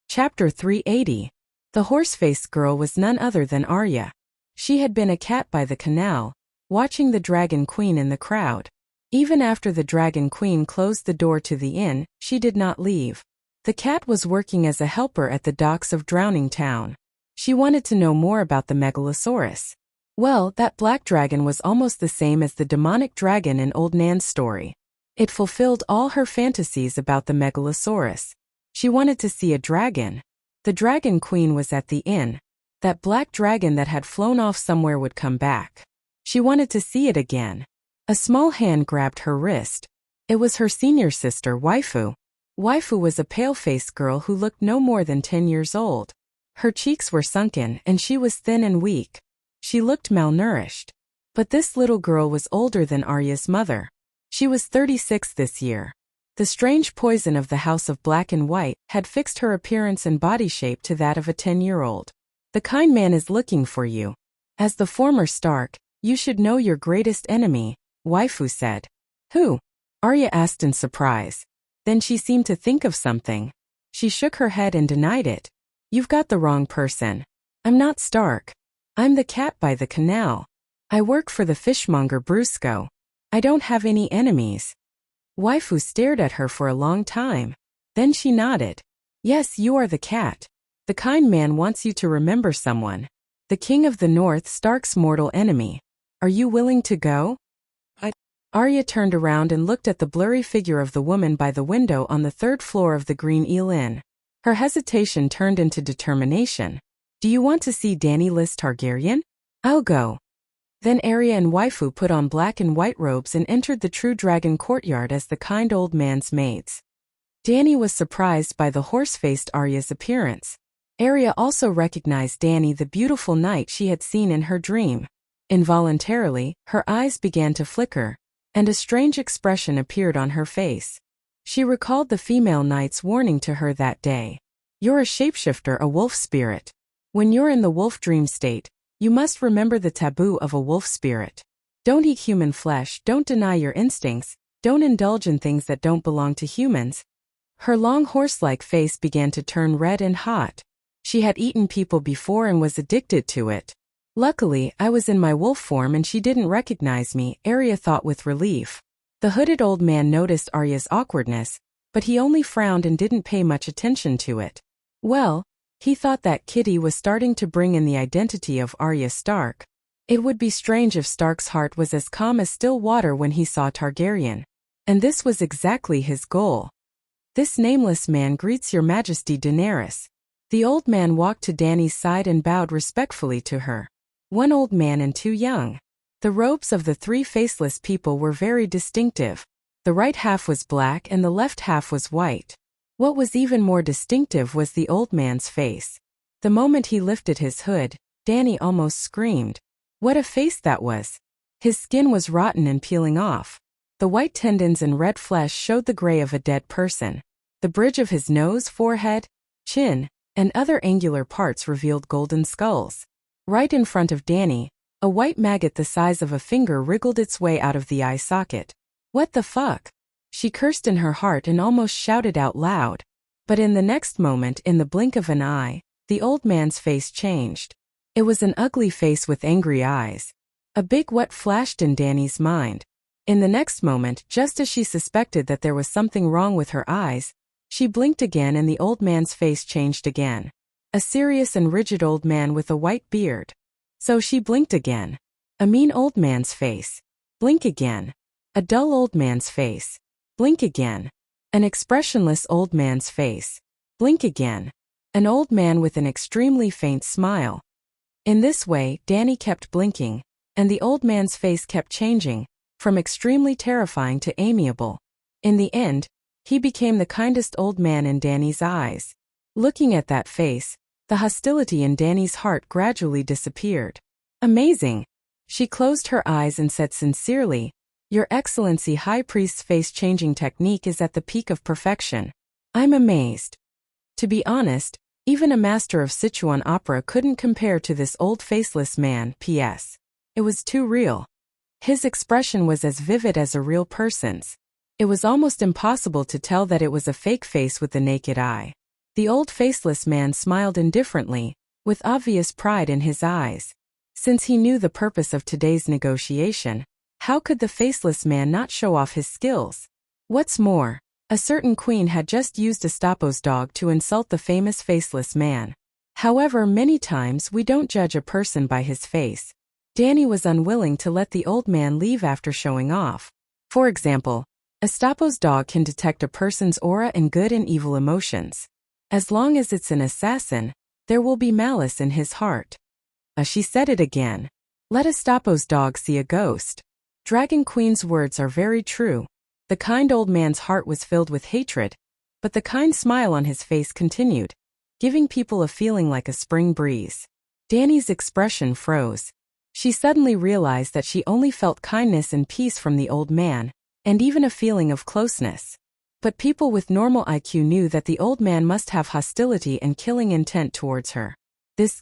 Chapter 380. The horse-faced girl was none other than Arya. She had been a cat by the canal, watching the Dragon Queen in the crowd. Even after the Dragon Queen closed the door to the inn, she did not leave. The cat was working as a helper at the docks of Drowning Town. She wanted to know more about the Megalosaurus. Well, that black dragon was almost the same as the demonic dragon in Old Nan's story. It fulfilled all her fantasies about the Megalosaurus. She wanted to see a dragon. The Dragon Queen was at the inn. That black dragon that had flown off somewhere would come back. She wanted to see it again. A small hand grabbed her wrist. It was her senior sister, Waifu. Waifu was a pale-faced girl who looked no more than 10 years old. Her cheeks were sunken and she was thin and weak. She looked malnourished. But this little girl was older than Arya's mother. She was 36 this year. The strange poison of the House of Black and White had fixed her appearance and body shape to that of a 10-year-old. "The kind man is looking for you. As the former Stark, you should know your greatest enemy," Waifu said. "Who?" Arya asked in surprise. Then she seemed to think of something. She shook her head and denied it. "You've got the wrong person. I'm not Stark. I'm the cat by the canal. I work for the fishmonger Brusco. I don't have any enemies." Waifu stared at her for a long time. Then she nodded. "Yes, you are the cat. The kind man wants you to remember someone. The King of the North, Stark's mortal enemy. Are you willing to go?" Arya turned around and looked at the blurry figure of the woman by the window on the 3rd floor of the Green Eel Inn. Her hesitation turned into determination. "Do you want to see Danny Lys Targaryen? I'll go." Then Arya and Waifu put on black and white robes and entered the True Dragon courtyard as the kind old man's maids. Danny was surprised by the horse-faced Arya's appearance. Arya also recognized Danny, the beautiful knight she had seen in her dream. Involuntarily, her eyes began to flicker, and a strange expression appeared on her face. She recalled the female knight's warning to her that day. "You're a shapeshifter, a wolf spirit. When you're in the wolf dream state, you must remember the taboo of a wolf spirit. Don't eat human flesh, don't deny your instincts, don't indulge in things that don't belong to humans." Her long horse-like face began to turn red and hot. She had eaten people before and was addicted to it. "Luckily, I was in my wolf form and she didn't recognize me," Arya thought with relief. The hooded old man noticed Arya's awkwardness, but he only frowned and didn't pay much attention to it. Well, he thought that Kitty was starting to bring in the identity of Arya Stark. It would be strange if Stark's heart was as calm as still water when he saw Targaryen. And this was exactly his goal. "This nameless man greets your majesty, Daenerys." The old man walked to Dany's side and bowed respectfully to her. 1 old man and 2 young. The robes of the 3 faceless people were very distinctive. The right half was black and the left half was white. What was even more distinctive was the old man's face. The moment he lifted his hood, Dany almost screamed. What a face that was! His skin was rotten and peeling off. The white tendons and red flesh showed the gray of a dead person. The bridge of his nose, forehead, chin, and other angular parts revealed golden skulls. Right in front of Dany, a white maggot the size of a finger wriggled its way out of the eye socket. What the fuck? She cursed in her heart and almost shouted out loud. But in the next moment, in the blink of an eye, the old man's face changed. It was an ugly face with angry eyes. A big what flashed in Danny's mind. In the next moment, just as she suspected that there was something wrong with her eyes, she blinked again and the old man's face changed again. A serious and rigid old man with a white beard. So she blinked again. A mean old man's face. Blink again. A dull old man's face. Blink again. An expressionless old man's face. Blink again. An old man with an extremely faint smile. In this way, Danny kept blinking, and the old man's face kept changing, from extremely terrifying to amiable. In the end, he became the kindest old man in Danny's eyes. Looking at that face, the hostility in Danny's heart gradually disappeared. Amazing! She closed her eyes and said sincerely, "Your Excellency High Priest's face-changing technique is at the peak of perfection. I'm amazed." To be honest, even a master of Sichuan opera couldn't compare to this old faceless man. P.S. It was too real. His expression was as vivid as a real person's. It was almost impossible to tell that it was a fake face with the naked eye. The old faceless man smiled indifferently, with obvious pride in his eyes. Since he knew the purpose of today's negotiation, how could the faceless man not show off his skills? What's more, a certain queen had just used Estapo's dog to insult the famous faceless man. However, many times we don't judge a person by his face. Danny was unwilling to let the old man leave after showing off. For example, Estapo's dog can detect a person's aura and good and evil emotions. As long as it's an assassin, there will be malice in his heart. She said it again. Let Estapo's dog see a ghost. Dragon Queen's words are very true. The kind old man's heart was filled with hatred, but the kind smile on his face continued, giving people a feeling like a spring breeze. Danny's expression froze. She suddenly realized that she only felt kindness and peace from the old man, and even a feeling of closeness. But people with normal IQ knew that the old man must have hostility and killing intent towards her.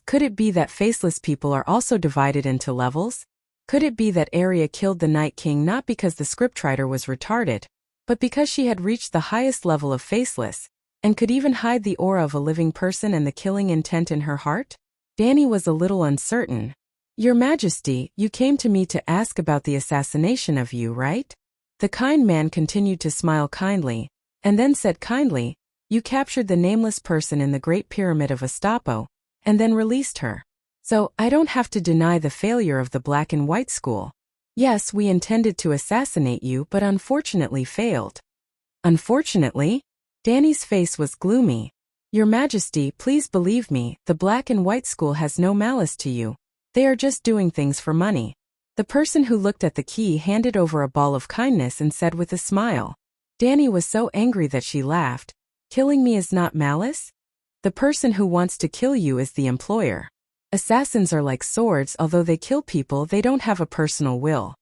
Could it be that faceless people are also divided into levels? Could it be that Arya killed the Night King not because the scriptwriter was retarded, but because she had reached the highest level of faceless, and could even hide the aura of a living person and the killing intent in her heart? Danny was a little uncertain. "Your Majesty, you came to me to ask about the assassination of you, right?" The kind man continued to smile kindly, and then said kindly, "You captured the nameless person in the Great Pyramid of Estapo, and then released her. So, I don't have to deny the failure of the Black and White School. Yes, we intended to assassinate you but unfortunately failed." Unfortunately? Danny's face was gloomy. "Your Majesty, please believe me, the Black and White School has no malice to you. They are just doing things for money." The person who looked at the key handed over a ball of kindness and said with a smile. Danny was so angry that she laughed. "Killing me is not malice? The person who wants to kill you is the employer. Assassins are like swords, although they kill people, they don't have a personal will."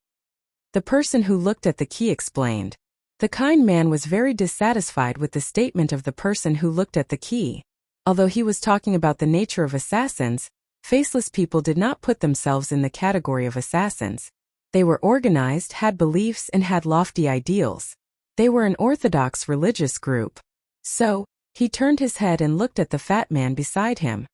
The person who looked at the key explained. The kind man was very dissatisfied with the statement of the person who looked at the key. Although he was talking about the nature of assassins, faceless people did not put themselves in the category of assassins. They were organized, had beliefs, and had lofty ideals. They were an orthodox religious group. So, he turned his head and looked at the fat man beside him.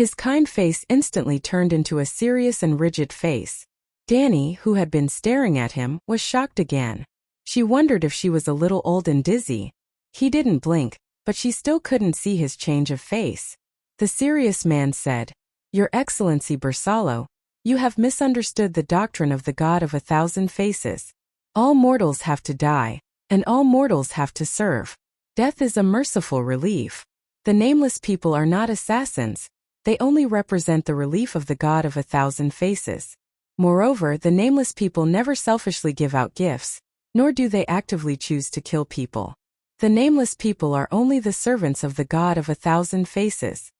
His kind face instantly turned into a serious and rigid face. Danny, who had been staring at him, was shocked again. She wondered if she was a little old and dizzy. He didn't blink, but she still couldn't see his change of face. The serious man said, "Your Excellency Bersalo, you have misunderstood the doctrine of the God of 1,000 faces. All mortals have to die, and all mortals have to serve. Death is a merciful relief. The nameless people are not assassins. They only represent the relief of the God of 1,000 faces. Moreover, the nameless people never selfishly give out gifts, nor do they actively choose to kill people. The nameless people are only the servants of the God of 1,000 faces."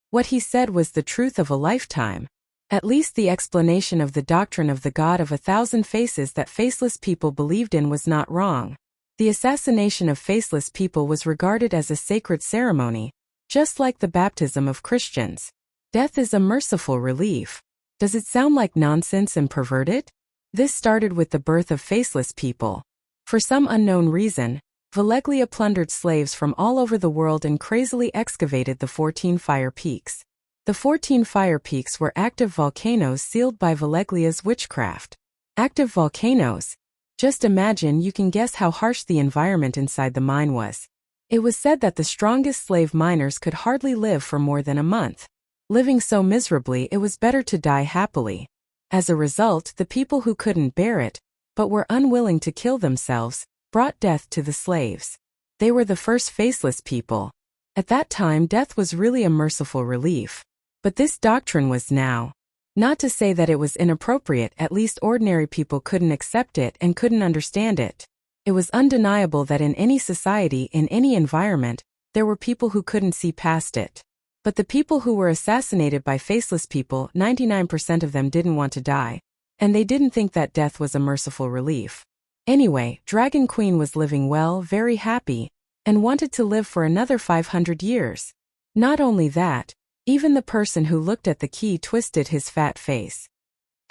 What he said was the truth of a lifetime. At least the explanation of the doctrine of the God of 1,000 faces that faceless people believed in was not wrong. The assassination of faceless people was regarded as a sacred ceremony, just like the baptism of Christians. Death is a merciful relief. Does it sound like nonsense and perverted? This started with the birth of faceless people. For some unknown reason, Valeglia plundered slaves from all over the world and crazily excavated the 14 fire peaks. The 14 fire peaks were active volcanoes sealed by Valeglia's witchcraft. Active volcanoes? Just imagine, you can guess how harsh the environment inside the mine was. It was said that the strongest slave miners could hardly live for more than a month. Living so miserably, it was better to die happily. As a result, the people who couldn't bear it, but were unwilling to kill themselves, brought death to the slaves. They were the first faceless people. At that time, death was really a merciful relief. But this doctrine was now. Not to say that it was inappropriate, at least ordinary people couldn't accept it and couldn't understand it. It was undeniable that in any society, in any environment, there were people who couldn't see past it. But the people who were assassinated by faceless people, 99% of them didn't want to die. And they didn't think that death was a merciful relief. Anyway, Dragon Queen was living well, very happy, and wanted to live for another 500 years. Not only that, even the person who looked at the key twisted his fat face.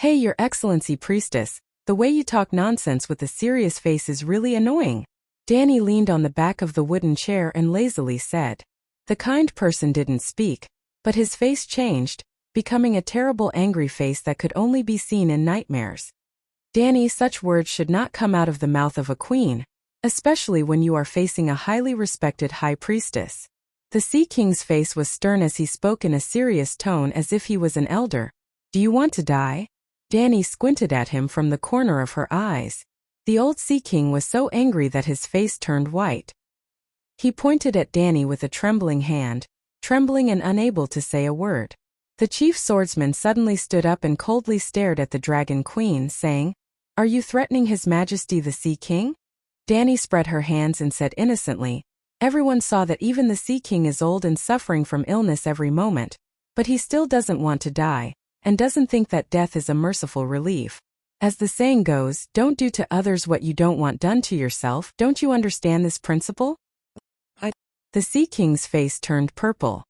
"Hey, Your Excellency Priestess, the way you talk nonsense with a serious face is really annoying." Danny leaned on the back of the wooden chair and lazily said. The kind person didn't speak, but his face changed, becoming a terrible angry face that could only be seen in nightmares. "Danny, such words should not come out of the mouth of a queen, especially when you are facing a highly respected high priestess." The Sea King's face was stern as he spoke in a serious tone as if he was an elder. "Do you want to die?" Danny squinted at him from the corner of her eyes. The old Sea King was so angry that his face turned white. He pointed at Danny with a trembling hand, trembling and unable to say a word. The chief swordsman suddenly stood up and coldly stared at the Dragon Queen, saying, "Are you threatening His Majesty the Sea King?" Danny spread her hands and said innocently, "Everyone saw that even the Sea King is old and suffering from illness every moment, but he still doesn't want to die, and doesn't think that death is a merciful relief. As the saying goes, don't do to others what you don't want done to yourself. Don't you understand this principle?" The Sea King's face turned purple.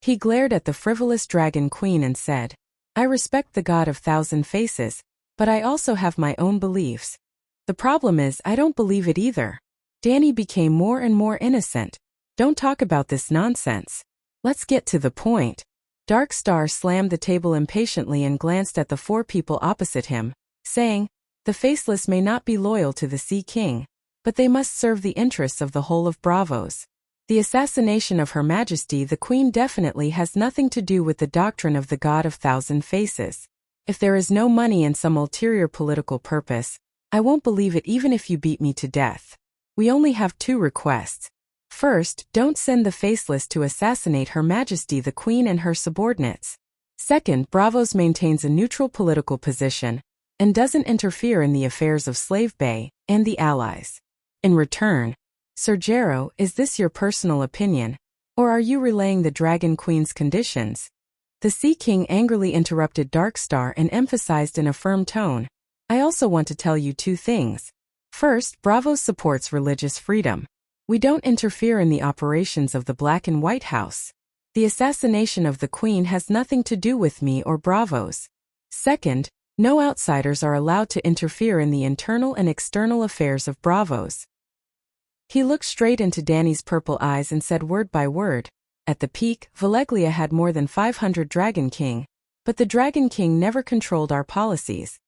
He glared at the frivolous Dragon Queen and said, "I respect the God of Thousand Faces, but I also have my own beliefs. The problem is I don't believe it either." Danny became more and more innocent. "Don't talk about this nonsense. Let's get to the point." Dark Star slammed the table impatiently and glanced at the 4 people opposite him, saying, "The Faceless may not be loyal to the Sea King, but they must serve the interests of the whole of Bravos. The assassination of Her Majesty the Queen definitely has nothing to do with the doctrine of the God of Thousand Faces. If there is no money and some ulterior political purpose, I won't believe it even if you beat me to death. We only have 2 requests. First, don't send the Faceless to assassinate Her Majesty the Queen and her subordinates. Second, Bravos maintains a neutral political position and doesn't interfere in the affairs of Slave Bay and the Allies. In return, Sir Jero, is this your personal opinion, or are you relaying the Dragon Queen's conditions?" The Sea King angrily interrupted Dark Star and emphasized in a firm tone, "I also want to tell you 2 things. First, Bravos supports religious freedom. We don't interfere in the operations of the Black and White House. The assassination of the Queen has nothing to do with me or Bravos. Second, no outsiders are allowed to interfere in the internal and external affairs of Bravos." He looked straight into Danny's purple eyes and said word by word, "At the peak, Valeglia had more than 500 Dragon King, but the Dragon King never controlled our policies."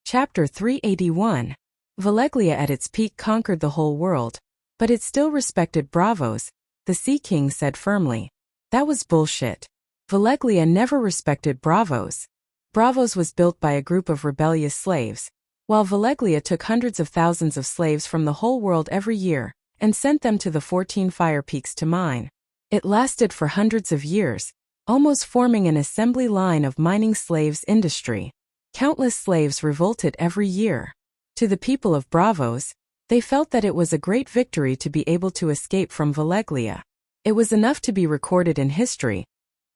Chapter 381. Valeglia at its peak conquered the whole world, but it still respected Bravos, the Sea King said firmly. That was bullshit. Valeglia never respected Bravos. Bravos was built by a group of rebellious slaves, while Valeglia took hundreds of thousands of slaves from the whole world every year and sent them to the 14 fire peaks to mine. It lasted for hundreds of years, almost forming an assembly line of mining slaves industry. Countless slaves revolted every year. To the people of Bravos, they felt that it was a great victory to be able to escape from Valeglia. It was enough to be recorded in history,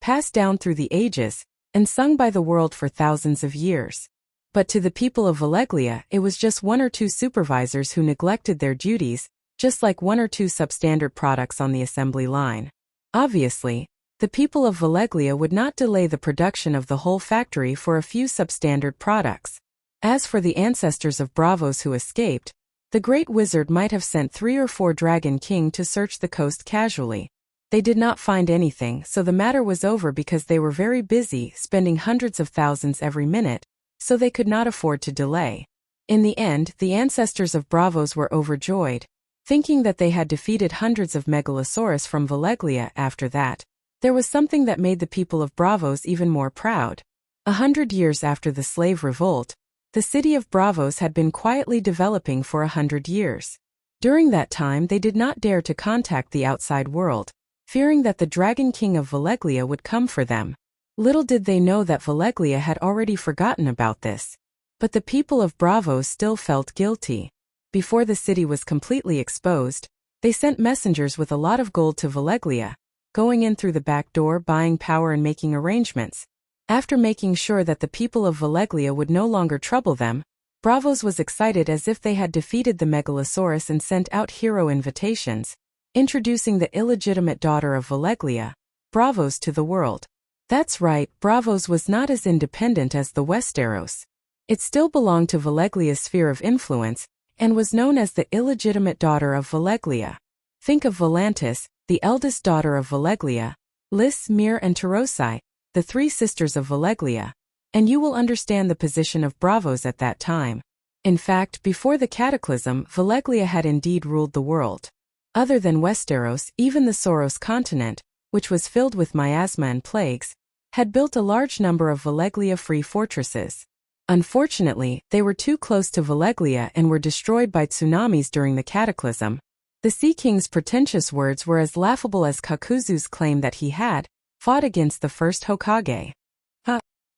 passed down through the ages, and sung by the world for thousands of years. But to the people of Valeglia, it was just 1 or 2 supervisors who neglected their duties, just like 1 or 2 substandard products on the assembly line. Obviously, The people of Valeglia would not delay the production of the whole factory for a few substandard products. As for the ancestors of Bravos who escaped, the great wizard might have sent 3 or 4 Dragon King to search the coast casually. They did not find anything, so the matter was over because they were very busy, spending hundreds of thousands every minute, so they could not afford to delay. In the end, the ancestors of Bravos were overjoyed, thinking that they had defeated hundreds of Megalosaurus from Valeglia. After that, there was something that made the people of Bravos even more proud. 100 years after the slave revolt, the city of Bravos had been quietly developing for 100 years. During that time they did not dare to contact the outside world, fearing that the Dragon King of Valeglia would come for them. Little did they know that Valeglia had already forgotten about this. But the people of Bravos still felt guilty. Before the city was completely exposed, they sent messengers with a lot of gold to Valeglia, going in through the back door, buying power and making arrangements. After making sure that the people of Valeglia would no longer trouble them, Bravos was excited as if they had defeated the Megalosaurus and sent out hero invitations, introducing the illegitimate daughter of Valeglia, Bravos, to the world. That's right, Bravos was not as independent as the Westeros. It still belonged to Valeglia's sphere of influence, and was known as the illegitimate daughter of Valeglia. Think of Volantis, the eldest daughter of Valeglia, Lys, Myr and Tarosi, the 3 sisters of Valeglia, and you will understand the position of Bravos at that time. In fact, before the cataclysm, Valeglia had indeed ruled the world. Other than Westeros, even the Soros continent, which was filled with miasma and plagues, had built a large number of Valeglia-free fortresses. Unfortunately, they were too close to Valeglia and were destroyed by tsunamis during the cataclysm. The Sea King's pretentious words were as laughable as Kakuzu's claim that he had fought against the first Hokage.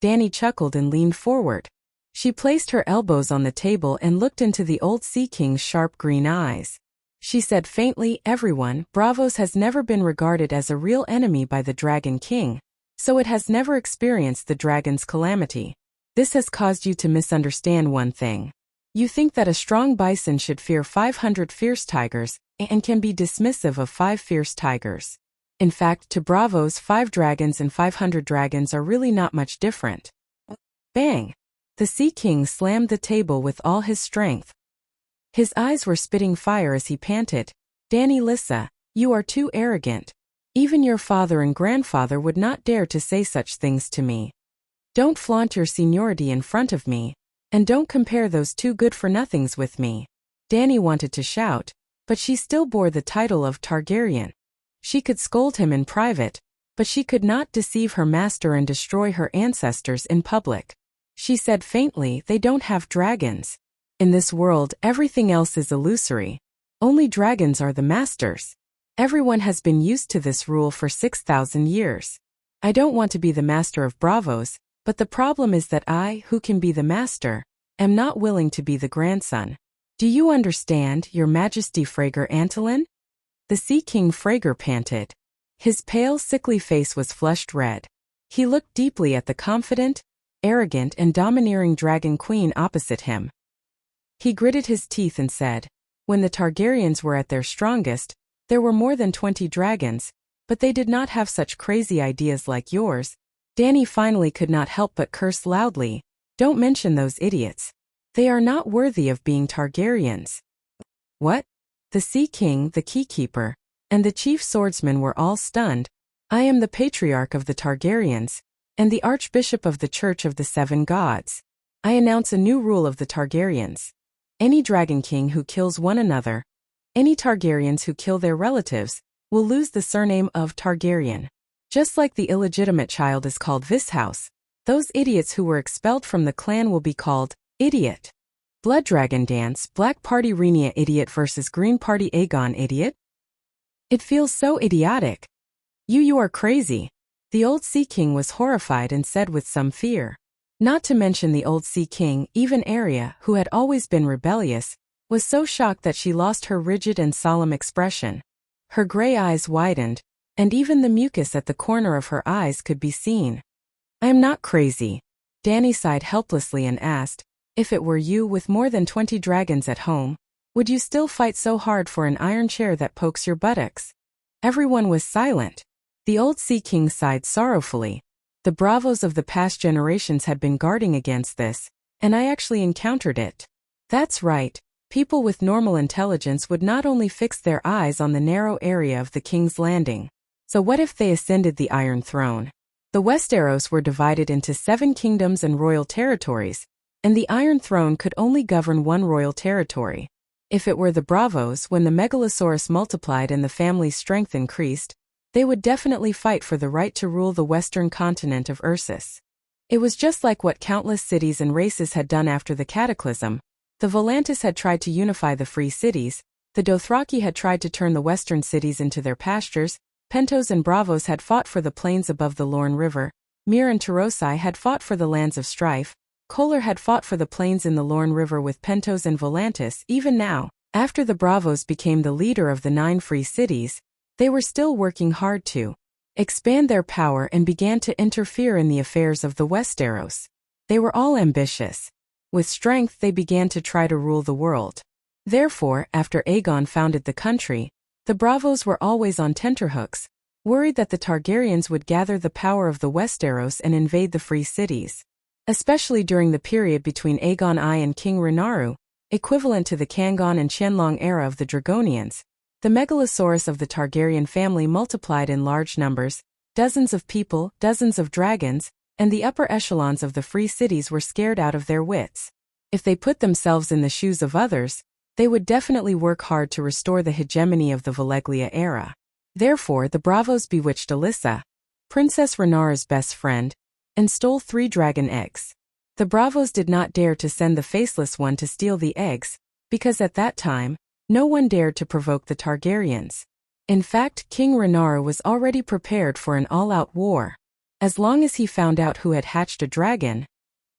Dany chuckled and leaned forward. She placed her elbows on the table and looked into the old Sea King's sharp green eyes. She said faintly, "Everyone, Bravos has never been regarded as a real enemy by the Dragon King, so it has never experienced the dragon's calamity. This has caused you to misunderstand one thing. You think that a strong bison should fear 500 fierce tigers, and can be dismissive of 5 fierce tigers. In fact, to Bravos, 5 dragons and 500 dragons are really not much different." Bang! The Sea King slammed the table with all his strength. His eyes were spitting fire as he panted, "Dany Lissa, you are too arrogant. Even your father and grandfather would not dare to say such things to me. Don't flaunt your seniority in front of me, and don't compare those 2 good-for-nothings with me." Dany wanted to shout, but she still bore the title of Targaryen. She could scold him in private, but she could not deceive her master and destroy her ancestors in public. She said faintly, "They don't have dragons. In this world, everything else is illusory. Only dragons are the masters. Everyone has been used to this rule for 6,000 years. I don't want to be the master of Bravos, but the problem is that I, who can be the master, am not willing to be the grandson. Do you understand, Your Majesty Frager Antolin?" The Sea King Frager panted. His pale, sickly face was flushed red. He looked deeply at the confident, arrogant and domineering Dragon Queen opposite him. He gritted his teeth and said, "When the Targaryens were at their strongest, there were more than 20 dragons, but they did not have such crazy ideas like yours." Dany finally could not help but curse loudly. "Don't mention those idiots. They are not worthy of being Targaryens." What? The Sea King, the Keykeeper, and the Chief Swordsman were all stunned. "I am the Patriarch of the Targaryens, and the Archbishop of the Church of the 7 Gods. I announce a new rule of the Targaryens. Any Dragon King who kills one another, any Targaryens who kill their relatives, will lose the surname of Targaryen. Just like the illegitimate child is called Vishouse, those idiots who were expelled from the clan will be called Idiot. Blood Dragon Dance, Black Party Rhaenyra Idiot versus Green Party Aegon Idiot? It feels so idiotic. You are crazy." The old Sea King was horrified and said with some fear. Not to mention the old Sea King, even Arya, who had always been rebellious, was so shocked that she lost her rigid and solemn expression. Her gray eyes widened, and even the mucus at the corner of her eyes could be seen. "I am not crazy." Dany sighed helplessly and asked, "If it were you with more than 20 dragons at home, would you still fight so hard for an iron chair that pokes your buttocks?" Everyone was silent. The old Sea King sighed sorrowfully. The bravos of the past generations had been guarding against this, and I actually encountered it. That's right, people with normal intelligence would not only fix their eyes on the narrow area of the King's Landing. So what if they ascended the Iron Throne? The Westeros were divided into 7 kingdoms and royal territories, and the Iron Throne could only govern one royal territory. If it were the Bravos, when the Megalosaurus multiplied and the family's strength increased, they would definitely fight for the right to rule the western continent of Ursus. It was just like what countless cities and races had done after the Cataclysm. The Volantis had tried to unify the free cities, the Dothraki had tried to turn the western cities into their pastures, Pentos and Bravos had fought for the plains above the Lorne River, Myr and Tarosi had fought for the lands of strife, Kohler had fought for the plains in the Lorne River with Pentos and Volantis. Even now, after the Bravos became the leader of the 9 free cities, they were still working hard to expand their power and began to interfere in the affairs of the Westeros. They were all ambitious. With strength they began to try to rule the world. Therefore, after Aegon founded the country, the Bravos were always on tenterhooks, worried that the Targaryens would gather the power of the Westeros and invade the free cities. Especially during the period between Aegon I and King Renaru, equivalent to the Kangon and Qianlong era of the Dragonians, the Megalosaurus of the Targaryen family multiplied in large numbers, dozens of people, dozens of dragons, and the upper echelons of the free cities were scared out of their wits. If they put themselves in the shoes of others, they would definitely work hard to restore the hegemony of the Valeglia era. Therefore, the Bravos bewitched Alyssa, Princess Renaru's best friend, and stole 3 dragon eggs. The Bravos did not dare to send the Faceless One to steal the eggs, because at that time, no one dared to provoke the Targaryens. In fact, King Renaru was already prepared for an all-out war. As long as he found out who had hatched a dragon,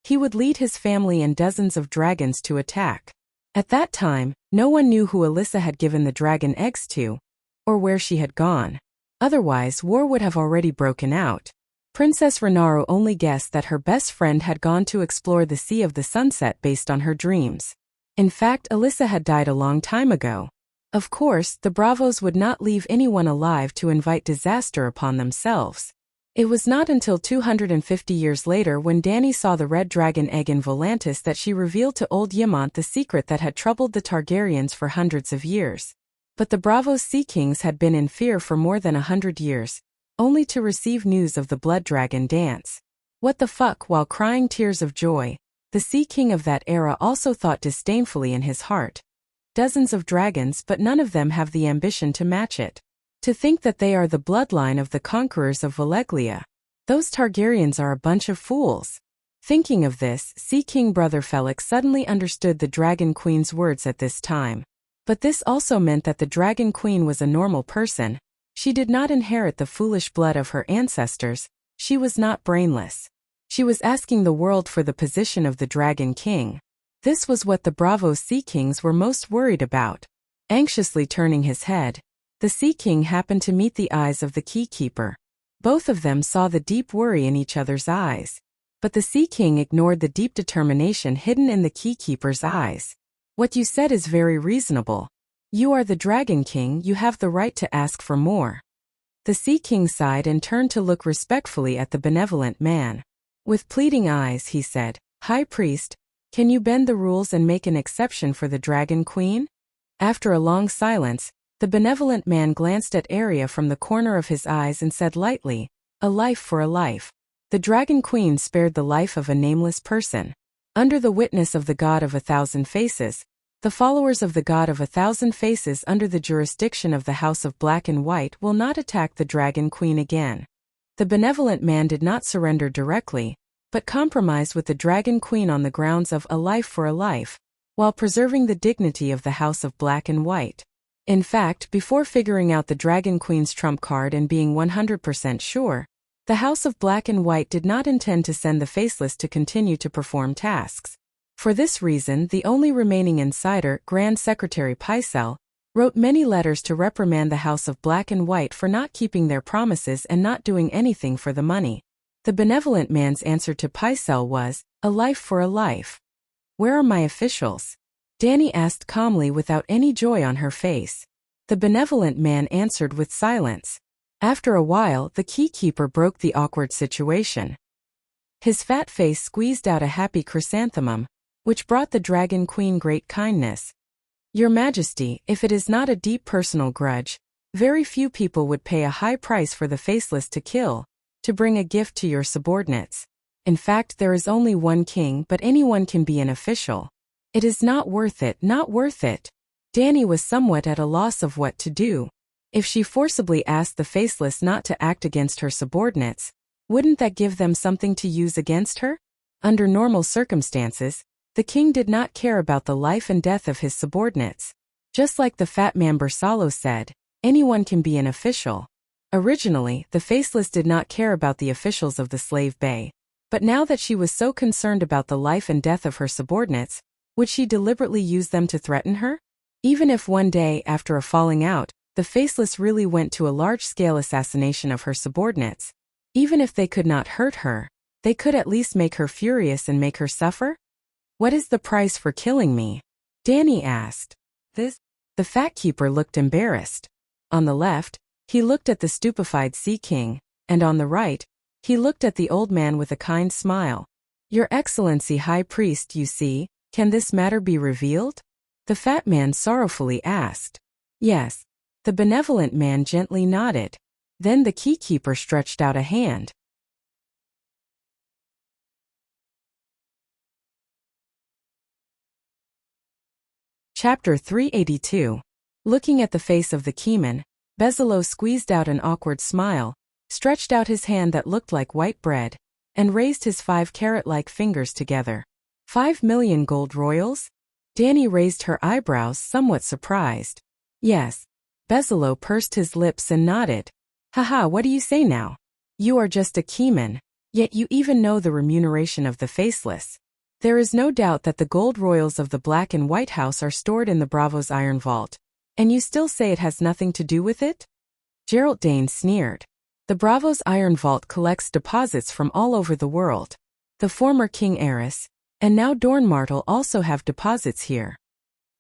he would lead his family and dozens of dragons to attack. At that time, no one knew who Alyssa had given the dragon eggs to, or where she had gone. Otherwise, war would have already broken out. Princess Renaru only guessed that her best friend had gone to explore the Sea of the Sunset based on her dreams. In fact, Alyssa had died a long time ago. Of course, the Bravos would not leave anyone alive to invite disaster upon themselves. It was not until 250 years later when Dany saw the red dragon egg in Volantis that she revealed to old Ymont the secret that had troubled the Targaryens for hundreds of years. But the Bravos Sea Kings had been in fear for more than 100 years, only to receive news of the blood dragon dance. What the fuck? While crying tears of joy, the Sea King of that era also thought disdainfully in his heart. Dozens of dragons, but none of them have the ambition to match it. To think that they are the bloodline of the conquerors of Valeglia. Those Targaryens are a bunch of fools. Thinking of this, Sea King brother Felix suddenly understood the Dragon Queen's words at this time. But this also meant that the Dragon Queen was a normal person. She did not inherit the foolish blood of her ancestors. She was not brainless. She was asking the world for the position of the Dragon King. This was what the Bravos Sea Kings were most worried about. Anxiously turning his head, the Sea King happened to meet the eyes of the Keykeeper. Both of them saw the deep worry in each other's eyes. But the Sea King ignored the deep determination hidden in the Keykeeper's eyes. What you said is very reasonable. You are the Dragon King, you have the right to ask for more. The Sea King sighed and turned to look respectfully at the benevolent man. With pleading eyes, he said, "High Priest, can you bend the rules and make an exception for the Dragon Queen?" After a long silence, the benevolent man glanced at Arya from the corner of his eyes and said lightly, "A life for a life." The Dragon Queen spared the life of a nameless person. Under the witness of the God of 1,000 Faces, the followers of the God of 1,000 Faces under the jurisdiction of the House of Black and White will not attack the Dragon Queen again. The benevolent man did not surrender directly, but compromised with the Dragon Queen on the grounds of a life for a life, while preserving the dignity of the House of Black and White. In fact, before figuring out the Dragon Queen's trump card and being 100% sure, the House of Black and White did not intend to send the Faceless to continue to perform tasks. For this reason, the only remaining insider, Grand Secretary Pycelle, wrote many letters to reprimand the House of Black and White for not keeping their promises and not doing anything for the money. The benevolent man's answer to Pycelle was, "A life for a life." "Where are my officials?" Dany asked calmly without any joy on her face. The benevolent man answered with silence. After a while, the keykeeper broke the awkward situation. His fat face squeezed out a happy chrysanthemum, which brought the Dragon Queen great kindness. Your Majesty, if it is not a deep personal grudge, very few people would pay a high price for the faceless to kill, to bring a gift to your subordinates. In fact, there is only one king, but anyone can be an official. It is not worth it, not worth it. Danny was somewhat at a loss of what to do. If she forcibly asked the faceless not to act against her subordinates, wouldn't that give them something to use against her? Under normal circumstances, the king did not care about the life and death of his subordinates. Just like the fat man Bersalo said, anyone can be an official. Originally, the faceless did not care about the officials of the slave bay, but now that she was so concerned about the life and death of her subordinates, would she deliberately use them to threaten her? Even if one day, after a falling out, the faceless really went to a large-scale assassination of her subordinates, even if they could not hurt her, they could at least make her furious and make her suffer? What is the price for killing me? Danny asked. The fat keeper looked embarrassed. On the left, he looked at the stupefied Sea King, and on the right, he looked at the old man with a kind smile. Your Excellency High Priest, you see, can this matter be revealed? The fat man sorrowfully asked. Yes. The benevolent man gently nodded. Then the keykeeper stretched out a hand. Chapter 382. Looking at the face of the keyman, Bezalel squeezed out an awkward smile, stretched out his hand that looked like white bread, and raised his 5 carrot-like fingers together. 5 million gold royals? Danny raised her eyebrows, somewhat surprised. Yes. Bezalel pursed his lips and nodded. Haha, what do you say now? You are just a keyman, yet you even know the remuneration of the faceless. There is no doubt that the gold royals of the Black and White House are stored in the Bravo's iron vault, and you still say it has nothing to do with it? Gerald Dane sneered. The Bravo's iron vault collects deposits from all over the world. The former King Eris, and now Dornmartel also have deposits here.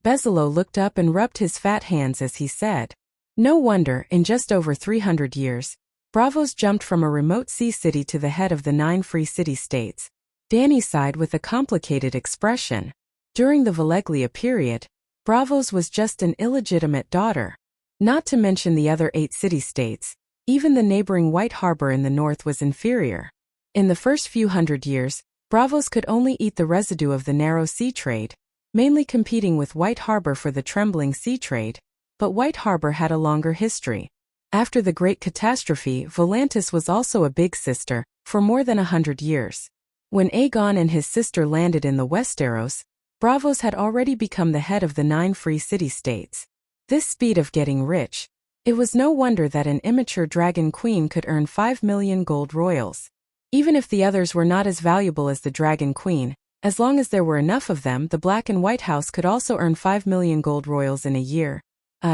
Bezalel looked up and rubbed his fat hands as he said. No wonder, in just over 300 years, Bravos jumped from a remote sea city to the head of the 9 free city-states. Danny sighed with a complicated expression. During the Valeglia period, Bravos was just an illegitimate daughter. Not to mention the other 8 city-states, even the neighboring White Harbor in the north was inferior. In the first few hundred years, Bravos could only eat the residue of the narrow sea trade, mainly competing with White Harbor for the trembling sea trade, but White Harbor had a longer history. After the Great Catastrophe, Volantis was also a big sister, for more than 100 years. When Aegon and his sister landed in the Westeros, Bravos had already become the head of the 9 free city-states. This speed of getting rich, it was no wonder that an immature Dragon Queen could earn 5 million gold royals. Even if the others were not as valuable as the Dragon Queen, as long as there were enough of them, the Black and White House could also earn 5 million gold royals in a year.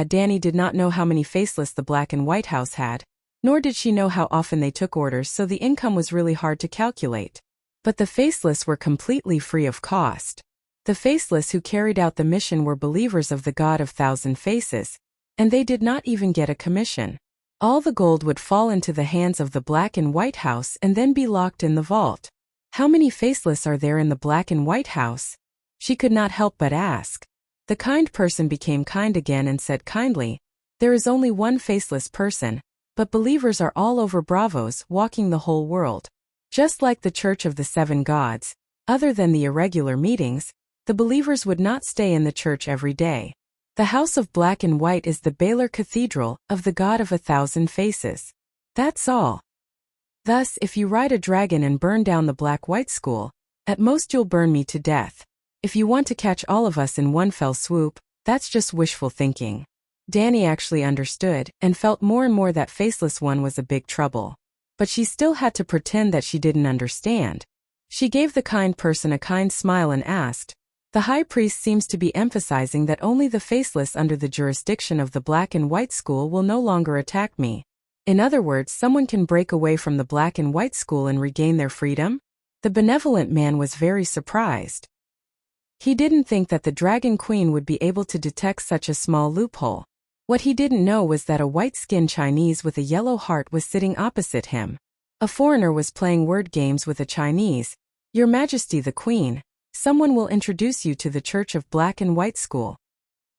Danny did not know how many faceless the Black and White House had, nor did she know how often they took orders, so the income was really hard to calculate. But the faceless were completely free of cost. The faceless who carried out the mission were believers of the God of Thousand Faces, and they did not even get a commission. All the gold would fall into the hands of the Black and White House and then be locked in the vault. How many faceless are there in the Black and White House? She could not help but ask. The kind person became kind again and said kindly, there is only one faceless person, but believers are all over Bravos, walking the whole world. Just like the Church of the 7 Gods, other than the irregular meetings, the believers would not stay in the church every day. The House of Black and White is the Baylor Cathedral of the God of 1,000 Faces. That's all. Thus, if you ride a dragon and burn down the Black-White School, at most you'll burn me to death. If you want to catch all of us in one fell swoop, that's just wishful thinking. Danny actually understood, and felt more and more that Faceless One was a big trouble. But she still had to pretend that she didn't understand. She gave the kind person a kind smile and asked, the High Priest seems to be emphasizing that only the faceless under the jurisdiction of the Black and White School will no longer attack me. In other words, someone can break away from the Black and White School and regain their freedom? The benevolent man was very surprised. He didn't think that the Dragon Queen would be able to detect such a small loophole. What he didn't know was that a white-skinned Chinese with a yellow heart was sitting opposite him. A foreigner was playing word games with a Chinese. "Your Majesty the Queen, someone will introduce you to the Church of Black and White School."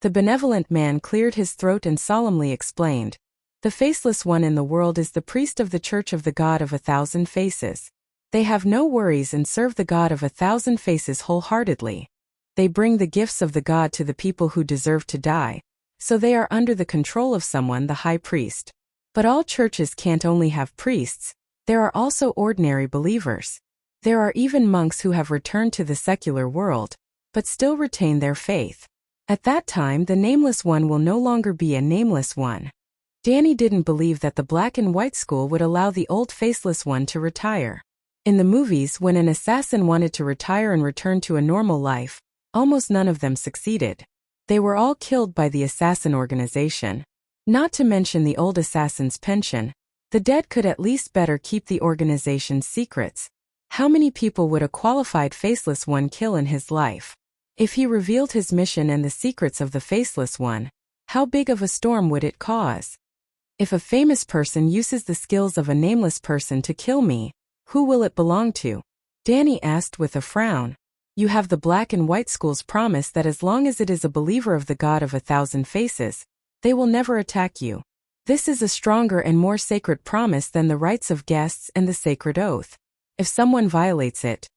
The benevolent man cleared his throat and solemnly explained, "The faceless one in the world is the priest of the Church of the God of 1,000 Faces. They have no worries and serve the God of 1,000 Faces wholeheartedly. They bring the gifts of the God to the people who deserve to die, so they are under the control of someone, the high priest. But all churches can't only have priests, there are also ordinary believers. There are even monks who have returned to the secular world, but still retain their faith. At that time the nameless one will no longer be a nameless one." Danny didn't believe that the black and white school would allow the old faceless one to retire. In the movies, when an assassin wanted to retire and return to a normal life, almost none of them succeeded. They were all killed by the assassin organization. Not to mention the old assassin's pension, the dead could at least better keep the organization's secrets. How many people would a qualified faceless one kill in his life? If he revealed his mission and the secrets of the faceless one, how big of a storm would it cause? If a famous person uses the skills of a nameless person to kill me, who will it belong to? Danny asked with a frown. "You have the black and white school's promise that as long as it is a believer of the God of 1,000 Faces, they will never attack you. This is a stronger and more sacred promise than the rights of guests and the sacred oath. If someone violates it,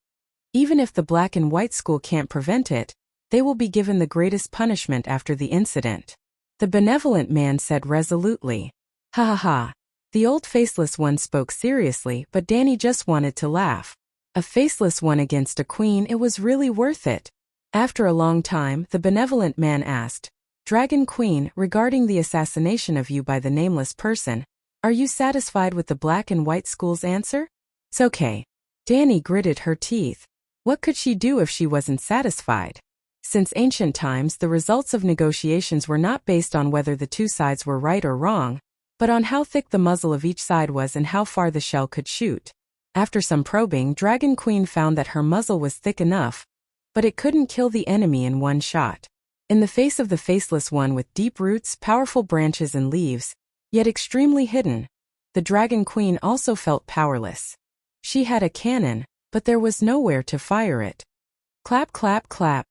even if the black and white school can't prevent it, they will be given the greatest punishment after the incident." The benevolent man said resolutely. "Ha ha ha." The old faceless one spoke seriously, but Danny just wanted to laugh. A faceless one against a queen, it was really worth it. After a long time, the benevolent man asked, "Dragon Queen, regarding the assassination of you by the nameless person, are you satisfied with the black and white school's answer?" "It's okay." Danny gritted her teeth. What could she do if she wasn't satisfied? Since ancient times, the results of negotiations were not based on whether the two sides were right or wrong, but on how thick the muzzle of each side was and how far the shell could shoot. After some probing, Dragon Queen found that her muzzle was thick enough, but it couldn't kill the enemy in one shot. In the face of the faceless one with deep roots, powerful branches and leaves, yet extremely hidden, the Dragon Queen also felt powerless. She had a cannon, but there was nowhere to fire it. Clap, clap, clap.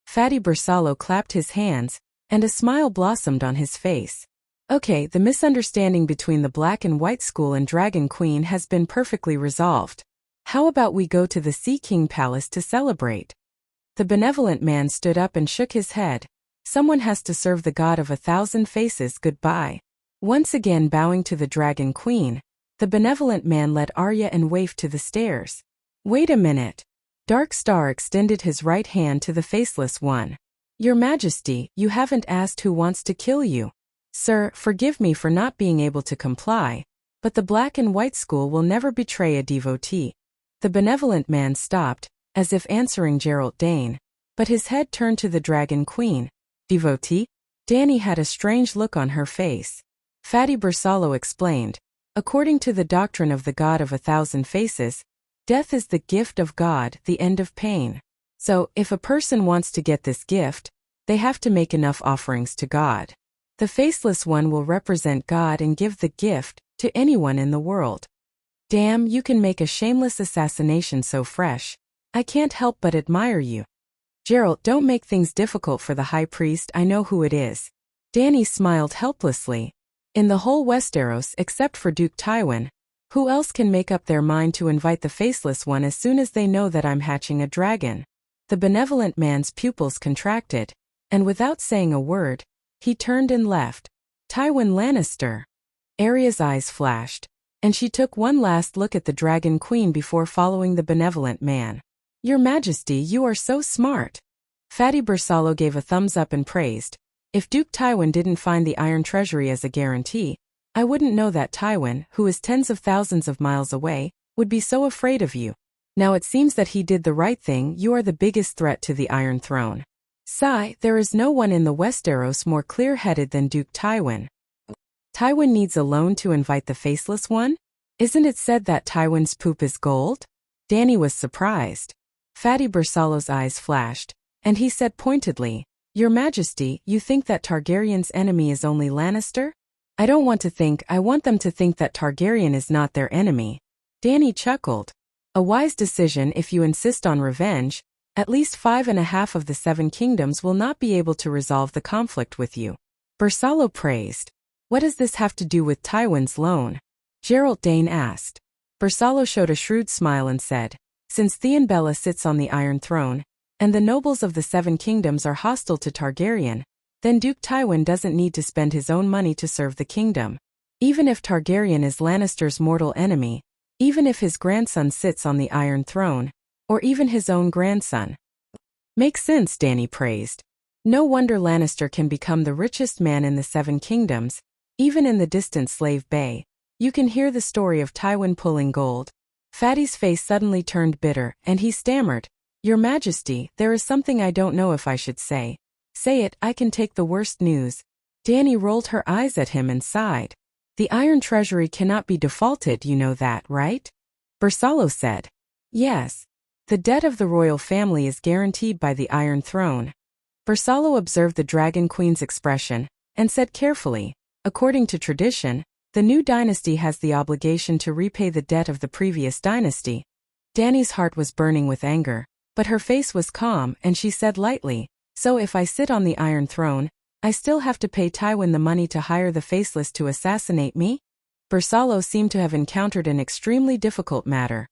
Fatty Bersaglio clapped his hands, and a smile blossomed on his face. "Okay, the misunderstanding between the black and white school and Dragon Queen has been perfectly resolved. How about we go to the Sea King Palace to celebrate?" The benevolent man stood up and shook his head. "Someone has to serve the God of 1,000 Faces goodbye." Once again bowing to the Dragon Queen, the benevolent man led Arya and Waif to the stairs. "Wait a minute." Dark Star extended his right hand to the faceless one. "Your Majesty, you haven't asked who wants to kill you." "Sir, forgive me for not being able to comply, but the black and white school will never betray a devotee." The benevolent man stopped, as if answering Gerald Dane, but his head turned to the Dragon Queen. "Devotee?" Danny had a strange look on her face. Fatty Bersaglio explained, "According to the doctrine of the God of 1,000 Faces, death is the gift of God, the end of pain. So, if a person wants to get this gift, they have to make enough offerings to God. The faceless one will represent God and give the gift to anyone in the world." "Damn, you can make a shameless assassination so fresh. I can't help but admire you." "Gerald, don't make things difficult for the high priest, I know who it is." Danny smiled helplessly. In the whole Westeros except for Duke Tywin, who else can make up their mind to invite the faceless one as soon as they know that I'm hatching a dragon? The benevolent man's pupils contracted, and without saying a word, he turned and left. "Tywin Lannister." Arya's eyes flashed, and she took one last look at the Dragon Queen before following the benevolent man. "Your Majesty, you are so smart." Fatty Bersaglio gave a thumbs up and praised, "If Duke Tywin didn't find the Iron Treasury as a guarantee, I wouldn't know that Tywin, who is tens of thousands of miles away, would be so afraid of you. Now it seems that he did the right thing. You are the biggest threat to the Iron Throne." Sigh, there is no one in the Westeros more clear-headed than Duke Tywin. Tywin needs a loan to invite the faceless one? Isn't it said that Tywin's poop is gold? Danny was surprised. Fatty Bersaglio's eyes flashed, and he said pointedly, Your Majesty, you think that Targaryen's enemy is only Lannister? I don't want to think, I want them to think that Targaryen is not their enemy. Dany chuckled. A wise decision if you insist on revenge. At least 5.5 of the 7 kingdoms will not be able to resolve the conflict with you. Bersallo praised. What does this have to do with Tywin's loan? Geralt Dane asked. Bersallo showed a shrewd smile and said, since Theon Bella sits on the Iron Throne, and the nobles of the 7 kingdoms are hostile to Targaryen, then Duke Tywin doesn't need to spend his own money to serve the kingdom. Even if Targaryen is Lannister's mortal enemy, even if his grandson sits on the Iron Throne, or even his own grandson. Makes sense, Dany praised. No wonder Lannister can become the richest man in the 7 kingdoms, even in the distant Slave Bay. You can hear the story of Tywin pulling gold. Fatty's face suddenly turned bitter, and he stammered, Your Majesty, there is something I don't know if I should say. Say it, I can take the worst news. Dany rolled her eyes at him and sighed. The Iron Treasury cannot be defaulted, you know that, right? Bersallo said. Yes. The debt of the royal family is guaranteed by the Iron Throne. Bersallo observed the Dragon Queen's expression, and said carefully, according to tradition, the new dynasty has the obligation to repay the debt of the previous dynasty. Dany's heart was burning with anger, but her face was calm and she said lightly, so if I sit on the Iron Throne, I still have to pay Tywin the money to hire the Faceless to assassinate me? Bersallo seemed to have encountered an extremely difficult matter.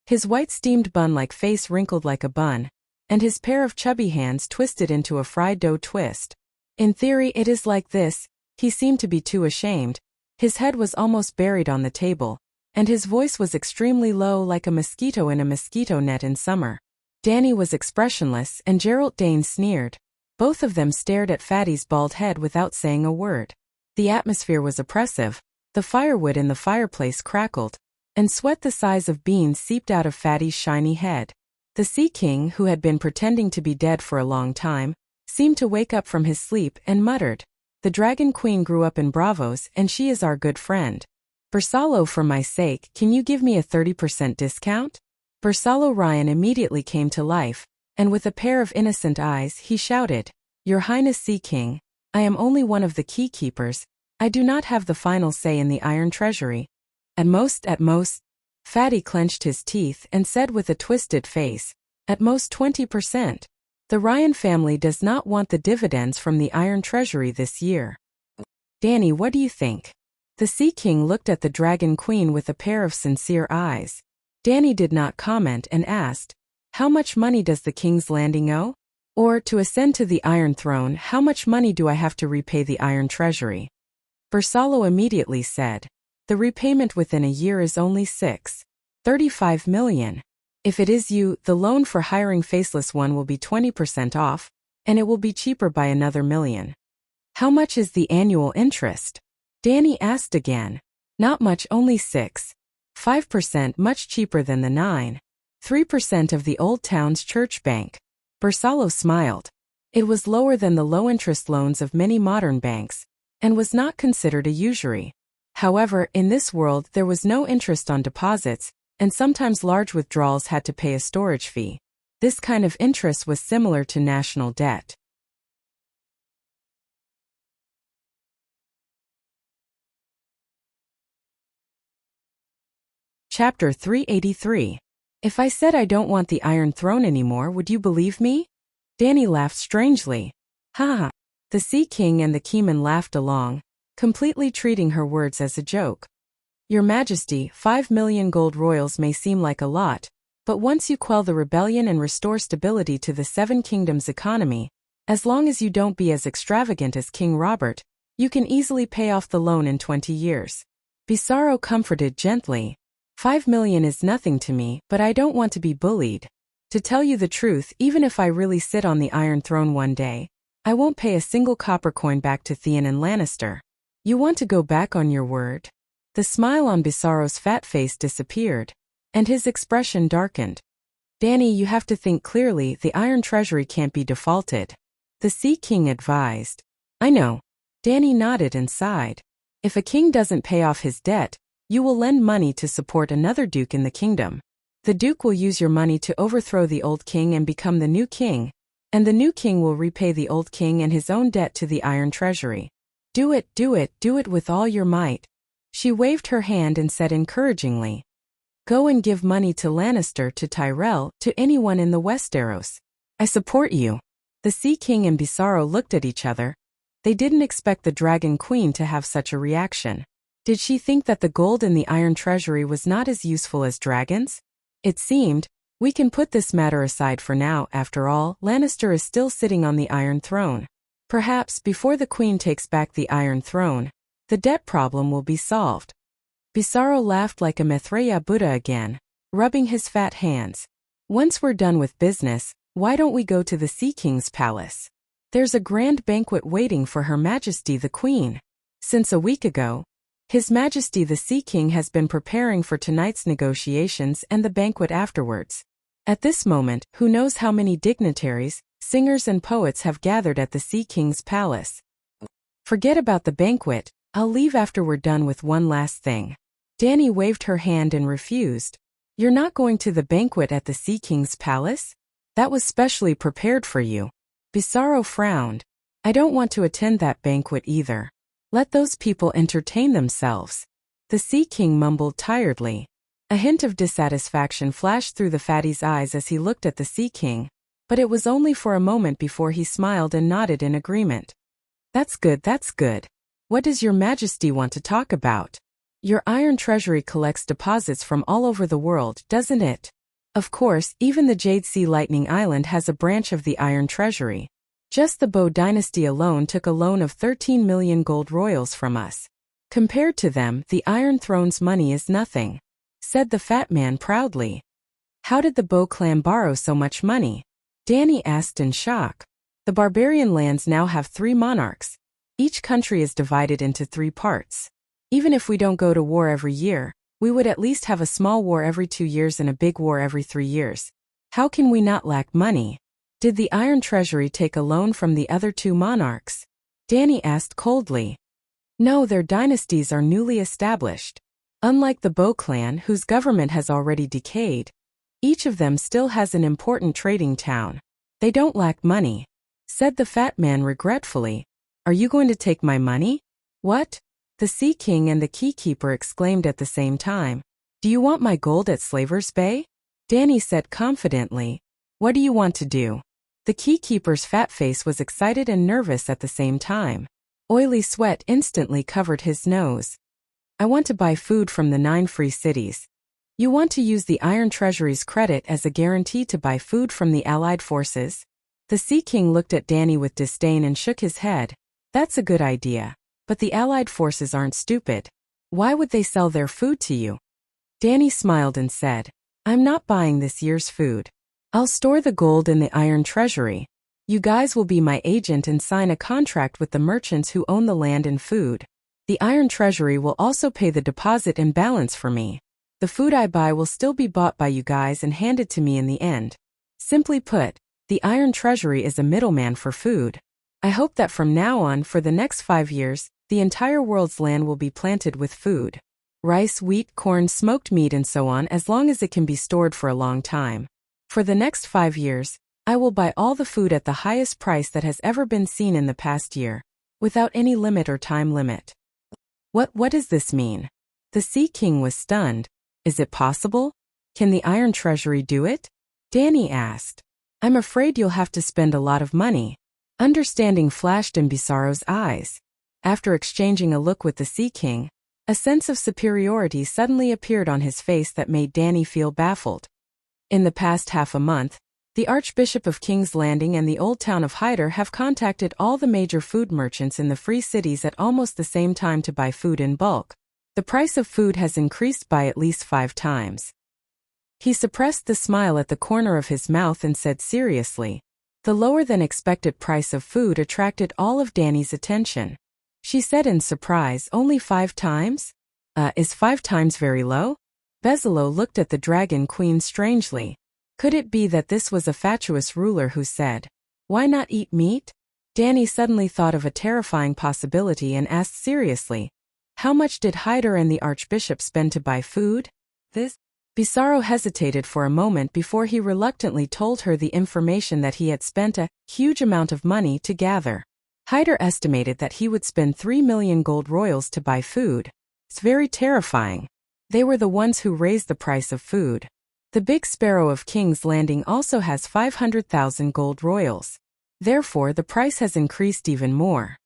His white steamed bun-like face wrinkled like a bun, and his pair of chubby hands twisted into a fried dough twist. In theory it is like this, he seemed to be too ashamed. His head was almost buried on the table, and his voice was extremely low like a mosquito in a mosquito net in summer. Dany was expressionless and Geralt Dane sneered. Both of them stared at Fatty's bald head without saying a word. The atmosphere was oppressive, the firewood in the fireplace crackled, and sweat the size of beans seeped out of Fatty's shiny head. The Sea King, who had been pretending to be dead for a long time, seemed to wake up from his sleep and muttered, The Dragon Queen grew up in Bravos and she is our good friend. Bersallo, for my sake, can you give me a 30% discount? Bersallo Ryan immediately came to life, and with a pair of innocent eyes he shouted, Your Highness Sea King, I am only one of the key keepers. I do not have the final say in the Iron Treasury. At most, Fatty clenched his teeth and said with a twisted face, at most 20%. The Ryan family does not want the dividends from the Iron Treasury this year. Dany, what do you think? The Sea King looked at the Dragon Queen with a pair of sincere eyes. Dany did not comment and asked, How much money does the King's Landing owe? Or, to ascend to the Iron Throne, how much money do I have to repay the Iron Treasury? Bersallo immediately said, The repayment within a year is only 35 million. If it is you, the loan for hiring Faceless One will be 20% off, and it will be cheaper by another million. How much is the annual interest? Dany asked again. Not much, only 5%, much cheaper than the 3% of the Old Town's church bank. Bersallo smiled. It was lower than the low-interest loans of many modern banks, and was not considered a usury. However, in this world there was no interest on deposits, and sometimes large withdrawals had to pay a storage fee. This kind of interest was similar to national debt. Chapter 383. If I said I don't want the Iron Throne anymore, would you believe me? Dany laughed strangely. Ha ha. The Sea King and the Keyman laughed along, completely treating her words as a joke. Your Majesty, 5 million gold royals may seem like a lot, but once you quell the rebellion and restore stability to the 7 kingdoms' economy, as long as you don't be as extravagant as King Robert, you can easily pay off the loan in 20 years. Bizarro comforted gently. 5 million is nothing to me, but I don't want to be bullied. To tell you the truth, even if I really sit on the Iron Throne one day, I won't pay a single copper coin back to Theon and Lannister. You want to go back on your word? The smile on Bizarro's fat face disappeared, and his expression darkened. Dany, you have to think clearly, the Iron Treasury can't be defaulted. The Sea King advised. I know. Dany nodded and sighed. If a king doesn't pay off his debt, you will lend money to support another duke in the kingdom. The duke will use your money to overthrow the old king and become the new king, And the new king will repay the old king and his own debt to the iron treasury. Do it, do it, do it with all your might. She waved her hand and said encouragingly. Go and give money to Lannister, to Tyrell, to anyone in the Westeros. I support you. The Sea King and Bizarro looked at each other. They didn't expect the Dragon Queen to have such a reaction. Did she think that the gold in the iron treasury was not as useful as dragons? It seemed. We can put this matter aside for now. After all, Lannister is still sitting on the Iron Throne. Perhaps before the Queen takes back the Iron Throne, the debt problem will be solved. Bizarro laughed like a Maitreya Buddha again, rubbing his fat hands. Once we're done with business, why don't we go to the Sea King's palace? There's a grand banquet waiting for Her Majesty the Queen. Since a week ago, His Majesty the Sea King has been preparing for tonight's negotiations and the banquet afterwards. At this moment, who knows how many dignitaries, singers and poets have gathered at the Sea King's palace. Forget about the banquet, I'll leave after we're done with one last thing. Dany waved her hand and refused. You're not going to the banquet at the Sea King's palace? That was specially prepared for you. Bizarro frowned. I don't want to attend that banquet either. Let those people entertain themselves. The Sea King mumbled tiredly. A hint of dissatisfaction flashed through the fatty's eyes as he looked at the Sea King, but it was only for a moment before he smiled and nodded in agreement. That's good, that's good. What does Your Majesty want to talk about? Your iron treasury collects deposits from all over the world, doesn't it? Of course, even the Jade Sea Lightning Island has a branch of the iron treasury. Just the Bo dynasty alone took a loan of 13 million gold royals from us. Compared to them, the Iron Throne's money is nothing, said the fat man proudly. How did the Bo clan borrow so much money? Dany asked in shock. The barbarian lands now have 3 monarchs. Each country is divided into 3 parts. Even if we don't go to war every year, we would at least have a small war every 2 years and a big war every 3 years. How can we not lack money? Did the Iron Treasury take a loan from the other 2 monarchs? Dany asked coldly. No, their dynasties are newly established. Unlike the Bo clan, whose government has already decayed, each of them still has an important trading town. They don't lack money, said the fat man regretfully. Are you going to take my money? What? The Sea King and the Keykeeper exclaimed at the same time. Do you want my gold at Slaver's Bay? Dany said confidently. What do you want to do? The Keykeeper's fat face was excited and nervous at the same time. Oily sweat instantly covered his nose. I want to buy food from the 9 free cities. You want to use the Iron Treasury's credit as a guarantee to buy food from the Allied forces? The Sea King looked at Dany with disdain and shook his head. That's a good idea. But the Allied forces aren't stupid. Why would they sell their food to you? Dany smiled and said, I'm not buying this year's food. I'll store the gold in the Iron Treasury. You guys will be my agent and sign a contract with the merchants who own the land and food. The Iron Treasury will also pay the deposit and balance for me. The food I buy will still be bought by you guys and handed to me in the end. Simply put, the Iron Treasury is a middleman for food. I hope that from now on, for the next 5 years, the entire world's land will be planted with food. Rice, wheat, corn, smoked meat and so on, as long as it can be stored for a long time. For the next 5 years, I will buy all the food at the highest price that has ever been seen in the past year, without any limit or time limit. What does this mean? The Sea King was stunned. Is it possible? Can the Iron Treasury do it? Dany asked. I'm afraid you'll have to spend a lot of money. Understanding flashed in Bizarro's eyes. After exchanging a look with the Sea King, a sense of superiority suddenly appeared on his face that made Dany feel baffled. In the past half a month, the Archbishop of King's Landing and the Old Town of Hyder have contacted all the major food merchants in the free cities at almost the same time to buy food in bulk. The price of food has increased by at least 5 times. He suppressed the smile at the corner of his mouth and said seriously. The lower-than-expected price of food attracted all of Dany's attention. She said in surprise, only 5 times? Is 5 times very low? Bezalel looked at the Dragon Queen strangely. Could it be that this was a fatuous ruler who said, why not eat meat? Dany suddenly thought of a terrifying possibility and asked seriously, how much did Hyder and the Archbishop spend to buy food? This Pizarro hesitated for a moment before he reluctantly told her the information that he had spent a huge amount of money to gather. Hyder estimated that he would spend 3 million gold royals to buy food. It's very terrifying. They were the ones who raised the price of food. The Big Sparrow of King's Landing also has 500,000 gold royals. Therefore, the price has increased even more.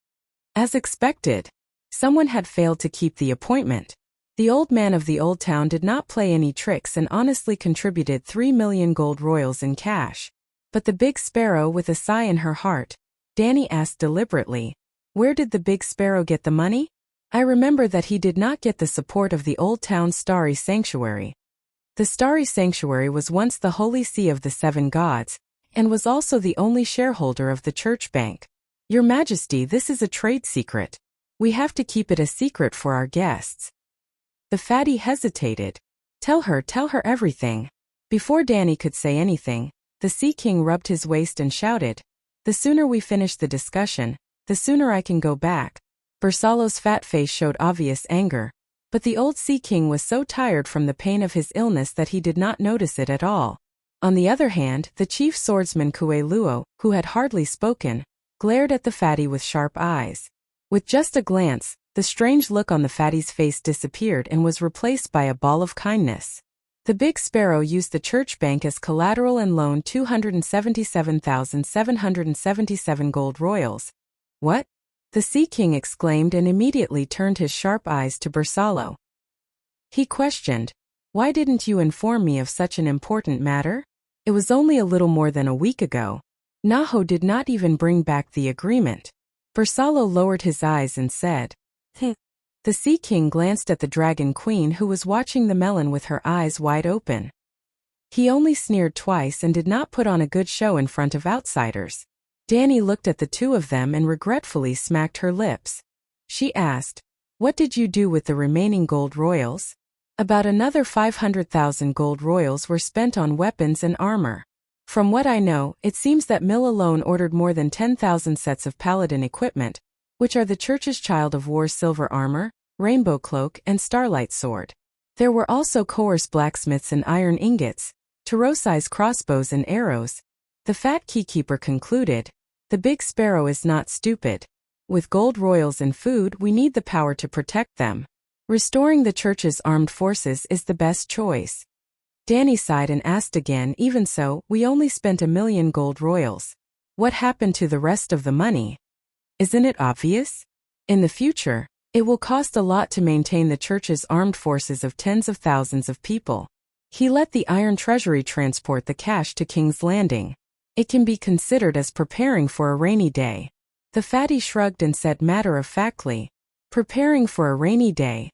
As expected, someone had failed to keep the appointment. The old man of the old town did not play any tricks and honestly contributed 3 million gold royals in cash. But the Big Sparrow, with a sigh in her heart, Danny asked deliberately, "Where did the Big Sparrow get the money?" "I remember that he did not get the support of the old town's starry sanctuary. The starry sanctuary was once the holy see of the 7 gods, and was also the only shareholder of the church bank. Your Majesty, this is a trade secret. We have to keep it a secret for our guests." The fatty hesitated. Tell her everything." Before Danny could say anything, the Sea King rubbed his waist and shouted, "The sooner we finish the discussion, the sooner I can go back." Bersalo's fat face showed obvious anger, but the old Sea King was so tired from the pain of his illness that he did not notice it at all. On the other hand, the chief swordsman Kue Luo, who had hardly spoken, glared at the fatty with sharp eyes. With just a glance, the strange look on the fatty's face disappeared and was replaced by a ball of kindness. The Big Sparrow used the church bank as collateral and loaned 277,777 gold royals. "What?" the Sea King exclaimed and immediately turned his sharp eyes to Bersalo. He questioned, "Why didn't you inform me of such an important matter? It was only a little more than a week ago. Naho did not even bring back the agreement." Bersalo lowered his eyes and said, The Sea King glanced at the Dragon Queen, who was watching the melon with her eyes wide open. He only sneered twice and did not put on a good show in front of outsiders. Danny looked at the two of them and regretfully smacked her lips. She asked, "What did you do with the remaining gold royals?" "About another 500,000 gold royals were spent on weapons and armor. From what I know, it seems that Mill alone ordered more than 10,000 sets of paladin equipment, which are the Church's Child of War's silver armor, rainbow cloak, and starlight sword. There were also coerce blacksmiths and iron ingots, Tarosai's crossbows and arrows." The fat keykeeper concluded, "The Big Sparrow is not stupid. With gold royals and food, we need the power to protect them. Restoring the Church's armed forces is the best choice." Danny sighed and asked again, "Even so, we only spent 1 million gold royals. What happened to the rest of the money? Isn't it obvious? In the future, it will cost a lot to maintain the Church's armed forces of tens of thousands of people." He let the Iron Treasury transport the cash to King's Landing. "It can be considered as preparing for a rainy day." The fatty shrugged and said matter-of-factly, "Preparing for a rainy day."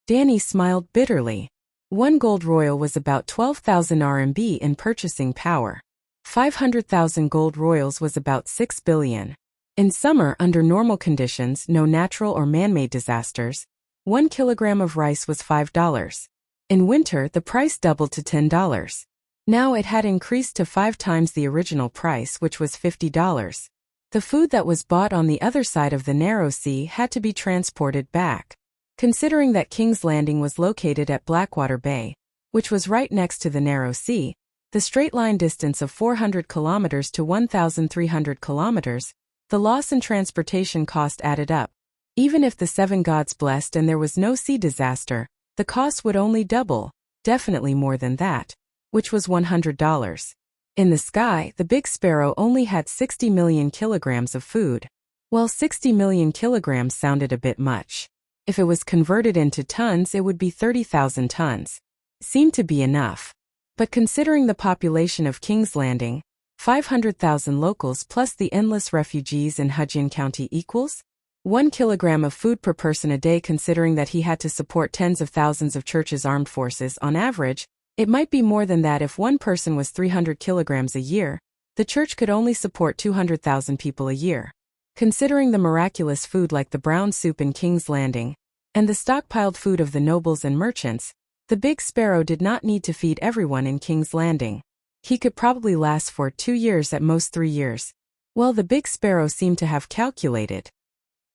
Danny smiled bitterly. 1 gold royal was about 12,000 RMB in purchasing power. 500,000 gold royals was about 6 billion. In summer, under normal conditions, no natural or man-made disasters, 1 kilogram of rice was $5. In winter, the price doubled to $10. Now it had increased to 5 times the original price, which was $50. The food that was bought on the other side of the narrow sea had to be transported back. Considering that King's Landing was located at Blackwater Bay, which was right next to the narrow sea, the straight-line distance of 400 kilometers to 1,300 kilometers, the loss in transportation cost added up. Even if the 7 gods blessed and there was no sea disaster, the cost would only double, definitely more than that, which was $100. In the sky, the Big Sparrow only had 60 million kilograms of food. Well, 60 million kilograms sounded a bit much. If it was converted into tons, it would be 30,000 tons. Seemed to be enough. But considering the population of King's Landing, 500,000 locals plus the endless refugees in Hujian County equals 1 kilogram of food per person a day. Considering that he had to support tens of thousands of Church's armed forces on average, it might be more than that. If one person was 300 kilograms a year, the Church could only support 200,000 people a year. Considering the miraculous food like the brown soup in King's Landing, and the stockpiled food of the nobles and merchants, the Big Sparrow did not need to feed everyone in King's Landing. He could probably last for 2 years, at most 3 years. Well, the Big Sparrow seemed to have calculated.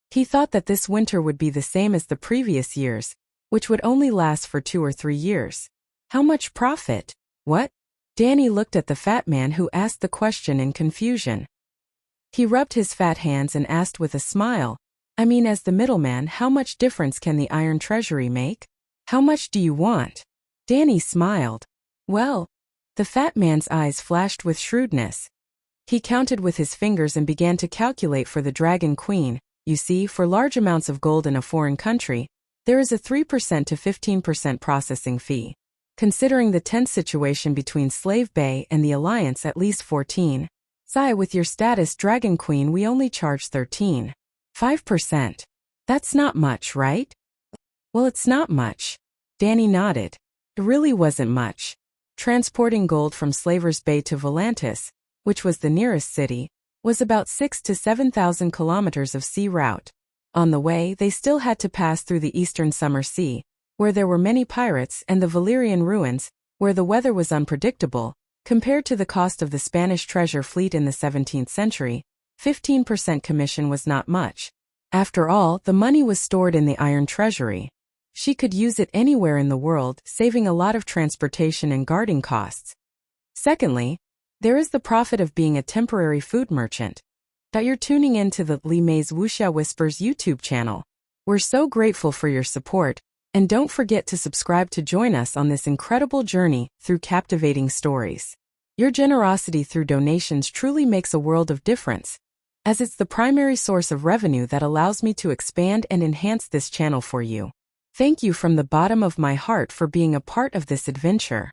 He thought that this winter would be the same as the previous years, which would only last for 2 or 3 years. How much profit? What? Danny looked at the fat man who asked the question in confusion. He rubbed his fat hands and asked with a smile, I mean, as the middleman, how much difference can the iron treasury make? How much do you want? Danny smiled. Well, the fat man's eyes flashed with shrewdness. He counted with his fingers and began to calculate for the Dragon Queen. You see, for large amounts of gold in a foreign country, there is a 3% to 15% processing fee. Considering the tense situation between Slave Bay and the Alliance, at least 14. Sai, with your status Dragon Queen, we only charge 13.5%. That's not much, right? Well, it's not much. Danny nodded. It really wasn't much. Transporting gold from Slavers Bay to Volantis, which was the nearest city, was about 6,000 to 7,000 kilometers of sea route. On the way, they still had to pass through the eastern Summer Sea, where there were many pirates, and the Valyrian ruins, where the weather was unpredictable. Compared to the cost of the Spanish treasure fleet in the 17th century, 15% commission was not much. After all, the money was stored in the iron treasury. She could use it anywhere in the world, saving a lot of transportation and guarding costs. Secondly, there is the profit of being a temporary food merchant. You're tuning in to the Li Mei's Wuxia Whispers YouTube channel. We're so grateful for your support, and don't forget to subscribe to join us on this incredible journey through captivating stories. Your generosity through donations truly makes a world of difference, as it's the primary source of revenue that allows me to expand and enhance this channel for you. Thank you from the bottom of my heart for being a part of this adventure.